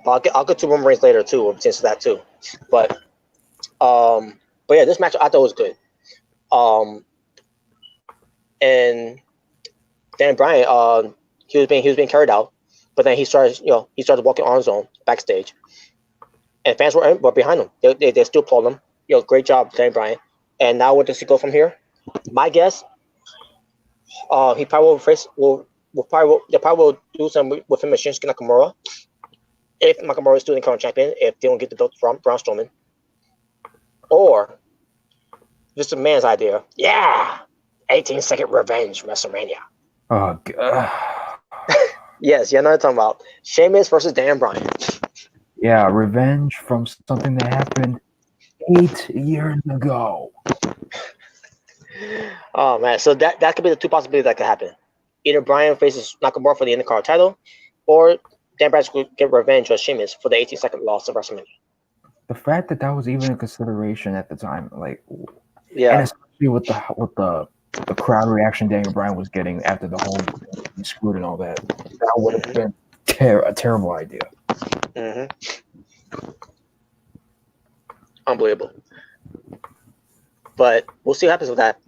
Speaker 12: I'll get to Roman Reigns later too, or to that too. But yeah, this match I thought was good. And Dan Bryan, he was being carried out, but then he started walking on his own backstage, and fans were behind him. They still applaud him. Great job, Dan Bryan. And now where does he go from here? My guess, he probably will do something with him and Shinsuke Nakamura. If Nakamura is still the current champion, if they don't get the belt from Braun Strowman, or just a man's idea. Yeah, 18-second revenge WrestleMania.
Speaker 2: oh god.
Speaker 12: Yes, you know what I'm talking about. Sheamus versus Dan Bryan.
Speaker 2: Yeah, revenge from something that happened 8 years ago.
Speaker 12: Oh man, so that could be the two possibilities that could happen. Either Bryan faces Nakamura for the Intercontinental title, or Dan Bryan could get revenge on Sheamus for the 18-second loss of WrestleMania.
Speaker 2: The fact that was even a consideration at the time, like,
Speaker 12: Yeah,
Speaker 2: and especially with the crowd reaction Daniel Bryan was getting after the whole screwed and all that would have been a terrible idea.
Speaker 12: Unbelievable. But we'll see what happens with that.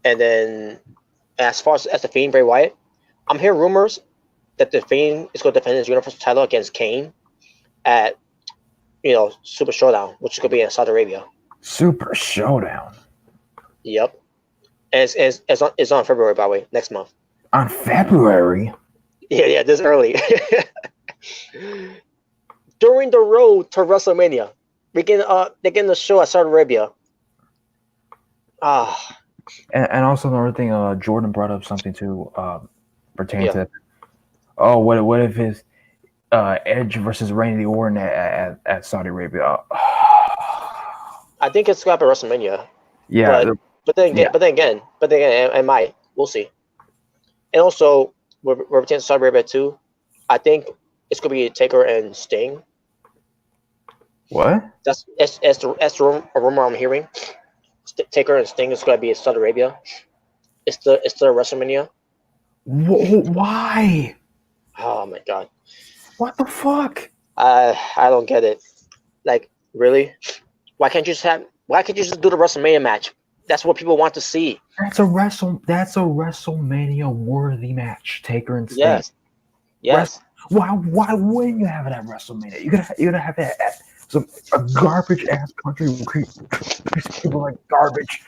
Speaker 12: And then as far as the Fiend, Bray Wyatt, I'm hearing rumors that the Fiend is going to defend his Universal title against Kane at Super Showdown, which is going to be in Saudi Arabia.
Speaker 2: Super Showdown.
Speaker 12: Yep. And it's on February, by the way, next month.
Speaker 2: On February?
Speaker 12: Yeah, this early. During the road to WrestleMania. They're getting the show at Saudi Arabia.
Speaker 2: And also another thing, Jordan brought up something too, pertaining to. Oh, what if his Edge versus Randy Orton at Saudi Arabia?
Speaker 12: I think it's going to be WrestleMania.
Speaker 2: Yeah,
Speaker 12: but then again, it might. We'll see. And also, we're pertaining to Saudi Arabia too. I think it's going to be Taker and Sting.
Speaker 2: What?
Speaker 12: That's a rumor I'm hearing. Taker and Sting is going to be in Saudi Arabia. It's the WrestleMania.
Speaker 2: Why?
Speaker 12: Oh my god!
Speaker 2: What the fuck?
Speaker 12: I don't get it. Like, really? Why can't you just do the WrestleMania match? That's what people want to see.
Speaker 2: That's a WrestleMania worthy match. Taker and Sting.
Speaker 12: Yes.
Speaker 2: Why wouldn't you have it at WrestleMania? You're gonna have it at a garbage ass country who treats people like garbage.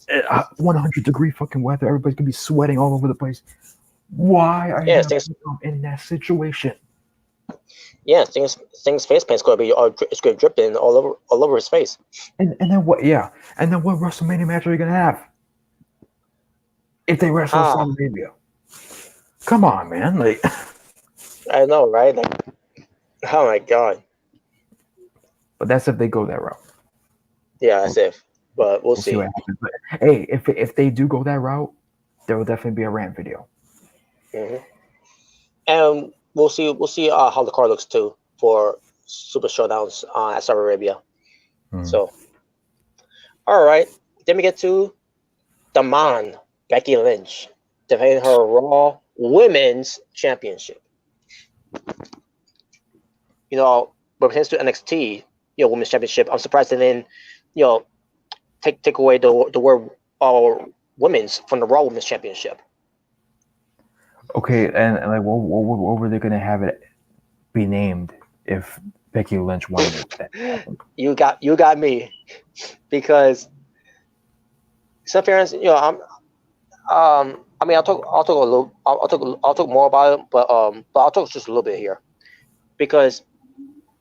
Speaker 2: 100-degree fucking weather. Everybody's gonna be sweating all over the place. Why are you in that situation?
Speaker 12: Yeah, Sting's face paint's gonna be it's gonna drip in all over his face.
Speaker 2: And then what? Yeah, and then what WrestleMania match are you gonna have if they wrestle Saudi Arabia? Come on, man! Like,
Speaker 12: I know, right? Like, oh my god!
Speaker 2: But that's if they go that route.
Speaker 12: Yeah, that's if. But we'll see.
Speaker 2: What happens. But, hey, if they do go that route, there will definitely be a rant video.
Speaker 12: And we'll see how the card looks too for Super Showdowns at Saudi Arabia. So, all right. Then we get to the Man, Becky Lynch, defending her Raw Women's Championship. When it comes to NXT, Women's Championship, I'm surprised they didn't, take away the word women's from the Raw Women's Championship.
Speaker 2: Okay, and like, what were they gonna have it be named if Becky Lynch wanted it?
Speaker 12: You got me, because some parents, I'll talk more about it, but I'll talk just a little bit here, because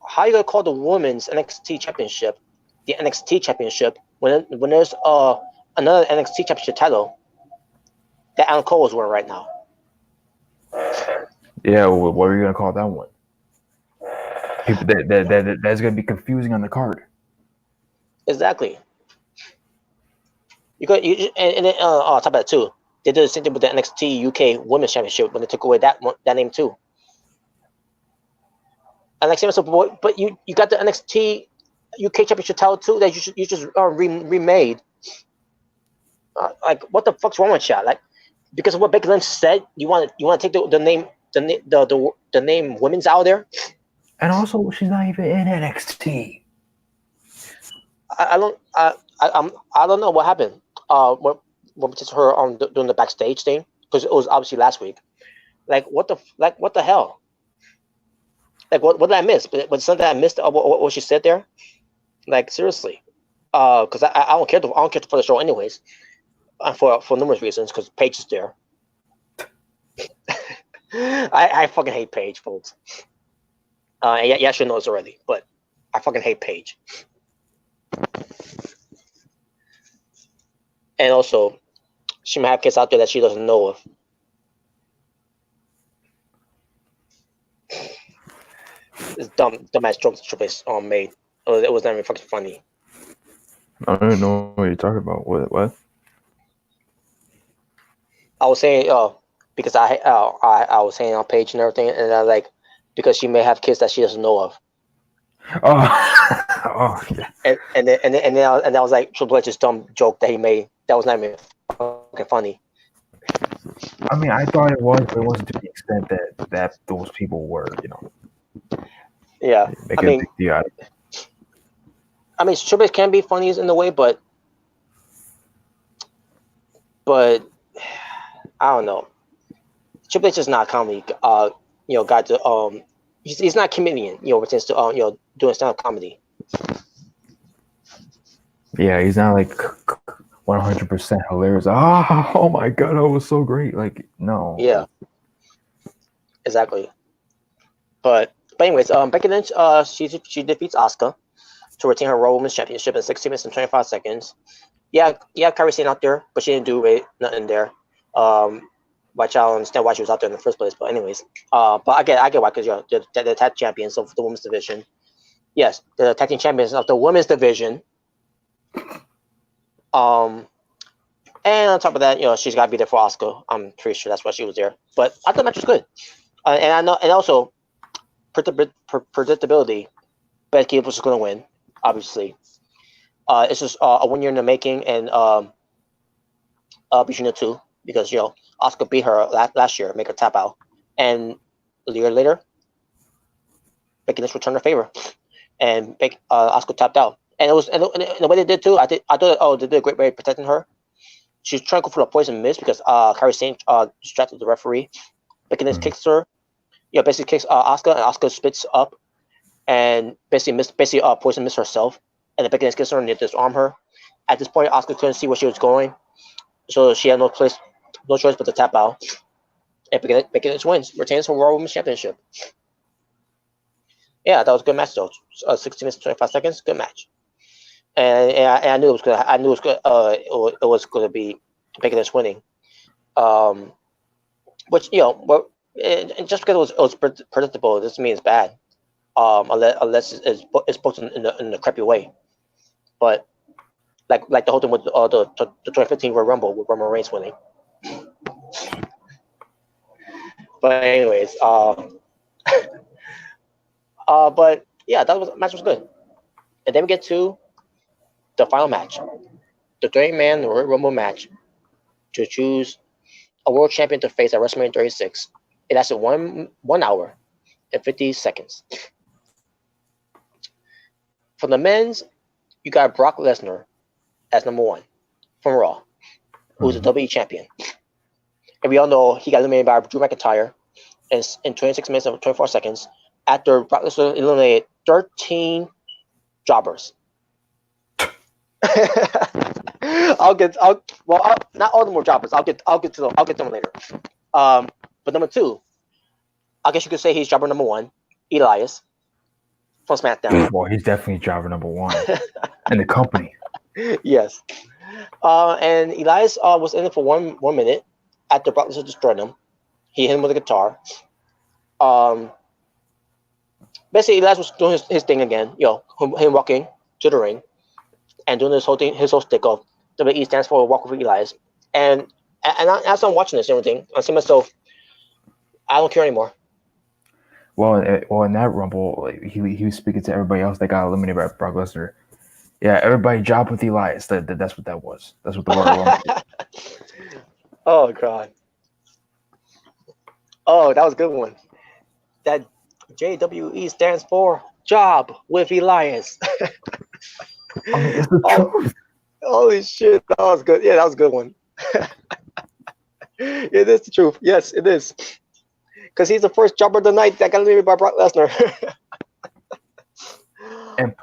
Speaker 12: how you gonna call the women's NXT Championship the NXT Championship when there's another NXT Championship title that Adam Cole is wearing right now?
Speaker 2: Yeah, what are you gonna call that one? People that's gonna be confusing on the card.
Speaker 12: Exactly. and then on top of that too, they did the same thing with the NXT UK Women's Championship when they took away that name too. NXT, but you got the NXT UK Championship title too that you just remade. Like what the fuck's wrong with you? Like because of what Becky Lynch said, you want to take the name the name women's out there.
Speaker 2: And also, she's not even in NXT.
Speaker 12: I don't know what happened. When we just her on doing the backstage thing because it was obviously last week. Like what the hell? Like what did I miss? Was something I missed? What she said there? Like seriously? Because I don't care for the show anyways. For numerous reasons. Because Paige is there. I fucking hate Paige, folks. Yeah, she knows already, but I fucking hate Paige. And also, she might have kids out there that she doesn't know of. It's dumbass jokes Triple H made. It was not even fucking funny.
Speaker 2: I don't know what you're talking about. What?
Speaker 12: I was saying, because I was saying on Paige and everything, and I like because she may have kids that she doesn't know of.
Speaker 2: Oh yeah.
Speaker 12: And then I was like Triple H's dumb joke that he made that was not even fucking funny.
Speaker 2: I mean, I thought it was, but it wasn't to the extent that those people were,
Speaker 12: Yeah,
Speaker 2: Make a big deal out of it.
Speaker 12: I mean, Triple H can be funny in a way, but I don't know. Triple H is not a comedy, guy to he's not a comedian, pertains to doing stand-up comedy.
Speaker 2: Yeah, he's not like 100% hilarious. Oh my god, that was so great. Like no.
Speaker 12: Yeah. Exactly. But anyways, Becky Lynch, she defeats Asuka to retain her Raw Women's Championship in 16 minutes and 25 seconds. Yeah, Kairi Sane out there, but she didn't do nothing there. Which I don't understand why she was out there in the first place. But anyways, but I get why, because they're the tag champions of the women's division. Yes, they're the tag team champions of the women's division. And on top of that, she's got to be there for Asuka. I'm pretty sure that's why she was there. But I thought the match was good. And I know, and also predictability. Becky was going to win, obviously. It's just a 1 year in the making, and between the two, because Asuka beat her last year, make her tap out, and a year later, Becky Lynch returned her favor, and Asuka tapped out. And it was, and the way they did too, I thought they did a great way of protecting her. She was trying to go for the poison mist because Kairi Sane distracted the referee. Becky Lynch kicks her, basically kicks Asuka, and Asuka spits up, and basically poison mist herself. And then Becky Lynch kicks her and they disarm her. At this point, Asuka couldn't see where she was going, so she had no choice but to tap out. And Becky Lynch wins, retains her Raw Women's Championship. Yeah, that was a good match though. 16 minutes 25 seconds, good match. And I knew it was good. I knew it was going to be Becky Lynch winning. Which and just because it was predictable, it doesn't mean it's bad. Unless it's booked in a crappy way. But like the whole thing with the 2015 Royal Rumble with Roman Reigns winning. But anyways, but yeah, match was good. And then we get to the final match, the 30-man Royal Rumble match to choose a world champion to face at WrestleMania 36. It lasted 1 hour and 50 seconds. For the men's, you got Brock Lesnar as number 1 from Raw, who's a WWE champion. And we all know he got eliminated by Drew McIntyre in 26 minutes and 24 seconds after Brock Lesnar eliminated 13 jobbers. Not all of them were jobbers. I'll get to them later. But number 2, I guess you could say he's jobber number 1, Elias from SmackDown.
Speaker 2: Well, he's definitely jobber number 1 in the company.
Speaker 12: Yes. And Elias was in it for one minute after Brock Lesnar destroyed him. He hit him with a guitar. Basically, Elias was doing his thing again. Him walking to the ring and doing his whole stick of WWE stands for Walk with Elias. And as I'm watching this and everything, I see myself, I don't care anymore.
Speaker 2: Well, in that Rumble, like, he was speaking to everybody else that got eliminated by Brock Lesnar. Yeah, everybody job with Elias. That's what that was. That's what the word was.
Speaker 12: Oh God. Oh, that was a good one. That JWE stands for Job with Elias.
Speaker 2: I mean, it's the truth.
Speaker 12: Holy shit, that was good. Yeah, that was a good one. It is the truth. Yes, it is. Because he's the first jobber of the night that got eliminated by Brock Lesnar.
Speaker 2: And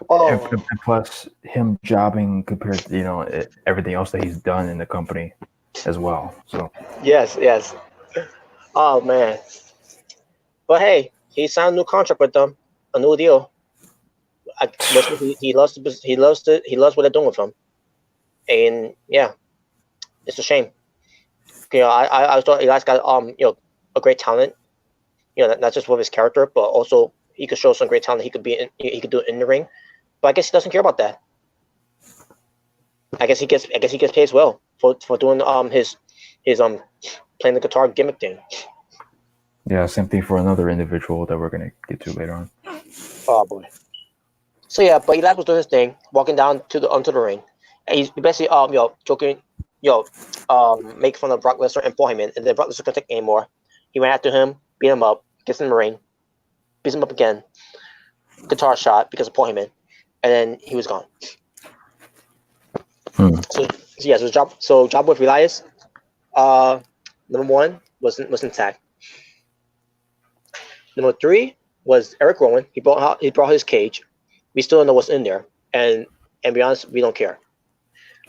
Speaker 2: plus, him jobbing compared to everything else that he's done in the company as well. So
Speaker 12: Yes. Oh man. But hey, he signed a new contract with them, a new deal. He loves what they're doing with him, and yeah, it's a shame. I thought Elias got a great talent. Not just with his character, but also he could show some great talent. He could do it in the ring, but I guess he doesn't care about that. I guess he gets paid as well for doing his playing the guitar gimmick thing.
Speaker 2: yeah, same thing for another individual that we're gonna get to later on.
Speaker 12: Oh boy. So yeah, but Elias was doing his thing, walking down onto the ring, and he's basically joking, make fun of Brock Lesnar and pull him in, and then Brock Lesnar couldn't take it anymore. He ran after him, beat him up, gets in the ring, beats him up again, guitar shot because of pull him in, and then he was gone. So job with Elias, number 1 was intact. Number 3 was Eric Rowan. He brought his cage. We still don't know what's in there, and be honest, we don't care.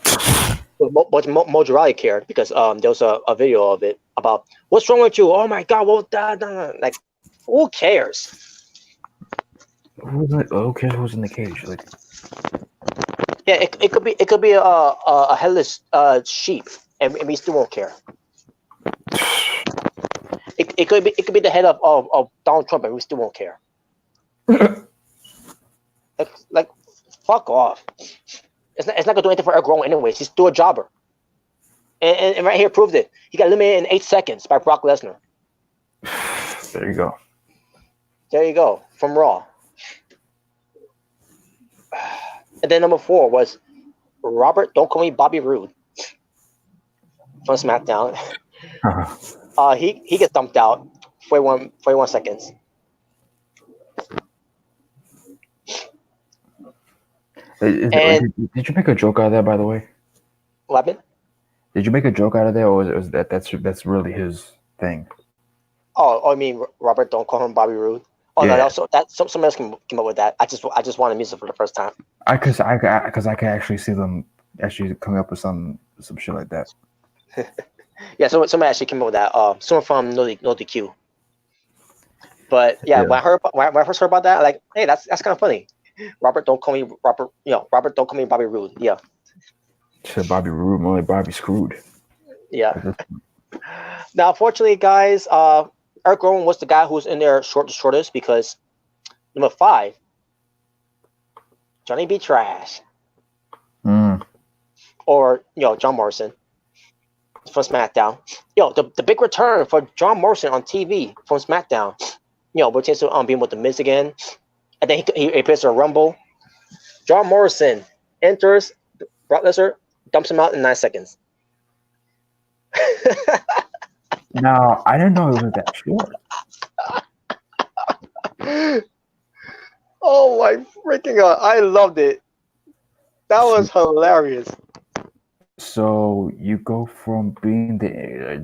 Speaker 12: But Mojo Rawley cared because there was a video of it about what's wrong with you. Oh my God, what that? Like, who cares?
Speaker 2: Who cares who's in the cage? Like,
Speaker 12: yeah, it could be a headless sheep, and we still won't care. It could be the head of Donald Trump, and we still won't care. like, fuck off. It's not gonna do anything for Eric Rowan anyways. He's still a jobber. And right here proved it. He got eliminated in 8 seconds by Brock Lesnar.
Speaker 2: There you go.
Speaker 12: There you go. From Raw. And then number 4 was Robert, don't call me Bobby Roode, from SmackDown. He gets dumped out 41 seconds.
Speaker 2: Did you make a joke out of that, by the way?
Speaker 12: What happened?
Speaker 2: Did you make a joke out of that, or was that's really his thing?
Speaker 12: Oh, I mean, Robert, don't call him Bobby Roode. Oh yeah. No, someone else came up with that. I just wanted music for the first time.
Speaker 2: Because I can actually see them actually coming up with some shit like that.
Speaker 12: Yeah, somebody actually came up with that. Someone from No DQ. But yeah, when I first heard about that, like, hey, that's kind of funny. Robert, don't call me Robert. Robert, don't call me Bobby Roode. Yeah.
Speaker 2: Said Bobby Roode, more like Bobby Screwed.
Speaker 12: Yeah. Now, unfortunately, guys, Eric Rowan was the guy who was in there shortest because number 5, Johnny B. Trash, or John Morrison from SmackDown. The big return for John Morrison on TV from SmackDown. We're chance to being with the Miz again, and then he appears at a Rumble. John Morrison enters, Brock Lesnar dumps him out in 9 seconds.
Speaker 2: No, I didn't know it was that short.
Speaker 12: Oh my freaking God. I loved it. That was hilarious.
Speaker 2: So you go from being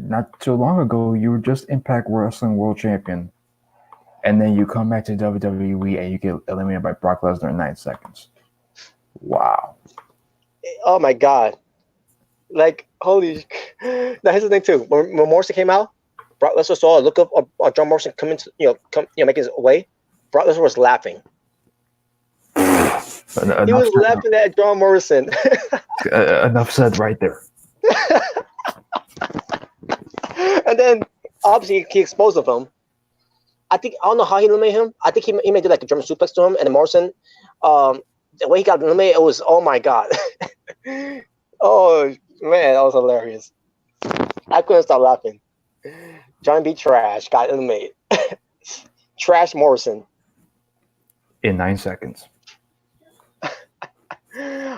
Speaker 2: not too long ago, you were just Impact Wrestling World Champion, and then you come back to WWE and you get eliminated by Brock Lesnar in 9 seconds. Wow.
Speaker 12: Oh my God. Like, holy. Now here's the thing too. When Morrison came out, Brock Lesnar saw a look of John Morrison coming to making his way. Brock Lesnar was laughing. He was laughing at John Morrison.
Speaker 2: Enough said right there.
Speaker 12: And then obviously he exposed of him. I don't know how he eliminated him. I think he made like a German suplex to him, and then Morrison, the way he got eliminated, it was, oh my God. Oh Man, that was hilarious. I couldn't stop laughing. Johnny B. Trash got eliminated. Trash Morrison.
Speaker 2: In 9 seconds.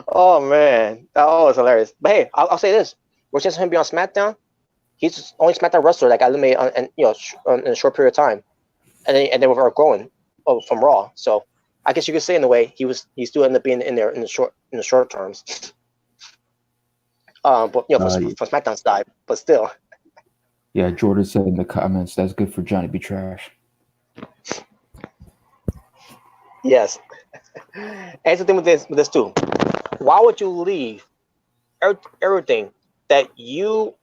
Speaker 12: Oh man, that was hilarious. But hey, I'll say this: we're just him be on SmackDown. He's the only SmackDown wrestler that got eliminated in a short period of time, and then we're growing from Raw. So I guess you could say in a way he still ended up being in there in the short terms. But for SmackDown's side, but still.
Speaker 2: Yeah, Jordan said in the comments that's good for Johnny B. Trash.
Speaker 12: Yes. And the thing with this too. Why would you leave everything that was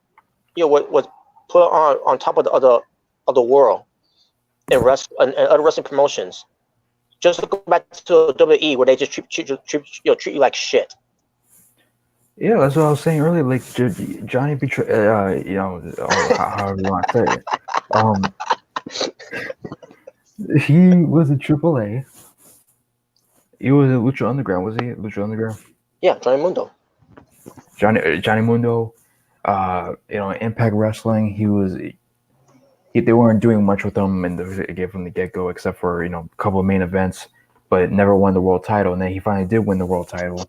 Speaker 12: put on top of the world in other wrestling promotions, just to go back to WWE where they just treat you like shit?
Speaker 2: Yeah, that's what I was saying earlier. Like Johnny B. However you want to say it. He was a AAA. He was a Lucha Underground. Was he Lucha Underground?
Speaker 12: Yeah, Johnny Mundo.
Speaker 2: Johnny Mundo. Impact Wrestling. They weren't doing much with him from the get go, except for a couple of main events, but never won the world title. And then he finally did win the world title.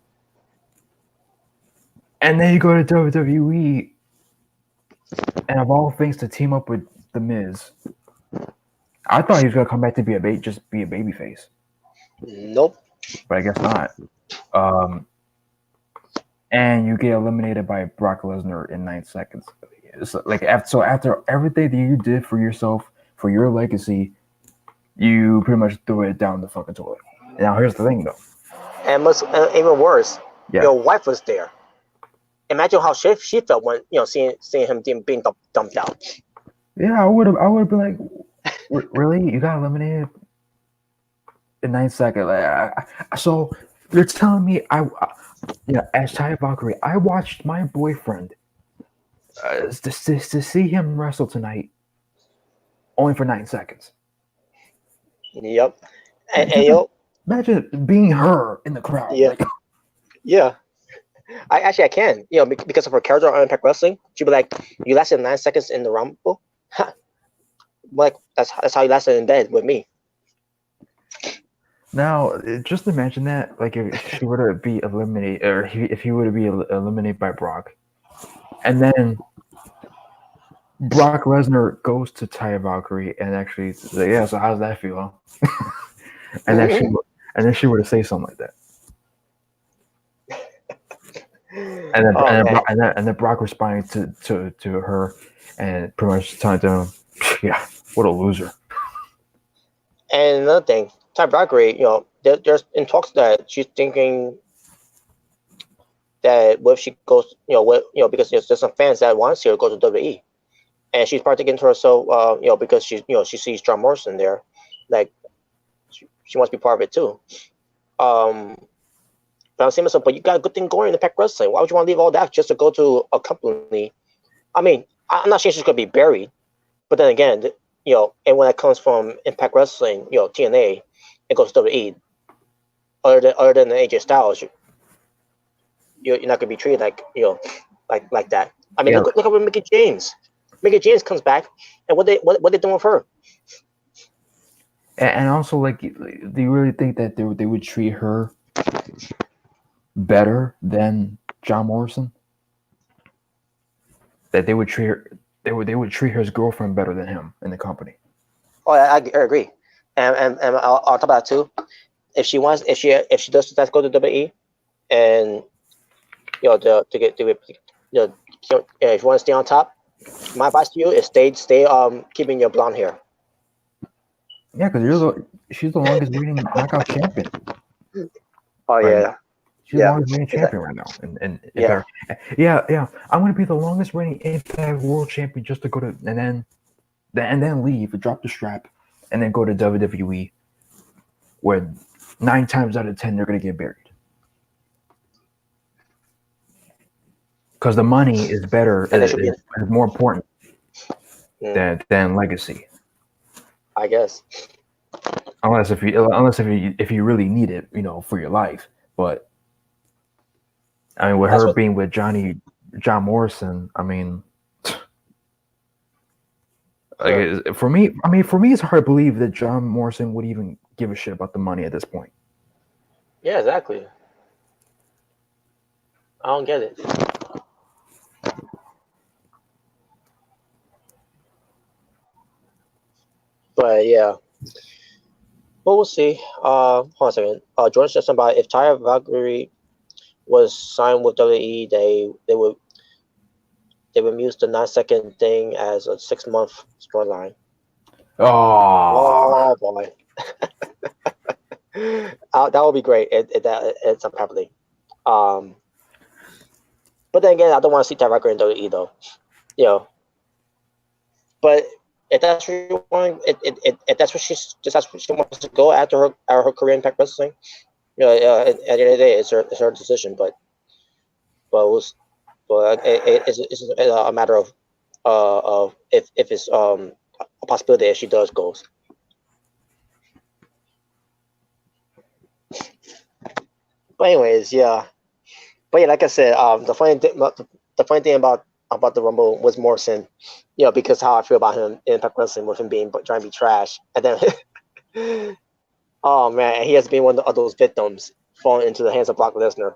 Speaker 2: And then you go to WWE, and of all things, to team up with The Miz. I thought he was gonna come back to be a babyface.
Speaker 12: Nope.
Speaker 2: But I guess not. And you get eliminated by Brock Lesnar in 9 seconds. It's like after everything that you did for yourself, for your legacy, you pretty much threw it down the fucking toilet. Now here's the thing, though.
Speaker 12: And even worse,
Speaker 2: Yeah.
Speaker 12: Your wife was there. Imagine how she felt when seeing him being dumped out.
Speaker 2: Yeah, I would have been like, really? You got eliminated in 9 seconds? So you're telling me as Taya Valkyrie, I watched my boyfriend to see him wrestle tonight, only for 9 seconds.
Speaker 12: Yep. And
Speaker 2: imagine being her in the crowd.
Speaker 12: Yeah. Yeah. I can. Because of her character on Impact Wrestling, she'd be like, "You lasted 9 seconds in the Rumble." Like that's how you lasted in bed with me.
Speaker 2: Now, just imagine that, like if she were to be eliminated, or if he were to be eliminated by Brock, and then Brock Lesnar goes to Taya Valkyrie and actually says, "Yeah, so how's that feel?" and then she were to say something like that. And then Brock responding to her and pretty much telling them, "Yeah, what a loser."
Speaker 12: And another thing, Taya Valkyrie, there's in talks that she's thinking that what if she goes, because there's some fans that want to see her go to WWE, and she's probably thinking to herself, because she sees John Morrison there, like she wants to be part of it too. But I'm saying myself, but you got a good thing going in Impact Wrestling. Why would you want to leave all that just to go to a company? I mean, I'm not saying she's going to be buried, but then again, and when it comes from Impact Wrestling, TNA, it goes to WWE. Other than AJ Styles, you're not going to be treated like like that. I mean, look at Mickey James. Mickey James comes back, and what they doing with her?
Speaker 2: And also, like, do you really think that they would treat her better than John Morrison? That they would treat her as girlfriend better than him in the company?
Speaker 12: Oh, I agree. And on top of that too, if she does decide to go to WWE, and if you want to stay on top, my advice to you is stay keeping your blonde hair.
Speaker 2: Yeah, because she's the longest reigning knockout champion.
Speaker 12: Oh yeah.
Speaker 2: She's the longest reigning champion right now. And yeah. I'm gonna be the longest reigning Impact World Champion just to go to and then leave, drop the strap, and then go to WWE, where 9 times out of 10 they're gonna get buried. Because the money is better, is more important than legacy.
Speaker 12: I guess.
Speaker 2: Unless if you really need it, for your life. But I mean, with her being with Johnny John Morrison, I mean,
Speaker 12: Sure.
Speaker 2: for me, it's hard to believe that John Morrison would even give a shit about the money at this point.
Speaker 12: Yeah, exactly. I don't get it. But yeah, but we'll see. Hold on a second. Jordan said something about if Tyra Valkyrie was signed with WWE, they would use the 9-second thing as a 6-month storyline.
Speaker 2: Oh,
Speaker 12: Oh boy, that would be great. It's unhappily. Um, but then again, I don't want to see Tyra Valkyrie in WWE though. You know, but if that's where you want, if that's what that's what she wants to go after her career in Impact Wrestling, at the end of the day, it's her decision. But it was, but it's a matter of if it's a possibility if she does goes. But anyways, yeah. But yeah, like I said, the funny thing about the Rumble was Morrison, because how I feel about him in Impact Wrestling with him being trying to be trash, and then oh man, he has been one of those victims falling into the hands of Brock Lesnar.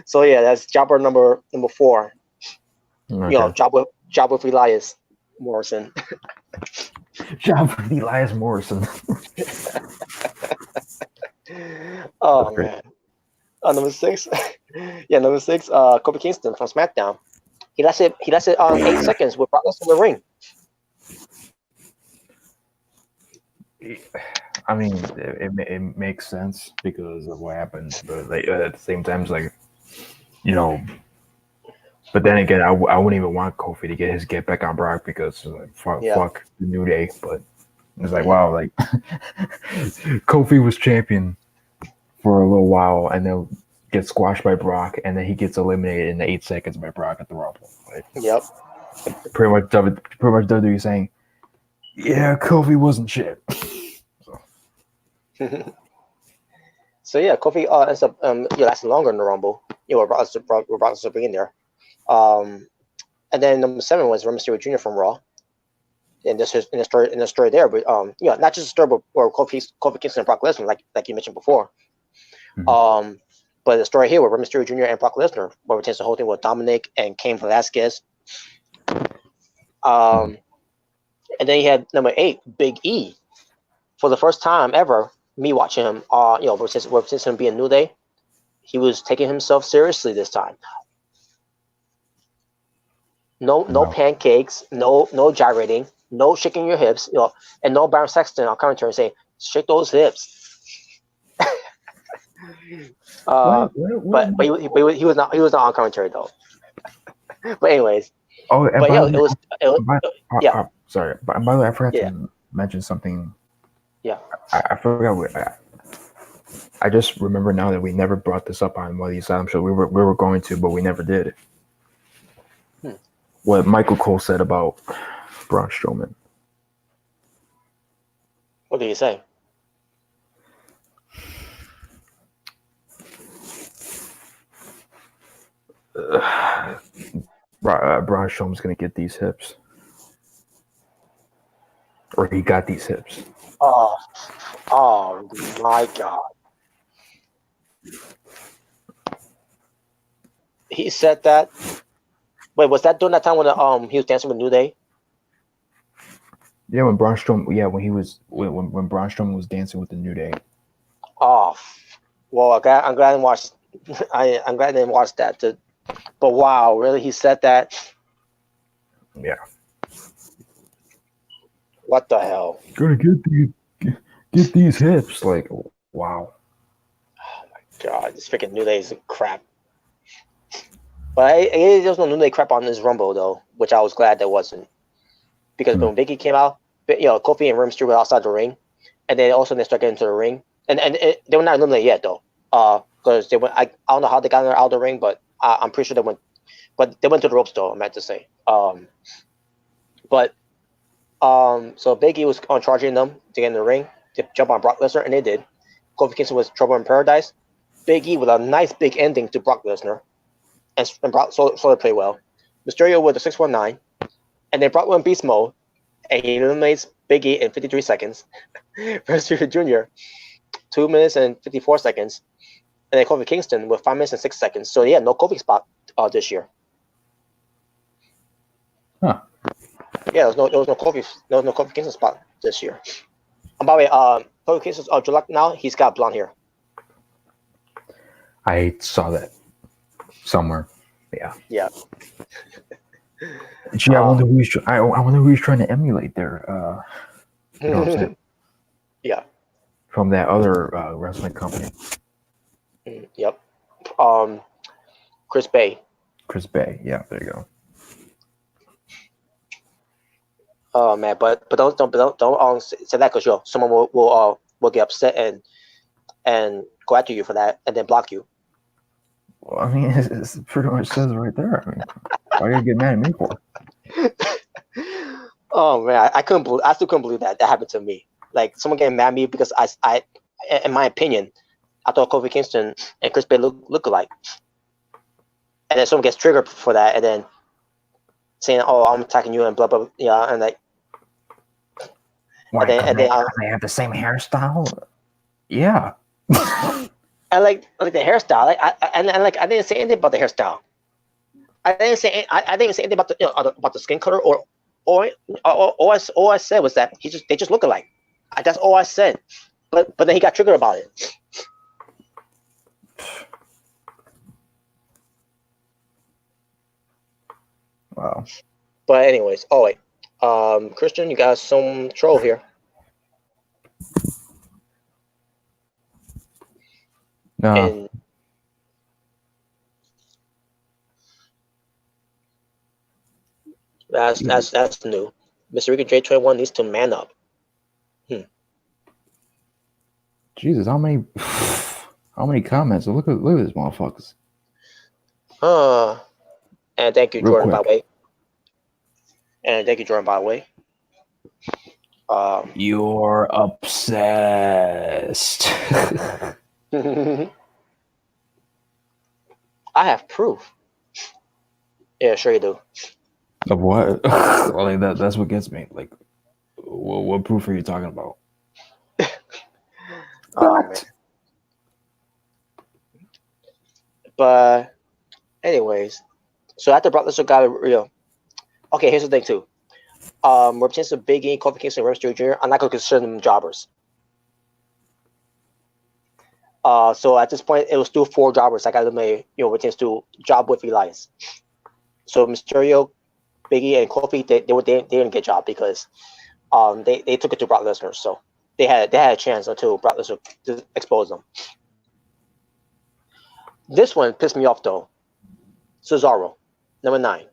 Speaker 12: So yeah, that's jobber number 4.
Speaker 2: okay.
Speaker 12: Job with Elias Morrison.
Speaker 2: Job with Elias Morrison.
Speaker 12: Oh
Speaker 2: That's great.
Speaker 12: man. Number 6. Yeah, number 6. Kofi Kingston from SmackDown. He lasted 8 seconds with Brock Lesnar in the ring.
Speaker 2: I mean, it makes sense because of what happened, but at the same time, it's like, But then again, I wouldn't even want Kofi to get back on Brock because like, fuck the New Day. But it's like, wow, like Kofi was champion for a little while and then gets squashed by Brock, and then he gets eliminated in 8 seconds by Brock at the Rumble. Like,
Speaker 12: Yep.
Speaker 2: pretty much WWE saying, yeah, Kofi wasn't shit.
Speaker 12: So yeah, Kofi ends up lasting longer in the Rumble. With Brock Lesnar being there. And then number 7 was Rey Mysterio Jr. from Raw. And this is in the story there, but not just a story where Kofi Kingston and Brock Lesnar, like you mentioned before.
Speaker 2: Mhm.
Speaker 12: But the story here with Rey Mysterio Jr. and Brock Lesnar, where it takes the whole thing with Dominic and Cain Velasquez. And then you had number 8, Big E. For the first time ever, me watching him, since him being New Day, he was taking himself seriously this time. No pancakes, no gyrating, no shaking your hips, and no Baron Sexton on commentary saying, "Shake those hips." But he was not on commentary though. But anyways,
Speaker 2: Oh, and
Speaker 12: but
Speaker 2: by
Speaker 12: yeah,
Speaker 2: the way,
Speaker 12: yeah.
Speaker 2: Sorry, but by the way, I forgot
Speaker 12: Yeah.
Speaker 2: to mention something.
Speaker 12: Yeah.
Speaker 2: I forgot. I just remember now that we never brought this up on one of these Asylum shows. We were going to, but we never did. What Michael Cole said about Braun Strowman.
Speaker 12: What did he say?
Speaker 2: Braun Strowman's gonna get these hips, or he got these hips.
Speaker 12: Oh my God! He said that. Wait, was that during that time when he was dancing with New Day?
Speaker 2: Yeah, when Braun Strowman, when Braun Strowman was dancing with the New Day.
Speaker 12: Oh, well, I'm glad I didn't watch. I'm glad I didn't watch that. But wow, really, he said that?
Speaker 2: Yeah.
Speaker 12: What the hell?
Speaker 2: Gonna get these hips, like wow.
Speaker 12: Oh my God, this freaking New Day is crap. But there's no New Day crap on this Rumble though, which I was glad there wasn't, because when Biggie came out, Kofi and Rey Mysterio were outside the ring, and then also they started getting into the ring, and they were not eliminated yet though, because they went. I don't know how they got out of the ring, but I'm pretty sure they went. But they went to the ropes though. I meant to say. So Biggie was on charging them to get in the ring to jump on Brock Lesnar, and they did. Kofi Kingston was Trouble in Paradise. Big E with a nice big ending to Brock Lesnar. and Brock slowly played well. Mysterio with the 619, and then Brock went beast mode, and he eliminates Big E in 53 seconds. Mysterio Jr. 2 minutes and 54 seconds, and then Kofi Kingston with 5 minutes and 6 seconds. So yeah, no Kofi spot this year.
Speaker 2: Huh.
Speaker 12: Yeah, there was no Kofi Kingston spot this year. And by the way, Kofi Kingston's July now he's got blonde hair.
Speaker 2: I saw that somewhere. Yeah.
Speaker 12: Yeah.
Speaker 2: Gee, I wonder who he's. I wonder who he's trying to emulate there. You know what I'm saying?
Speaker 12: Yeah.
Speaker 2: From that other wrestling company.
Speaker 12: Yep. Chris Bay.
Speaker 2: Chris Bay. Yeah, there you go.
Speaker 12: Oh man, but don't say that because someone will get upset and go after you for that and then block you.
Speaker 2: Well, I mean, it's pretty much says it right there. I mean, why are you getting mad at me for?
Speaker 12: Oh man, I still couldn't believe that happened to me. Like someone getting mad at me because I in my opinion, I thought Kofi Kingston and Chris Bay look alike, and then someone gets triggered for that, and then saying, "Oh, I'm attacking you," and blah blah, yeah, and like.
Speaker 2: Why, they have the same hairstyle? Yeah.
Speaker 12: I like the hairstyle. I didn't say anything about the hairstyle. I didn't say anything about the skin color or all I said was that they just look alike. That's all I said. But then he got triggered about it.
Speaker 2: Wow.
Speaker 12: But anyways, wait. Christian, you got some troll here.
Speaker 2: No.
Speaker 12: And that's new. Mr. Ricky J21 needs to man up.
Speaker 2: Jesus, how many comments? Look at this motherfuckers.
Speaker 12: And thank you,
Speaker 2: Real
Speaker 12: Jordan,
Speaker 2: quick.
Speaker 12: by the way. And thank you, Jordan, by the way.
Speaker 2: You're obsessed.
Speaker 12: I have proof. Yeah, sure you do.
Speaker 2: Of what? Well, like that's what gets me. Like, what proof are you talking about?
Speaker 12: Man. But anyways, so after Brock Lesnar got real. Okay, here's the thing too. Representatives of Big E, Kofi Kingston, and Mysterio Jr. I'm not gonna consider them jobbers. So at this point, it was still 4 jobbers. I got eliminated. Representatives to job with Elias. So Mysterio, Big E, and Kofi, they didn't get job because they took it to Brock Lesnar. So they had a chance until Brock Lesnar exposed them. This one pissed me off though. Cesaro, number 9,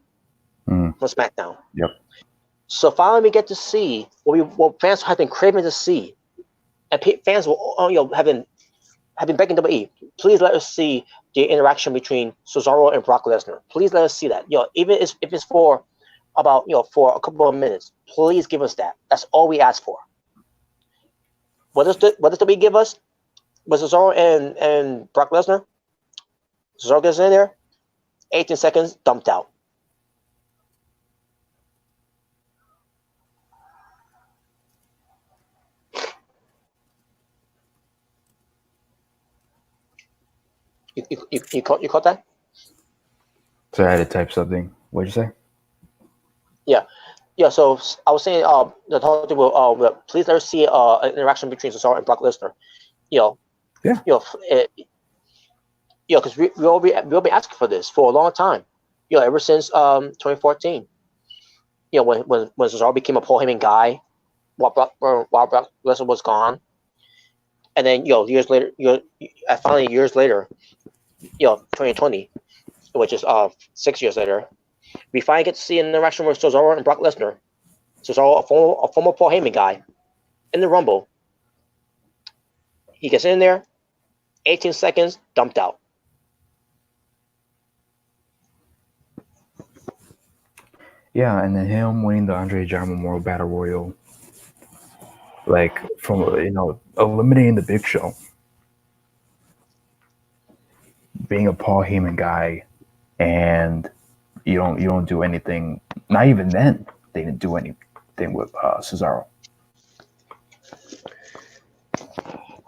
Speaker 12: from SmackDown.
Speaker 2: Yep.
Speaker 12: So finally, we get to see what fans have been craving to see, and fans have been begging WWE. Please let us see the interaction between Cesaro and Brock Lesnar. Please let us see that. Even if it's for about for a couple of minutes, please give us that. That's all we ask for. What does WWE give us? Was Cesaro and Brock Lesnar? Cesaro gets in there, 18 seconds, dumped out. You caught that?
Speaker 2: So I had to type something. What'd you say?
Speaker 12: Yeah. So I was saying, the whole thing will please let us see an interaction between Cesaro and Brock Lesnar.
Speaker 2: Yeah.
Speaker 12: Because we'll be asking for this for a long time. Ever since 2014. When Cesaro became a Paul Heyman guy, while Brock Lesnar was gone, and then years later, finally years later, 2020, which is 6 years later, we finally get to see an interaction with Cesaro and Brock Lesnar. Cesaro, a former Paul Heyman guy, in the Rumble. He gets in there, 18 seconds, dumped out.
Speaker 2: Yeah, and then him winning the Andre Giant Memorial Battle Royal, like from eliminating the Big Show, being a Paul Heyman guy, and you don't do anything. Not even then, they didn't do anything with Cesaro.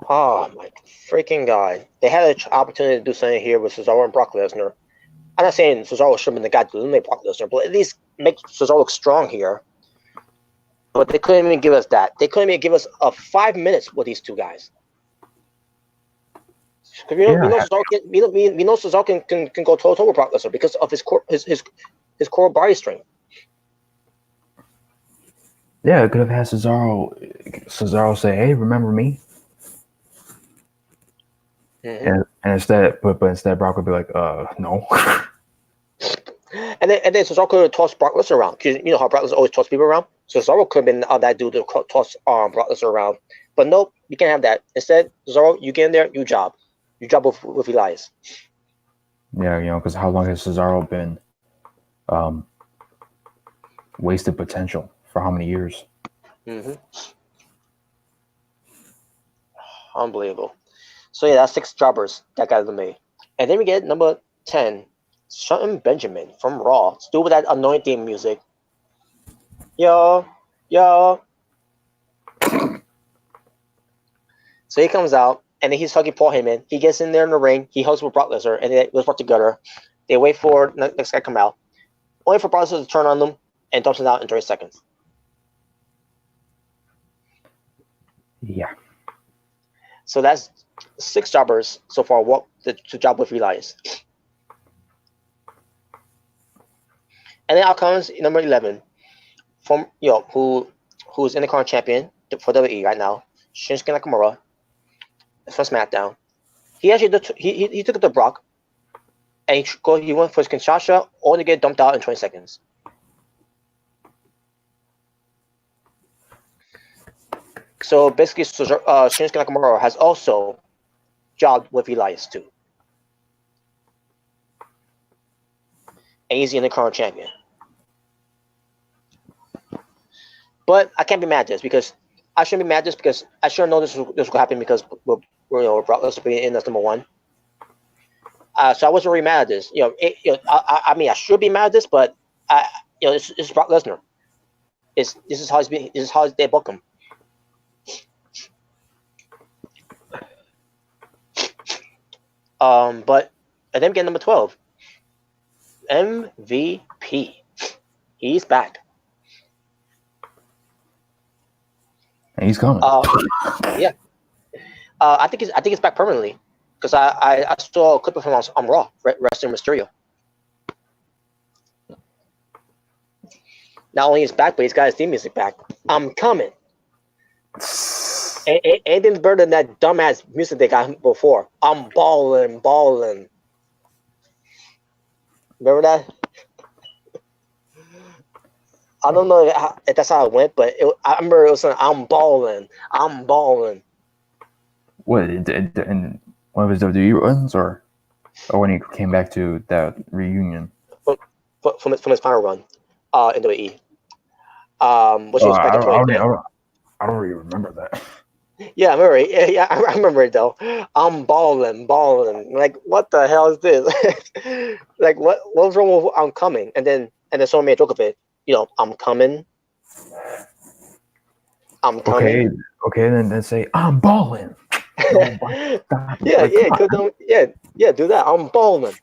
Speaker 12: Oh my freaking god! They had an opportunity to do something here with Cesaro and Brock Lesnar. I'm not saying Cesaro should have been the guy to eliminate Brock Lesnar, but at least make Cesaro look strong here. But they couldn't even give us that. They couldn't even give us 5 minutes with these two guys. Because we know Cesaro can go toe to toe with Brock Lesnar because of his core body strength.
Speaker 2: Yeah, it could have had Cesaro say, "Hey, remember me?"
Speaker 12: Mm-hmm.
Speaker 2: And instead, but instead, Brock would be like, no."
Speaker 12: And then Cesaro could have tossed Brock Lesnar around. Because you know how Brock Lesnar always tosses people around? So Cesaro could have been that dude to toss Brock Lesnar around. But nope, you can't have that. Instead, Cesaro, you get in there, you job. You job with Elias.
Speaker 2: Yeah, because how long has Cesaro been wasted potential for how many years?
Speaker 12: Mm-hmm. Unbelievable. So yeah, that's 6 jobbers that got eliminated. And then we get number 10, Shelton Benjamin from Raw. Still with that annoying theme music. Yo. So he comes out, and then he's hugging Paul Heyman. He gets in there in the ring. He hugs with Brock Lesnar, and they brought together. They wait for the next guy to come out. Only for Brock Lesnar to turn on them and dumps it out in 30 seconds.
Speaker 2: Yeah.
Speaker 12: So that's 6 jobbers so far. What to job with Elias. And then out comes number 11, from who's Intercontinental champion for WWE right now, Shinsuke Nakamura. From SmackDown. He actually he took it to Brock, and he went for his Kinshasa, only to get dumped out in 20 seconds. So basically, Shinsuke Nakamura has also jobbed with Elias too, and he's the Intercontinental champion. But I can't be mad at this because I shouldn't be mad at this because I sure know this will happen because Brock Lesnar being in as number 1. So I wasn't really mad at this. I mean, I should be mad at this, but it's Brock Lesnar. This is how they book him. But and then we get number 12, MVP. He's back.
Speaker 2: And he's coming.
Speaker 12: Yeah. I think it's back permanently because I saw a clip of him on Raw wrestling Mysterio. Not only is back, but he's got his theme music back. I'm coming. Anything's better than that dumbass music they got before. I'm balling. Remember that? I don't know if that's how it went, but I remember it was saying, I'm balling.
Speaker 2: What, in one of his WWE runs, or when he came back to that reunion?
Speaker 12: From his final run in WWE. Which was back in 2010.
Speaker 2: I don't really remember that.
Speaker 12: Yeah, I remember it. Yeah, I remember it though. I'm balling. Like, what the hell is this? Like, what was wrong with I'm coming? And then someone made a joke of it. I'm coming.
Speaker 2: Okay, then say I'm balling.
Speaker 12: Yeah, do that. I'm balling.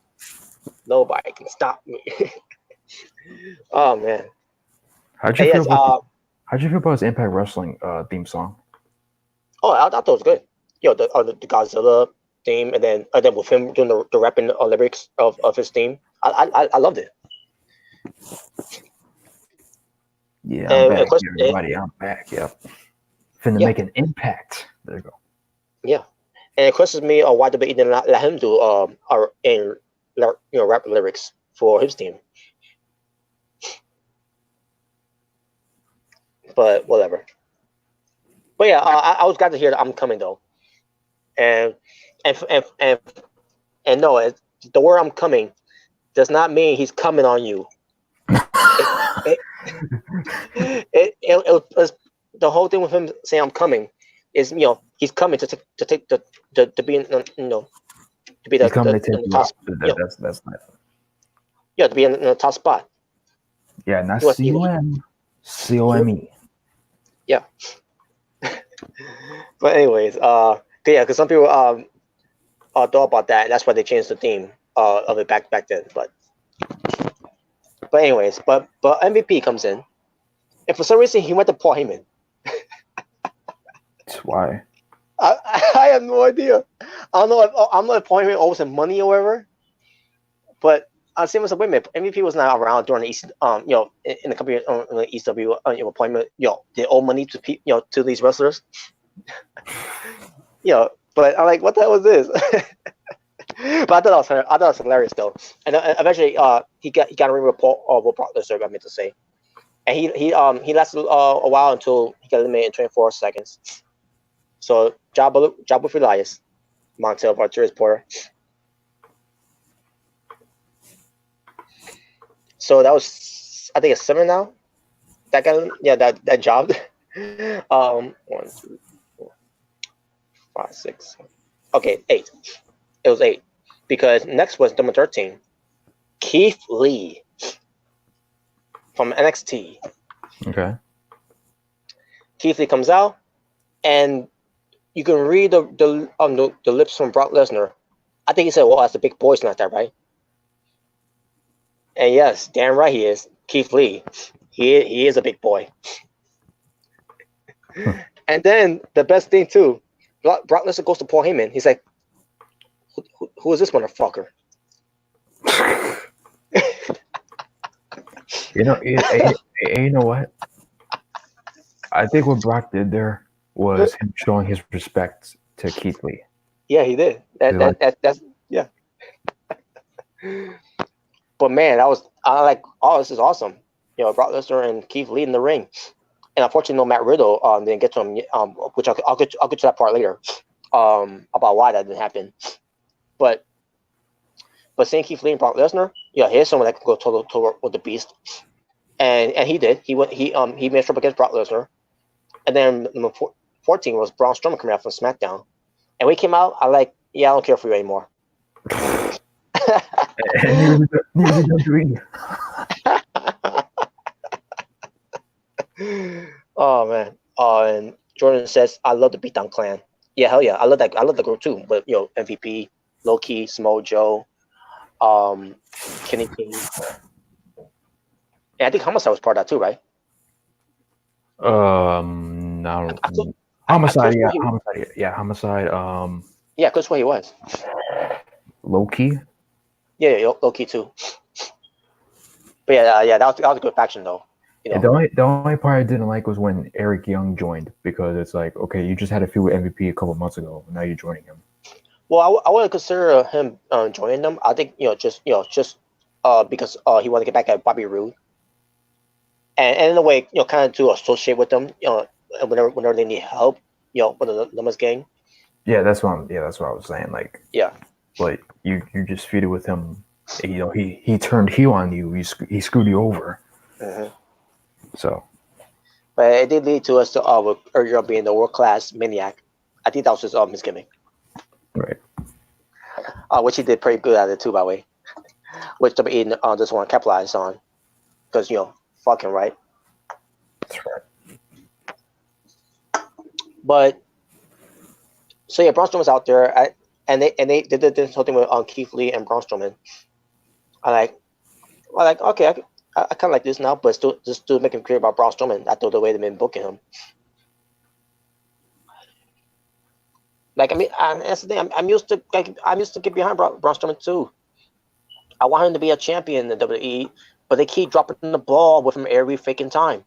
Speaker 12: Nobody can stop me. Oh man.
Speaker 2: How'd you feel about his Impact Wrestling theme song?
Speaker 12: Oh, I thought it was good. The Godzilla theme, and then with him doing the rapping lyrics of his theme. I loved it.
Speaker 2: Yeah, I'm back, everybody. I'm back. Yep. Finna make an impact. There you go.
Speaker 12: Yeah, and it questions me why WWE didn't let him do rap lyrics for his team. But whatever. But yeah, I was glad to hear that I'm coming though, and no, the word I'm coming does not mean he's coming on you. It was the whole thing with him saying I'm coming is he's coming to take to be in, to be the
Speaker 2: he's coming to take you out. That's nice.
Speaker 12: to be in the top spot.
Speaker 2: Yeah, not
Speaker 12: He was-
Speaker 2: COM. COME.
Speaker 12: Yeah. But anyways, because some people thought about that, and that's why they changed the theme of it back then. But anyways, but MVP comes in, and for some reason he went to Paul Heyman.
Speaker 2: That's why.
Speaker 12: I have no idea. I don't know if Paul Heyman owes him money or whatever. But same as a women, MVP was not around during the East, in the company ECW appointment. They owe money to to these wrestlers. But I'm like, what the hell was this? But I thought that was hilarious though. And eventually, he got a ring with Brock Lesnar, I meant to say. And he lasted a while until he got eliminated in 24 seconds. So job with Elias, Montel, Arturius Porter. So that was, I think, it's 7 now. That guy, that job. 1, 2, 4, 5, 6. Okay, 8. It was 8 because next was number 13, Keith Lee from NXT.
Speaker 2: Okay.
Speaker 12: Keith Lee comes out, and you can read the lips from Brock Lesnar. I think he said, "Well, that's a big boy like that, right?" And yes, damn right he is. Keith Lee, he is a big boy. And then the best thing too, Brock Lesnar goes to Paul Heyman. He's like, who is this motherfucker?
Speaker 2: You know what? I think what Brock did there was him showing his respect to Keith Lee.
Speaker 12: Yeah, he did. That's yeah. But man, I like, oh, this is awesome. Brock Lesnar and Keith Lee in the ring. And unfortunately, no Matt Riddle didn't get to him, which I'll get to that part later, about why that didn't happen. But seeing Keith Lee and Brock Lesnar, here's someone that can go toe with the beast, and he did. He matched up against Brock Lesnar, and then number 14 was Braun Strowman coming out from SmackDown, and we came out. I don't care for you anymore.
Speaker 2: Neither WWE.
Speaker 12: Oh man. And Jordan says, I love the Beatdown Clan. Yeah, hell yeah. I love that. I love the group too. But MVP, Low Key, Samoa Joe, Kenny King. And I think Homicide was part of that too, right?
Speaker 2: No. Homicide, yeah. Homicide.
Speaker 12: Yeah, that's what he was.
Speaker 2: Low Key.
Speaker 12: Yeah, Low Key too. But yeah, that was a good faction though.
Speaker 2: The only part I didn't like was when Eric Young joined, because it's like, okay, you just had a feud with MVP a couple months ago, now you're joining him.
Speaker 12: Well, I wouldn't consider him joining them. I think just because he wanted to get back at Bobby Roode, and in a way, kind of to associate with them, whenever they need help, with the numbers gang.
Speaker 2: Yeah, that's what I was saying. Like,
Speaker 12: yeah,
Speaker 2: but you just feuded with him. He turned heel on you. He screwed you over.
Speaker 12: Mm-hmm.
Speaker 2: So,
Speaker 12: but it did lead to us to being the world class maniac. I think that was just his gimmick.
Speaker 2: Right.
Speaker 12: Which he did pretty good at it too, by the way. Which WWE just want to capitalize on, because fucking right.
Speaker 2: That's right.
Speaker 12: But so yeah, Braun Strowman's out there, and they did this whole thing with Keith Lee and Braun Strowman. I like okay, I kind of like this now, but still making clear about Braun Strowman after the way they've been booking him. Like, I mean, that's the thing. I'm used to get behind Braun Strowman too. I want him to be a champion in the WWE, but they keep dropping the ball with him every freaking time.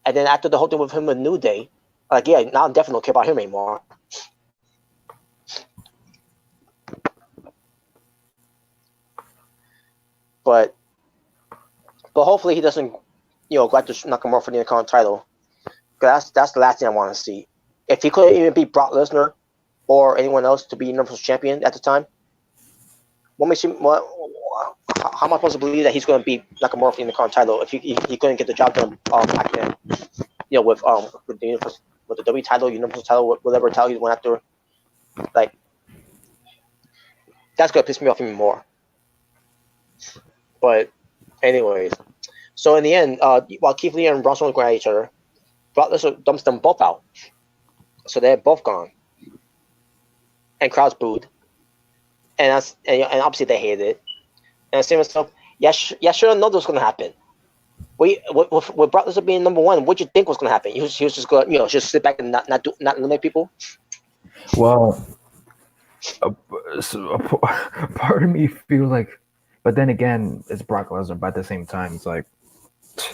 Speaker 12: And then after the whole thing with him with New Day, now I definitely don't care about him anymore. But hopefully he doesn't, go after Nakamura for the Intercontinental title. Because that's the last thing I want to see. If he couldn't even beat Brock Lesnar or anyone else to be Universal Champion at the time, how am I supposed to believe that he's going to beat Nakamura for the Intercontinental title if he couldn't get the job done back then? With the WWE title, Universal title, whatever title he went after, like, that's going to piss me off even more. But Anyways, so in the end, while Keith Lee and Bronson were going at each other, Brock Lesnar dumps them both out. So they're both gone. And crowds booed. And obviously they hated it. And I say to myself, yeah, should have known this was going to happen. With Brock Lesnar being number one, what do you think was going to happen? He was just going to, just sit back and not eliminate people?
Speaker 2: Well, part of me feels like, but then again, it's Brock Lesnar. But at the same time, it's like,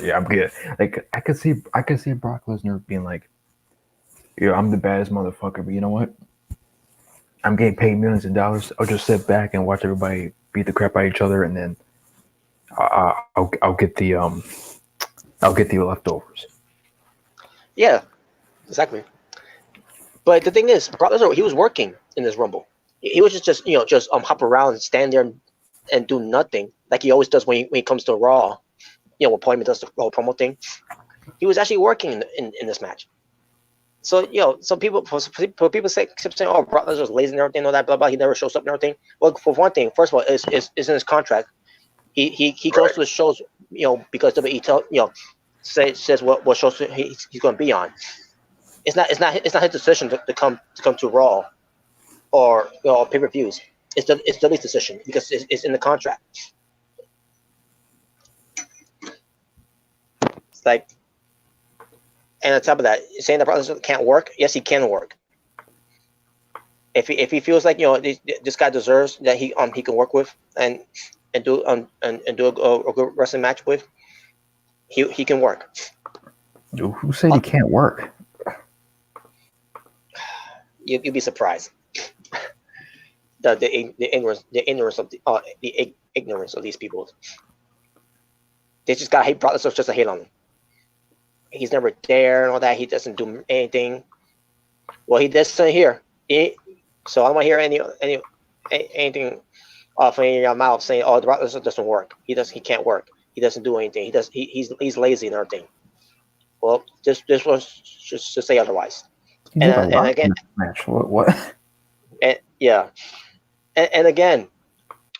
Speaker 2: yeah, I'm good. Like I could see Brock Lesnar being like, I'm the baddest motherfucker, but you know what? I'm getting paid millions of dollars. I'll just sit back and watch everybody beat the crap out of each other, and then I'll get the leftovers.
Speaker 12: Yeah, exactly. But the thing is, Brock Lesnar, he was working in this Rumble. He was just hop around and stand there and do nothing like he always does when he comes to Raw. When Paul does the whole promo thing, he was actually working in this match. So some people keep saying, "Oh, Brock Lesnar was lazy and everything, all that, blah blah." He never shows up and everything. Well, for one thing, first of all, is in his contract. He goes to the shows, because WWE says what shows he's going to be on. It's not his decision to come to Raw or pay-per-views. It's WWE's decision because it's in the contract. It's like, and on top of that, saying that Brock Lesnar can't work, yes, he can work. If he feels like this guy deserves that he can work with and do a good wrestling match with, he can work.
Speaker 2: Who said he can't work?
Speaker 12: You'd be surprised. the ignorance of these people. They just got hate Brock Lesnar just to hate on him. He's never there and all that. He doesn't do anything. Well, he does here. So I don't want to hear anything off of your mouth saying, "Oh, Brock Lesnar doesn't work. He can't work. He doesn't do anything. He's lazy and everything." Well, this was just to say otherwise. And again,
Speaker 2: match. What?
Speaker 12: And and again,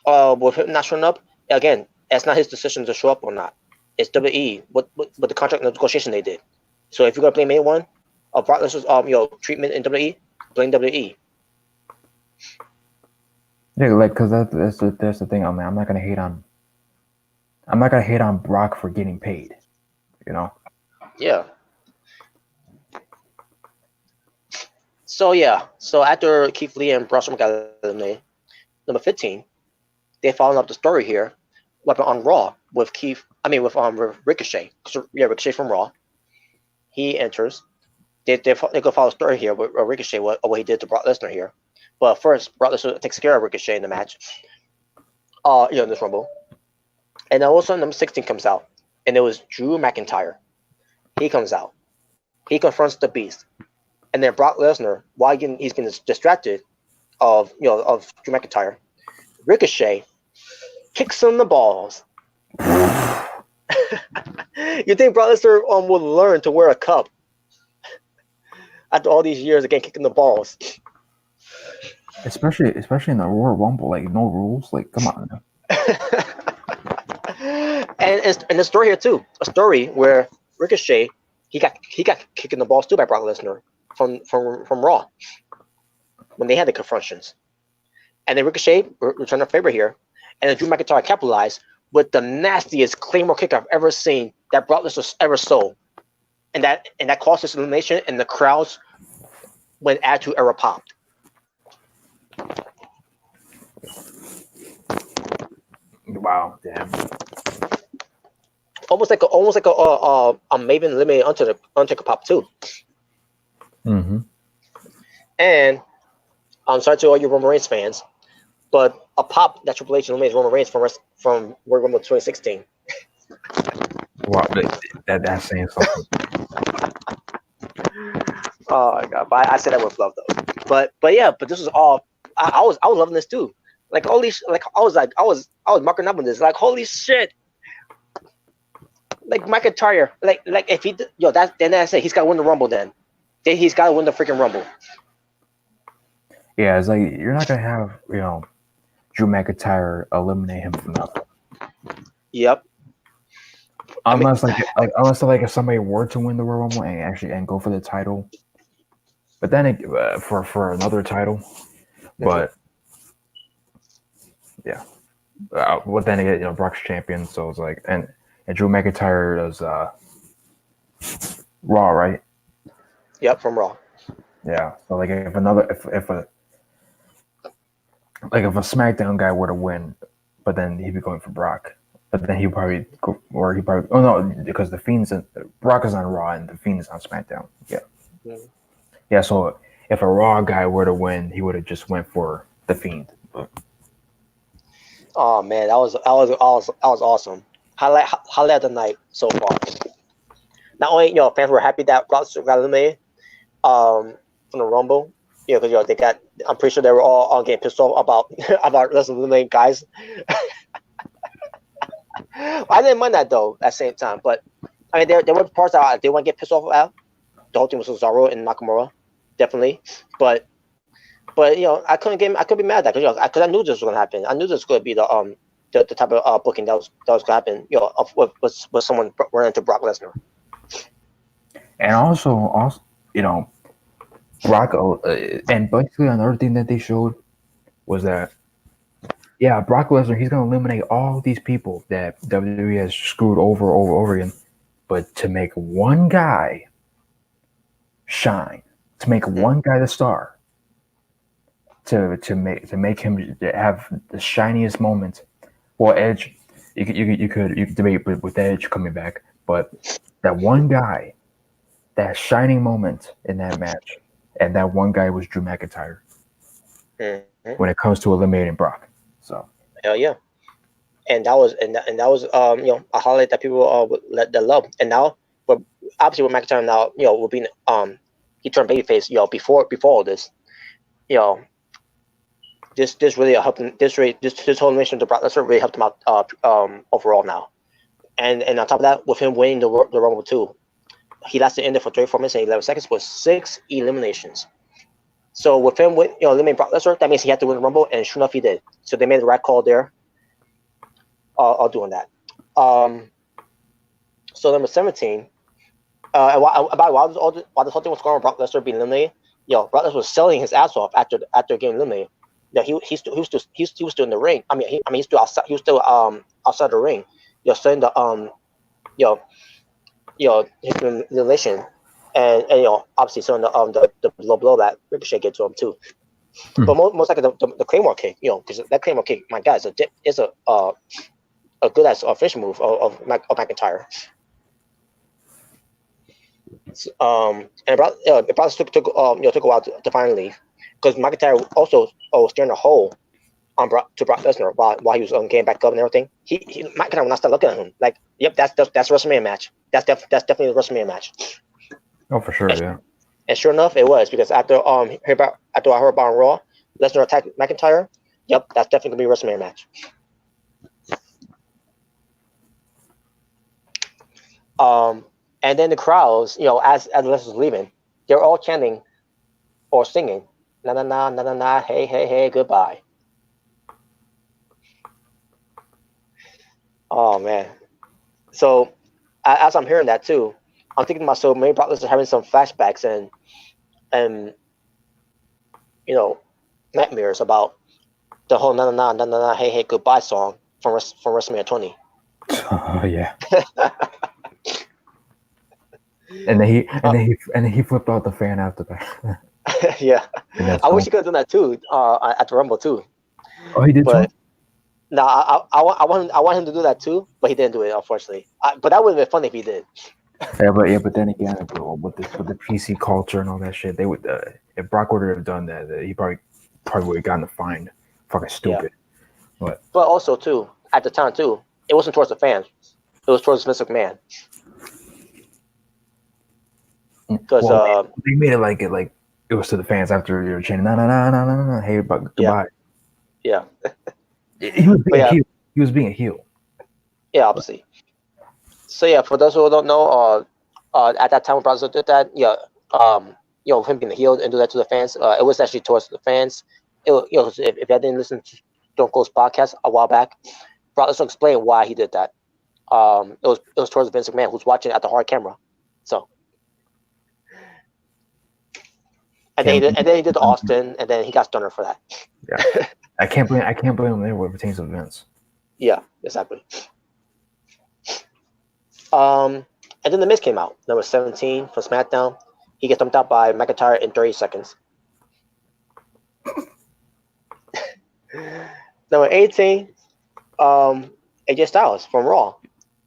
Speaker 12: with him not showing up, again, it's not his decision to show up or not. It's WWE, what the contract negotiation they did. So if you're gonna blame anyone of Brock Lesnar's treatment in WWE, blame WWE.
Speaker 2: Yeah, like because that's the thing. I'm not gonna hate on Brock for getting paid.
Speaker 12: Yeah. So after Keith Lee and Bronson got eliminated, number 15, they followed up the story here, weapon on Raw with Ricochet. Ricochet from Raw. He enters. They go follow the story here with Ricochet, what he did to Brock Lesnar here. But first, Brock Lesnar takes care of Ricochet in the match. In this Rumble. And then all of a sudden, number 16 comes out, and it was Drew McIntyre. He comes out. He confronts the Beast. And then Brock Lesnar, while he's getting distracted of Drew McIntyre, Ricochet kicks him in the balls. You think Brock Lesnar would learn to wear a cup after all these years again kicking the balls?
Speaker 2: Especially in the Royal Rumble, like no rules. Like, come on.
Speaker 12: and the story here too, a story where Ricochet he got kicking the balls too by Brock Lesnar from Raw when they had the confrontations, and then Ricochet returned a favor here, and then Drew McIntyre capitalized with the nastiest Claymore kick I've ever seen that Brock Lesnar ever sold, and that caused his elimination, and the crowds when Attitude Era popped.
Speaker 2: Wow, damn.
Speaker 12: Almost like a Maven eliminated Undertaker pop too.
Speaker 2: Mm-hmm.
Speaker 12: And I'm sorry to all you Roman Reigns fans, but a pop that Triple H eliminates Roman Reigns from Royal Rumble 2016.
Speaker 2: Wow, that's saying something.
Speaker 12: Oh my god! But I said that with love though. But this was all. I was loving this too. Like holy, I was marking up on this. Like holy shit. Like McIntyre, like if he then I say he's got to win the Rumble. Then he's got to win the freaking Rumble.
Speaker 2: Yeah, it's like you're not gonna have Drew McIntyre eliminate him for nothing.
Speaker 12: Yep.
Speaker 2: unless if somebody were to win the Royal Rumble and go for the title, but then for another title, but yeah, but then again, Brock's champion, so it's like and Drew McIntyre is Raw, right?
Speaker 12: Yep, from Raw.
Speaker 2: Yeah, so like if a SmackDown guy were to win, but then he'd be going for Brock. But then he'd probably oh no, because the Fiend's Brock is on Raw and the Fiend is on SmackDown. Yeah.
Speaker 12: Mm.
Speaker 2: Yeah, so if a Raw guy were to win, he would have just went for the Fiend. But.
Speaker 12: Oh man, that was awesome. Highlight of the night so far. Not only fans were happy that Brock got eliminated from the Rumble, because they got. I'm pretty sure they were all getting pissed off about less eliminating guys. I didn't mind that though at the same time, but I mean there were parts that I did want to get pissed off at. The whole thing was Cesaro and Nakamura, definitely, but I couldn't be mad at that because I knew this was gonna happen. I knew this was gonna be the type of booking that was gonna happen. With someone running into Brock Lesnar.
Speaker 2: And also, Brock, and basically another thing that they showed was that, Brock Lesnar, he's going to eliminate all these people that WWE has screwed over again, but to make one guy shine, to make one guy the star, to make him have the shiniest moment. Well, Edge, you could debate with Edge coming back, but that one guy, that shining moment in that match, and that one guy was Drew McIntyre.
Speaker 12: Mm-hmm.
Speaker 2: When it comes to eliminating Brock, so
Speaker 12: hell yeah, and that was a highlight that people that love. And now, but obviously with McIntyre now, will be he turned babyface. Before all this, this really helped him. This whole elimination to Brock Lesnar really helped him out overall now. And on top of that, with him winning the Rumble too, he lasted in there for 34 minutes and 11 seconds with 6 eliminations. So with him, eliminating Brock Lesnar, that means he had to win the Rumble, and sure enough, he did. So they made the right call there, all doing that. So number 17, while this whole thing was going on, Brock Lesnar being eliminated, Brock Lesnar was selling his ass off after getting eliminated. He was still in the ring. He's still outside. He was still outside the ring. Selling the his relation, and obviously selling the blow that Ricochet gave to him too. But most likely the Claymore kick, because that Claymore kick, my God, is a good ass finish move of McIntyre. And it probably took a while to finally leave, because McIntyre also was staring a hole to Brock Lesnar while he was getting back up and everything. McIntyre would not stop looking at him. Like, yep, that's a WrestleMania match. That's definitely a WrestleMania match.
Speaker 2: Oh, for sure, yeah.
Speaker 12: And sure enough, it was, because after I heard about on Raw, Lesnar attacked McIntyre. Yep, that's definitely gonna be a WrestleMania match. And then the crowds, as Lesnar was leaving, they were all chanting or singing, na na na na na na, hey hey hey, goodbye. Oh man! So as I'm hearing that too, I'm thinking to myself, maybe Brock Lesnar having some flashbacks and nightmares about the whole na na na na na hey hey goodbye song from WrestleMania 20.
Speaker 2: Oh yeah. and then he flipped out the fan after that.
Speaker 12: Yeah, I wish he could have done that too at the Rumble too.
Speaker 2: Oh, he did too.
Speaker 12: No, I want him to do that too, but he didn't do it, unfortunately. But that would have been fun if he did.
Speaker 2: But then again, with the PC culture and all that shit, they would if Brock would have done that, he probably would have gotten fined. Fucking stupid. Yeah.
Speaker 12: But also too, at the time too, it wasn't towards the fans; it was towards Vince McMahon. Because
Speaker 2: they made it like it was to the fans after you were chanting na na na na na na, hey, goodbye.
Speaker 12: Yeah.
Speaker 2: He was being a heel.
Speaker 12: Yeah, obviously. So yeah, for those who don't know, at that time when Brock Lesnar did that, him being a heel and do that to the fans, it was actually towards the fans. If I didn't listen to Stone Cold's podcast a while back, Brock Lesnar explained why he did that. was towards Vince McMahon, who's watching at the hard camera. So, and then he did the Austin, and then he got stunner for that.
Speaker 2: Yeah, I can't blame him there with pertains to Vince.
Speaker 12: Yeah, exactly. And then the Miz came out, number 17 for SmackDown. He gets dumped out by McIntyre in 30 seconds. Number 18, AJ Styles from Raw.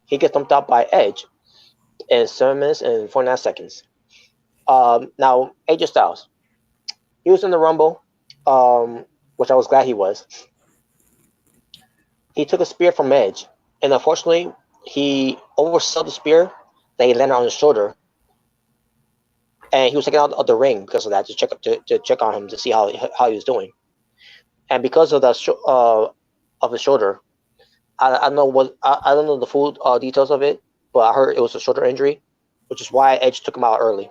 Speaker 12: He gets dumped out by Edge in 7 minutes and 49 seconds. Now, AJ Styles, he was in the Rumble, which I was glad he was. He took a spear from Edge, and unfortunately, he oversold the spear that he landed on his shoulder, and he was taken out of the ring because of that to check on him to see how he was doing. And because of the of the shoulder, I don't know the full details of it, but I heard it was a shoulder injury, which is why Edge took him out early.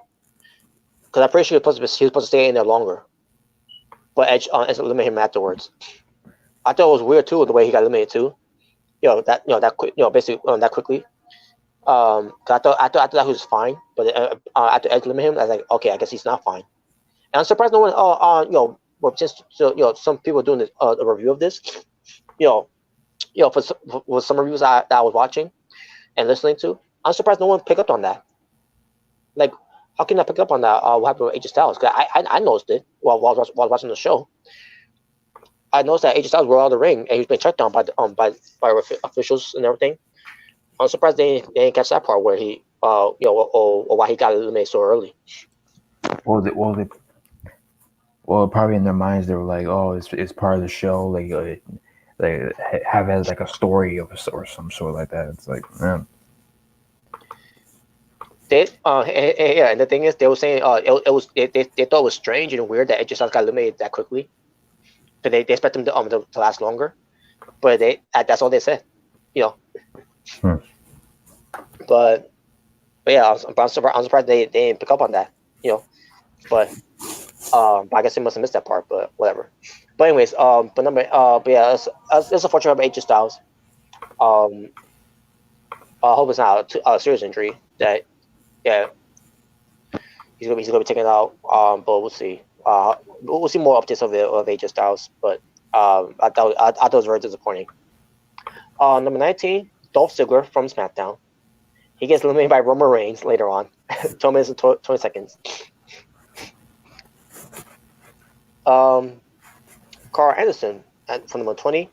Speaker 12: Because I'm pretty sure he was supposed to stay in there longer, but Edge eliminated him afterwards. I thought it was weird too the way he got eliminated too. Basically that quickly. I thought that he was fine, but after Edge eliminated him, I was like, okay, I guess he's not fine. And I'm surprised no one. Just some people doing this a review of this. For some reviews that I was watching and listening to, I'm surprised no one picked up on that. Like, how can I pick up on that? What happened with AJ Styles? Because I noticed it while I was watching the show. I noticed that AJ Styles were out of the ring and he's been checked on by officials and everything. I'm surprised they didn't catch that part where he, or why he got eliminated so early.
Speaker 2: Well, probably in their minds they were like, oh, it's part of the show, like have it as like a story or some sort like that. It's like, man.
Speaker 12: And the thing is, they were saying, they thought it was strange and weird that AJ Styles got eliminated that quickly. But they expect him to last longer. But that's all they said, But yeah, I'm surprised they didn't pick up on that, But I guess they must have missed that part. But whatever. But anyways, it's unfortunate about AJ Styles. I hope it's not a serious injury. That he's gonna be taken out. But we'll see. We'll see more updates of AJ Styles. But I thought it was very disappointing. Number 19, Dolph Ziggler from SmackDown. He gets eliminated by Roman Reigns later on, 12 minutes and 20 seconds. Carl Anderson from number 20.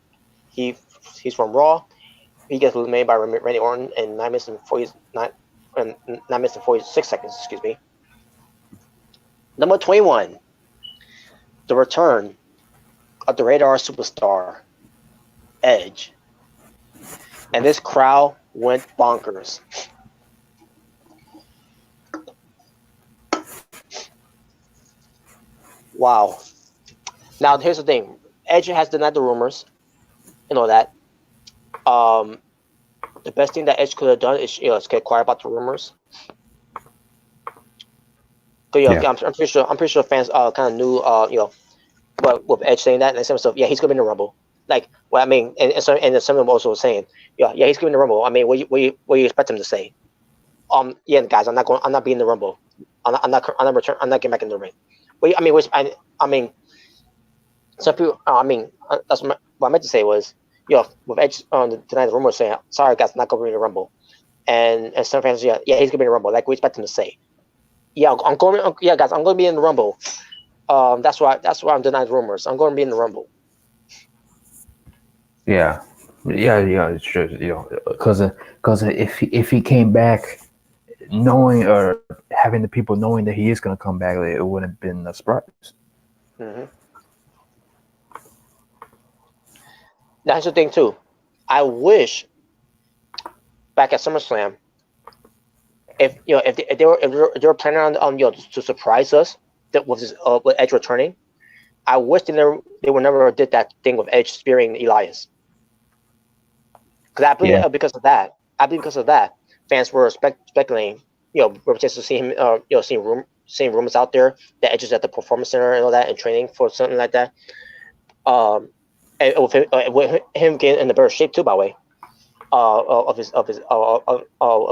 Speaker 12: He's from Raw. He gets eliminated by Randy Orton in 9 minutes and 46 seconds. Excuse me. Number 21. The return of the Radar superstar, Edge. And this crowd went bonkers. Wow. Now, here's the thing. Edge has denied the rumors. You know that. The best thing that Edge could have done is get quiet about the rumors. But I'm pretty sure fans kind of knew but with Edge saying that and some stuff. Yeah, he's gonna be in the Rumble. Like, well, I mean, and some of them also were saying, yeah, he's gonna be in the Rumble. I mean, what you expect him to say? Yeah, guys, I'm not being in the Rumble. I'm not getting back in the ring. Well, I mean, some people. That's what I meant to say was, with Edge tonight, the rumor saying, sorry guys, I'm not gonna be in the Rumble, and some fans, yeah, he's gonna be in the Rumble, like we expect him to say, yeah, guys, I'm gonna be in the Rumble. That's why I'm denying the rumors. I'm gonna be in the Rumble.
Speaker 2: Yeah, it's true. Because if he came back knowing or having the people knowing that he is gonna come back, it wouldn't have been a surprise.
Speaker 12: Mm-hmm. That's the thing too. I wish back at SummerSlam, if they were planning on to surprise us that with Edge returning, I wish they would never did that thing with Edge spearing Elias. Because I believe because of that, fans were speculating, we're just to see him, seeing rumors out there that Edge is at the Performance Center and all that and training for something like that. And with him getting in the better shape too, by the way. of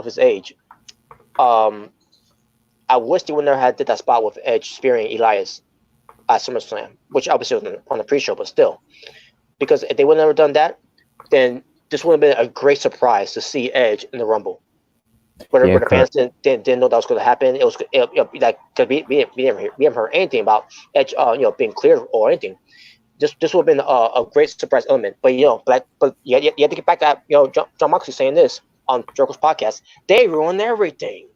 Speaker 12: his age. I wish they would never had did that spot with Edge spearing Elias at SummerSlam, which obviously was on the pre-show, but still, because if they would have never done that, then this would have been a great surprise to see Edge in the Rumble. Where the fans didn't know that was going to happen. It was like because we haven't heard anything about Edge, being cleared or anything. This would have been a great surprise element. But you have to get back at John Moxley saying this on Jericho's podcast. They ruined everything.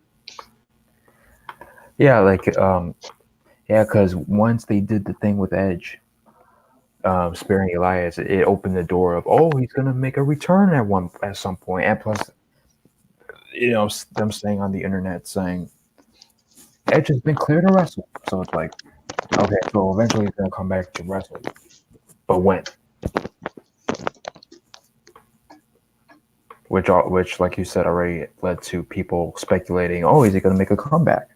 Speaker 2: Yeah, because once they did the thing with Edge, sparing Elias, it opened the door of he's gonna make a return at some point, and plus, them saying on the internet saying Edge has been cleared to wrestle, so it's like, okay, so eventually he's gonna come back to wrestle, but when? Which, like you said already, led to people speculating, is he gonna make a comeback?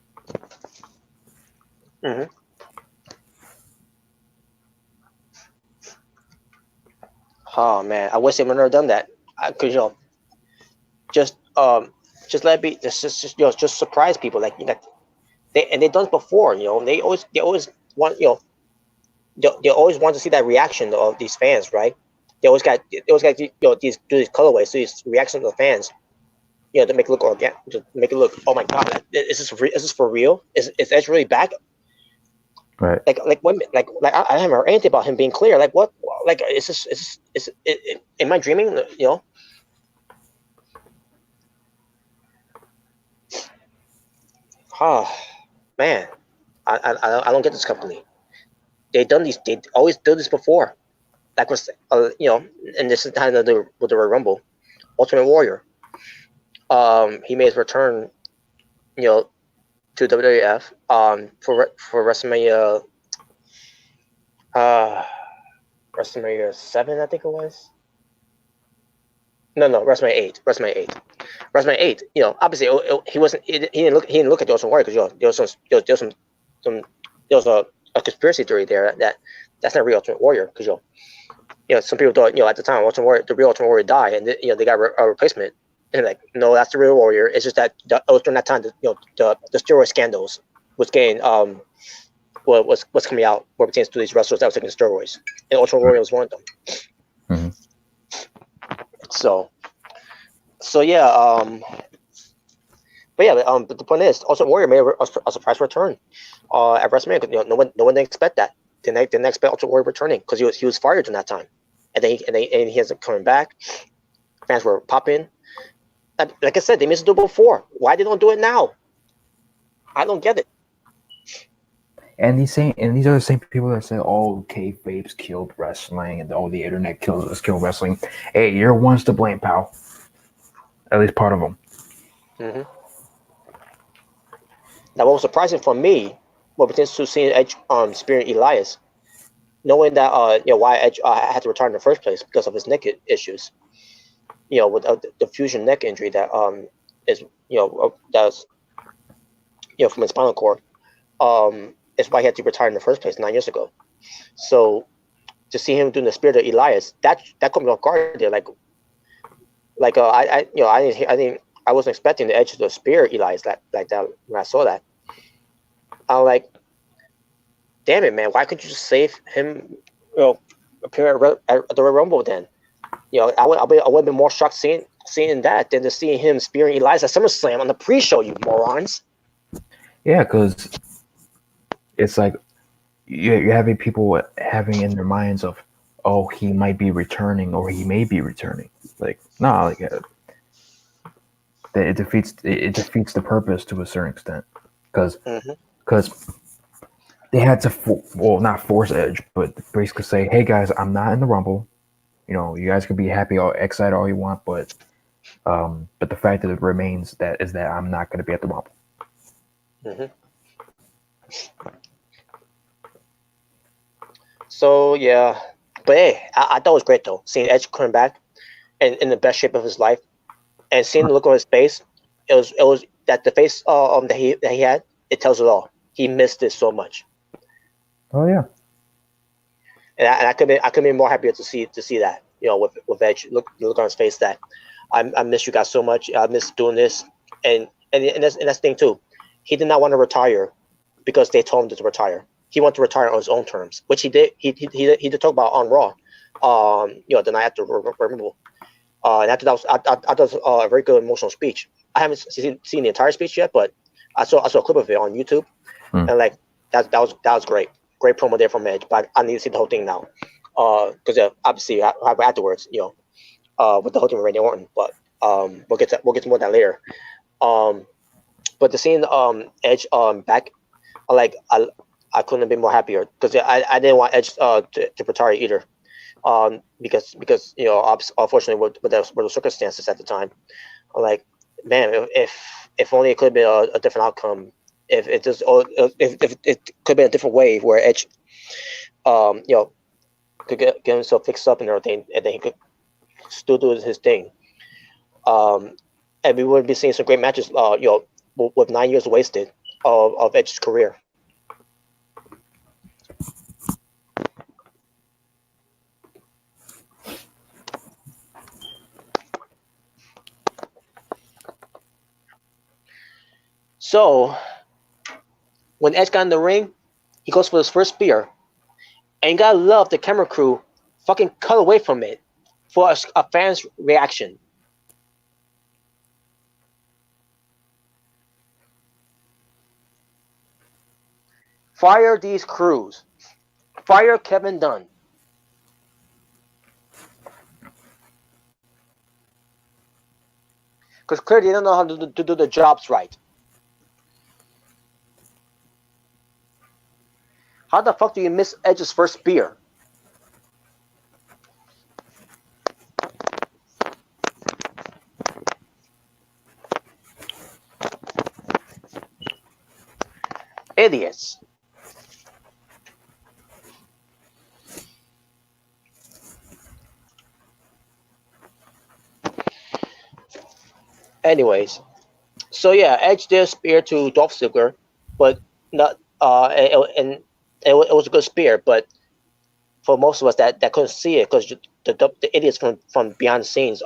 Speaker 12: Mm-hmm. Oh man, I wish they would never done that. Cause just let it be. Just surprise people like they've done it before. They always want they always want to see that reaction of these fans, right? They always got these colorways, these reactions of the fans. To make it look organic, to make it look. Oh my God, is this for real? Is Edge really back?
Speaker 2: Right.
Speaker 12: Like women, like I haven't heard anything about him being clear. Like what? Like am I dreaming? Oh man, I don't get this company. They always do this before. Like was and this is time to do with the Royal Rumble, Ultimate Warrior. He made his return, to WWF for WrestleMania WrestleMania 7, I think it was. No, WrestleMania 8. WrestleMania 8. Obviously he wasn't. He didn't look at the Ultimate Warrior because there was a conspiracy theory there that's not real Ultimate Warrior because some people thought at the time the real Ultimate Warrior died and they got a replacement. And like, no, that's the real Warrior. It's just that it was during that time the steroid scandals was getting was coming out where pertains to these wrestlers that were taking steroids, and Ultimate Warrior was one of them.
Speaker 2: Mm-hmm.
Speaker 12: So yeah, but the point is, Ultimate Warrior made a surprise return at WrestleMania. No one didn't expect that. They didn't expect Ultimate Warrior returning because he was fired during that time, and he hasn't coming back. Fans were popping. Like I said, they missed it before. Why they don't do it now? I don't get it.
Speaker 2: And these are the same people that say, kayfabe's killed wrestling, and the internet killed wrestling. Hey, you're one's to blame, pal. At least part of them.
Speaker 12: Mm-hmm. Now, what was surprising for me, what pertains to seeing Edge spearing Elias, knowing that why Edge had to retire in the first place because of his neck issues. With the fusion neck injury that is that's from his spinal cord, is why he had to retire in the first place 9 years ago. So to see him doing the spirit of Elias, that caught me off guard there. I wasn't expecting the Edge to spirit Elias like that when I saw that. I'm like, damn it, man! Why couldn't you just save him? Appear at the Royal Rumble then. I would have been more shocked seeing that than to seeing him spearing Elias at SummerSlam on the pre-show, you morons.
Speaker 2: Yeah, because it's like you're having people having in their minds of, he might be returning or he may be returning. Like, no, it defeats the purpose to a certain extent because they had to not force Edge, but basically say, hey guys, I'm not in the Rumble. You guys can be happy or excited all you want, but the fact that it remains that I'm not going to be at the Rumble.
Speaker 12: Mm-hmm. So yeah, but hey, I thought it was great though, seeing Edge coming back and in the best shape of his life, and seeing the look on his face. It was that the face that he had. It tells it all. He missed it so much.
Speaker 2: Oh yeah.
Speaker 12: And I could be more happier to see that with Edge look on his face that I miss you guys so much. I miss doing this, and that's the thing too. He did not want to retire because they told him to retire. He wanted to retire on his own terms, which he did. He did talk about on Raw, the night after Rumble. And after that was I thought it was a very good emotional speech. I haven't seen the entire speech yet, but I saw a clip of it on YouTube, and like that was great promo there from Edge. But I need to see the whole thing now, because obviously afterwards, with the whole thing with Randy Orton. But we'll get to more of that later. But the scene Edge back, I couldn't have been more happier because I didn't want Edge to retire either. Because unfortunately with the circumstances at the time, like, man, if only it could have been a different outcome. If it could have been a different way where Edge, could get himself fixed up and everything, and then he could still do his thing. And we would be seeing some great matches, with 9 years wasted of Edge's career. So, when Edge got in the ring, he goes for his first spear. And you gotta love the camera crew fucking cut away from it for a fan's reaction. Fire these crews. Fire Kevin Dunn. Because clearly they don't know how to do the jobs right. How the fuck do you miss Edge's first spear? Idiots. Anyways, so yeah, Edge did a spear to Dolph Ziggler, but not and it was a good spear, but for most of us that couldn't see it because the idiots from behind the scenes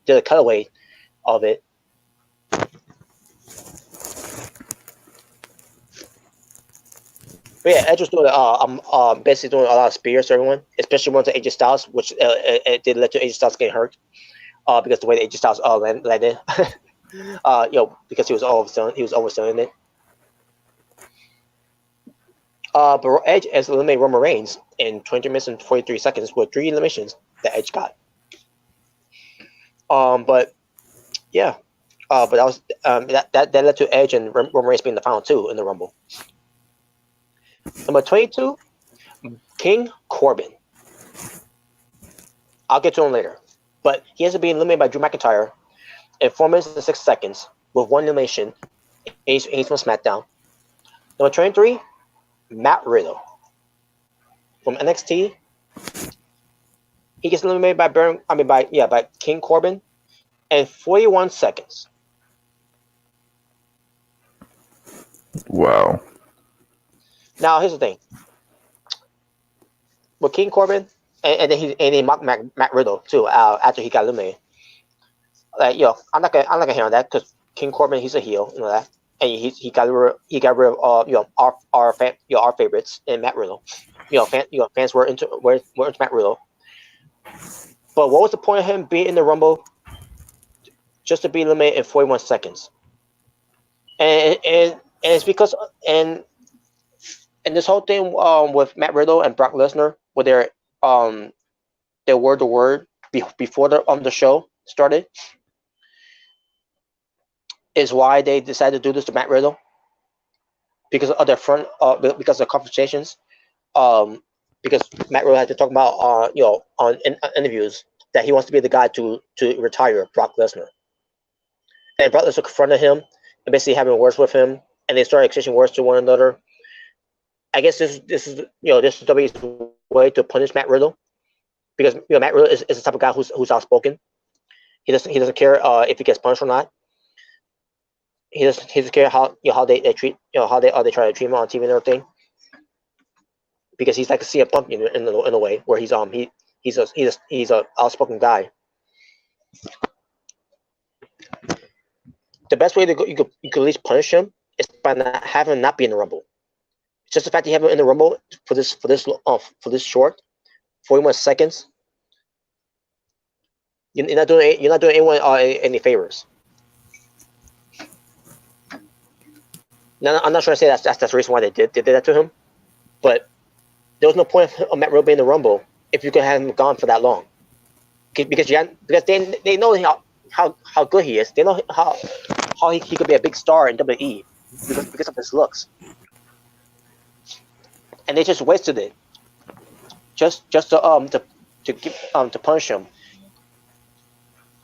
Speaker 12: did a cutaway of it. But yeah, Edge was doing basically doing a lot of spears to everyone, especially ones to AJ Styles, which it did lead to AJ Styles getting hurt because the way that AJ Styles landed, because he was overselling it. But Edge has eliminated Roman Reigns in 20 minutes and 43 seconds with 3 eliminations that Edge got. But yeah, but that was that led to Edge and Roman Reigns being the final 2 in the Rumble. Number 22, King Corbin. I'll get to him later, but he has to be eliminated by Drew McIntyre in 4 minutes and 6 seconds with 1 elimination. He's from SmackDown. Number 23, Matt Riddle from NXT. He gets eliminated by King Corbin in 41 seconds.
Speaker 2: Wow.
Speaker 12: Now here's the thing. With King Corbin, and then he mocked Matt Riddle too after he got eliminated. Like, I'm not gonna hear on that because King Corbin, he's a heel, that, and he got rid of our favorites in Matt Riddle. Fans were into Matt Riddle. But what was the point of him being in the Rumble just to be eliminated in 41 seconds? And it's because and this whole thing with Matt Riddle and Brock Lesnar, where their word to word before the show started, is why they decided to do this to Matt Riddle because of their because of conversations. Because Matt Riddle had to talk about on interviews that he wants to be the guy to retire Brock Lesnar, and Brock Lesnar confronted him and basically having words with him, and they started exchanging words to one another. I guess this is WWE's way to punish Matt Riddle because Matt Riddle is the type of guy who's outspoken. He doesn't care if he gets punished or not. He doesn't care how they treat how they try to treat him on TV and everything. Because he's like a CM Punk in a way where he's a outspoken guy. the best way to go, you could at least punish him is by having him not be in the Rumble. Just the fact that you have him in the Rumble for this short 41 seconds, you're not doing anyone any favors. Now, I'm not trying to say that's the reason why they did that to him, but there was no point of Matt Riddle being in the Rumble if you could have him gone for that long. Because they know how good he is. They know how he could be a big star in WWE because of his looks, and they just wasted it just to punish him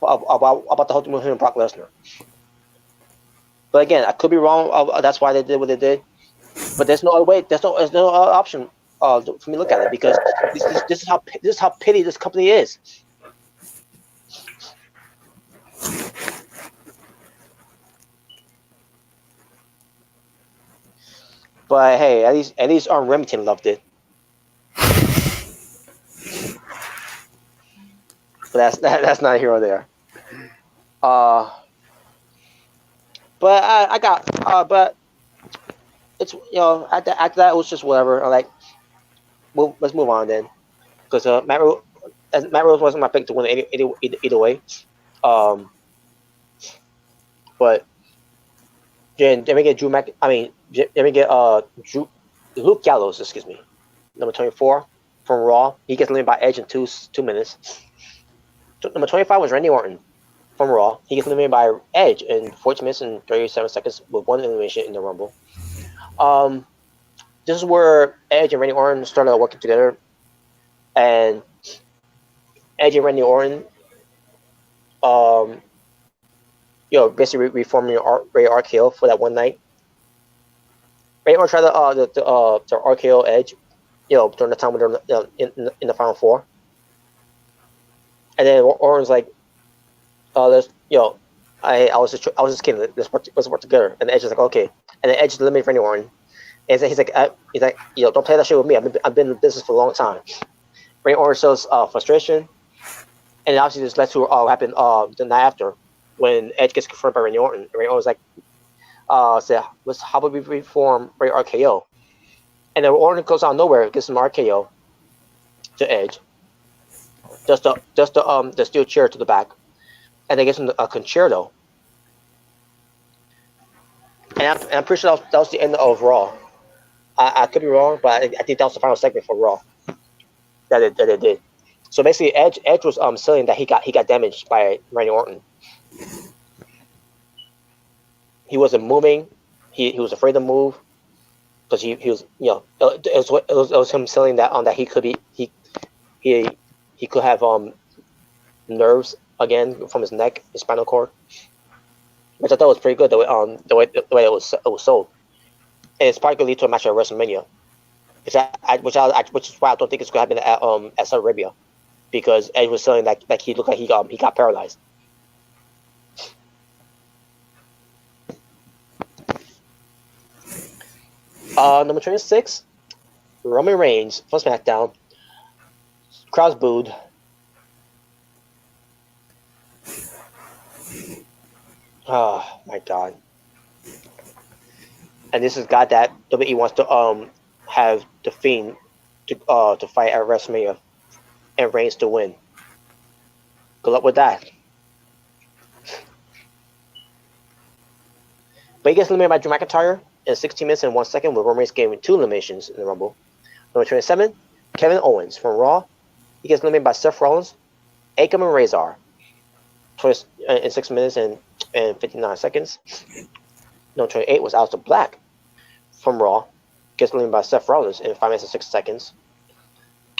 Speaker 12: about the whole thing with him and Brock Lesnar. But again, I could be wrong. That's why they did what they did. But there's no other way. There's no other option for me to look at it, because this is how petty this company is. But hey, at least Remington loved it. But that's not a hero there. But I got but it's after that it was just whatever. Let's move on then, because Matt Rose wasn't my pick to win either way. But then we get Luke Gallows, excuse me, number 24 from Raw. He gets eliminated by Edge in 2 minutes. Number 25 was Randy Orton from Raw. He gets eliminated by Edge in 14 minutes and 37 seconds with 1 elimination in the Rumble. This is where Edge and Randy Orton started working together, and Edge and Randy Orton, basically reforming Ray RKO for that one night. Randy Orton tried to RKO Edge, during the time when they're in the Final Four, and then Orton's like, I was just kidding. Let's work together. And Edge is like, okay. And then Edge eliminated Randy Orton. And he's like, don't play that shit with me. I've been in business for a long time. Randy Orton shows frustration, and obviously this led to what happened the night after when Edge gets confirmed by Randy Orton. Randy Orton's like, how about we reform Ray RKO? And then Orton goes out of nowhere, gets some RKO to Edge. Just the steel chair to the back. And they get him a concerto. And I'm pretty sure that was the end of Raw. I could be wrong, but I think that was the final segment for Raw that they did. So basically, Edge was selling that he got damaged by Randy Orton. He wasn't moving. He was afraid to move because he was it was him selling that that he could be he could have nerves again from his neck, his spinal cord, which I thought was pretty good the way it was sold, and it's probably gonna lead to a match at WrestleMania, which is why I don't think it's gonna happen at Saudi Arabia, because Edge was selling that he looked like he got paralyzed. Number 26, Roman Reigns from SmackDown. Crowds booed. Oh my god! And this is a guy that WWE wants to have the Fiend to fight at WrestleMania, and Reigns to win. Good luck with that. But he gets eliminated by Drew McIntyre in 16 minutes and 1 second, with Roman Reigns getting 2 eliminations in the Rumble. Number 27, Kevin Owens from Raw. He gets eliminated by Seth Rollins, Akam, and Razor in 6 minutes and 59 seconds. Number 28 was Aleister Black from Raw. Gets eliminated by Seth Rollins in 5 minutes and 6 seconds.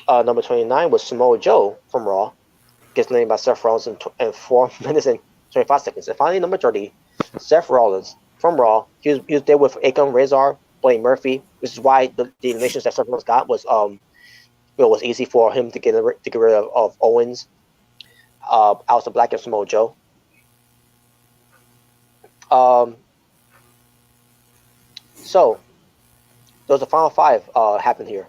Speaker 12: Number 29 was Samoa Joe from Raw. Gets eliminated by Seth Rollins in 4 minutes and 25 seconds. And finally, number 30, Seth Rollins from Raw. He was there with Akam, Razor, Buddy Murphy, which is why the eliminations that Seth Rollins got was it was easy for him to get rid of Owens, Aleister Black, and Samoa Joe. So those are the final 5 happened here.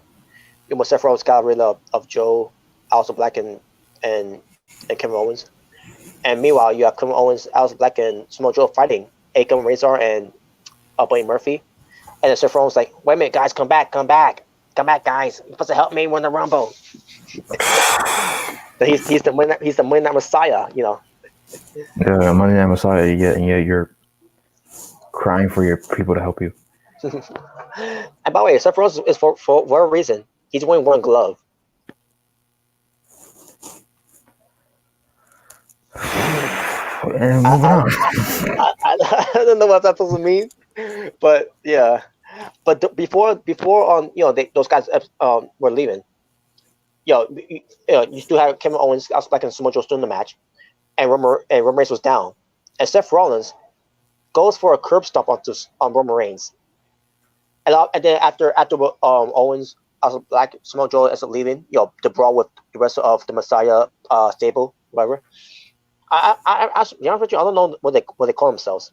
Speaker 12: Seth Rollins got rid of Joe, Aleister Black, and Kevin Owens. And meanwhile, you have Kevin Owens, Aleister Black, and Samoa Joe fighting Akam, Razor, and Buddy Murphy. And then Seth Rollins like, wait a minute, guys, come back, guys. You're supposed to help me win the Rumble. So he's the Monday Night Messiah, you know.
Speaker 2: Yeah, Monday Night Messiah. And yet you're crying for your people to help you.
Speaker 12: And by the way, Seth Rollins is for a reason. He's wearing one glove.
Speaker 2: And moving on.
Speaker 12: I don't know what that's supposed to mean, but yeah. But before those guys were leaving. You still have Kevin Owens, and Samoa Joe still in the match, and Roman Reigns was down, and Seth Rollins goes for a curb stomp on Roman Reigns, and then after Owens, like Samoa Joe as leaving, the brawl with the rest of the Messiah stable, whatever. To be honest with you, I don't know what they call themselves,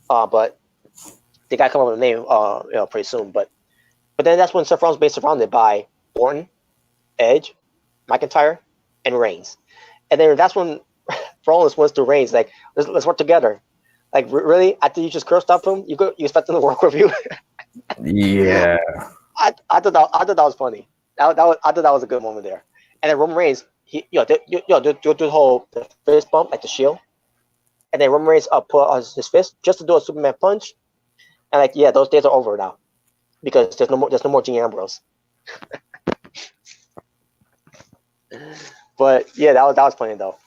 Speaker 12: but they got to come up with a name, pretty soon. But then that's when Seth Rollins was surrounded by Orton, Edge, McIntyre, and Reigns, and then that's when Rollins wants to Reigns like, let's work together. Like, really? After you just curse stop him, you expect him to work with you?
Speaker 2: Yeah.
Speaker 12: I thought that was funny. I thought that was a good moment there. And then Roman Reigns, do the whole fist bump, like the shield, and then Roman Reigns put on his fist just to do a Superman punch, and like, yeah, those days are over now because there's no more Dean Ambrose. But yeah, that was funny though.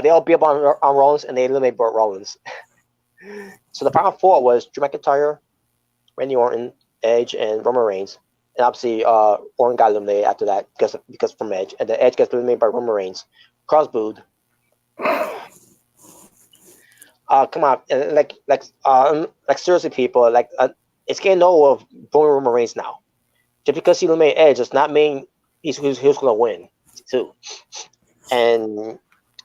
Speaker 12: They all beat up on Rollins, and they eliminated Rollins. So the final four was Drew McIntyre, Randy Orton, Edge, and Roman Reigns. And obviously, Orton got eliminated after that because from Edge, and the Edge gets eliminated by Roman Reigns. Cross booed. Come on, like seriously, people, it's getting old of booing Roman Reigns now. Just because he eliminated Edge does not mean he's going to win too. And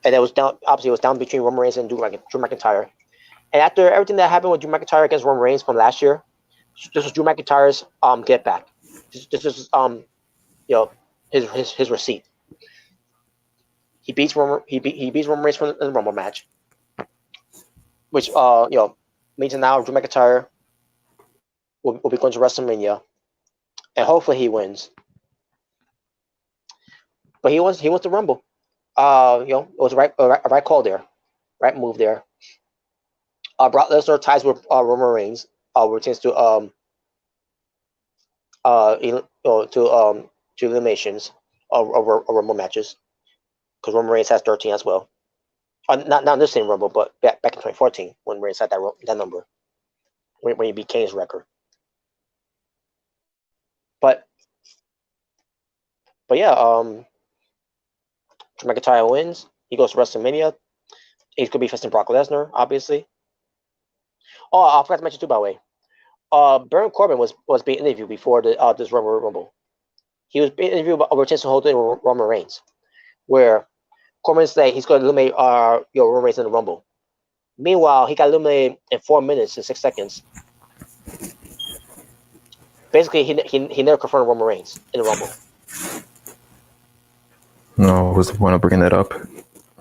Speaker 12: it was down. Obviously, it was down between Roman Reigns and Drew McIntyre. And after everything that happened with Drew McIntyre against Roman Reigns from last year, this was Drew McIntyre's get back. This is his receipt. He beats Roman Reigns in the Rumble match, which means now Drew McIntyre will be going to WrestleMania, and hopefully he wins. But he wants the Rumble. It was a right call there, right move there. Brock Lesnar ties with Roman Reigns. Retains to eliminations of Rumble matches, because Roman Reigns has 13 as well. Not in the same Rumble, but back in 2014 when Reigns had that number when he beat Kane's record. But yeah, Drew McIntyre wins. He goes to WrestleMania. He's gonna be facing Brock Lesnar, obviously. Oh, I forgot to mention too, by the way. Baron Corbin was being interviewed before this Rumble. He was being interviewed over chance to hold in Roman Reigns, where Corbin said he's going to eliminate Roman Reigns in the Rumble. Meanwhile, he got eliminated in 4 minutes and 6 seconds. Basically, he never confronted Roman Reigns in the Rumble.
Speaker 2: No, what's the point of bringing that up?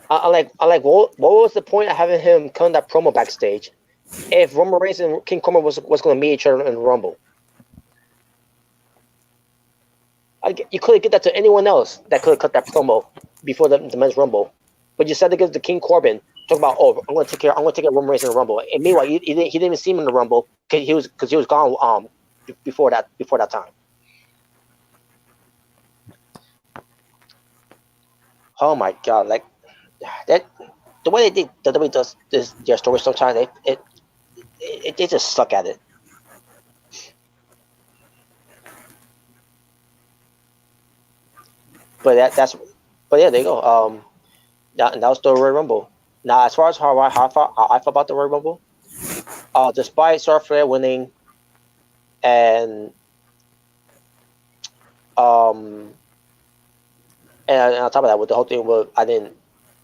Speaker 12: I'm like, what was the point of having him come that promo backstage if Roman Reigns and King Corbin was going to meet each other in the Rumble? You could have given that to anyone else that could have cut that promo before the men's Rumble, but you said to give the King Corbin, talk about, I'm going to take care of Roman Reigns in the Rumble, and meanwhile he didn't even see him in the Rumble because he was gone before that time. Oh my God! Like that, the way they WWE does their story sometimes, they just suck at it. But but yeah, there you go. That was the Royal Rumble. Now, as far as how I felt about the Royal Rumble, despite Charlotte Flair winning, and on top of that, with the whole thing, I didn't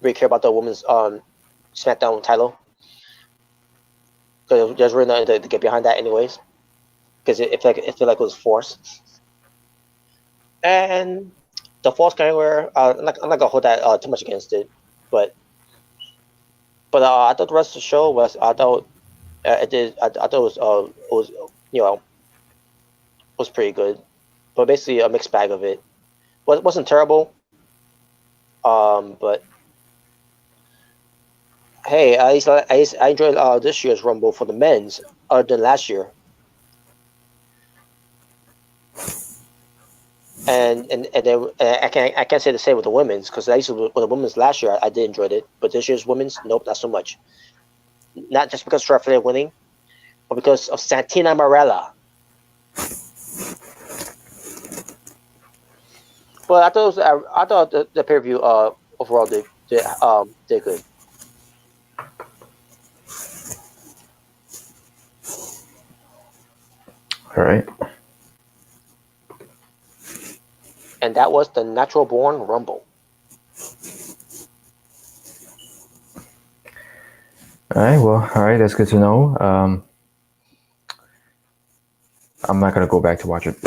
Speaker 12: really care about the women's SmackDown title, because there's really nothing to get behind that, anyways. Because it felt like it was forced. And the false camera, I'm not gonna hold that too much against it, but I thought the rest of the show was It did. I thought it was was pretty good, but basically a mixed bag of it. Well, it wasn't terrible. But hey, I enjoyed this year's Rumble for the men's other than last year. And then I can't say the same with the women's because I used to with the women's last year I did enjoy it, but this year's women's nope, not so much. Not just because Charlotte Flair winning, but because of Santina Marella. But I thought the pay per view overall did good.
Speaker 2: All right.
Speaker 12: And that was the Natural Born Rumble.
Speaker 2: All right. Well, all right. That's good to know. I'm not gonna go back to watch it,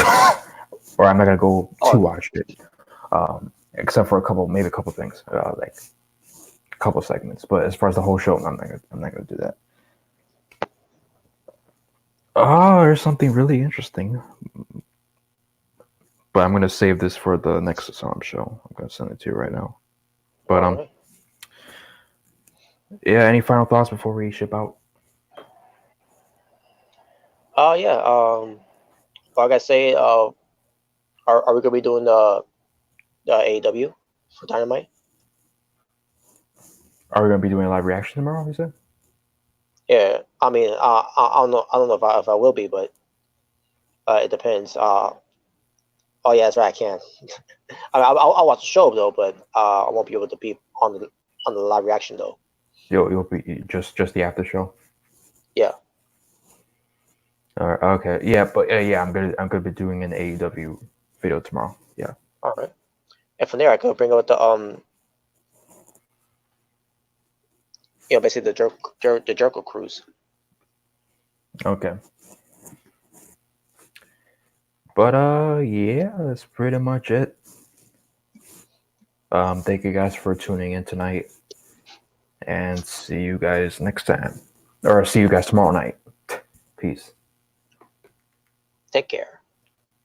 Speaker 2: or I'm not gonna go to watch it, except for maybe a couple things, like a couple segments. But as far as the whole show, I'm not gonna do that. Oh, there's something really interesting, but I'm gonna save this for the next show. I'm gonna send it to you right now. But yeah. Any final thoughts before we ship out?
Speaker 12: Yeah. Like I say, are we gonna be doing the AEW for Dynamite?
Speaker 2: Are we gonna be doing a live reaction tomorrow? You said?
Speaker 12: Yeah. I mean, I don't know. I don't know if I will be, but it depends. Oh yeah, that's right. I can. I'll watch the show though, but I won't be able to be on the live reaction though.
Speaker 2: You'll be just the after show.
Speaker 12: Yeah.
Speaker 2: All right. Okay. Yeah, but yeah, I'm gonna be doing an AEW video tomorrow. Yeah.
Speaker 12: All right. And from there, I could bring out the basically the Jericho cruise.
Speaker 2: Okay. But yeah, that's pretty much it. Thank you guys for tuning in tonight, and see you guys next time, or see you guys tomorrow night. Peace.
Speaker 12: Take care.